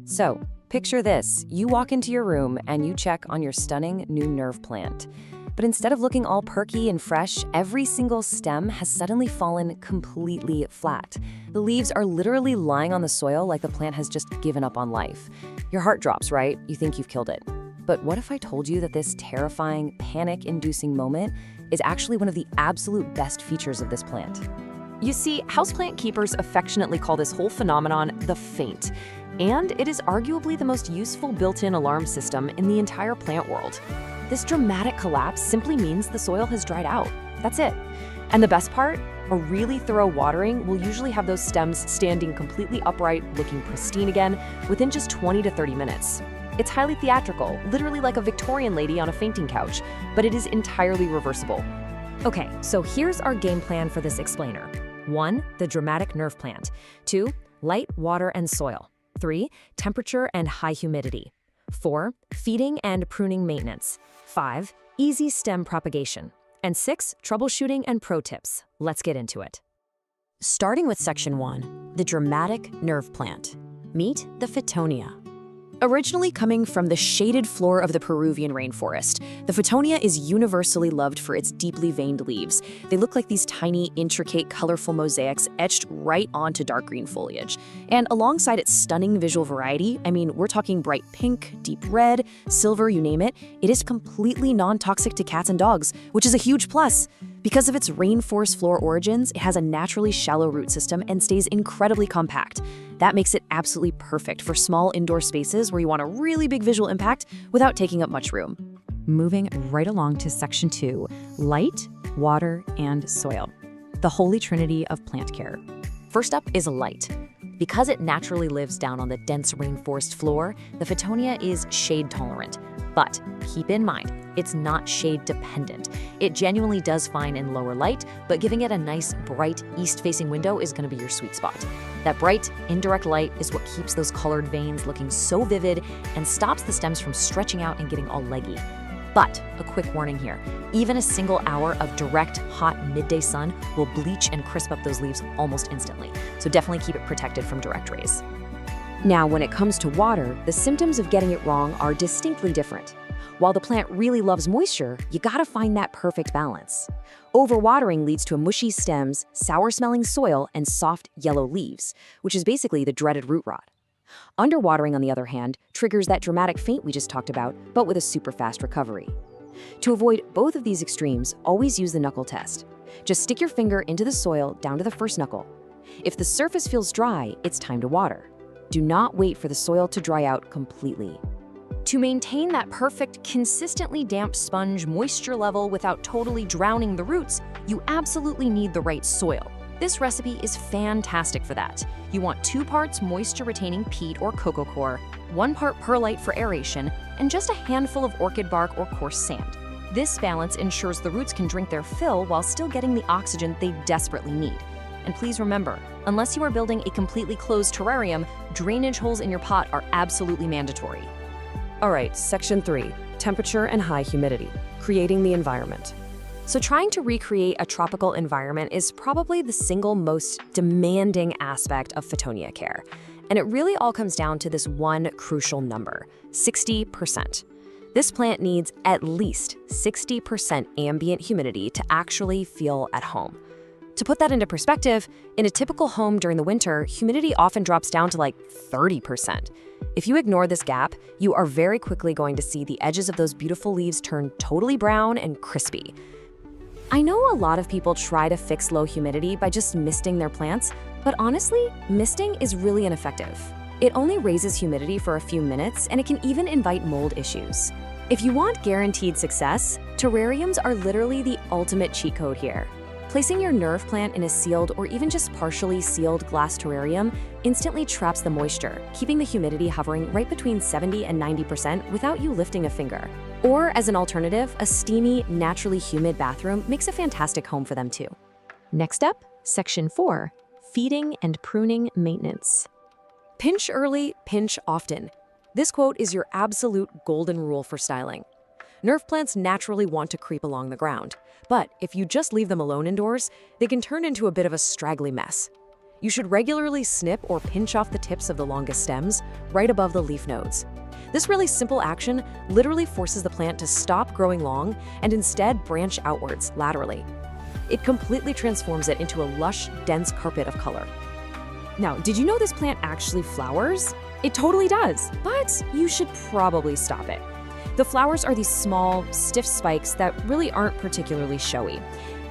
So, picture this. You walk into your room and you check on your stunning new nerve plant. But instead of looking all perky and fresh, every single stem has suddenly fallen completely flat. The leaves are literally lying on the soil like the plant has just given up on life. Your heart drops, right? You think you've killed it. But what if I told you that this terrifying, panic-inducing moment is actually one of the absolute best features of this plant? You see, houseplant keepers affectionately call this whole phenomenon the faint. And it is arguably the most useful built-in alarm system in the entire plant world. This dramatic collapse simply means the soil has dried out. That's it. And the best part? A really thorough watering will usually have those stems standing completely upright, looking pristine again, within just 20 to 30 minutes. It's highly theatrical, literally like a Victorian lady on a fainting couch, but it is entirely reversible. Okay, so here's our game plan for this explainer. 1, the dramatic nerve plant. 2, light, water, and soil. 3, temperature and high humidity. 4, feeding and pruning maintenance. 5, easy stem propagation. And 6, troubleshooting and pro tips. Let's get into it. Starting with Section 1, the dramatic nerve plant. Meet the Fittonia. Originally coming from the shaded floor of the Peruvian rainforest, the Fittonia is universally loved for its deeply veined leaves. They look like these tiny, intricate, colorful mosaics etched right onto dark green foliage. And alongside its stunning visual variety, I mean, we're talking bright pink, deep red, silver, you name it, it is completely non-toxic to cats and dogs, which is a huge plus. Because of its rainforest floor origins, it has a naturally shallow root system and stays incredibly compact. That makes it absolutely perfect for small indoor spaces where you want a really big visual impact without taking up much room. Moving right along to Section 2, light, water, and soil. The holy trinity of plant care. First up is light. Because it naturally lives down on the dense rainforest floor, the Photonia is shade tolerant. But keep in mind, it's not shade dependent. It genuinely does fine in lower light, but giving it a nice, bright, east-facing window is going to be your sweet spot. That bright, indirect light is what keeps those colored veins looking so vivid and stops the stems from stretching out and getting all leggy. But a quick warning here, even a single hour of direct, hot midday sun will bleach and crisp up those leaves almost instantly. So definitely keep it protected from direct rays. Now, when it comes to water, the symptoms of getting it wrong are distinctly different. While the plant really loves moisture, you gotta find that perfect balance. Overwatering leads to mushy stems, sour-smelling soil, and soft yellow leaves, which is basically the dreaded root rot. Underwatering, on the other hand, triggers that dramatic faint we just talked about, but with a super fast recovery. To avoid both of these extremes, always use the knuckle test. Just stick your finger into the soil down to the first knuckle. If the surface feels dry, it's time to water. Do not wait for the soil to dry out completely. To maintain that perfect, consistently damp sponge moisture level without totally drowning the roots, you absolutely need the right soil. This recipe is fantastic for that. You want 2 parts moisture-retaining peat or cocoa coir, 1 part perlite for aeration, and just a handful of orchid bark or coarse sand. This balance ensures the roots can drink their fill while still getting the oxygen they desperately need. And please remember, unless you are building a completely closed terrarium, drainage holes in your pot are absolutely mandatory. All right, section 3, temperature and high humidity, creating the environment. So trying to recreate a tropical environment is probably the single most demanding aspect of Photonia care. And it really all comes down to this one crucial number, 60%. This plant needs at least 60% ambient humidity to actually feel at home. To put that into perspective, in a typical home during the winter, humidity often drops down to like 30%. If you ignore this gap, you are very quickly going to see the edges of those beautiful leaves turn totally brown and crispy. I know a lot of people try to fix low humidity by just misting their plants, but honestly, misting is really ineffective. It only raises humidity for a few minutes, and it can even invite mold issues. If you want guaranteed success, terrariums are literally the ultimate cheat code here. Placing your nerve plant in a sealed or even just partially sealed glass terrarium instantly traps the moisture, keeping the humidity hovering right between 70 and 90% without you lifting a finger. Or as an alternative, a steamy, naturally humid bathroom makes a fantastic home for them too. Next up, section 4, feeding and pruning maintenance. Pinch early, pinch often. This quote is your absolute golden rule for styling. Nerve plants naturally want to creep along the ground, but if you just leave them alone indoors, they can turn into a bit of a straggly mess. You should regularly snip or pinch off the tips of the longest stems, right above the leaf nodes. This really simple action literally forces the plant to stop growing long and instead branch outwards, laterally. It completely transforms it into a lush, dense carpet of color. Now, did you know this plant actually flowers? It totally does, but you should probably stop it. The flowers are these small, stiff spikes that really aren't particularly showy.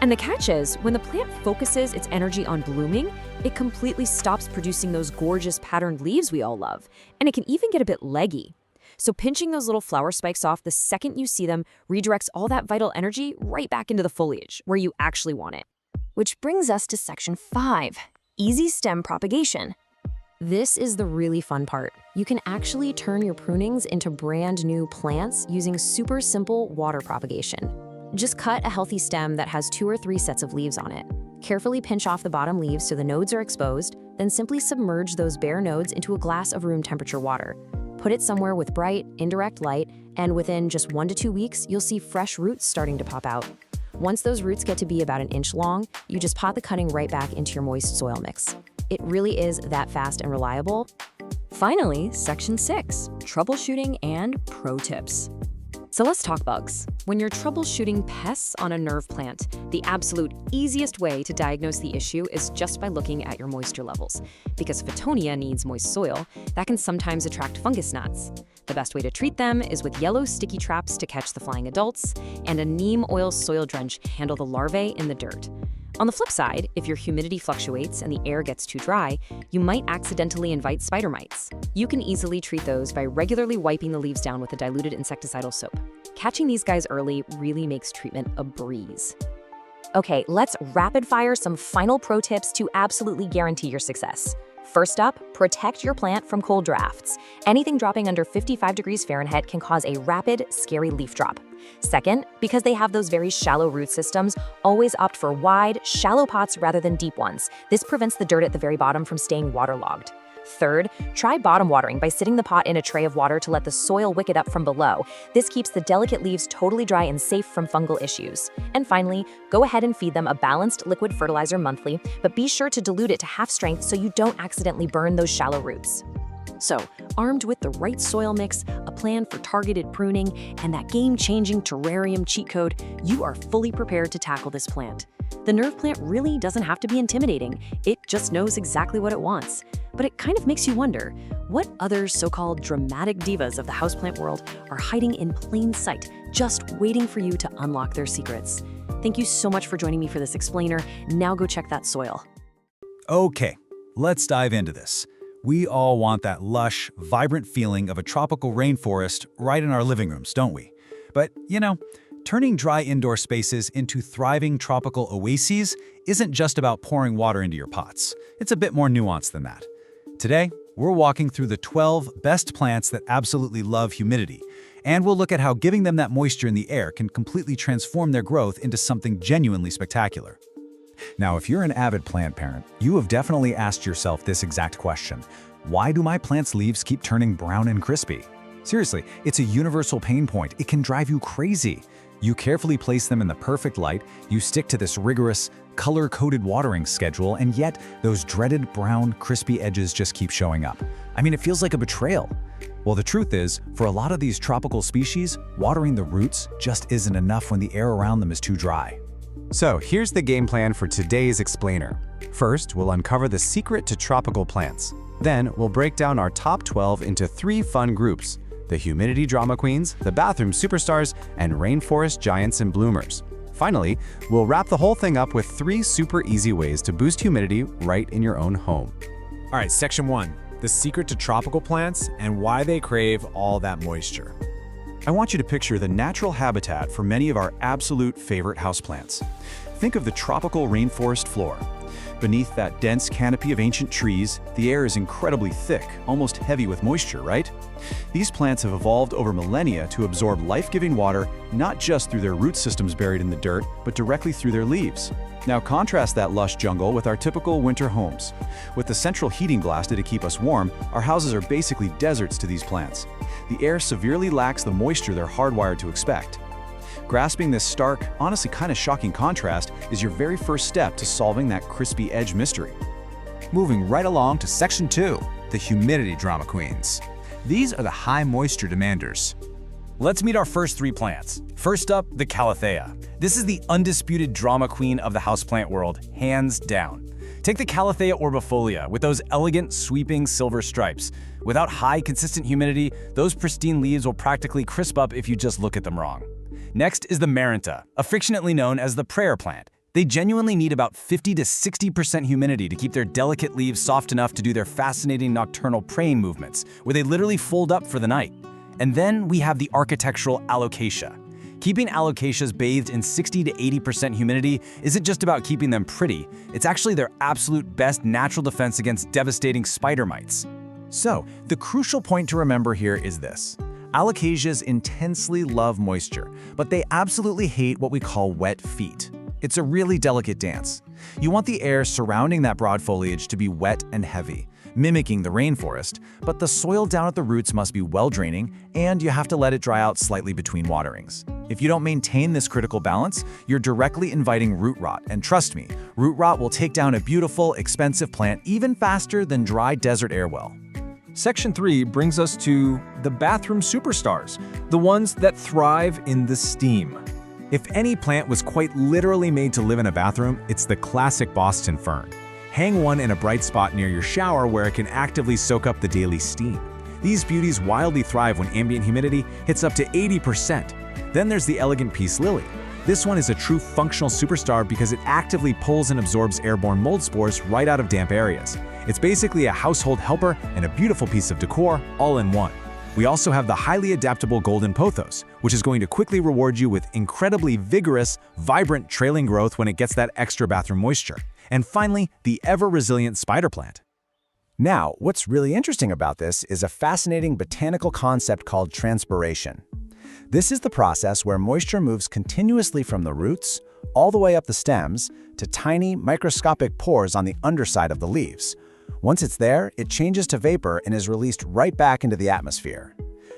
And the catch is, when the plant focuses its energy on blooming, it completely stops producing those gorgeous patterned leaves we all love, and it can even get a bit leggy. So pinching those little flower spikes off the second you see them redirects all that vital energy right back into the foliage, where you actually want it. Which brings us to section 5, easy stem propagation. This is the really fun part. You can actually turn your prunings into brand new plants using super simple water propagation. Just cut a healthy stem that has 2 or 3 sets of leaves on it. Carefully pinch off the bottom leaves so the nodes are exposed, then simply submerge those bare nodes into a glass of room temperature water. Put it somewhere with bright, indirect light, and within just 1 to 2 weeks, you'll see fresh roots starting to pop out. Once those roots get to be about 1 inch long, you just pot the cutting right back into your moist soil mix. It really is that fast and reliable. Finally, section 6, troubleshooting and pro tips. So let's talk bugs. When you're troubleshooting pests on a nerve plant, the absolute easiest way to diagnose the issue is just by looking at your moisture levels. Because Photonia needs moist soil, that can sometimes attract fungus gnats. The best way to treat them is with yellow sticky traps to catch the flying adults, and a neem oil soil drench to handle the larvae in the dirt. On the flip side, if your humidity fluctuates and the air gets too dry, you might accidentally invite spider mites. You can easily treat those by regularly wiping the leaves down with a diluted insecticidal soap. Catching these guys early really makes treatment a breeze. Okay, let's rapid fire some final pro tips to absolutely guarantee your success. First up, protect your plant from cold drafts. Anything dropping under 55 degrees Fahrenheit can cause a rapid, scary leaf drop. Second, because they have those very shallow root systems, always opt for wide, shallow pots rather than deep ones. This prevents the dirt at the very bottom from staying waterlogged. Third, try bottom watering by sitting the pot in a tray of water to let the soil wick it up from below. This keeps the delicate leaves totally dry and safe from fungal issues. And finally, go ahead and feed them a balanced liquid fertilizer monthly, but be sure to dilute it to half strength so you don't accidentally burn those shallow roots. So, armed with the right soil mix, a plan for targeted pruning, and that game-changing terrarium cheat code, you are fully prepared to tackle this plant. The nerve plant really doesn't have to be intimidating. It just knows exactly what it wants. But it kind of makes you wonder, what other so-called dramatic divas of the houseplant world are hiding in plain sight, just waiting for you to unlock their secrets? Thank you so much for joining me for this explainer. Now go check that soil. Okay, let's dive into this. We all want that lush, vibrant feeling of a tropical rainforest right in our living rooms, don't we? But, turning dry indoor spaces into thriving tropical oases isn't just about pouring water into your pots. It's a bit more nuanced than that. Today, we're walking through the 12 best plants that absolutely love humidity, and we'll look at how giving them that moisture in the air can completely transform their growth into something genuinely spectacular. Now, if you're an avid plant parent, you have definitely asked yourself this exact question. Why do my plant's leaves keep turning brown and crispy? Seriously, it's a universal pain point. It can drive you crazy. You carefully place them in the perfect light, you stick to this rigorous, color-coded watering schedule, and yet those dreaded brown, crispy edges just keep showing up. I mean, it feels like a betrayal. Well, the truth is, for a lot of these tropical species, watering the roots just isn't enough when the air around them is too dry. So here's the game plan for today's explainer. First, we'll uncover the secret to tropical plants. Then, we'll break down our top 12 into 3 fun groups: the humidity drama queens, the bathroom superstars, and rainforest giants and bloomers. Finally, we'll wrap the whole thing up with 3 super easy ways to boost humidity right in your own home. All right, section 1, the secret to tropical plants and why they crave all that moisture. I want you to picture the natural habitat for many of our absolute favorite houseplants. Think of the tropical rainforest floor. Beneath that dense canopy of ancient trees, the air is incredibly thick, almost heavy with moisture, right? These plants have evolved over millennia to absorb life-giving water, not just through their root systems buried in the dirt, but directly through their leaves. Now contrast that lush jungle with our typical winter homes. With the central heating blasted to keep us warm, our houses are basically deserts to these plants. The air severely lacks the moisture they're hardwired to expect. Grasping this stark, honestly kind of shocking contrast is your very first step to solving that crispy edge mystery. Moving right along to section 2, the humidity drama queens. These are the high moisture demanders. Let's meet our first 3 plants. First up, the Calathea. This is the undisputed drama queen of the houseplant world, hands down. Take the Calathea orbifolia with those elegant, sweeping silver stripes. Without high, consistent humidity, those pristine leaves will practically crisp up if you just look at them wrong. Next is the Marinta, affectionately known as the prayer plant. They genuinely need about 50 to 60% humidity to keep their delicate leaves soft enough to do their fascinating nocturnal praying movements, where they literally fold up for the night. And then we have the architectural alocasia. Keeping alocasias bathed in 60 to 80% humidity isn't just about keeping them pretty, it's actually their absolute best natural defense against devastating spider mites. So, the crucial point to remember here is this. Alocasias intensely love moisture, but they absolutely hate what we call wet feet. It's a really delicate dance. You want the air surrounding that broad foliage to be wet and heavy, mimicking the rainforest, but the soil down at the roots must be well-draining, and you have to let it dry out slightly between waterings. If you don't maintain this critical balance, you're directly inviting root rot, and trust me, root rot will take down a beautiful, expensive plant even faster than dry desert air will. Section 3 brings us to the bathroom superstars, the ones that thrive in the steam. If any plant was quite literally made to live in a bathroom, it's the classic Boston fern. Hang one in a bright spot near your shower where it can actively soak up the daily steam. These beauties wildly thrive when ambient humidity hits up to 80%. Then there's the elegant peace lily. This one is a true functional superstar because it actively pulls and absorbs airborne mold spores right out of damp areas. It's basically a household helper and a beautiful piece of decor all in one. We also have the highly adaptable golden pothos, which is going to quickly reward you with incredibly vigorous, vibrant trailing growth when it gets that extra bathroom moisture. And finally, the ever-resilient spider plant. Now, what's really interesting about this is a fascinating botanical concept called transpiration. This is the process where moisture moves continuously from the roots all the way up the stems to tiny microscopic pores on the underside of the leaves. Once it's there, it changes to vapor and is released right back into the atmosphere.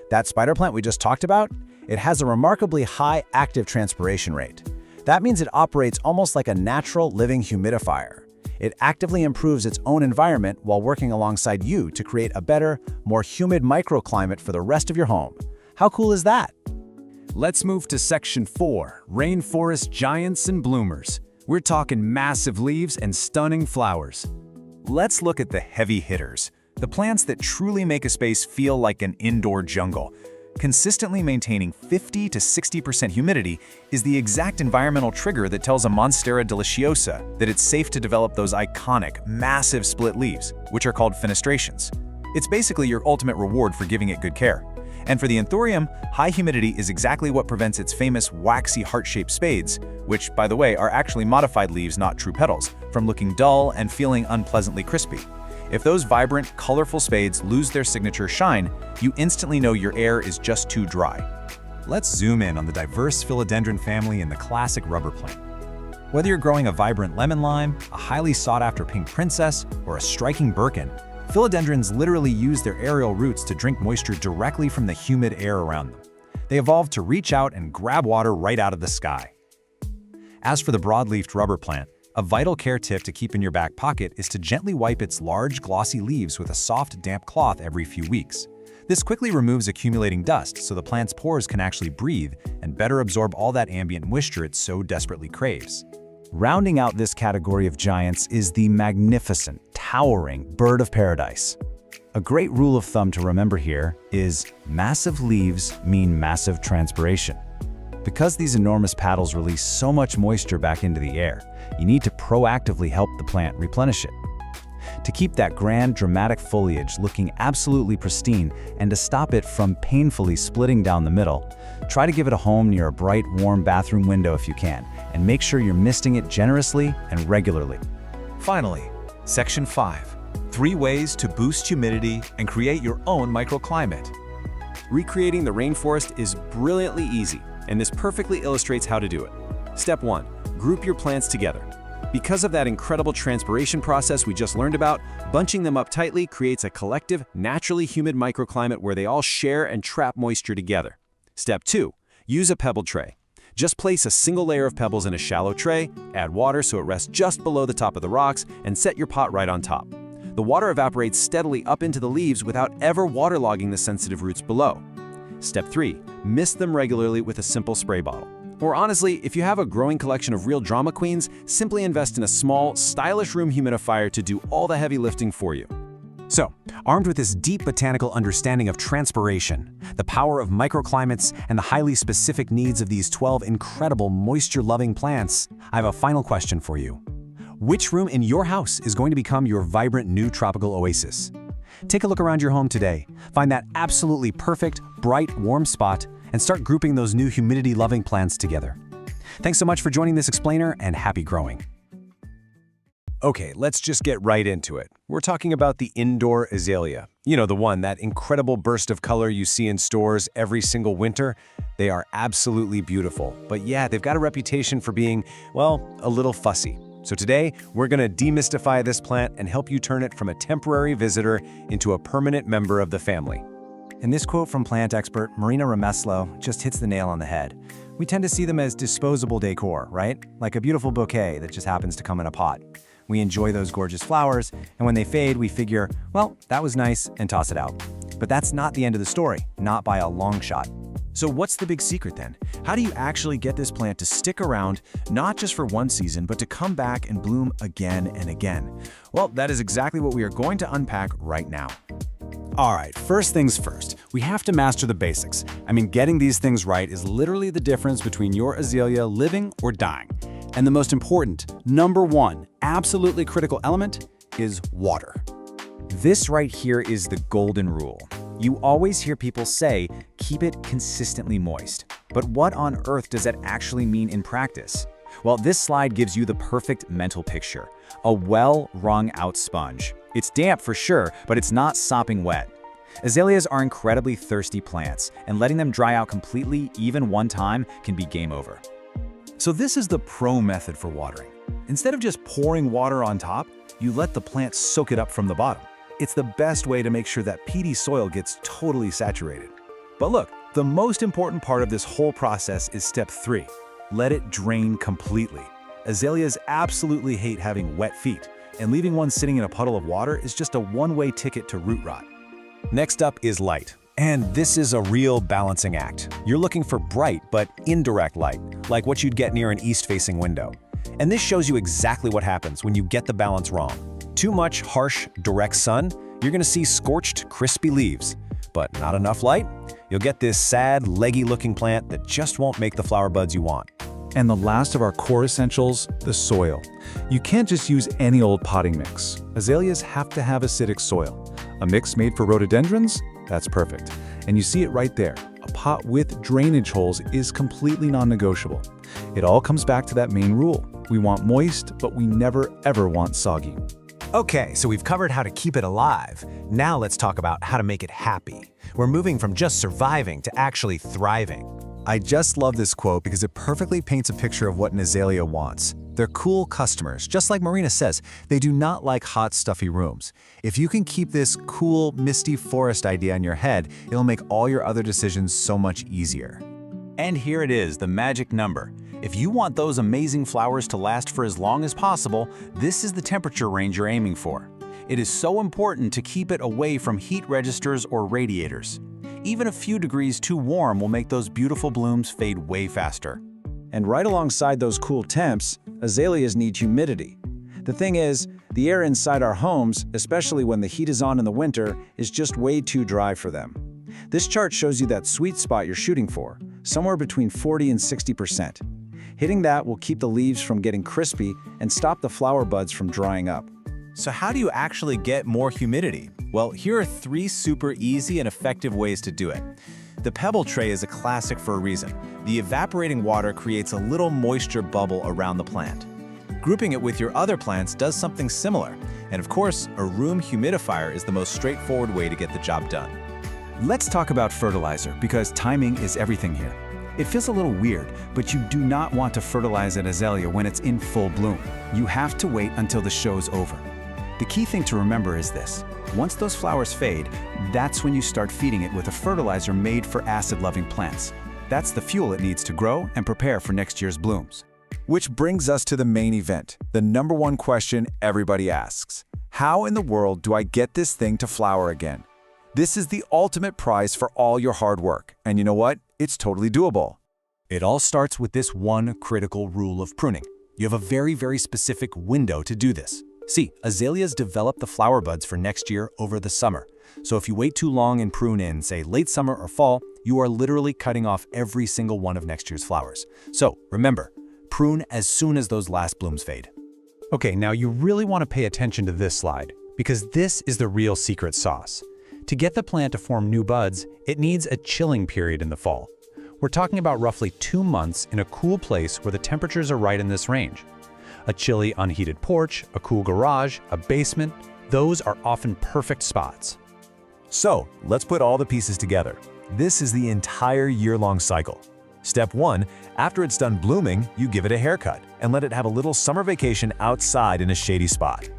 That spider plant we just talked about, it has a remarkably high active transpiration rate. That means it operates almost like a natural living humidifier. It actively improves its own environment while working alongside you to create a better, more humid microclimate for the rest of your home. How cool is that? Let's move to Section 4, Rainforest Giants and Bloomers. We're talking massive leaves and stunning flowers. Let's look at the heavy hitters, the plants that truly make a space feel like an indoor jungle. Consistently maintaining 50 to 60% humidity is the exact environmental trigger that tells a Monstera deliciosa that it's safe to develop those iconic, massive split leaves, which are called fenestrations. It's basically your ultimate reward for giving it good care. And for the Anthurium, high humidity is exactly what prevents its famous waxy heart-shaped spades, which, by the way, are actually modified leaves, not true petals, from looking dull and feeling unpleasantly crispy. If those vibrant, colorful spades lose their signature shine, you instantly know your air is just too dry. Let's zoom in on the diverse philodendron family in the classic rubber plant. Whether you're growing a vibrant lemon lime, a highly sought-after pink princess, or a striking Birkin, philodendrons literally use their aerial roots to drink moisture directly from the humid air around them. They evolved to reach out and grab water right out of the sky. As for the broadleafed rubber plant, a vital care tip to keep in your back pocket is to gently wipe its large, glossy leaves with a soft, damp cloth every few weeks. This quickly removes accumulating dust so the plant's pores can actually breathe and better absorb all that ambient moisture it so desperately craves. Rounding out this category of giants is the magnificent, towering bird of paradise. A great rule of thumb to remember here is massive leaves mean massive transpiration. Because these enormous paddles release so much moisture back into the air, you need to proactively help the plant replenish it. To keep that grand, dramatic foliage looking absolutely pristine and to stop it from painfully splitting down the middle, try to give it a home near a bright, warm bathroom window if you can, and make sure you're misting it generously and regularly. Finally, Section 5, 3 ways to boost humidity and create your own microclimate. Recreating the rainforest is brilliantly easy, and this perfectly illustrates how to do it. Step 1. Group your plants together. Because of that incredible transpiration process we just learned about, bunching them up tightly creates a collective, naturally humid microclimate where they all share and trap moisture together. Step 2. Use a pebble tray. Just place a single layer of pebbles in a shallow tray, add water so it rests just below the top of the rocks, and set your pot right on top. The water evaporates steadily up into the leaves without ever waterlogging the sensitive roots below. Step 3. Mist them regularly with a simple spray bottle. Or honestly, if you have a growing collection of real drama queens, simply invest in a small, stylish room humidifier to do all the heavy lifting for you. So, armed with this deep botanical understanding of transpiration, the power of microclimates, and the highly specific needs of these 12 incredible moisture-loving plants, I have a final question for you. Which room in your house is going to become your vibrant new tropical oasis? Take a look around your home today, find that absolutely perfect, bright, warm spot, and start grouping those new humidity-loving plants together. Thanks so much for joining this explainer, and happy growing. Okay, let's just get right into it. We're talking about the indoor azalea. You know, the one, that incredible burst of color you see in stores every single winter. They are absolutely beautiful, but yeah, they've got a reputation for being, well, a little fussy. So today, we're gonna demystify this plant and help you turn it from a temporary visitor into a permanent member of the family. And this quote from plant expert Marina Remeslo just hits the nail on the head. We tend to see them as disposable decor, right? Like a beautiful bouquet that just happens to come in a pot. We enjoy those gorgeous flowers, and when they fade, we figure, well, that was nice, and toss it out. But that's not the end of the story, not by a long shot. So what's the big secret then? How do you actually get this plant to stick around, not just for one season, but to come back and bloom again and again? Well, that is exactly what we are going to unpack right now. All right, first things first, we have to master the basics. I mean, getting these things right is literally the difference between your azalea living or dying. And the most important, number one, absolutely critical element is water. This right here is the golden rule. You always hear people say, keep it consistently moist. But what on earth does that actually mean in practice? Well, this slide gives you the perfect mental picture. A well-wrung-out sponge. It's damp for sure, but it's not sopping wet. Azaleas are incredibly thirsty plants, and letting them dry out completely, even one time, can be game over. So this is the pro method for watering. Instead of just pouring water on top, you let the plant soak it up from the bottom. It's the best way to make sure that peaty soil gets totally saturated. But look, the most important part of this whole process is step 3. Let it drain completely. Azaleas absolutely hate having wet feet, and leaving one sitting in a puddle of water is just a one-way ticket to root rot. Next up is light. And this is a real balancing act. You're looking for bright but indirect light, like what you'd get near an east-facing window. And this shows you exactly what happens when you get the balance wrong. Too much harsh, direct sun, you're gonna see scorched, crispy leaves. But not enough light, you'll get this sad, leggy-looking plant that just won't make the flower buds you want. And the last of our core essentials, the soil. You can't just use any old potting mix. Azaleas have to have acidic soil. A mix made for rhododendrons? That's perfect. And you see it right there. A pot with drainage holes is completely non-negotiable. It all comes back to that main rule. We want moist, but we never ever want soggy. Okay, so we've covered how to keep it alive. Now let's talk about how to make it happy. We're moving from just surviving to actually thriving. I just love this quote because it perfectly paints a picture of what an azalea wants. They're cool customers. Just like Marina says, they do not like hot, stuffy rooms. If you can keep this cool, misty forest idea in your head, it'll make all your other decisions so much easier. And here it is, the magic number. If you want those amazing flowers to last for as long as possible, this is the temperature range you're aiming for. It is so important to keep it away from heat registers or radiators. Even a few degrees too warm will make those beautiful blooms fade way faster. And right alongside those cool temps, azaleas need humidity. The thing is, the air inside our homes, especially when the heat is on in the winter, is just way too dry for them. This chart shows you that sweet spot you're shooting for, somewhere between 40 and 60%. Hitting that will keep the leaves from getting crispy and stop the flower buds from drying up. So how do you actually get more humidity? Well, here are 3 super easy and effective ways to do it. The pebble tray is a classic for a reason. The evaporating water creates a little moisture bubble around the plant. Grouping it with your other plants does something similar. And of course, a room humidifier is the most straightforward way to get the job done. Let's talk about fertilizer, because timing is everything here. It feels a little weird, but you do not want to fertilize an azalea when it's in full bloom. You have to wait until the show's over. The key thing to remember is this. Once those flowers fade, that's when you start feeding it with a fertilizer made for acid-loving plants. That's the fuel it needs to grow and prepare for next year's blooms. Which brings us to the main event, the #1 question everybody asks. How in the world do I get this thing to flower again? This is the ultimate prize for all your hard work. And you know what? It's totally doable. It all starts with this one critical rule of pruning. You have a very, very specific window to do this. See, azaleas develop the flower buds for next year over the summer. So if you wait too long and prune in, say, late summer or fall, you are literally cutting off every single one of next year's flowers. So remember, prune as soon as those last blooms fade. Okay, now you really want to pay attention to this slide, because this is the real secret sauce. To get the plant to form new buds, it needs a chilling period in the fall. We're talking about roughly 2 months in a cool place where the temperatures are right in this range. A chilly, unheated porch, a cool garage, a basement, those are often perfect spots. So, let's put all the pieces together. This is the entire year-long cycle. Step 1, after it's done blooming, you give it a haircut and let it have a little summer vacation outside in a shady spot.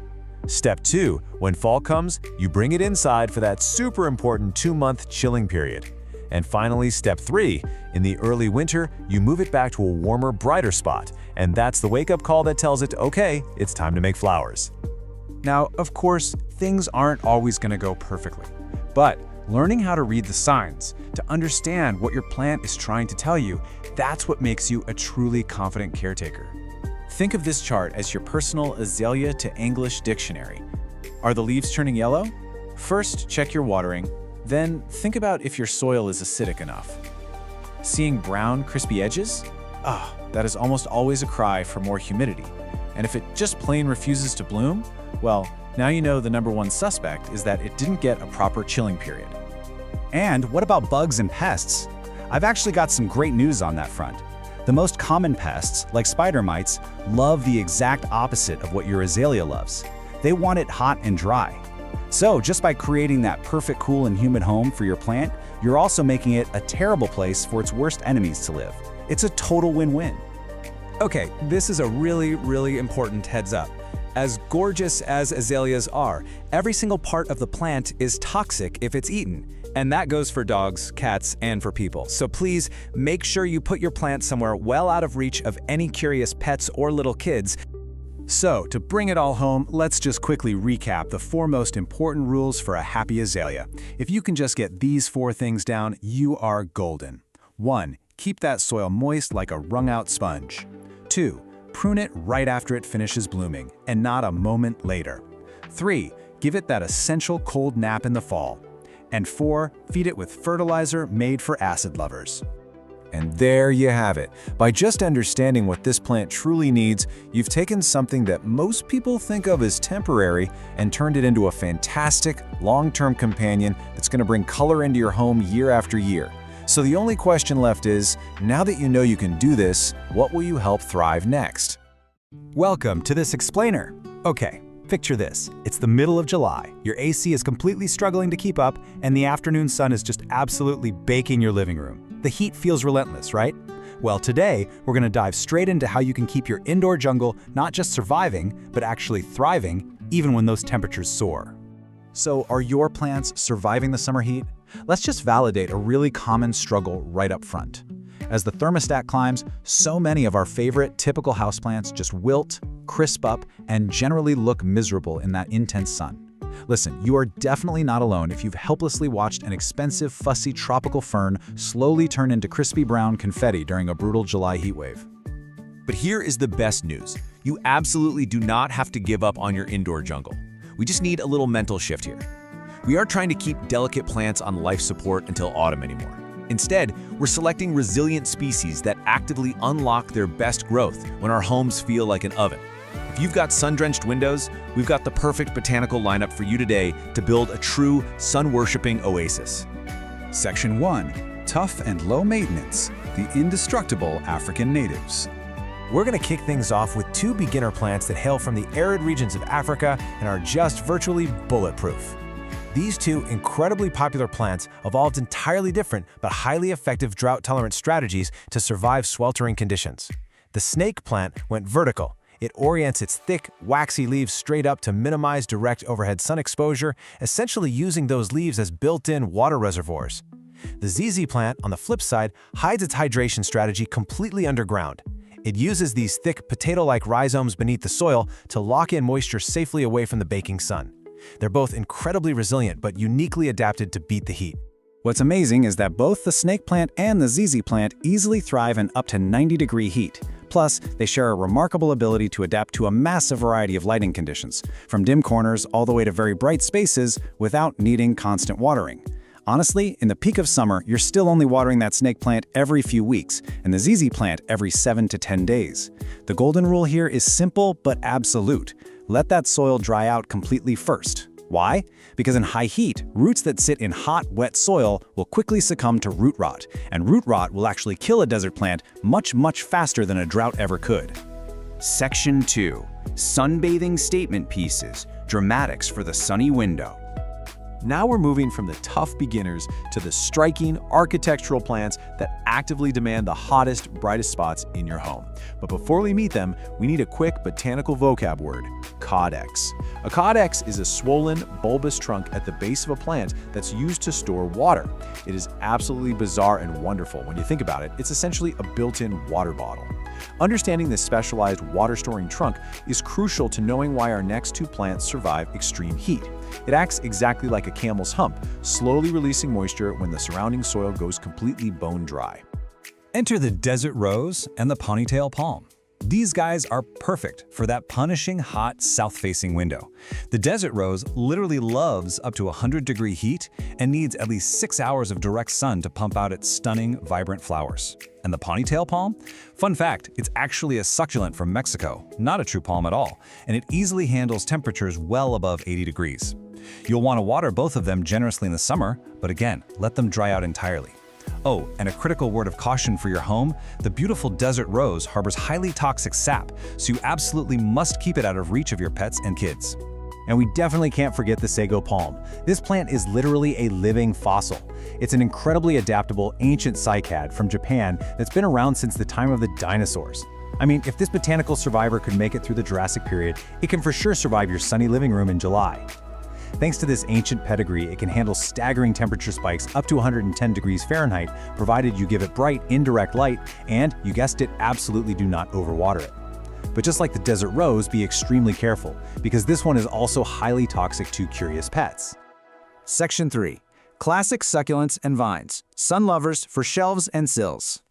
Step 2, when fall comes, you bring it inside for that super important 2-month chilling period. And finally, step 3, in the early winter, you move it back to a warmer, brighter spot, and that's the wake-up call that tells it, okay, it's time to make flowers. Now, of course, things aren't always going to go perfectly, but learning how to read the signs, to understand what your plant is trying to tell you, that's what makes you a truly confident caretaker. Think of this chart as your personal azalea to English dictionary. Are the leaves turning yellow? First, check your watering. Then, think about if your soil is acidic enough. Seeing brown, crispy edges? That is almost always a cry for more humidity. And if it just plain refuses to bloom, well, now you know the #1 suspect is that it didn't get a proper chilling period. And what about bugs and pests? I've actually got some great news on that front. The most common pests, like spider mites, love the exact opposite of what your azalea loves. They want it hot and dry. So just by creating that perfect cool and humid home for your plant, you're also making it a terrible place for its worst enemies to live. It's a total win-win. Okay, this is a really important heads up. As gorgeous as azaleas are, every single part of the plant is toxic if it's eaten. And that goes for dogs, cats, and for people. So please make sure you put your plant somewhere well out of reach of any curious pets or little kids. So, to bring it all home, let's just quickly recap the 4 most important rules for a happy azalea. If you can just get these 4 things down, you are golden. 1. Keep that soil moist like a wrung-out sponge. 2. Prune it right after it finishes blooming, and not a moment later. 3. Give it that essential cold nap in the fall. And 4. Feed it with fertilizer made for acid lovers. And there you have it. By just understanding what this plant truly needs, you've taken something that most people think of as temporary and turned it into a fantastic, long-term companion that's going to bring color into your home year after year. So the only question left is, now that you know you can do this, what will you help thrive next? Welcome to this explainer. Okay, picture this. It's the middle of July. Your AC is completely struggling to keep up, and the afternoon sun is just absolutely baking your living room. The heat feels relentless, right? Well, today, we're going to dive straight into how you can keep your indoor jungle not just surviving, but actually thriving, even when those temperatures soar. So, are your plants surviving the summer heat? Let's just validate a really common struggle right up front. As the thermostat climbs, so many of our favorite typical houseplants just wilt, crisp up, and generally look miserable in that intense sun. Listen, you are definitely not alone if you've helplessly watched an expensive, fussy tropical fern slowly turn into crispy brown confetti during a brutal July heatwave. But here is the best news. You absolutely do not have to give up on your indoor jungle. We just need a little mental shift here. We aren't trying to keep delicate plants on life support until autumn anymore. Instead, we're selecting resilient species that actively unlock their best growth when our homes feel like an oven. If you've got sun-drenched windows, we've got the perfect botanical lineup for you today to build a true sun-worshipping oasis. Section 1. Tough and low maintenance. The indestructible African natives. We're going to kick things off with 2 beginner plants that hail from the arid regions of Africa and are just virtually bulletproof. These 2 incredibly popular plants evolved entirely different but highly effective drought-tolerant strategies to survive sweltering conditions. The snake plant went vertical. It orients its thick, waxy leaves straight up to minimize direct overhead sun exposure, essentially using those leaves as built-in water reservoirs. The ZZ plant, on the flip side, hides its hydration strategy completely underground. It uses these thick, potato-like rhizomes beneath the soil to lock in moisture safely away from the baking sun. They're both incredibly resilient but uniquely adapted to beat the heat. What's amazing is that both the snake plant and the ZZ plant easily thrive in up to 90-degree heat. Plus, they share a remarkable ability to adapt to a massive variety of lighting conditions, from dim corners all the way to very bright spaces without needing constant watering. Honestly, in the peak of summer, you're still only watering that snake plant every few weeks, and the ZZ plant every 7 to 10 days. The golden rule here is simple but absolute. Let that soil dry out completely first. Why? Because in high heat, roots that sit in hot, wet soil will quickly succumb to root rot, and root rot will actually kill a desert plant much faster than a drought ever could. Section 2. Sunbathing statement pieces, dramatics for the sunny window. Now we're moving from the tough beginners to the striking architectural plants that actively demand the hottest, brightest spots in your home. But before we meet them, we need a quick botanical vocab word: caudex. A caudex is a swollen, bulbous trunk at the base of a plant that's used to store water. It is absolutely bizarre and wonderful when you think about it. It's essentially a built-in water bottle. Understanding this specialized water-storing trunk is crucial to knowing why our next 2 plants survive extreme heat. It acts exactly like a camel's hump, slowly releasing moisture when the surrounding soil goes completely bone dry. Enter the desert rose and the ponytail palm. These guys are perfect for that punishing hot south-facing window. The desert rose literally loves up to 100-degree heat and needs at least 6 hours of direct sun to pump out its stunning, vibrant flowers. And the ponytail palm? Fun fact, it's actually a succulent from Mexico, not a true palm at all, and it easily handles temperatures well above 80 degrees. You'll want to water both of them generously in the summer, but again, let them dry out entirely. Oh, and a critical word of caution for your home, the beautiful desert rose harbors highly toxic sap, so you absolutely must keep it out of reach of your pets and kids. And we definitely can't forget the sago palm. This plant is literally a living fossil. It's an incredibly adaptable ancient cycad from Japan that's been around since the time of the dinosaurs. I mean, if this botanical survivor could make it through the Jurassic period, it can for sure survive your sunny living room in July. Thanks to this ancient pedigree, it can handle staggering temperature spikes up to 110 degrees Fahrenheit, provided you give it bright, indirect light, and, you guessed it, absolutely do not overwater it. But just like the desert rose, be extremely careful, because this one is also highly toxic to curious pets. Section 3. Classic succulents and vines. Sun lovers for shelves and sills.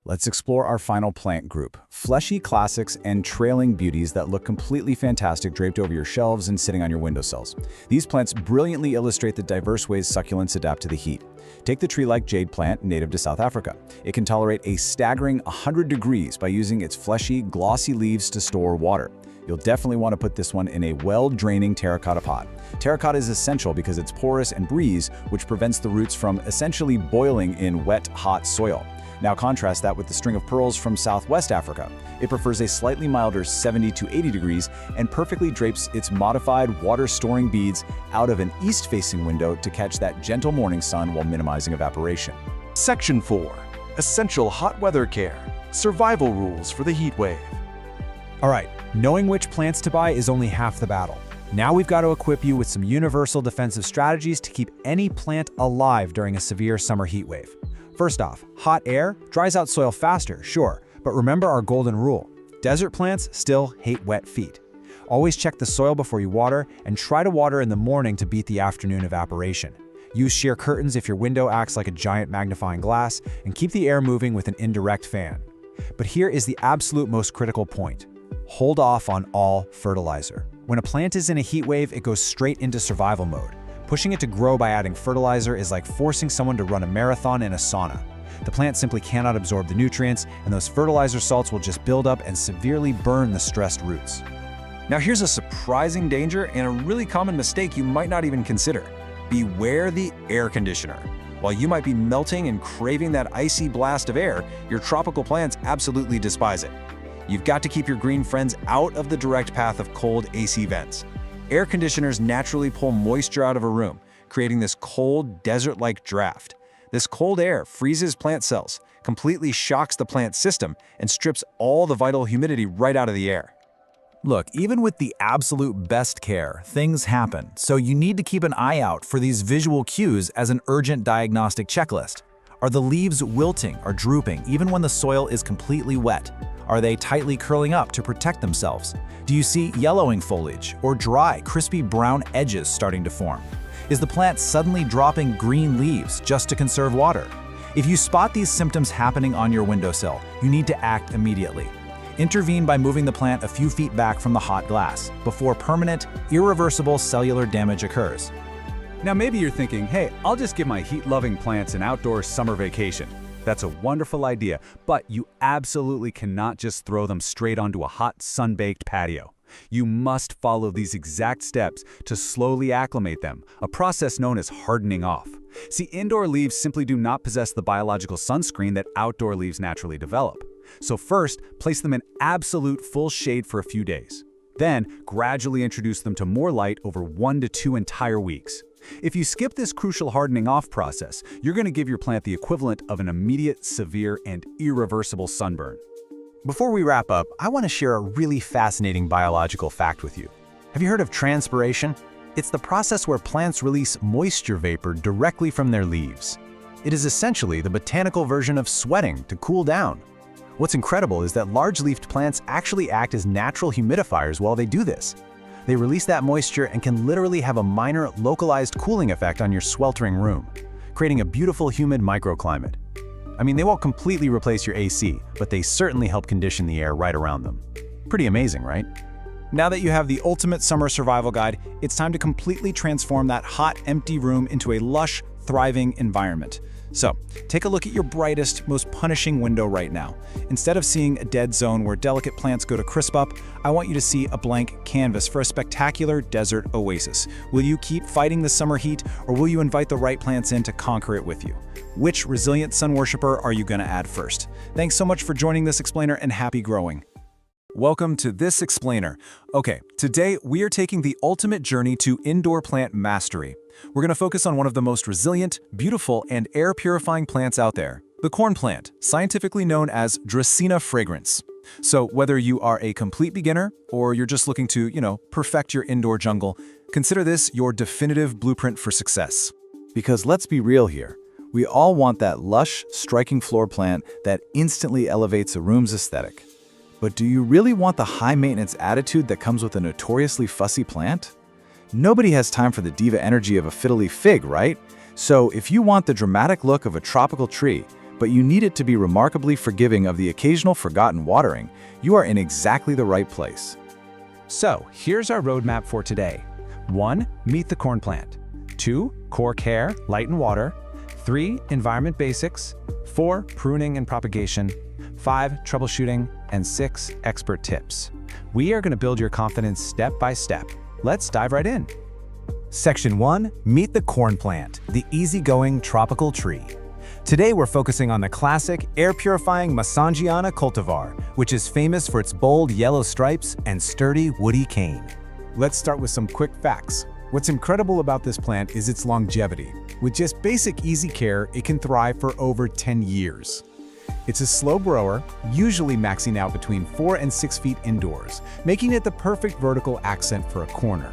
Let's explore our final plant group, fleshy classics and trailing beauties that look completely fantastic draped over your shelves and sitting on your windowsills. These plants brilliantly illustrate the diverse ways succulents adapt to the heat. Take the tree-like jade plant native to South Africa. It can tolerate a staggering 100 degrees by using its fleshy, glossy leaves to store water. You'll definitely want to put this one in a well-draining terracotta pot. Terracotta is essential because it's porous and breeze, which prevents the roots from essentially boiling in wet, hot soil. Now contrast that with the string of pearls from Southwest Africa. It prefers a slightly milder 70 to 80 degrees and perfectly drapes its modified water-storing beads out of an east-facing window to catch that gentle morning sun while minimizing evaporation. Section 4. Essential hot weather care. Survival rules for the heat wave. All right, knowing which plants to buy is only half the battle. Now we've got to equip you with some universal defensive strategies to keep any plant alive during a severe summer heat wave. First off, hot air dries out soil faster, sure, but remember our golden rule. Desert plants still hate wet feet. Always check the soil before you water, and try to water in the morning to beat the afternoon evaporation. Use sheer curtains if your window acts like a giant magnifying glass, and keep the air moving with an indirect fan. But here is the absolute most critical point. Hold off on all fertilizer. When a plant is in a heat wave, it goes straight into survival mode. Pushing it to grow by adding fertilizer is like forcing someone to run a marathon in a sauna. The plant simply cannot absorb the nutrients, and those fertilizer salts will just build up and severely burn the stressed roots. Now here's a surprising danger and a really common mistake you might not even consider. Beware the air conditioner. While you might be melting and craving that icy blast of air, your tropical plants absolutely despise it. You've got to keep your green friends out of the direct path of cold AC vents. Air conditioners naturally pull moisture out of a room, creating this cold, desert-like draft. This cold air freezes plant cells, completely shocks the plant system, and strips all the vital humidity right out of the air. Look, even with the absolute best care, things happen, so you need to keep an eye out for these visual cues as an urgent diagnostic checklist. Are the leaves wilting or drooping even when the soil is completely wet? Are they tightly curling up to protect themselves? Do you see yellowing foliage or dry, crispy brown edges starting to form? Is the plant suddenly dropping green leaves just to conserve water? If you spot these symptoms happening on your windowsill, you need to act immediately. Intervene by moving the plant a few feet back from the hot glass before permanent, irreversible cellular damage occurs. Now maybe you're thinking, hey, I'll just give my heat-loving plants an outdoor summer vacation. That's a wonderful idea, but you absolutely cannot just throw them straight onto a hot, sun-baked patio. You must follow these exact steps to slowly acclimate them, a process known as hardening off. See, indoor leaves simply do not possess the biological sunscreen that outdoor leaves naturally develop. So first, place them in absolute full shade for a few days. Then, gradually introduce them to more light over 1 to 2 entire weeks. If you skip this crucial hardening off process, you're going to give your plant the equivalent of an immediate, severe, and irreversible sunburn. Before we wrap up, I want to share a really fascinating biological fact with you. Have you heard of transpiration? It's the process where plants release moisture vapor directly from their leaves. It is essentially the botanical version of sweating to cool down. What's incredible is that large-leafed plants actually act as natural humidifiers while they do this. They release that moisture and can literally have a minor, localized cooling effect on your sweltering room, creating a beautiful, humid microclimate. I mean, they won't completely replace your AC, but they certainly help condition the air right around them. Pretty amazing, right? Now that you have the ultimate summer survival guide, it's time to completely transform that hot, empty room into a lush, thriving environment. So, take a look at your brightest, most punishing window right now. Instead of seeing a dead zone where delicate plants go to crisp up, I want you to see a blank canvas for a spectacular desert oasis. Will you keep fighting the summer heat, or will you invite the right plants in to conquer it with you? Which resilient sun worshiper are you going to add first? Thanks so much for joining this explainer, and happy growing. Welcome to This Explainer. Okay, today we are taking the ultimate journey to indoor plant mastery. We're going to focus on one of the most resilient, beautiful, and air-purifying plants out there, the corn plant, scientifically known as Dracaena fragrans. So whether you are a complete beginner or you're just looking to, perfect your indoor jungle, consider this your definitive blueprint for success. Because let's be real here, we all want that lush, striking floor plant that instantly elevates a room's aesthetic. But do you really want the high-maintenance attitude that comes with a notoriously fussy plant? Nobody has time for the diva energy of a fiddly fig, right? So if you want the dramatic look of a tropical tree, but you need it to be remarkably forgiving of the occasional forgotten watering, you are in exactly the right place. So here's our roadmap for today. 1. Meet the corn plant. 2. Core care, light and water. 3. Environment basics. 4. Pruning and propagation. 5. Troubleshooting. And 6. Expert tips. We are going to build your confidence step by step. Let's dive right in. Section 1. Meet the corn plant, the easygoing tropical tree. Today we're focusing on the classic, air-purifying Masangiana cultivar, which is famous for its bold yellow stripes and sturdy woody cane. Let's start with some quick facts. What's incredible about this plant is its longevity. With just basic easy care, it can thrive for over 10 years. It's a slow grower, usually maxing out between 4 and 6 feet indoors, making it the perfect vertical accent for a corner.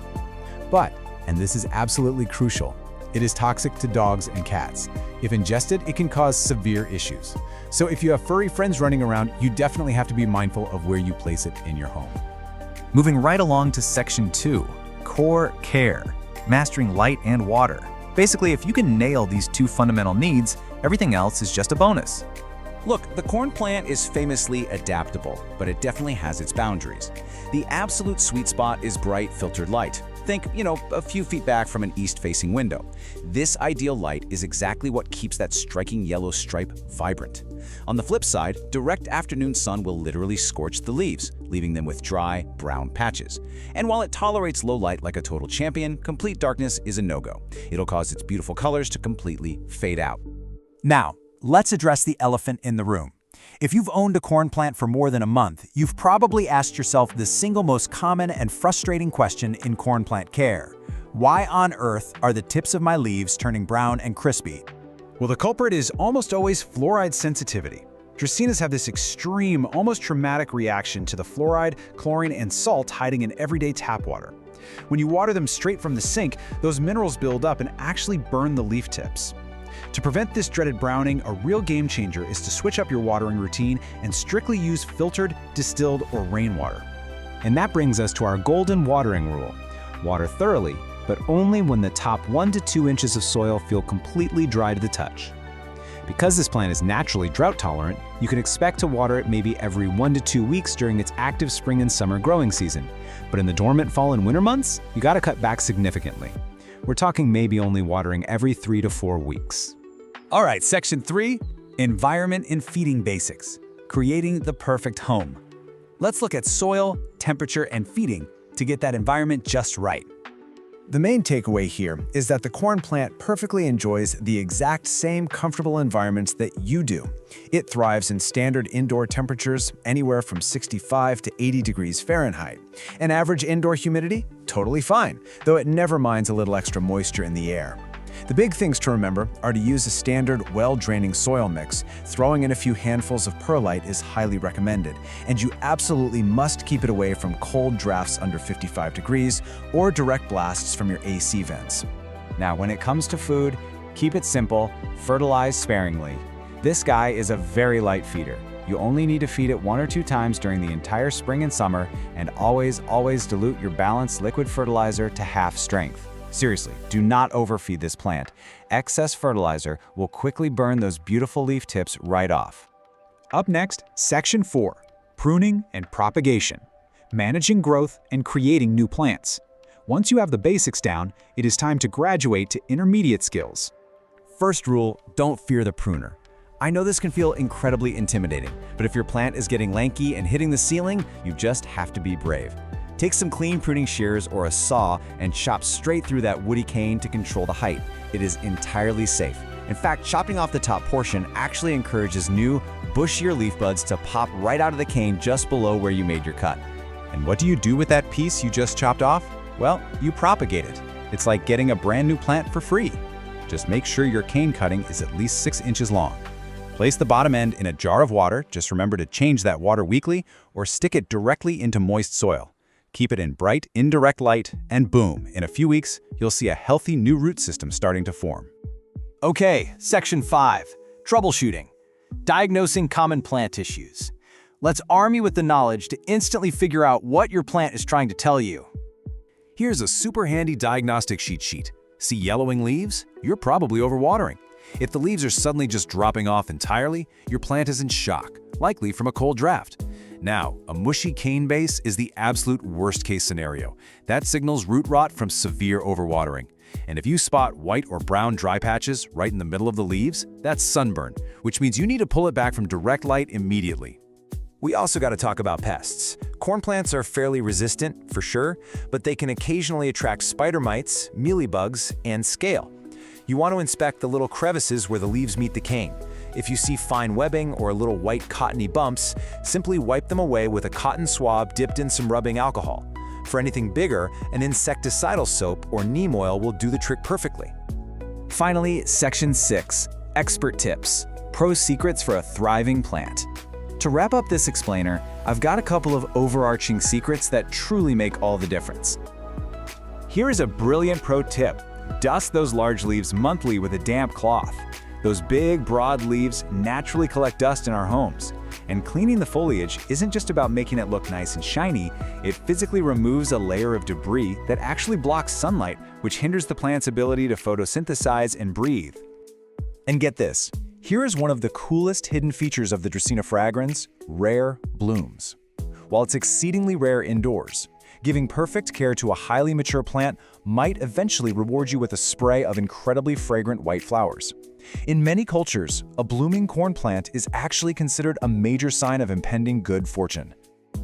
But, and this is absolutely crucial, it is toxic to dogs and cats. If ingested, it can cause severe issues. So if you have furry friends running around, you definitely have to be mindful of where you place it in your home. Moving right along to Section 2, Core Care, mastering light and water. Basically, if you can nail these two fundamental needs, everything else is just a bonus. Look, the corn plant is famously adaptable, but it definitely has its boundaries. The absolute sweet spot is bright, filtered light. Think, a few feet back from an east-facing window. This ideal light is exactly what keeps that striking yellow stripe vibrant. On the flip side, direct afternoon sun will literally scorch the leaves, leaving them with dry, brown patches. And while it tolerates low light like a total champion, complete darkness is a no-go. It'll cause its beautiful colors to completely fade out. Now, let's address the elephant in the room. If you've owned a corn plant for more than a month, you've probably asked yourself the single most common and frustrating question in corn plant care. Why on earth are the tips of my leaves turning brown and crispy? Well, the culprit is almost always fluoride sensitivity. Dracaenas have this extreme, almost traumatic reaction to the fluoride, chlorine, and salt hiding in everyday tap water. When you water them straight from the sink, those minerals build up and actually burn the leaf tips. To prevent this dreaded browning, a real game changer is to switch up your watering routine and strictly use filtered, distilled, or rainwater. And that brings us to our golden watering rule. Water thoroughly, but only when the top 1 to 2 inches of soil feel completely dry to the touch. Because this plant is naturally drought tolerant, you can expect to water it maybe every 1 to 2 weeks during its active spring and summer growing season. But in the dormant fall and winter months, you gotta cut back significantly. We're talking maybe only watering every 3 to 4 weeks. All right, Section 3, Environment and Feeding Basics, creating the perfect home. Let's look at soil, temperature, and feeding to get that environment just right. The main takeaway here is that the corn plant perfectly enjoys the exact same comfortable environments that you do. It thrives in standard indoor temperatures anywhere from 65 to 80 degrees Fahrenheit. And average indoor humidity? Totally fine, though it never minds a little extra moisture in the air. The big things to remember are to use a standard, well-draining soil mix. Throwing in a few handfuls of perlite is highly recommended, and you absolutely must keep it away from cold drafts under 55 degrees or direct blasts from your AC vents. Now, when it comes to food, keep it simple, fertilize sparingly. This guy is a very light feeder. You only need to feed it 1 or 2 times during the entire spring and summer, and always dilute your balanced liquid fertilizer to half strength. Seriously, do not overfeed this plant. Excess fertilizer will quickly burn those beautiful leaf tips right off. Up next, Section 4, Pruning and Propagation, managing growth and creating new plants. Once you have the basics down, it is time to graduate to intermediate skills. First rule, don't fear the pruner. I know this can feel incredibly intimidating, but if your plant is getting lanky and hitting the ceiling, you just have to be brave. Take some clean pruning shears or a saw and chop straight through that woody cane to control the height. It is entirely safe. In fact, chopping off the top portion actually encourages new, bushier leaf buds to pop right out of the cane just below where you made your cut. And what do you do with that piece you just chopped off? Well, you propagate it. It's like getting a brand new plant for free. Just make sure your cane cutting is at least 6 inches long. Place the bottom end in a jar of water, just remember to change that water weekly, or stick it directly into moist soil. Keep it in bright, indirect light, and boom, in a few weeks, you'll see a healthy new root system starting to form. Okay, Section 5, Troubleshooting. Diagnosing common plant issues. Let's arm you with the knowledge to instantly figure out what your plant is trying to tell you. Here's a super handy diagnostic cheat sheet. See yellowing leaves? You're probably overwatering. If the leaves are suddenly just dropping off entirely, your plant is in shock, likely from a cold draft. Now, a mushy cane base is the absolute worst-case scenario. That signals root rot from severe overwatering. And if you spot white or brown dry patches right in the middle of the leaves, that's sunburn, which means you need to pull it back from direct light immediately. We also got to talk about pests. Corn plants are fairly resistant, for sure, but they can occasionally attract spider mites, mealybugs, and scale. You want to inspect the little crevices where the leaves meet the cane. If you see fine webbing or little white cottony bumps, simply wipe them away with a cotton swab dipped in some rubbing alcohol. For anything bigger, an insecticidal soap or neem oil will do the trick perfectly. Finally, Section 6, Expert Tips, Pro Secrets for a Thriving Plant. To wrap up this explainer, I've got a couple of overarching secrets that truly make all the difference. Here is a brilliant pro tip. Dust those large leaves monthly with a damp cloth. Those big, broad leaves naturally collect dust in our homes. And cleaning the foliage isn't just about making it look nice and shiny, it physically removes a layer of debris that actually blocks sunlight, which hinders the plant's ability to photosynthesize and breathe. And get this, here is one of the coolest hidden features of the Dracaena fragrans: rare blooms. While it's exceedingly rare indoors, giving perfect care to a highly mature plant might eventually reward you with a spray of incredibly fragrant white flowers. In many cultures, a blooming corn plant is actually considered a major sign of impending good fortune.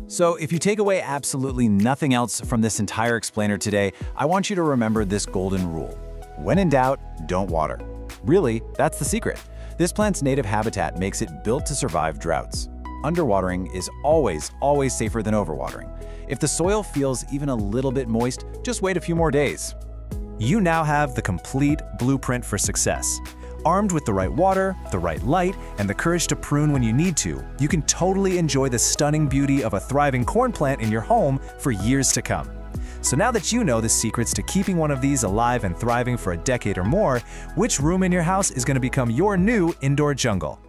So if you take away absolutely nothing else from this entire explainer today, I want you to remember this golden rule. When in doubt, don't water. Really, that's the secret. This plant's native habitat makes it built to survive droughts. Underwatering is always safer than overwatering. If the soil feels even a little bit moist, just wait a few more days. You now have the complete blueprint for success. Armed with the right water, the right light, and the courage to prune when you need to, you can totally enjoy the stunning beauty of a thriving corn plant in your home for years to come. So now that you know the secrets to keeping one of these alive and thriving for a decade or more, which room in your house is going to become your new indoor jungle?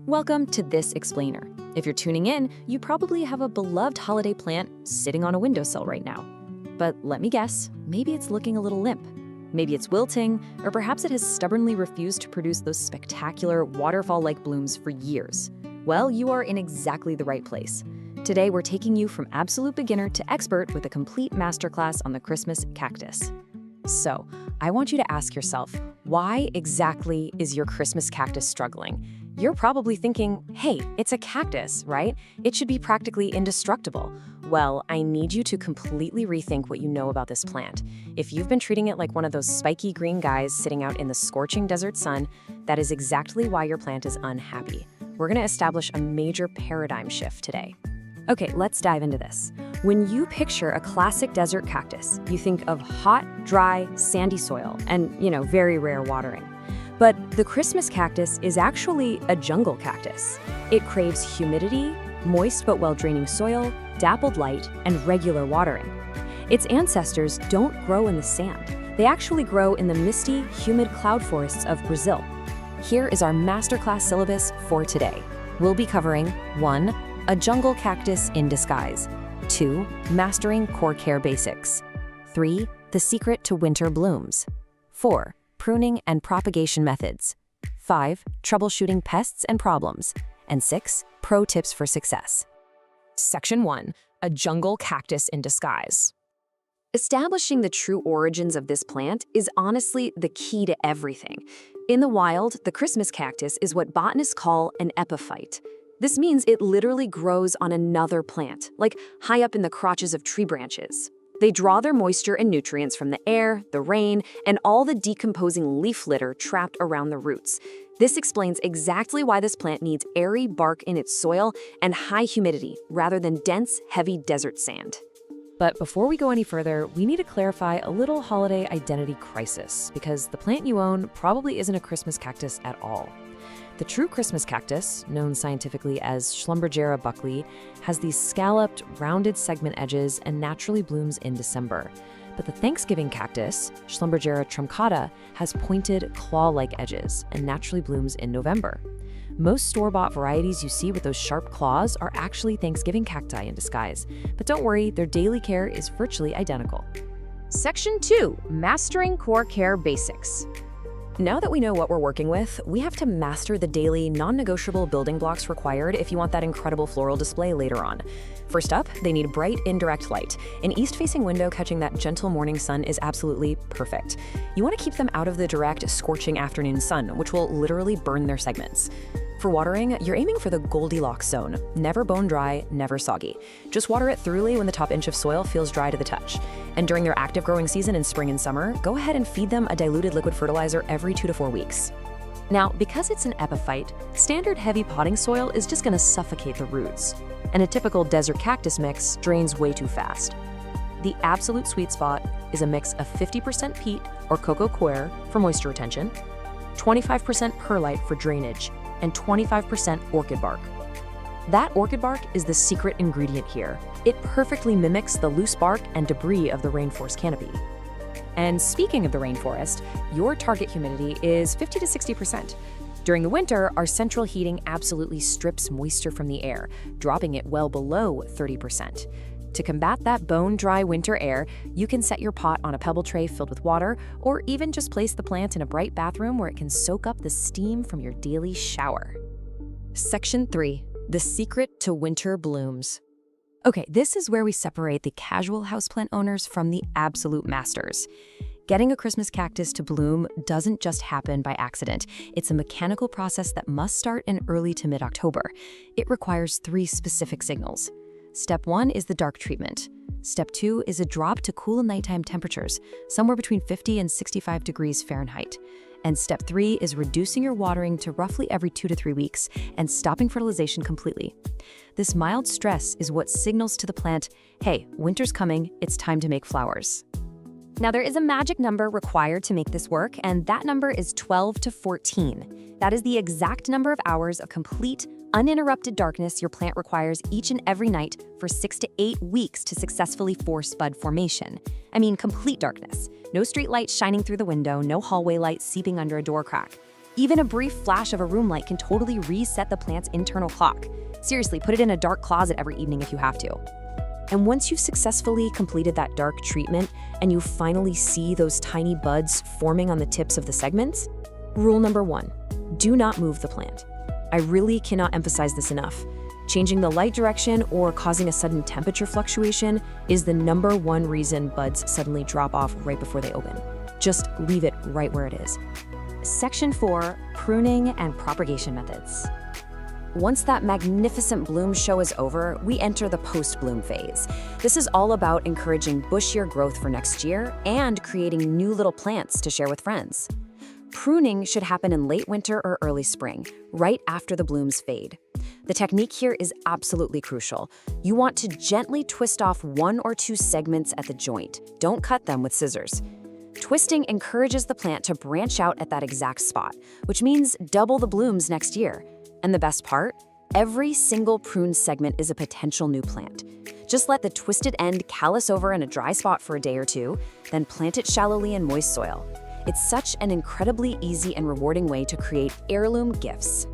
Welcome to This Explainer. If you're tuning in, you probably have a beloved holiday plant sitting on a windowsill right now. But let me guess, maybe it's looking a little limp. Maybe it's wilting, or perhaps it has stubbornly refused to produce those spectacular waterfall-like blooms for years. Well, you are in exactly the right place. Today, we're taking you from absolute beginner to expert with a complete masterclass on the Christmas cactus. So, I want you to ask yourself, why exactly is your Christmas cactus struggling? You're probably thinking, hey, it's a cactus, right? It should be practically indestructible. Well, I need you to completely rethink what you know about this plant. If you've been treating it like one of those spiky green guys sitting out in the scorching desert sun, that is exactly why your plant is unhappy. We're going to establish a major paradigm shift today. Okay, let's dive into this. When you picture a classic desert cactus, you think of hot, dry, sandy soil and, very rare watering. But the Christmas cactus is actually a jungle cactus. It craves humidity, moist but well-draining soil, dappled light, and regular watering. Its ancestors don't grow in the sand. They actually grow in the misty, humid cloud forests of Brazil. Here is our masterclass syllabus for today. We'll be covering 1. A jungle cactus in disguise. 2. Mastering core care basics. 3. The secret to winter blooms. 4. Pruning and propagation methods. 5. Troubleshooting pests and problems. And 6. Pro tips for success. Section 1. A jungle cactus in disguise. Establishing the true origins of this plant is honestly the key to everything. In the wild, the Christmas cactus is what botanists call an epiphyte. This means it literally grows on another plant, like high up in the crotches of tree branches. They draw their moisture and nutrients from the air, the rain, and all the decomposing leaf litter trapped around the roots. This explains exactly why this plant needs airy bark in its soil and high humidity rather than dense, heavy desert sand. But before we go any further, we need to clarify a little holiday identity crisis, because the plant you own probably isn't a Christmas cactus at all. The true Christmas cactus, known scientifically as Schlumbergera buckley, has these scalloped, rounded segment edges and naturally blooms in December. But the Thanksgiving cactus, Schlumbergera truncata, has pointed, claw-like edges and naturally blooms in November. Most store-bought varieties you see with those sharp claws are actually Thanksgiving cacti in disguise. But don't worry, their daily care is virtually identical. Section 2. Mastering Core Care Basics. Now that we know what we're working with, we have to master the daily, non-negotiable building blocks required if you want that incredible floral display later on. First up, they need bright, indirect light. An east-facing window catching that gentle morning sun is absolutely perfect. You want to keep them out of the direct, scorching afternoon sun, which will literally burn their segments. For watering, you're aiming for the Goldilocks zone. Never bone dry, never soggy. Just water it thoroughly when the top inch of soil feels dry to the touch. And during their active growing season in spring and summer, go ahead and feed them a diluted liquid fertilizer every 2 to 4 weeks. Now, because it's an epiphyte, standard heavy potting soil is just going to suffocate the roots. And a typical desert cactus mix drains way too fast. The absolute sweet spot is a mix of 50% peat or cocoa coir for moisture retention, 25% perlite for drainage, and 25% orchid bark. That orchid bark is the secret ingredient here. It perfectly mimics the loose bark and debris of the rainforest canopy. And speaking of the rainforest, your target humidity is 50 to 60%. During the winter, our central heating absolutely strips moisture from the air, dropping it well below 30%. To combat that bone-dry winter air, you can set your pot on a pebble tray filled with water, or even just place the plant in a bright bathroom where it can soak up the steam from your daily shower. Section 3. The secret to winter blooms. Okay, this is where we separate the casual houseplant owners from the absolute masters. Getting a Christmas cactus to bloom doesn't just happen by accident. It's a mechanical process that must start in early to mid-October. It requires 3 specific signals. Step 1 is the dark treatment. Step 2 is a drop to cool nighttime temperatures, somewhere between 50 and 65 degrees Fahrenheit. And step 3 is reducing your watering to roughly every 2 to 3 weeks and stopping fertilization completely. This mild stress is what signals to the plant, hey, winter's coming, it's time to make flowers. Now, there is a magic number required to make this work, and that number is 12 to 14. That is the exact number of hours of complete, uninterrupted darkness your plant requires each and every night for 6 to 8 weeks to successfully force bud formation. I mean, complete darkness. No street light shining through the window, no hallway light seeping under a door crack. Even a brief flash of a room light can totally reset the plant's internal clock. Seriously, put it in a dark closet every evening if you have to. And once you've successfully completed that dark treatment and you finally see those tiny buds forming on the tips of the segments, rule number 1, do not move the plant. I really cannot emphasize this enough. Changing the light direction or causing a sudden temperature fluctuation is the number 1 reason buds suddenly drop off right before they open. Just leave it right where it is. Section 4, Pruning and Propagation Methods. Once that magnificent bloom show is over, we enter the post-bloom phase. This is all about encouraging bushier growth for next year and creating new little plants to share with friends. Pruning should happen in late winter or early spring, right after the blooms fade. The technique here is absolutely crucial. You want to gently twist off 1 or 2 segments at the joint. Don't cut them with scissors. Twisting encourages the plant to branch out at that exact spot, which means double the blooms next year. And the best part? Every single pruned segment is a potential new plant. Just let the twisted end callus over in a dry spot for a day or 2, then plant it shallowly in moist soil. It's such an incredibly easy and rewarding way to create heirloom gifts.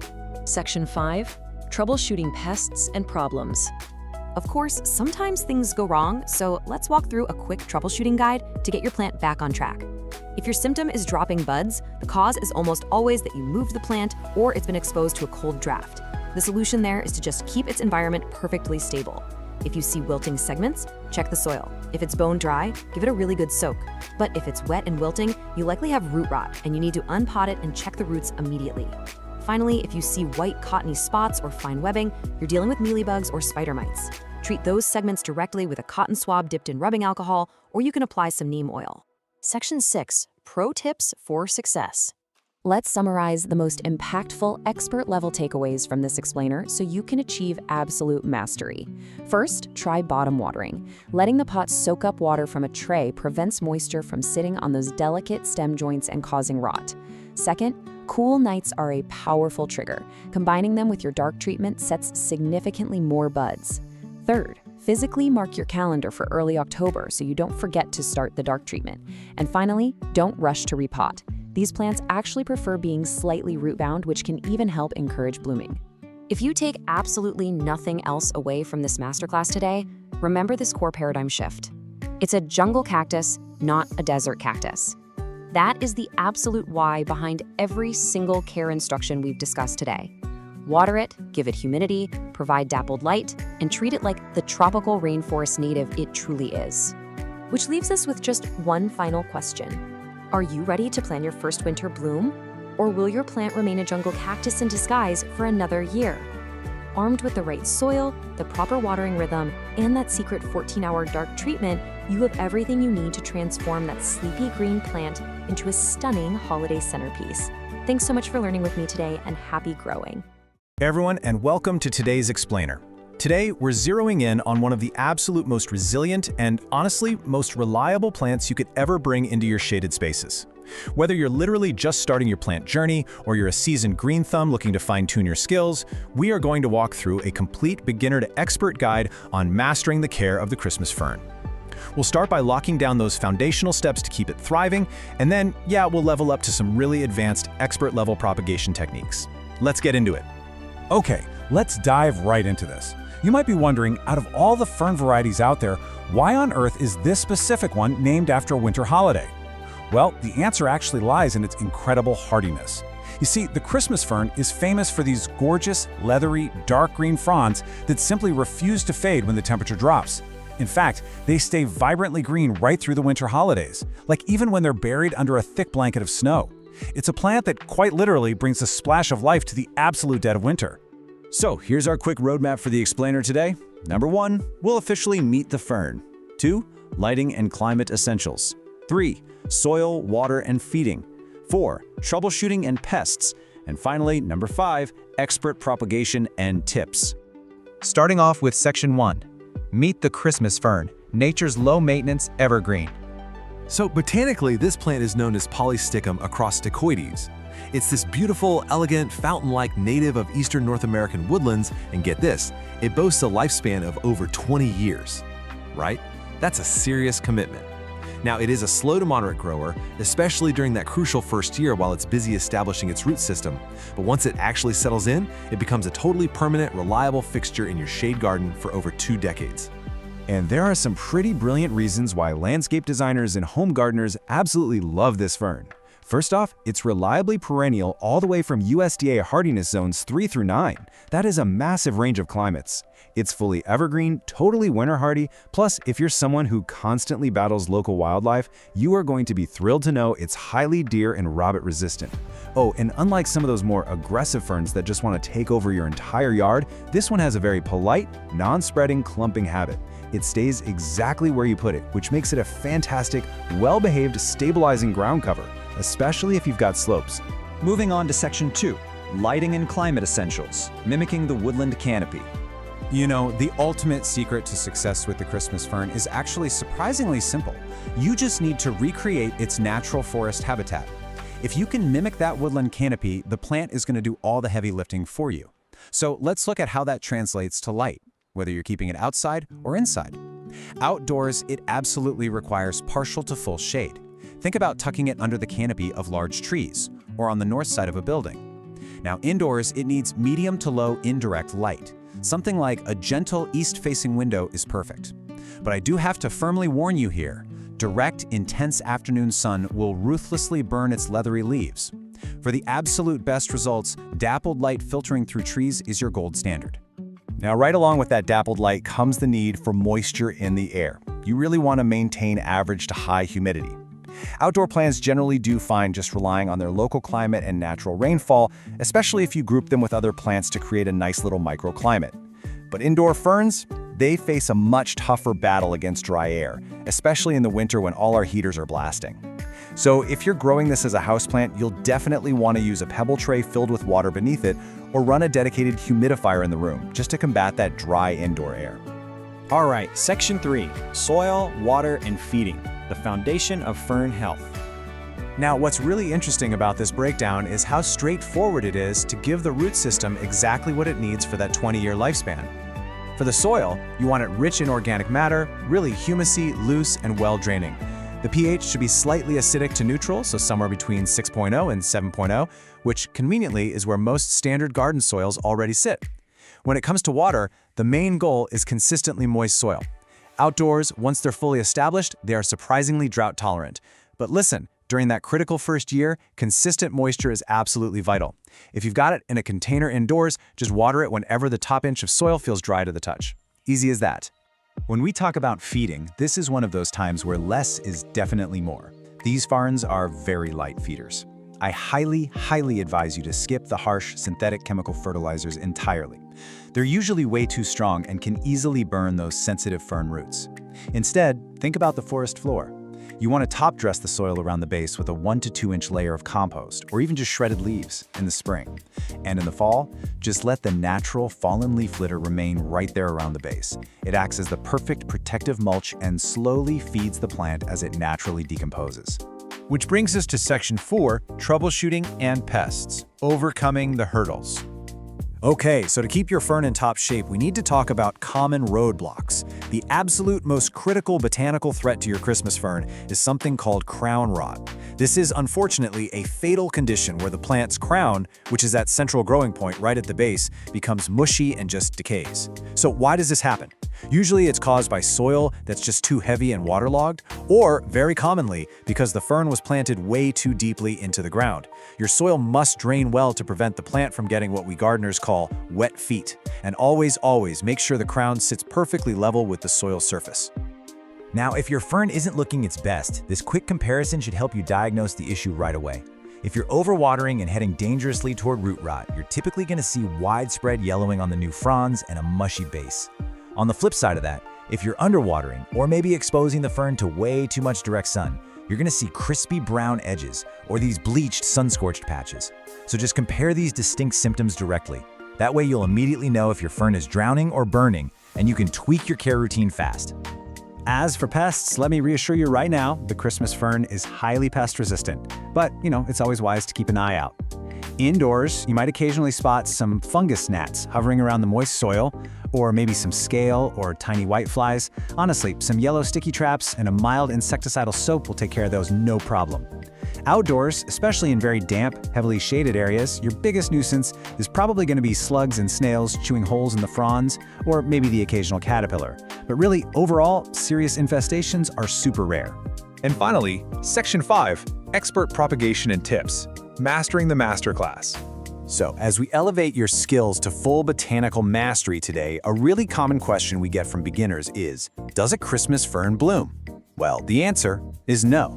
Section 5. Troubleshooting pests and problems. Of course, sometimes things go wrong, so let's walk through a quick troubleshooting guide to get your plant back on track. If your symptom is dropping buds, the cause is almost always that you moved the plant or it's been exposed to a cold draft. The solution there is to just keep its environment perfectly stable. If you see wilting segments, check the soil. If it's bone dry, give it a really good soak. But if it's wet and wilting, you likely have root rot, and you need to unpot it and check the roots immediately. Finally, if you see white cottony spots or fine webbing, you're dealing with mealybugs or spider mites. Treat those segments directly with a cotton swab dipped in rubbing alcohol, or you can apply some neem oil. Section 6. Pro Tips for Success. Let's summarize the most impactful expert-level takeaways from this explainer so you can achieve absolute mastery. First, try bottom watering. Letting the pot soak up water from a tray prevents moisture from sitting on those delicate stem joints and causing rot. Second, cool nights are a powerful trigger. Combining them with your dark treatment sets significantly more buds. Third, physically mark your calendar for early October so you don't forget to start the dark treatment. And finally, don't rush to repot. These plants actually prefer being slightly root-bound, which can even help encourage blooming. If you take absolutely nothing else away from this masterclass today, remember this core paradigm shift. It's a jungle cactus, not a desert cactus. That is the absolute why behind every single care instruction we've discussed today. Water it, give it humidity, provide dappled light, and treat it like the tropical rainforest native it truly is. Which leaves us with just one final question. Are you ready to plan your first winter bloom? Or will your plant remain a jungle cactus in disguise for another year? Armed with the right soil, the proper watering rhythm, and that secret 14-hour dark treatment, you have everything you need to transform that sleepy green plant into a stunning holiday centerpiece. Thanks so much for learning with me today, and happy growing. Hey everyone, and welcome to today's explainer. Today, we're zeroing in on one of the absolute most resilient and, honestly, most reliable plants you could ever bring into your shaded spaces. Whether you're literally just starting your plant journey or you're a seasoned green thumb looking to fine-tune your skills, we are going to walk through a complete beginner-to-expert guide on mastering the care of the Christmas fern. We'll start by locking down those foundational steps to keep it thriving, and then, we'll level up to some really advanced expert-level propagation techniques. Let's get into it. Okay, let's dive right into this. You might be wondering, out of all the fern varieties out there, why on earth is this specific one named after a winter holiday? Well, the answer actually lies in its incredible hardiness. You see, the Christmas fern is famous for these gorgeous, leathery, dark green fronds that simply refuse to fade when the temperature drops. In fact, they stay vibrantly green right through the winter holidays, like even when they're buried under a thick blanket of snow. It's a plant that quite literally brings a splash of life to the absolute dead of winter. So here's our quick roadmap for the explainer today. Number 1, we'll officially meet the fern. 2, lighting and climate essentials. 3, soil, water, and feeding. 4, troubleshooting and pests. And finally, number 5, expert propagation and tips. Starting off with Section 1. Meet the Christmas fern, nature's low-maintenance evergreen. So botanically, this plant is known as Polysticum acrosticoides. It's this beautiful, elegant, fountain-like native of eastern North American woodlands, and get this, it boasts a lifespan of over 20 years. Right? That's a serious commitment. Now, it is a slow to moderate grower, especially during that crucial first year while it's busy establishing its root system. But once it actually settles in, it becomes a totally permanent, reliable fixture in your shade garden for over 2 decades. And there are some pretty brilliant reasons why landscape designers and home gardeners absolutely love this fern. First off, it's reliably perennial all the way from USDA hardiness zones 3 through 9. That is a massive range of climates. It's fully evergreen, totally winter hardy, plus if you're someone who constantly battles local wildlife, you are going to be thrilled to know it's highly deer and rabbit resistant. Oh, and unlike some of those more aggressive ferns that just want to take over your entire yard, this one has a very polite, non-spreading clumping habit. It stays exactly where you put it, which makes it a fantastic, well-behaved, stabilizing ground cover, especially if you've got slopes. Moving on to Section 2, lighting and climate essentials, mimicking the woodland canopy. You know, the ultimate secret to success with the Christmas fern is actually surprisingly simple. You just need to recreate its natural forest habitat. If you can mimic that woodland canopy, the plant is going to do all the heavy lifting for you. So let's look at how that translates to light, whether you're keeping it outside or inside. Outdoors, it absolutely requires partial to full shade. Think about tucking it under the canopy of large trees or on the north side of a building. Now indoors, it needs medium to low indirect light. Something like a gentle east-facing window is perfect. But I do have to firmly warn you here, direct, intense afternoon sun will ruthlessly burn its leathery leaves. For the absolute best results, dappled light filtering through trees is your gold standard. Now, right along with that dappled light comes the need for moisture in the air. You really want to maintain average to high humidity. Outdoor plants generally do fine just relying on their local climate and natural rainfall, especially if you group them with other plants to create a nice little microclimate. But indoor ferns, they face a much tougher battle against dry air, especially in the winter when all our heaters are blasting. So if you're growing this as a houseplant, you'll definitely want to use a pebble tray filled with water beneath it or run a dedicated humidifier in the room just to combat that dry indoor air. All right, Section 3, Soil, Water, and Feeding, the foundation of fern health. Now, what's really interesting about this breakdown is how straightforward it is to give the root system exactly what it needs for that 20-year lifespan. For the soil, you want it rich in organic matter, really humusy, loose, and well-draining. The pH should be slightly acidic to neutral, so somewhere between 6.0 and 7.0, which conveniently is where most standard garden soils already sit. When it comes to water, the main goal is consistently moist soil. Outdoors, once they're fully established, they are surprisingly drought tolerant. But listen, during that critical first year, consistent moisture is absolutely vital. If you've got it in a container indoors, just water it whenever the top inch of soil feels dry to the touch. Easy as that. When we talk about feeding, this is one of those times where less is definitely more. These ferns are very light feeders. I highly advise you to skip the harsh synthetic chemical fertilizers entirely. They're usually way too strong and can easily burn those sensitive fern roots. Instead, think about the forest floor. You want to top dress the soil around the base with a 1 to 2 inch layer of compost, or even just shredded leaves in the spring. And in the fall, just let the natural fallen leaf litter remain right there around the base. It acts as the perfect protective mulch and slowly feeds the plant as it naturally decomposes. Which brings us to Section 4, Troubleshooting and Pests, Overcoming the Hurdles. Okay, so to keep your fern in top shape, we need to talk about common roadblocks. The absolute most critical botanical threat to your Christmas fern is something called crown rot. This is unfortunately a fatal condition where the plant's crown, which is that central growing point right at the base, becomes mushy and just decays. So why does this happen? Usually it's caused by soil that's just too heavy and waterlogged, or very commonly because the fern was planted way too deeply into the ground. Your soil must drain well to prevent the plant from getting what we gardeners call wet feet. And always make sure the crown sits perfectly level with the soil surface. Now, if your fern isn't looking its best, this quick comparison should help you diagnose the issue right away. If you're overwatering and heading dangerously toward root rot, you're typically going to see widespread yellowing on the new fronds and a mushy base. On the flip side of that, if you're underwatering or maybe exposing the fern to way too much direct sun, you're going to see crispy brown edges or these bleached sun-scorched patches. So just compare these distinct symptoms directly. That way you'll immediately know if your fern is drowning or burning, and you can tweak your care routine fast. As for pests, let me reassure you right now, the Christmas fern is highly pest resistant. But, it's always wise to keep an eye out. Indoors, you might occasionally spot some fungus gnats hovering around the moist soil, or maybe some scale or tiny whiteflies. Honestly, some yellow sticky traps and a mild insecticidal soap will take care of those no problem. Outdoors, especially in very damp, heavily shaded areas, your biggest nuisance is probably going to be slugs and snails chewing holes in the fronds, or maybe the occasional caterpillar. But really, overall, serious infestations are super rare. And finally, Section 5, Expert Propagation and Tips, Mastering the Masterclass. So, as we elevate your skills to full botanical mastery today, a really common question we get from beginners is, does a Christmas fern bloom? Well, the answer is no.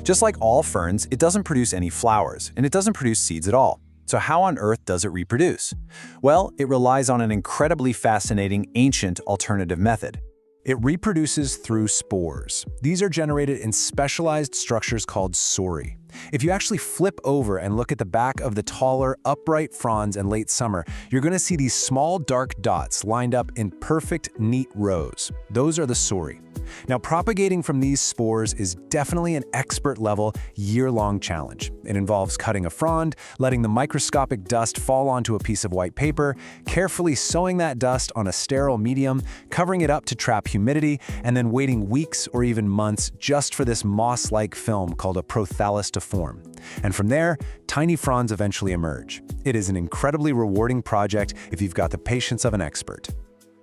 Just like all ferns, it doesn't produce any flowers, and it doesn't produce seeds at all. So how on earth does it reproduce? Well, it relies on an incredibly fascinating, ancient alternative method. It reproduces through spores. These are generated in specialized structures called sori. If you actually flip over and look at the back of the taller, upright fronds in late summer, you're going to see these small dark dots lined up in perfect, neat rows. Those are the sori. Now, propagating from these spores is definitely an expert-level, year-long challenge. It involves cutting a frond, letting the microscopic dust fall onto a piece of white paper, carefully sewing that dust on a sterile medium, covering it up to trap humidity, and then waiting weeks or even months just for this moss-like film called a prothallus to form. And from there, tiny fronds eventually emerge. It is an incredibly rewarding project if you've got the patience of an expert.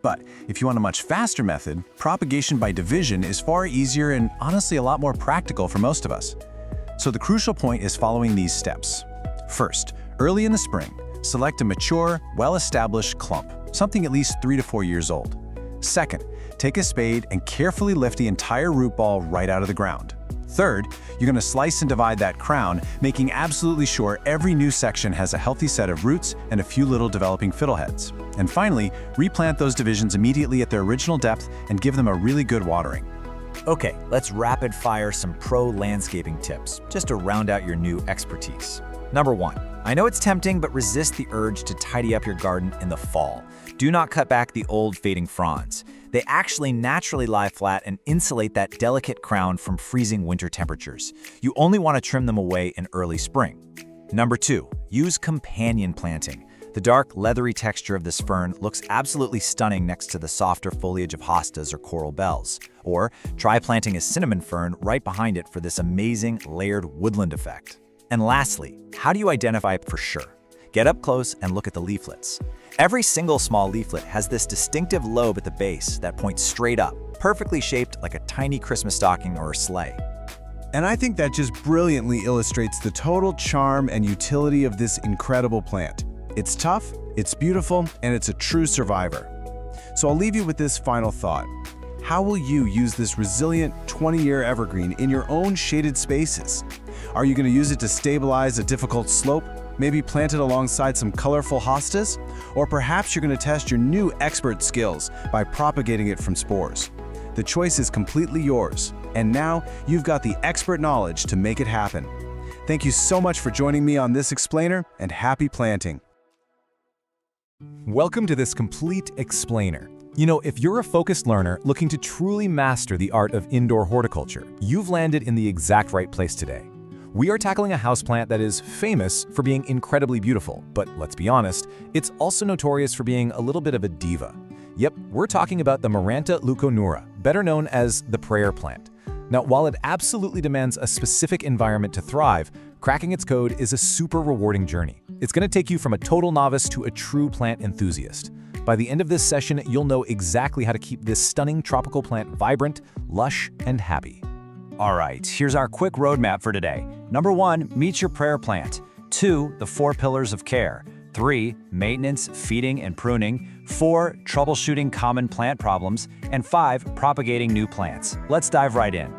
But if you want a much faster method, propagation by division is far easier and honestly a lot more practical for most of us. So the crucial point is following these steps. First, early in the spring, select a mature, well-established clump. something at least 3 to 4 years old. Second, take a spade and carefully lift the entire root ball right out of the ground. Third, you're going to slice and divide that crown, making absolutely sure every new section has a healthy set of roots and a few little developing fiddleheads. And finally, replant those divisions immediately at their original depth and give them a really good watering. Okay, let's rapid fire some pro landscaping tips, just to round out your new expertise. Number 1, I know it's tempting, but resist the urge to tidy up your garden in the fall. Do not cut back the old fading fronds. They actually naturally lie flat and insulate that delicate crown from freezing winter temperatures. You only want to trim them away in early spring. Number 2, use companion planting. The dark, leathery texture of this fern looks absolutely stunning next to the softer foliage of hostas or coral bells. Or try planting a cinnamon fern right behind it for this amazing layered woodland effect. And lastly, how do you identify it for sure? Get up close and look at the leaflets. Every single small leaflet has this distinctive lobe at the base that points straight up, perfectly shaped like a tiny Christmas stocking or a sleigh. And I think that just brilliantly illustrates the total charm and utility of this incredible plant. It's tough, it's beautiful, and it's a true survivor. So I'll leave you with this final thought. How will you use this resilient 20-year evergreen in your own shaded spaces? Are you going to use it to stabilize a difficult slope? Maybe plant it alongside some colorful hostas? Or perhaps you're going to test your new expert skills by propagating it from spores. The choice is completely yours, and now you've got the expert knowledge to make it happen. Thank you so much for joining me on this explainer, and happy planting. Welcome to this complete explainer. You know, if you're a focused learner looking to truly master the art of indoor horticulture, you've landed in the exact right place today. We are tackling a houseplant that is famous for being incredibly beautiful, but let's be honest, it's also notorious for being a little bit of a diva. Yep, we're talking about the Maranta leuconura, better known as the prayer plant. Now, while it absolutely demands a specific environment to thrive, cracking its code is a super rewarding journey. It's going to take you from a total novice to a true plant enthusiast. By the end of this session, you'll know exactly how to keep this stunning tropical plant vibrant, lush, and happy. All right, here's our quick roadmap for today. Number 1, meet your prayer plant. 2, the 4 pillars of care. 3, maintenance, feeding, and pruning. 4, troubleshooting common plant problems. And 5, propagating new plants. Let's dive right in.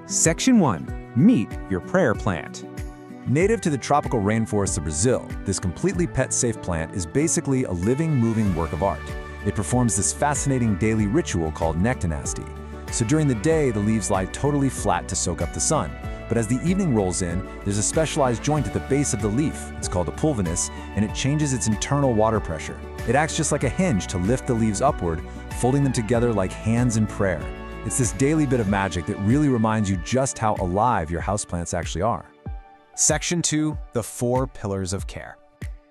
Section 1. Meet your prayer plant. Native to the tropical rainforests of Brazil, this completely pet-safe plant is basically a living, moving work of art. It performs this fascinating daily ritual called nectanasty. So during the day, the leaves lie totally flat to soak up the sun. But as the evening rolls in, there's a specialized joint at the base of the leaf. It's called a pulvinus, and it changes its internal water pressure. It acts just like a hinge to lift the leaves upward, folding them together like hands in prayer. It's this daily bit of magic that really reminds you just how alive your houseplants actually are. Section 2, the 4 pillars of care.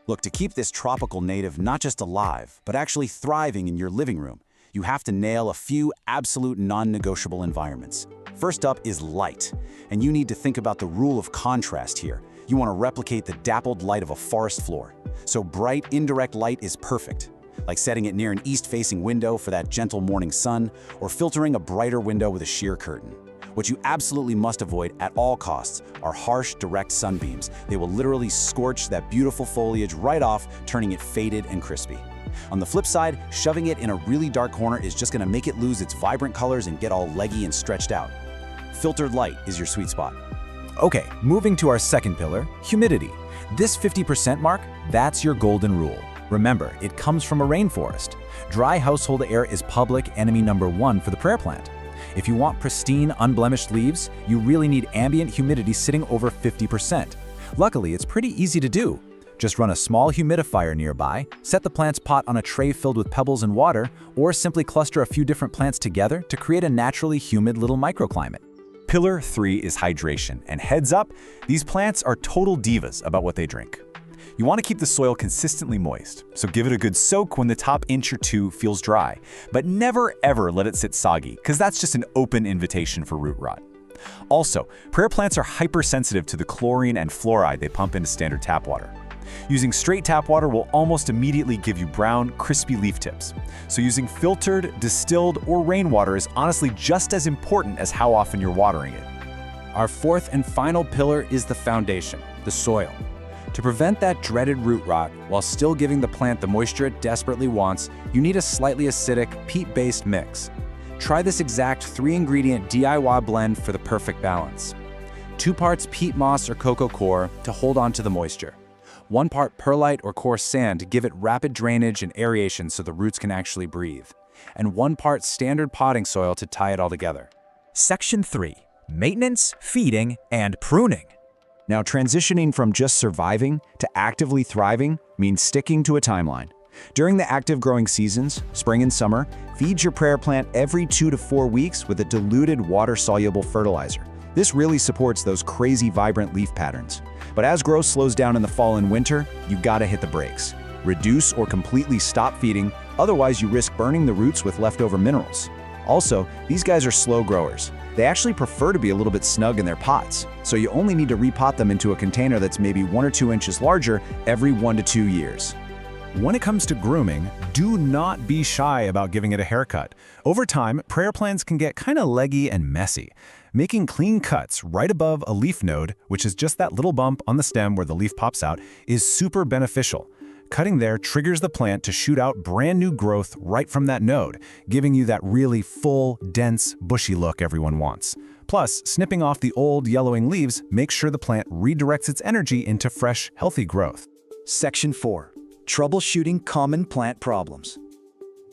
Look, to keep this tropical native not just alive, but actually thriving in your living room, you have to nail a few absolute non-negotiable environments. First up is light, and you need to think about the rule of contrast here. You want to replicate the dappled light of a forest floor. So bright, indirect light is perfect, like setting it near an east-facing window for that gentle morning sun, or filtering a brighter window with a sheer curtain. What you absolutely must avoid at all costs are harsh, direct sunbeams. They will literally scorch that beautiful foliage right off, turning it faded and crispy. On the flip side, shoving it in a really dark corner is just going to make it lose its vibrant colors and get all leggy and stretched out. Filtered light is your sweet spot. Okay, moving to our second pillar, humidity. This 50% mark, that's your golden rule. Remember, it comes from a rainforest. Dry household air is public enemy number 1 for the prayer plant. If you want pristine, unblemished leaves, you really need ambient humidity sitting over 50%. Luckily, it's pretty easy to do. Just run a small humidifier nearby, set the plant's pot on a tray filled with pebbles and water, or simply cluster a few different plants together to create a naturally humid little microclimate. Pillar 3 is hydration, and heads up, these plants are total divas about what they drink. You want to keep the soil consistently moist, so give it a good soak when the top inch or 2 feels dry, but never ever let it sit soggy, because that's just an open invitation for root rot. Also, prayer plants are hypersensitive to the chlorine and fluoride they pump into standard tap water. Using straight tap water will almost immediately give you brown, crispy leaf tips. So using filtered, distilled, or rainwater is honestly just as important as how often you're watering it. Our fourth and final pillar is the foundation, the soil. To prevent that dreaded root rot while still giving the plant the moisture it desperately wants, you need a slightly acidic, peat-based mix. Try this exact 3-ingredient DIY blend for the perfect balance. 2 parts peat moss or cocoa coir to hold on to the moisture. 1 part perlite or coarse sand to give it rapid drainage and aeration so the roots can actually breathe. And 1 part standard potting soil to tie it all together. Section 3. Maintenance, feeding, and pruning. Now, transitioning from just surviving to actively thriving means sticking to a timeline. During the active growing seasons, spring and summer, feed your prayer plant every 2 to 4 weeks with a diluted water-soluble fertilizer. This really supports those crazy vibrant leaf patterns. But as growth slows down in the fall and winter, you gotta hit the brakes. Reduce or completely stop feeding, otherwise you risk burning the roots with leftover minerals. Also, these guys are slow growers. They actually prefer to be a little bit snug in their pots, so you only need to repot them into a container that's maybe 1 or 2 inches larger every 1 to 2 years. When it comes to grooming, do not be shy about giving it a haircut. Over time, prayer plants can get kind of leggy and messy. Making clean cuts right above a leaf node, which is just that little bump on the stem where the leaf pops out, is super beneficial. Cutting there triggers the plant to shoot out brand new growth right from that node, giving you that really full, dense, bushy look everyone wants. Plus, snipping off the old, yellowing leaves makes sure the plant redirects its energy into fresh, healthy growth. Section 4. Troubleshooting common plant problems.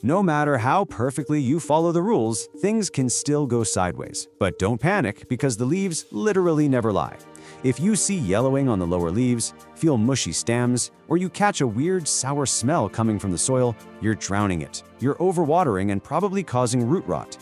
No matter how perfectly you follow the rules, things can still go sideways. But don't panic, because the leaves literally never lie. If you see yellowing on the lower leaves, feel mushy stems, or you catch a weird sour smell coming from the soil, you're drowning it. You're overwatering and probably causing root rot.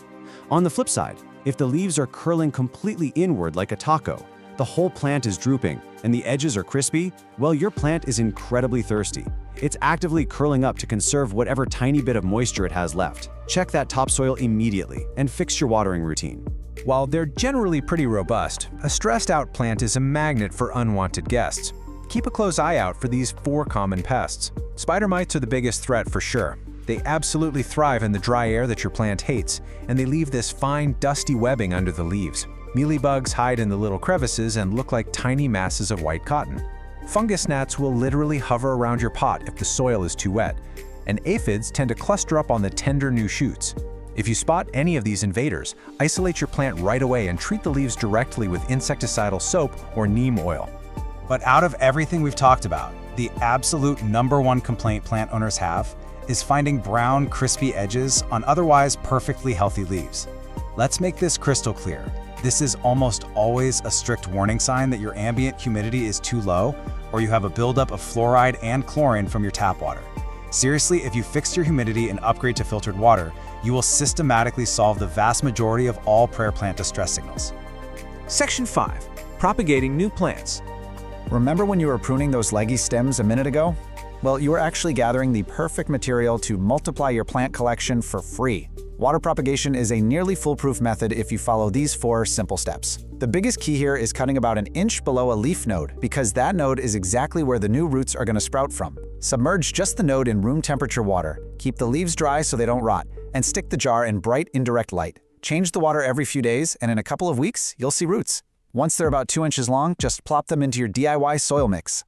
On the flip side, if the leaves are curling completely inward like a taco, the whole plant is drooping, and the edges are crispy, well, your plant is incredibly thirsty. It's actively curling up to conserve whatever tiny bit of moisture it has left. Check that topsoil immediately and fix your watering routine. While they're generally pretty robust, a stressed-out plant is a magnet for unwanted guests. Keep a close eye out for these 4 common pests. Spider mites are the biggest threat for sure. They absolutely thrive in the dry air that your plant hates, and they leave this fine, dusty webbing under the leaves. Mealybugs hide in the little crevices and look like tiny masses of white cotton. Fungus gnats will literally hover around your pot if the soil is too wet, and aphids tend to cluster up on the tender new shoots. If you spot any of these invaders, isolate your plant right away and treat the leaves directly with insecticidal soap or neem oil. But out of everything we've talked about, the absolute #1 complaint plant owners have is finding brown, crispy edges on otherwise perfectly healthy leaves. Let's make this crystal clear. This is almost always a strict warning sign that your ambient humidity is too low, or you have a buildup of fluoride and chlorine from your tap water. Seriously, if you fix your humidity and upgrade to filtered water, you will systematically solve the vast majority of all prayer plant distress signals. Section 5. Propagating new plants. Remember when you were pruning those leggy stems a minute ago? Well, you were actually gathering the perfect material to multiply your plant collection for free. Water propagation is a nearly foolproof method if you follow these 4 simple steps. The biggest key here is cutting about 1 inch below a leaf node, because that node is exactly where the new roots are going to sprout from. Submerge just the node in room temperature water, keep the leaves dry so they don't rot, and stick the jar in bright indirect light. Change the water every few days, and in a couple of weeks, you'll see roots. Once they're about 2 inches long, just plop them into your DIY soil mix.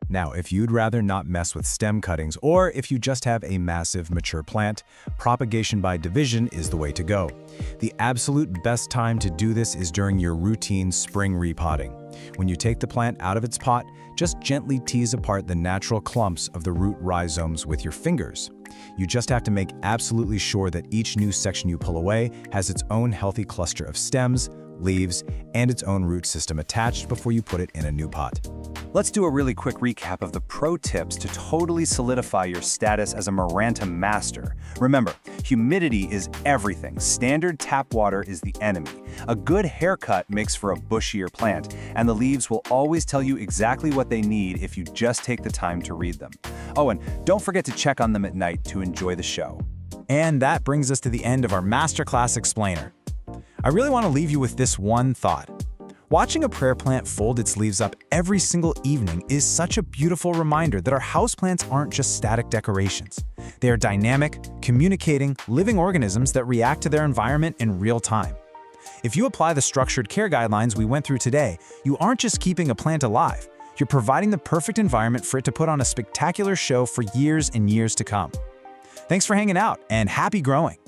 Now, if you'd rather not mess with stem cuttings, or if you just have a massive mature plant, propagation by division is the way to go. The absolute best time to do this is during your routine spring repotting. When you take the plant out of its pot, just gently tease apart the natural clumps of the root rhizomes with your fingers. You just have to make absolutely sure that each new section you pull away has its own healthy cluster of stems, leaves, and its own root system attached before you put it in a new pot. Let's do a really quick recap of the pro tips to totally solidify your status as a Maranta master. Remember, humidity is everything. Standard tap water is the enemy. A good haircut makes for a bushier plant, and the leaves will always tell you exactly what they need if you just take the time to read them. Oh, and don't forget to check on them at night to enjoy the show. And that brings us to the end of our Masterclass Explainer. I really want to leave you with this one thought. Watching a prayer plant fold its leaves up every single evening is such a beautiful reminder that our houseplants aren't just static decorations. They are dynamic, communicating, living organisms that react to their environment in real time. If you apply the structured care guidelines we went through today, you aren't just keeping a plant alive, You're providing the perfect environment for it to put on a spectacular show for years and years to come. Thanks for hanging out, and happy growing!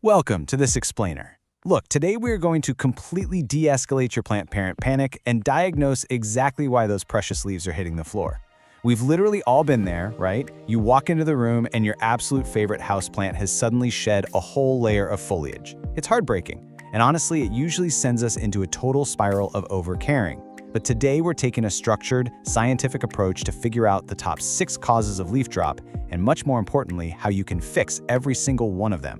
Welcome to This Explainer. Look, today we are going to completely de-escalate your plant parent panic and diagnose exactly why those precious leaves are hitting the floor. We've literally all been there, right? You walk into the room and your absolute favorite houseplant has suddenly shed a whole layer of foliage. It's heartbreaking, and honestly, it usually sends us into a total spiral of overcaring. But today we're taking a structured, scientific approach to figure out the top 6 causes of leaf drop, and much more importantly, how you can fix every single one of them.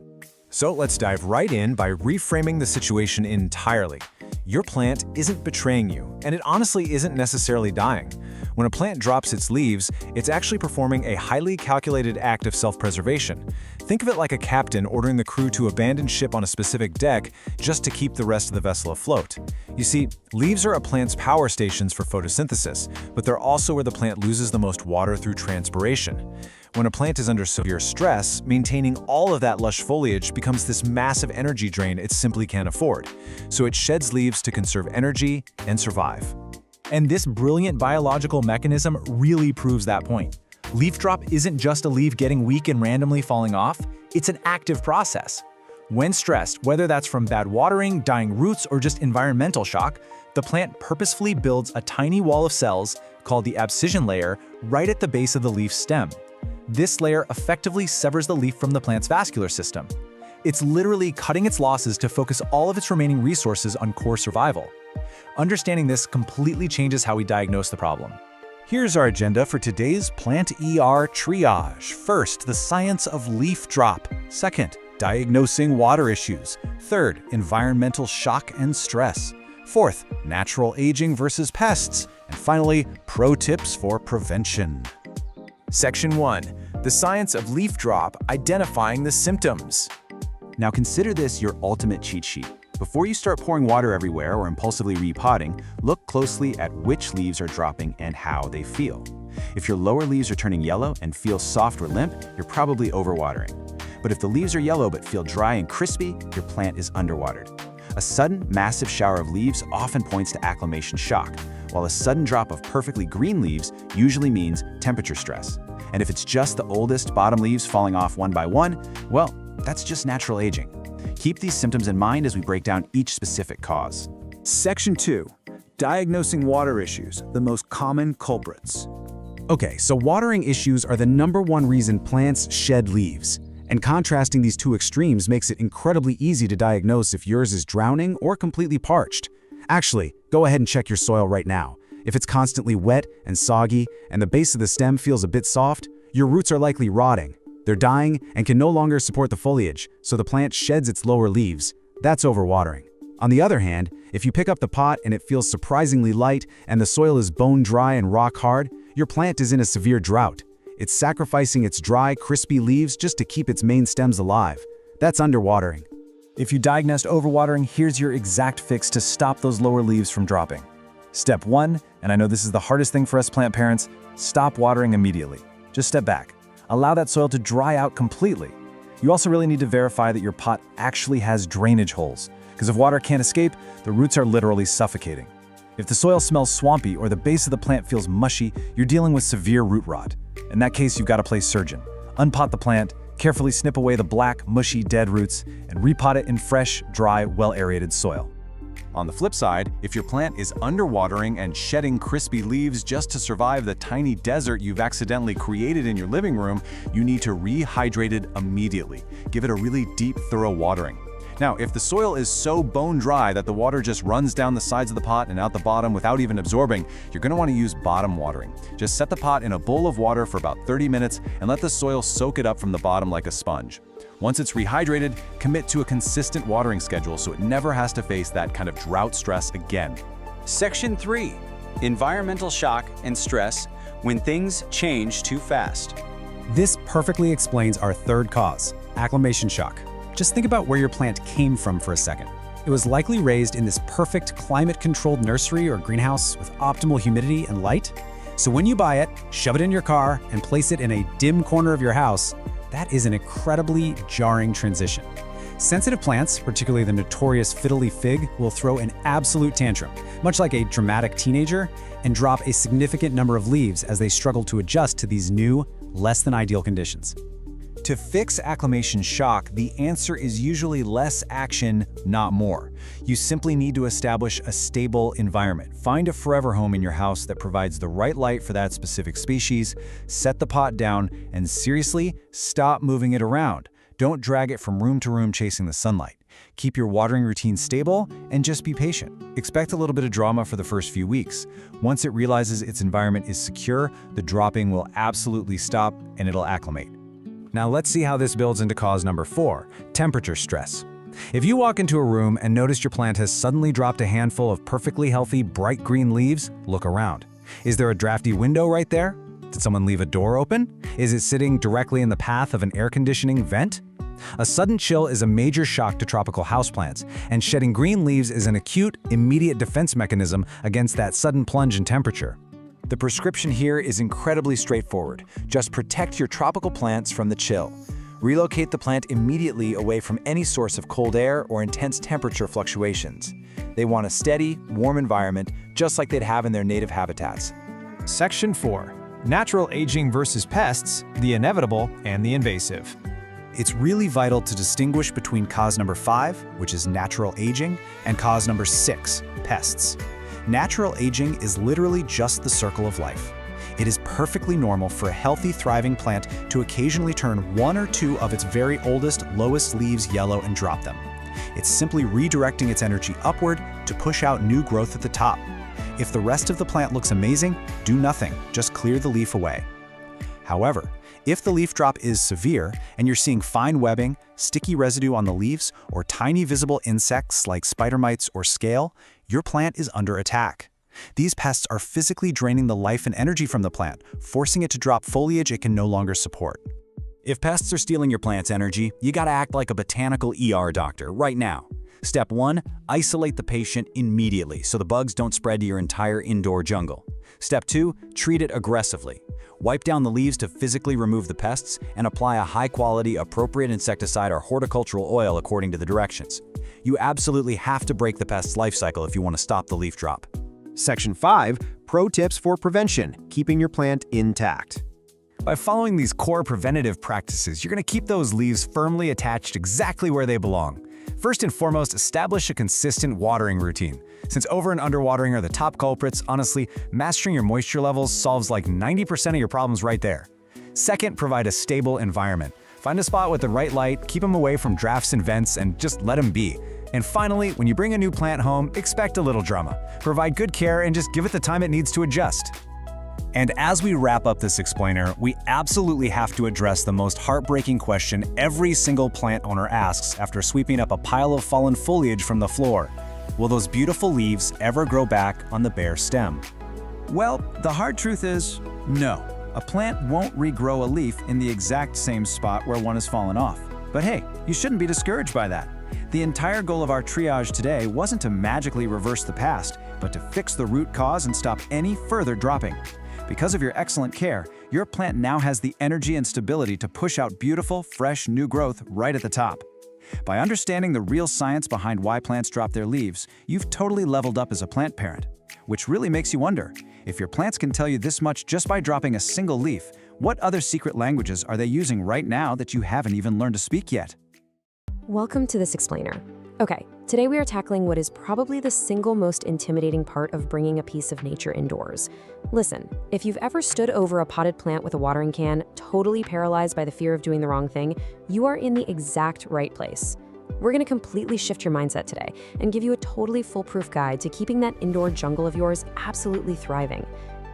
So let's dive right in by reframing the situation entirely. Your plant isn't betraying you, and it honestly isn't necessarily dying. When a plant drops its leaves, it's actually performing a highly calculated act of self-preservation. Think of it like a captain ordering the crew to abandon ship on a specific deck just to keep the rest of the vessel afloat. You see, leaves are a plant's power stations for photosynthesis, but they're also where the plant loses the most water through transpiration. When a plant is under severe stress, maintaining all of that lush foliage becomes this massive energy drain it simply can't afford. So it sheds leaves to conserve energy and survive. And this brilliant biological mechanism really proves that point. Leaf drop isn't just a leaf getting weak and randomly falling off, it's an active process. When stressed, whether that's from bad watering, dying roots, or just environmental shock, the plant purposefully builds a tiny wall of cells, called the abscission layer, right at the base of the leaf stem. This layer effectively severs the leaf from the plant's vascular system. It's literally cutting its losses to focus all of its remaining resources on core survival. Understanding this completely changes how we diagnose the problem. Here's our agenda for today's Plant ER Triage. First, the science of leaf drop. Second, diagnosing water issues. Third, environmental shock and stress. Fourth, natural aging versus pests. And finally, pro tips for prevention. Section 1. The science of leaf drop, identifying the symptoms. Now consider this your ultimate cheat sheet. Before you start pouring water everywhere or impulsively repotting, look closely at which leaves are dropping and how they feel. If your lower leaves are turning yellow and feel soft or limp, you're probably overwatering. But if the leaves are yellow but feel dry and crispy, your plant is underwatered. A sudden, massive shower of leaves often points to acclimation shock, while a sudden drop of perfectly green leaves usually means temperature stress. And if it's just the oldest bottom leaves falling off one by one, well, that's just natural aging. Keep these symptoms in mind as we break down each specific cause. Section 2. Diagnosing water issues, the most common culprits. Okay, so watering issues are the #1 reason plants shed leaves. And contrasting these two extremes makes it incredibly easy to diagnose if yours is drowning or completely parched. Actually, go ahead and check your soil right now. If it's constantly wet and soggy and the base of the stem feels a bit soft, your roots are likely rotting. They're dying and can no longer support the foliage, so the plant sheds its lower leaves. That's overwatering. On the other hand, if you pick up the pot and it feels surprisingly light and the soil is bone dry and rock hard, your plant is in a severe drought. It's sacrificing its dry, crispy leaves just to keep its main stems alive. That's underwatering. If you diagnosed overwatering, here's your exact fix to stop those lower leaves from dropping. Step 1, and I know this is the hardest thing for us plant parents, stop watering immediately. Just step back. Allow that soil to dry out completely. You also really need to verify that your pot actually has drainage holes, because if water can't escape, the roots are literally suffocating. If the soil smells swampy or the base of the plant feels mushy, you're dealing with severe root rot. In that case, you've got to play surgeon. Unpot the plant, carefully snip away the black, mushy, dead roots, and repot it in fresh, dry, well-aerated soil. On the flip side, if your plant is underwatering and shedding crispy leaves just to survive the tiny desert you've accidentally created in your living room, you need to rehydrate it immediately. Give it a really deep, thorough watering. Now, if the soil is so bone dry that the water just runs down the sides of the pot and out the bottom without even absorbing, you're going to want to use bottom watering. Just set the pot in a bowl of water for about 30 minutes and let the soil soak it up from the bottom like a sponge. Once it's rehydrated, commit to a consistent watering schedule so it never has to face that kind of drought stress again. Section 3. Environmental shock and stress when things change too fast. This perfectly explains our third cause, acclimation shock. Just think about where your plant came from for a second. It was likely raised in this perfect climate-controlled nursery or greenhouse with optimal humidity and light. So when you buy it, shove it in your car, and place it in a dim corner of your house, that is an incredibly jarring transition. Sensitive plants, particularly the notorious fiddly fig, will throw an absolute tantrum, much like a dramatic teenager, and drop a significant number of leaves as they struggle to adjust to these new, less than ideal conditions. To fix acclimation shock, the answer is usually less action, not more. You simply need to establish a stable environment. Find a forever home in your house that provides the right light for that specific species, set the pot down, and seriously, stop moving it around. Don't drag it from room to room chasing the sunlight. Keep your watering routine stable and just be patient. Expect a little bit of drama for the first few weeks. Once it realizes its environment is secure, the dropping will absolutely stop and it'll acclimate. Now let's see how this builds into cause number 4, temperature stress. If you walk into a room and notice your plant has suddenly dropped a handful of perfectly healthy, bright green leaves, look around. Is there a drafty window right there? Did someone leave a door open? Is it sitting directly in the path of an air conditioning vent? A sudden chill is a major shock to tropical houseplants, and shedding green leaves is an acute, immediate defense mechanism against that sudden plunge in temperature. The prescription here is incredibly straightforward. Just protect your tropical plants from the chill. Relocate the plant immediately away from any source of cold air or intense temperature fluctuations. They want a steady, warm environment, just like they'd have in their native habitats. Section 4. Natural aging versus pests, the inevitable and the invasive. It's really vital to distinguish between cause number 5, which is natural aging, and cause number 6, pests. Natural aging is literally just the circle of life. It is perfectly normal for a healthy, thriving plant to occasionally turn 1 or 2 of its very oldest, lowest leaves yellow and drop them. It's simply redirecting its energy upward to push out new growth at the top. If the rest of the plant looks amazing, do nothing, just clear the leaf away. However, if the leaf drop is severe and you're seeing fine webbing, sticky residue on the leaves, or tiny visible insects like spider mites or scale, your plant is under attack. These pests are physically draining the life and energy from the plant, forcing it to drop foliage it can no longer support. If pests are stealing your plant's energy, you gotta act like a botanical ER doctor right now. Step 1, isolate the patient immediately so the bugs don't spread to your entire indoor jungle. Step 2, treat it aggressively. Wipe down the leaves to physically remove the pests and apply a high-quality, appropriate insecticide or horticultural oil according to the directions. You absolutely have to break the pest's life cycle if you want to stop the leaf drop. Section 5, Pro Tips for Prevention, Keeping Your Plant Intact. By following these core preventative practices, you're going to keep those leaves firmly attached exactly where they belong. First and foremost, establish a consistent watering routine. Since over and underwatering are the top culprits, honestly, mastering your moisture levels solves like 90% of your problems right there. Second, provide a stable environment. Find a spot with the right light, keep them away from drafts and vents, and just let them be. And finally, when you bring a new plant home, expect a little drama. Provide good care and just give it the time it needs to adjust. And as we wrap up this explainer, we absolutely have to address the most heartbreaking question every single plant owner asks after sweeping up a pile of fallen foliage from the floor. Will those beautiful leaves ever grow back on the bare stem? Well, the hard truth is, no. A plant won't regrow a leaf in the exact same spot where one has fallen off. But hey, you shouldn't be discouraged by that. The entire goal of our triage today wasn't to magically reverse the past, but to fix the root cause and stop any further dropping. Because of your excellent care, your plant now has the energy and stability to push out beautiful, fresh, new growth right at the top. By understanding the real science behind why plants drop their leaves, you've totally leveled up as a plant parent. Which really makes you wonder, if your plants can tell you this much just by dropping a single leaf, what other secret languages are they using right now that you haven't even learned to speak yet? Welcome to this explainer. Okay, today we are tackling what is probably the single most intimidating part of bringing a piece of nature indoors. Listen, if you've ever stood over a potted plant with a watering can, totally paralyzed by the fear of doing the wrong thing, you are in the exact right place. We're going to completely shift your mindset today and give you a totally foolproof guide to keeping that indoor jungle of yours absolutely thriving.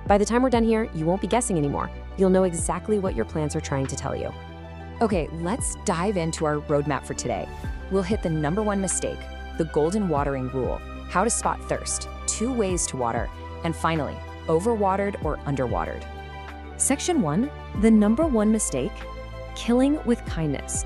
By the time we're done here, you won't be guessing anymore. You'll know exactly what your plants are trying to tell you. Okay, let's dive into our roadmap for today. We'll hit the #1 mistake, the golden watering rule, how to spot thirst, 2 ways to water, and finally, overwatered or underwatered. Section 1, the #1 mistake, killing with kindness.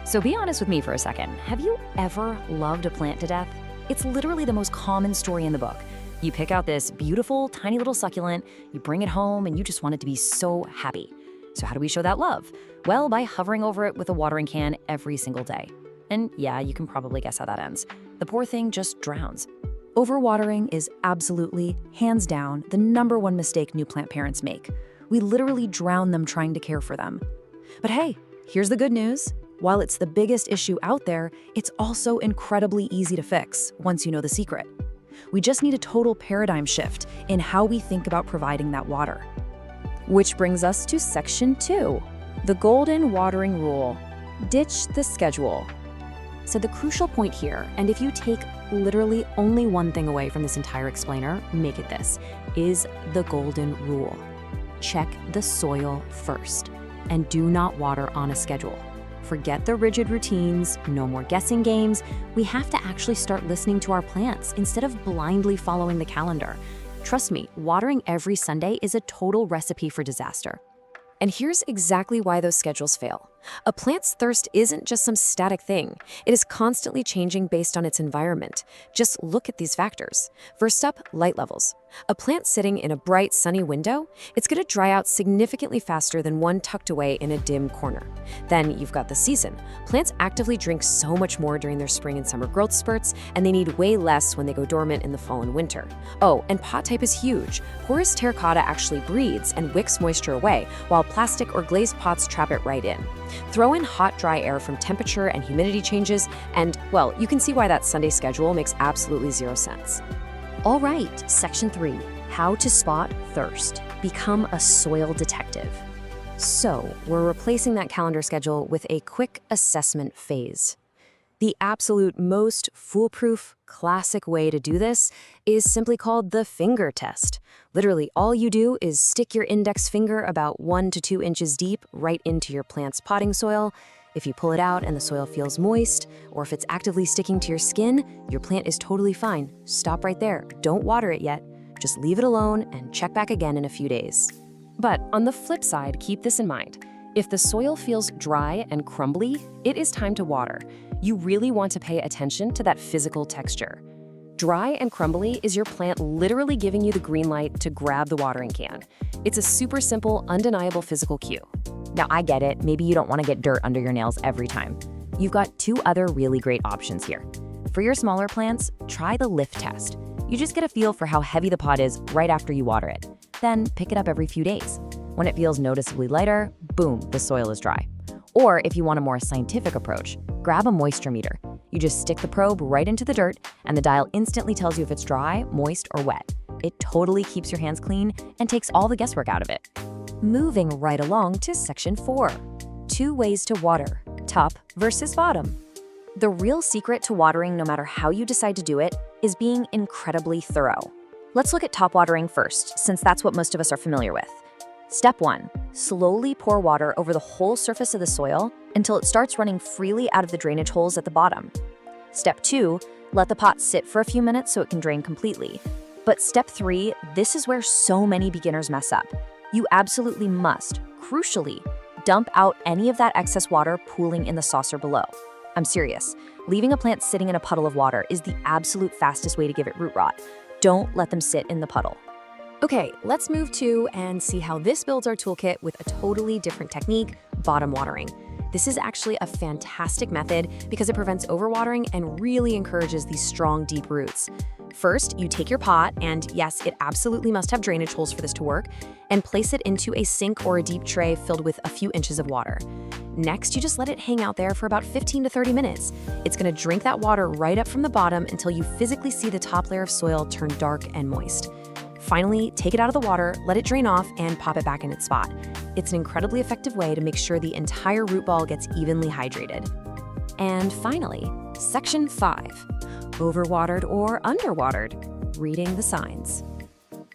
So be honest with me for a second. Have you ever loved a plant to death? It's literally the most common story in the book. You pick out this beautiful, tiny little succulent, you bring it home, and you just want it to be so happy. So how do we show that love? Well, by hovering over it with a watering can every single day. And yeah, you can probably guess how that ends. The poor thing just drowns. Overwatering is absolutely, hands down, the #1 mistake new plant parents make. We literally drown them trying to care for them. But hey, here's the good news. While it's the biggest issue out there, it's also incredibly easy to fix once you know the secret. We just need a total paradigm shift in how we think about providing that water. Which brings us to section 2, the golden watering rule. Ditch the schedule. So the crucial point here, and if you take literally only one thing away from this entire explainer, make it this, is the golden rule. Check the soil first, and do not water on a schedule. Forget the rigid routines, no more guessing games. We have to actually start listening to our plants instead of blindly following the calendar. Trust me, watering every Sunday is a total recipe for disaster. And here's exactly why those schedules fail. A plant's thirst isn't just some static thing. It is constantly changing based on its environment. Just look at these factors. First up, light levels. A plant sitting in a bright, sunny window, it's going to dry out significantly faster than one tucked away in a dim corner. Then you've got the season. Plants actively drink so much more during their spring and summer growth spurts, and they need way less when they go dormant in the fall and winter. Oh, and pot type is huge. Porous terracotta actually breathes and wicks moisture away, while plastic or glazed pots trap it right in. Throw in hot, dry air from temperature and humidity changes, and, well, you can see why that Sunday schedule makes absolutely zero sense. All right, section 3, how to spot thirst. Become a soil detective. So, we're replacing that calendar schedule with a quick assessment phase. The absolute most foolproof, classic way to do this is simply called the finger test. Literally, all you do is stick your index finger about 1 to 2 inches deep right into your plant's potting soil. If you pull it out and the soil feels moist, or if it's actively sticking to your skin, your plant is totally fine. Stop right there. Don't water it yet. Just leave it alone and check back again in a few days. But on the flip side, keep this in mind. If the soil feels dry and crumbly, it is time to water. You really want to pay attention to that physical texture. Dry and crumbly is your plant literally giving you the green light to grab the watering can. It's a super simple, undeniable physical cue. Now, I get it. Maybe you don't want to get dirt under your nails every time. You've got 2 other really great options here. For your smaller plants, try the lift test. You just get a feel for how heavy the pot is right after you water it. Then pick it up every few days. When it feels noticeably lighter, boom, the soil is dry. Or if you want a more scientific approach, grab a moisture meter. You just stick the probe right into the dirt, and the dial instantly tells you if it's dry, moist, or wet. It totally keeps your hands clean and takes all the guesswork out of it. Moving right along to section 4, 2 ways to water, top versus bottom. The real secret to watering, no matter how you decide to do it, is being incredibly thorough. Let's look at top watering first, since that's what most of us are familiar with. Step 1, slowly pour water over the whole surface of the soil until it starts running freely out of the drainage holes at the bottom. Step 2, let the pot sit for a few minutes so it can drain completely. But step 3, this is where so many beginners mess up. You absolutely must, crucially, dump out any of that excess water pooling in the saucer below. I'm serious. Leaving a plant sitting in a puddle of water is the absolute fastest way to give it root rot. Don't let them sit in the puddle. Okay, let's move to and see how this builds our toolkit with a totally different technique, bottom watering. This is actually a fantastic method because it prevents overwatering and really encourages these strong, deep roots. First, you take your pot, and yes, it absolutely must have drainage holes for this to work, and place it into a sink or a deep tray filled with a few inches of water. Next, you just let it hang out there for about 15 to 30 minutes. It's gonna drink that water right up from the bottom until you physically see the top layer of soil turn dark and moist. Finally, take it out of the water, let it drain off, and pop it back in its spot. It's an incredibly effective way to make sure the entire root ball gets evenly hydrated. And finally, section 5, overwatered or underwatered, reading the signs.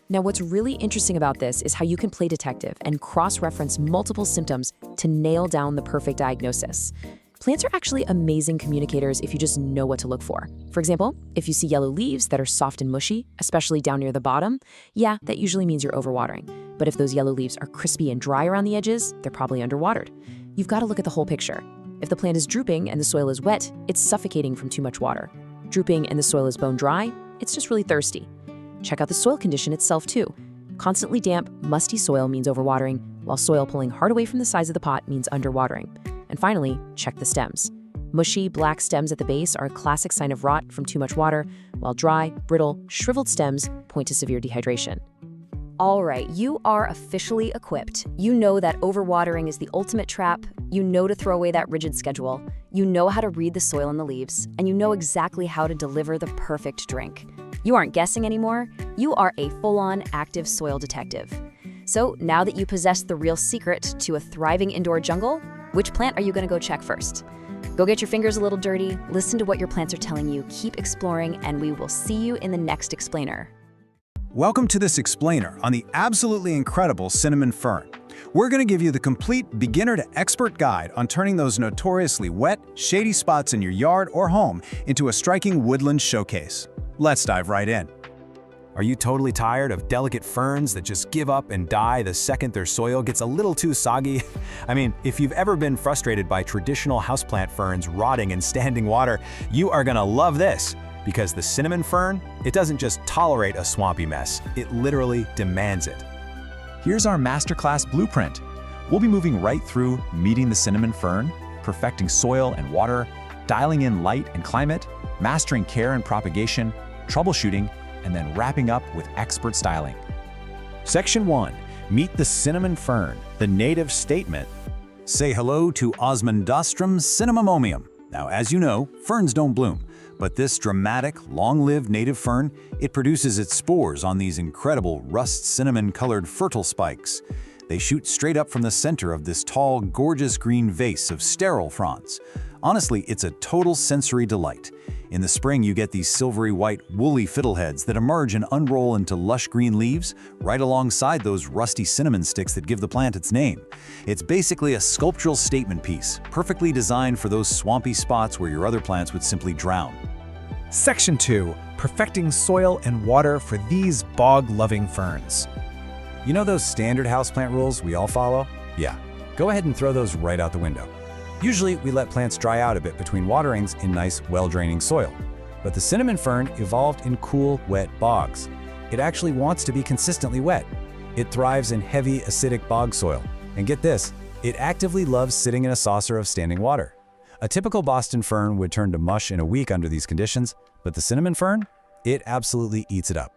Now, what's really interesting about this is how you can play detective and cross-reference multiple symptoms to nail down the perfect diagnosis. Plants are actually amazing communicators if you just know what to look for. For example, if you see yellow leaves that are soft and mushy, especially down near the bottom, yeah, that usually means you're overwatering. But if those yellow leaves are crispy and dry around the edges, they're probably underwatered. You've got to look at the whole picture. If the plant is drooping and the soil is wet, it's suffocating from too much water. Drooping and the soil is bone dry, it's just really thirsty. Check out the soil condition itself too. Constantly damp, musty soil means overwatering, while soil pulling hard away from the sides of the pot means underwatering. And finally, check the stems. Mushy, black stems at the base are a classic sign of rot from too much water, while dry, brittle, shriveled stems point to severe dehydration. All right, you are officially equipped. You know that overwatering is the ultimate trap, you know to throw away that rigid schedule, you know how to read the soil in the leaves, and you know exactly how to deliver the perfect drink. You aren't guessing anymore, you are a full-on active soil detective. So now that you possess the real secret to a thriving indoor jungle, which plant are you gonna go check first? Go get your fingers a little dirty, listen to what your plants are telling you, keep exploring, and we will see you in the next explainer. Welcome to this explainer on the absolutely incredible cinnamon fern. We're going to give you the complete beginner to expert guide on turning those notoriously wet, shady spots in your yard or home into a striking woodland showcase. Let's dive right in. Are you totally tired of delicate ferns that just give up and die the second their soil gets a little too soggy? I mean, if you've ever been frustrated by traditional houseplant ferns rotting in standing water, you are gonna love this. Because the cinnamon fern, it doesn't just tolerate a swampy mess, it literally demands it. Here's our masterclass blueprint. We'll be moving right through meeting the cinnamon fern, perfecting soil and water, dialing in light and climate, mastering care and propagation, troubleshooting, and then wrapping up with expert styling. Section 1. Meet the cinnamon fern, the native statement. Say hello to Osmundastrum cinnamomium. Now, as you know, ferns don't bloom. But this dramatic, long-lived native fern, it produces its spores on these incredible rust cinnamon-colored fertile spikes. They shoot straight up from the center of this tall, gorgeous green vase of sterile fronds. Honestly, it's a total sensory delight. In the spring, you get these silvery white, woolly fiddleheads that emerge and unroll into lush green leaves right alongside those rusty cinnamon sticks that give the plant its name. It's basically a sculptural statement piece, perfectly designed for those swampy spots where your other plants would simply drown. Section 2. Perfecting soil and water for these bog-loving ferns. You know those standard houseplant rules we all follow? Yeah, go ahead and throw those right out the window. Usually, we let plants dry out a bit between waterings in nice, well-draining soil. But the cinnamon fern evolved in cool, wet bogs. It actually wants to be consistently wet. It thrives in heavy, acidic bog soil. And get this, it actively loves sitting in a saucer of standing water. A typical Boston fern would turn to mush in a week under these conditions, but the cinnamon fern, it absolutely eats it up.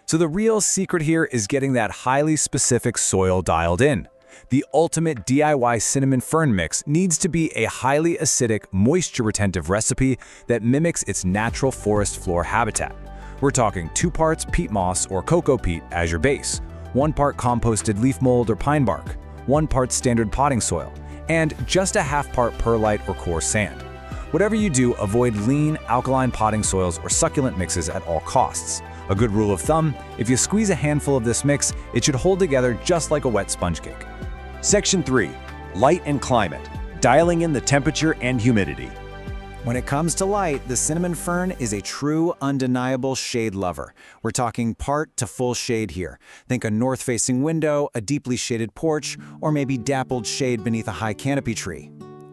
So the real secret here is getting that highly specific soil dialed in. The ultimate DIY cinnamon fern mix needs to be a highly acidic, moisture-retentive recipe that mimics its natural forest floor habitat. We're talking 2 parts peat moss or cocoa peat as your base, 1 part composted leaf mold or pine bark, 1 part standard potting soil, and just a ½ part perlite or coarse sand. Whatever you do, avoid lean, alkaline potting soils or succulent mixes at all costs. A good rule of thumb, if you squeeze a handful of this mix, it should hold together just like a wet sponge cake. Section 3. Light and climate. Dialing in the temperature and humidity. When it comes to light, the cinnamon fern is a true, undeniable shade lover. We're talking part to full shade here. Think a north-facing window, a deeply shaded porch, or maybe dappled shade beneath a high canopy tree.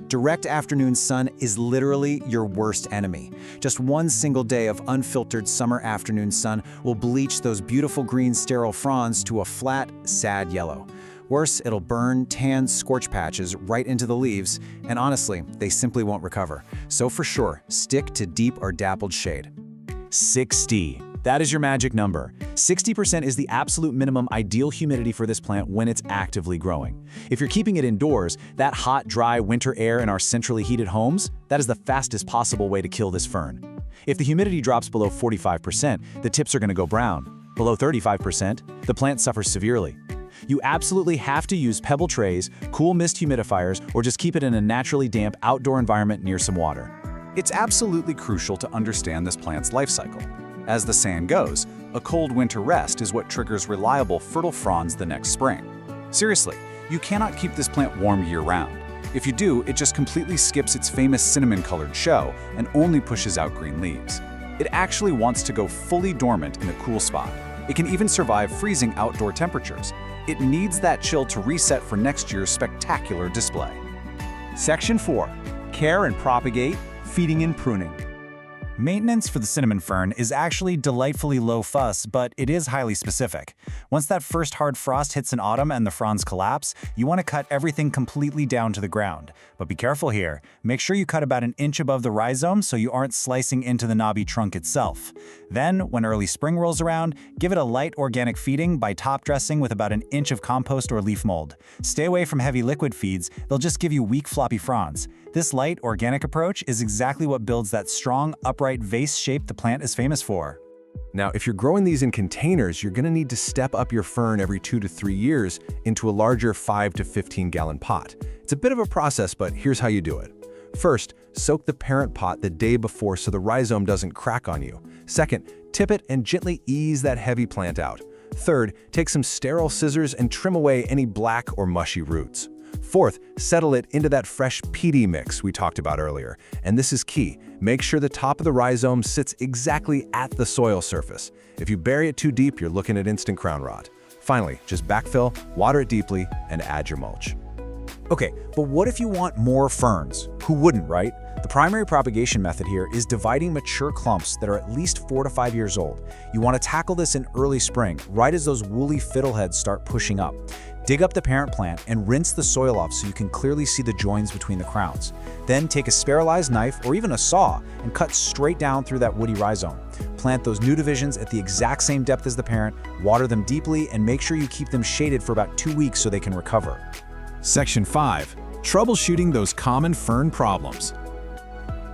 Direct afternoon sun is literally your worst enemy. Just one single day of unfiltered summer afternoon sun will bleach those beautiful green sterile fronds to a flat, sad yellow. Worse, it'll burn, tan, scorch patches right into the leaves, and honestly, they simply won't recover. So for sure, stick to deep or dappled shade. 60. That is your magic number. 60% is the absolute minimum ideal humidity for this plant when it's actively growing. If you're keeping it indoors, that hot, dry winter air in our centrally heated homes, that is the fastest possible way to kill this fern. If the humidity drops below 45%, the tips are going to go brown. Below 35%, the plant suffers severely. You absolutely have to use pebble trays, cool mist humidifiers, or just keep it in a naturally damp outdoor environment near some water. It's absolutely crucial to understand this plant's life cycle. As the saying goes, a cold winter rest is what triggers reliable fertile fronds the next spring. Seriously, you cannot keep this plant warm year-round. If you do, it just completely skips its famous cinnamon-colored show and only pushes out green leaves. It actually wants to go fully dormant in a cool spot. It can even survive freezing outdoor temperatures. It needs that chill to reset for next year's spectacular display. Section 4. Care and propagate, feeding and pruning. Maintenance for the cinnamon fern is actually delightfully low fuss, but it is highly specific. Once that first hard frost hits in autumn and the fronds collapse, you want to cut everything completely down to the ground. But be careful here. Make sure you cut about an inch above the rhizome so you aren't slicing into the knobby trunk itself. Then, when early spring rolls around, give it a light organic feeding by top dressing with about an inch of compost or leaf mold. Stay away from heavy liquid feeds, they'll just give you weak floppy fronds. This light, organic approach is exactly what builds that strong, upright vase shape the plant is famous for. Now, if you're growing these in containers, you're going to need to step up your fern every 2 to 3 years into a larger 5 to 15-gallon pot. It's a bit of a process, but here's how you do it. First, soak the parent pot the day before so the rhizome doesn't crack on you. Second, tip it and gently ease that heavy plant out. Third, take some sterile scissors and trim away any black or mushy roots. Fourth, settle it into that fresh peaty mix we talked about earlier. And this is key. Make sure the top of the rhizome sits exactly at the soil surface. If you bury it too deep, you're looking at instant crown rot. Finally, just backfill, water it deeply, and add your mulch. Okay, but what if you want more ferns? Who wouldn't, right? The primary propagation method here is dividing mature clumps that are at least 4 to 5 years old. You want to tackle this in early spring, right as those woolly fiddleheads start pushing up. Dig up the parent plant and rinse the soil off so you can clearly see the joins between the crowns. Then take a sterilized knife or even a saw and cut straight down through that woody rhizome. Plant those new divisions at the exact same depth as the parent, water them deeply, and make sure you keep them shaded for about 2 weeks so they can recover. Section 5. Troubleshooting those common fern problems.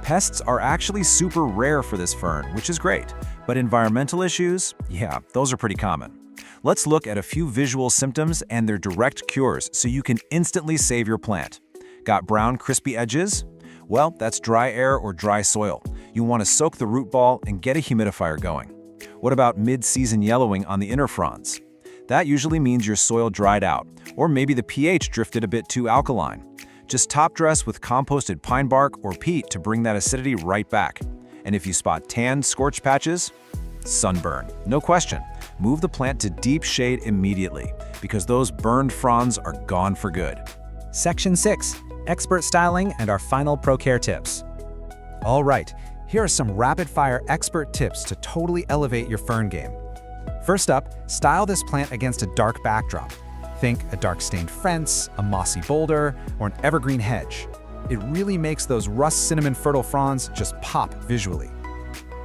Pests are actually super rare for this fern, which is great. But environmental issues, yeah, those are pretty common. Let's look at a few visual symptoms and their direct cures so you can instantly save your plant. Got brown, crispy edges? Well, that's dry air or dry soil. You want to soak the root ball and get a humidifier going. What about mid-season yellowing on the inner fronds? That usually means your soil dried out, or maybe the pH drifted a bit too alkaline. Just top dress with composted pine bark or peat to bring that acidity right back. And if you spot tan, scorched patches, sunburn, no question. Move the plant to deep shade immediately, because those burned fronds are gone for good. Section 6. Expert styling and our final ProCare tips. All right, here are some rapid-fire expert tips to totally elevate your fern game. First up, style this plant against a dark backdrop. Think a dark-stained fence, a mossy boulder, or an evergreen hedge. It really makes those rust cinnamon fertile fronds just pop visually.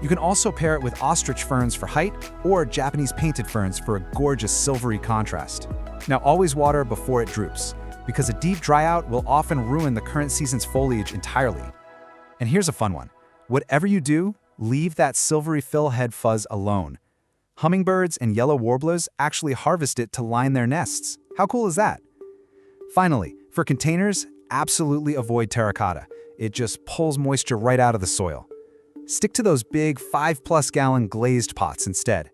You can also pair it with ostrich ferns for height or Japanese painted ferns for a gorgeous silvery contrast. Now always water before it droops, because a deep dry out will often ruin the current season's foliage entirely. And here's a fun one. Whatever you do, leave that silvery fill head fuzz alone. Hummingbirds and yellow warblers actually harvest it to line their nests. How cool is that? Finally, for containers, absolutely avoid terracotta. It just pulls moisture right out of the soil. Stick to those big 5+ gallon glazed pots instead.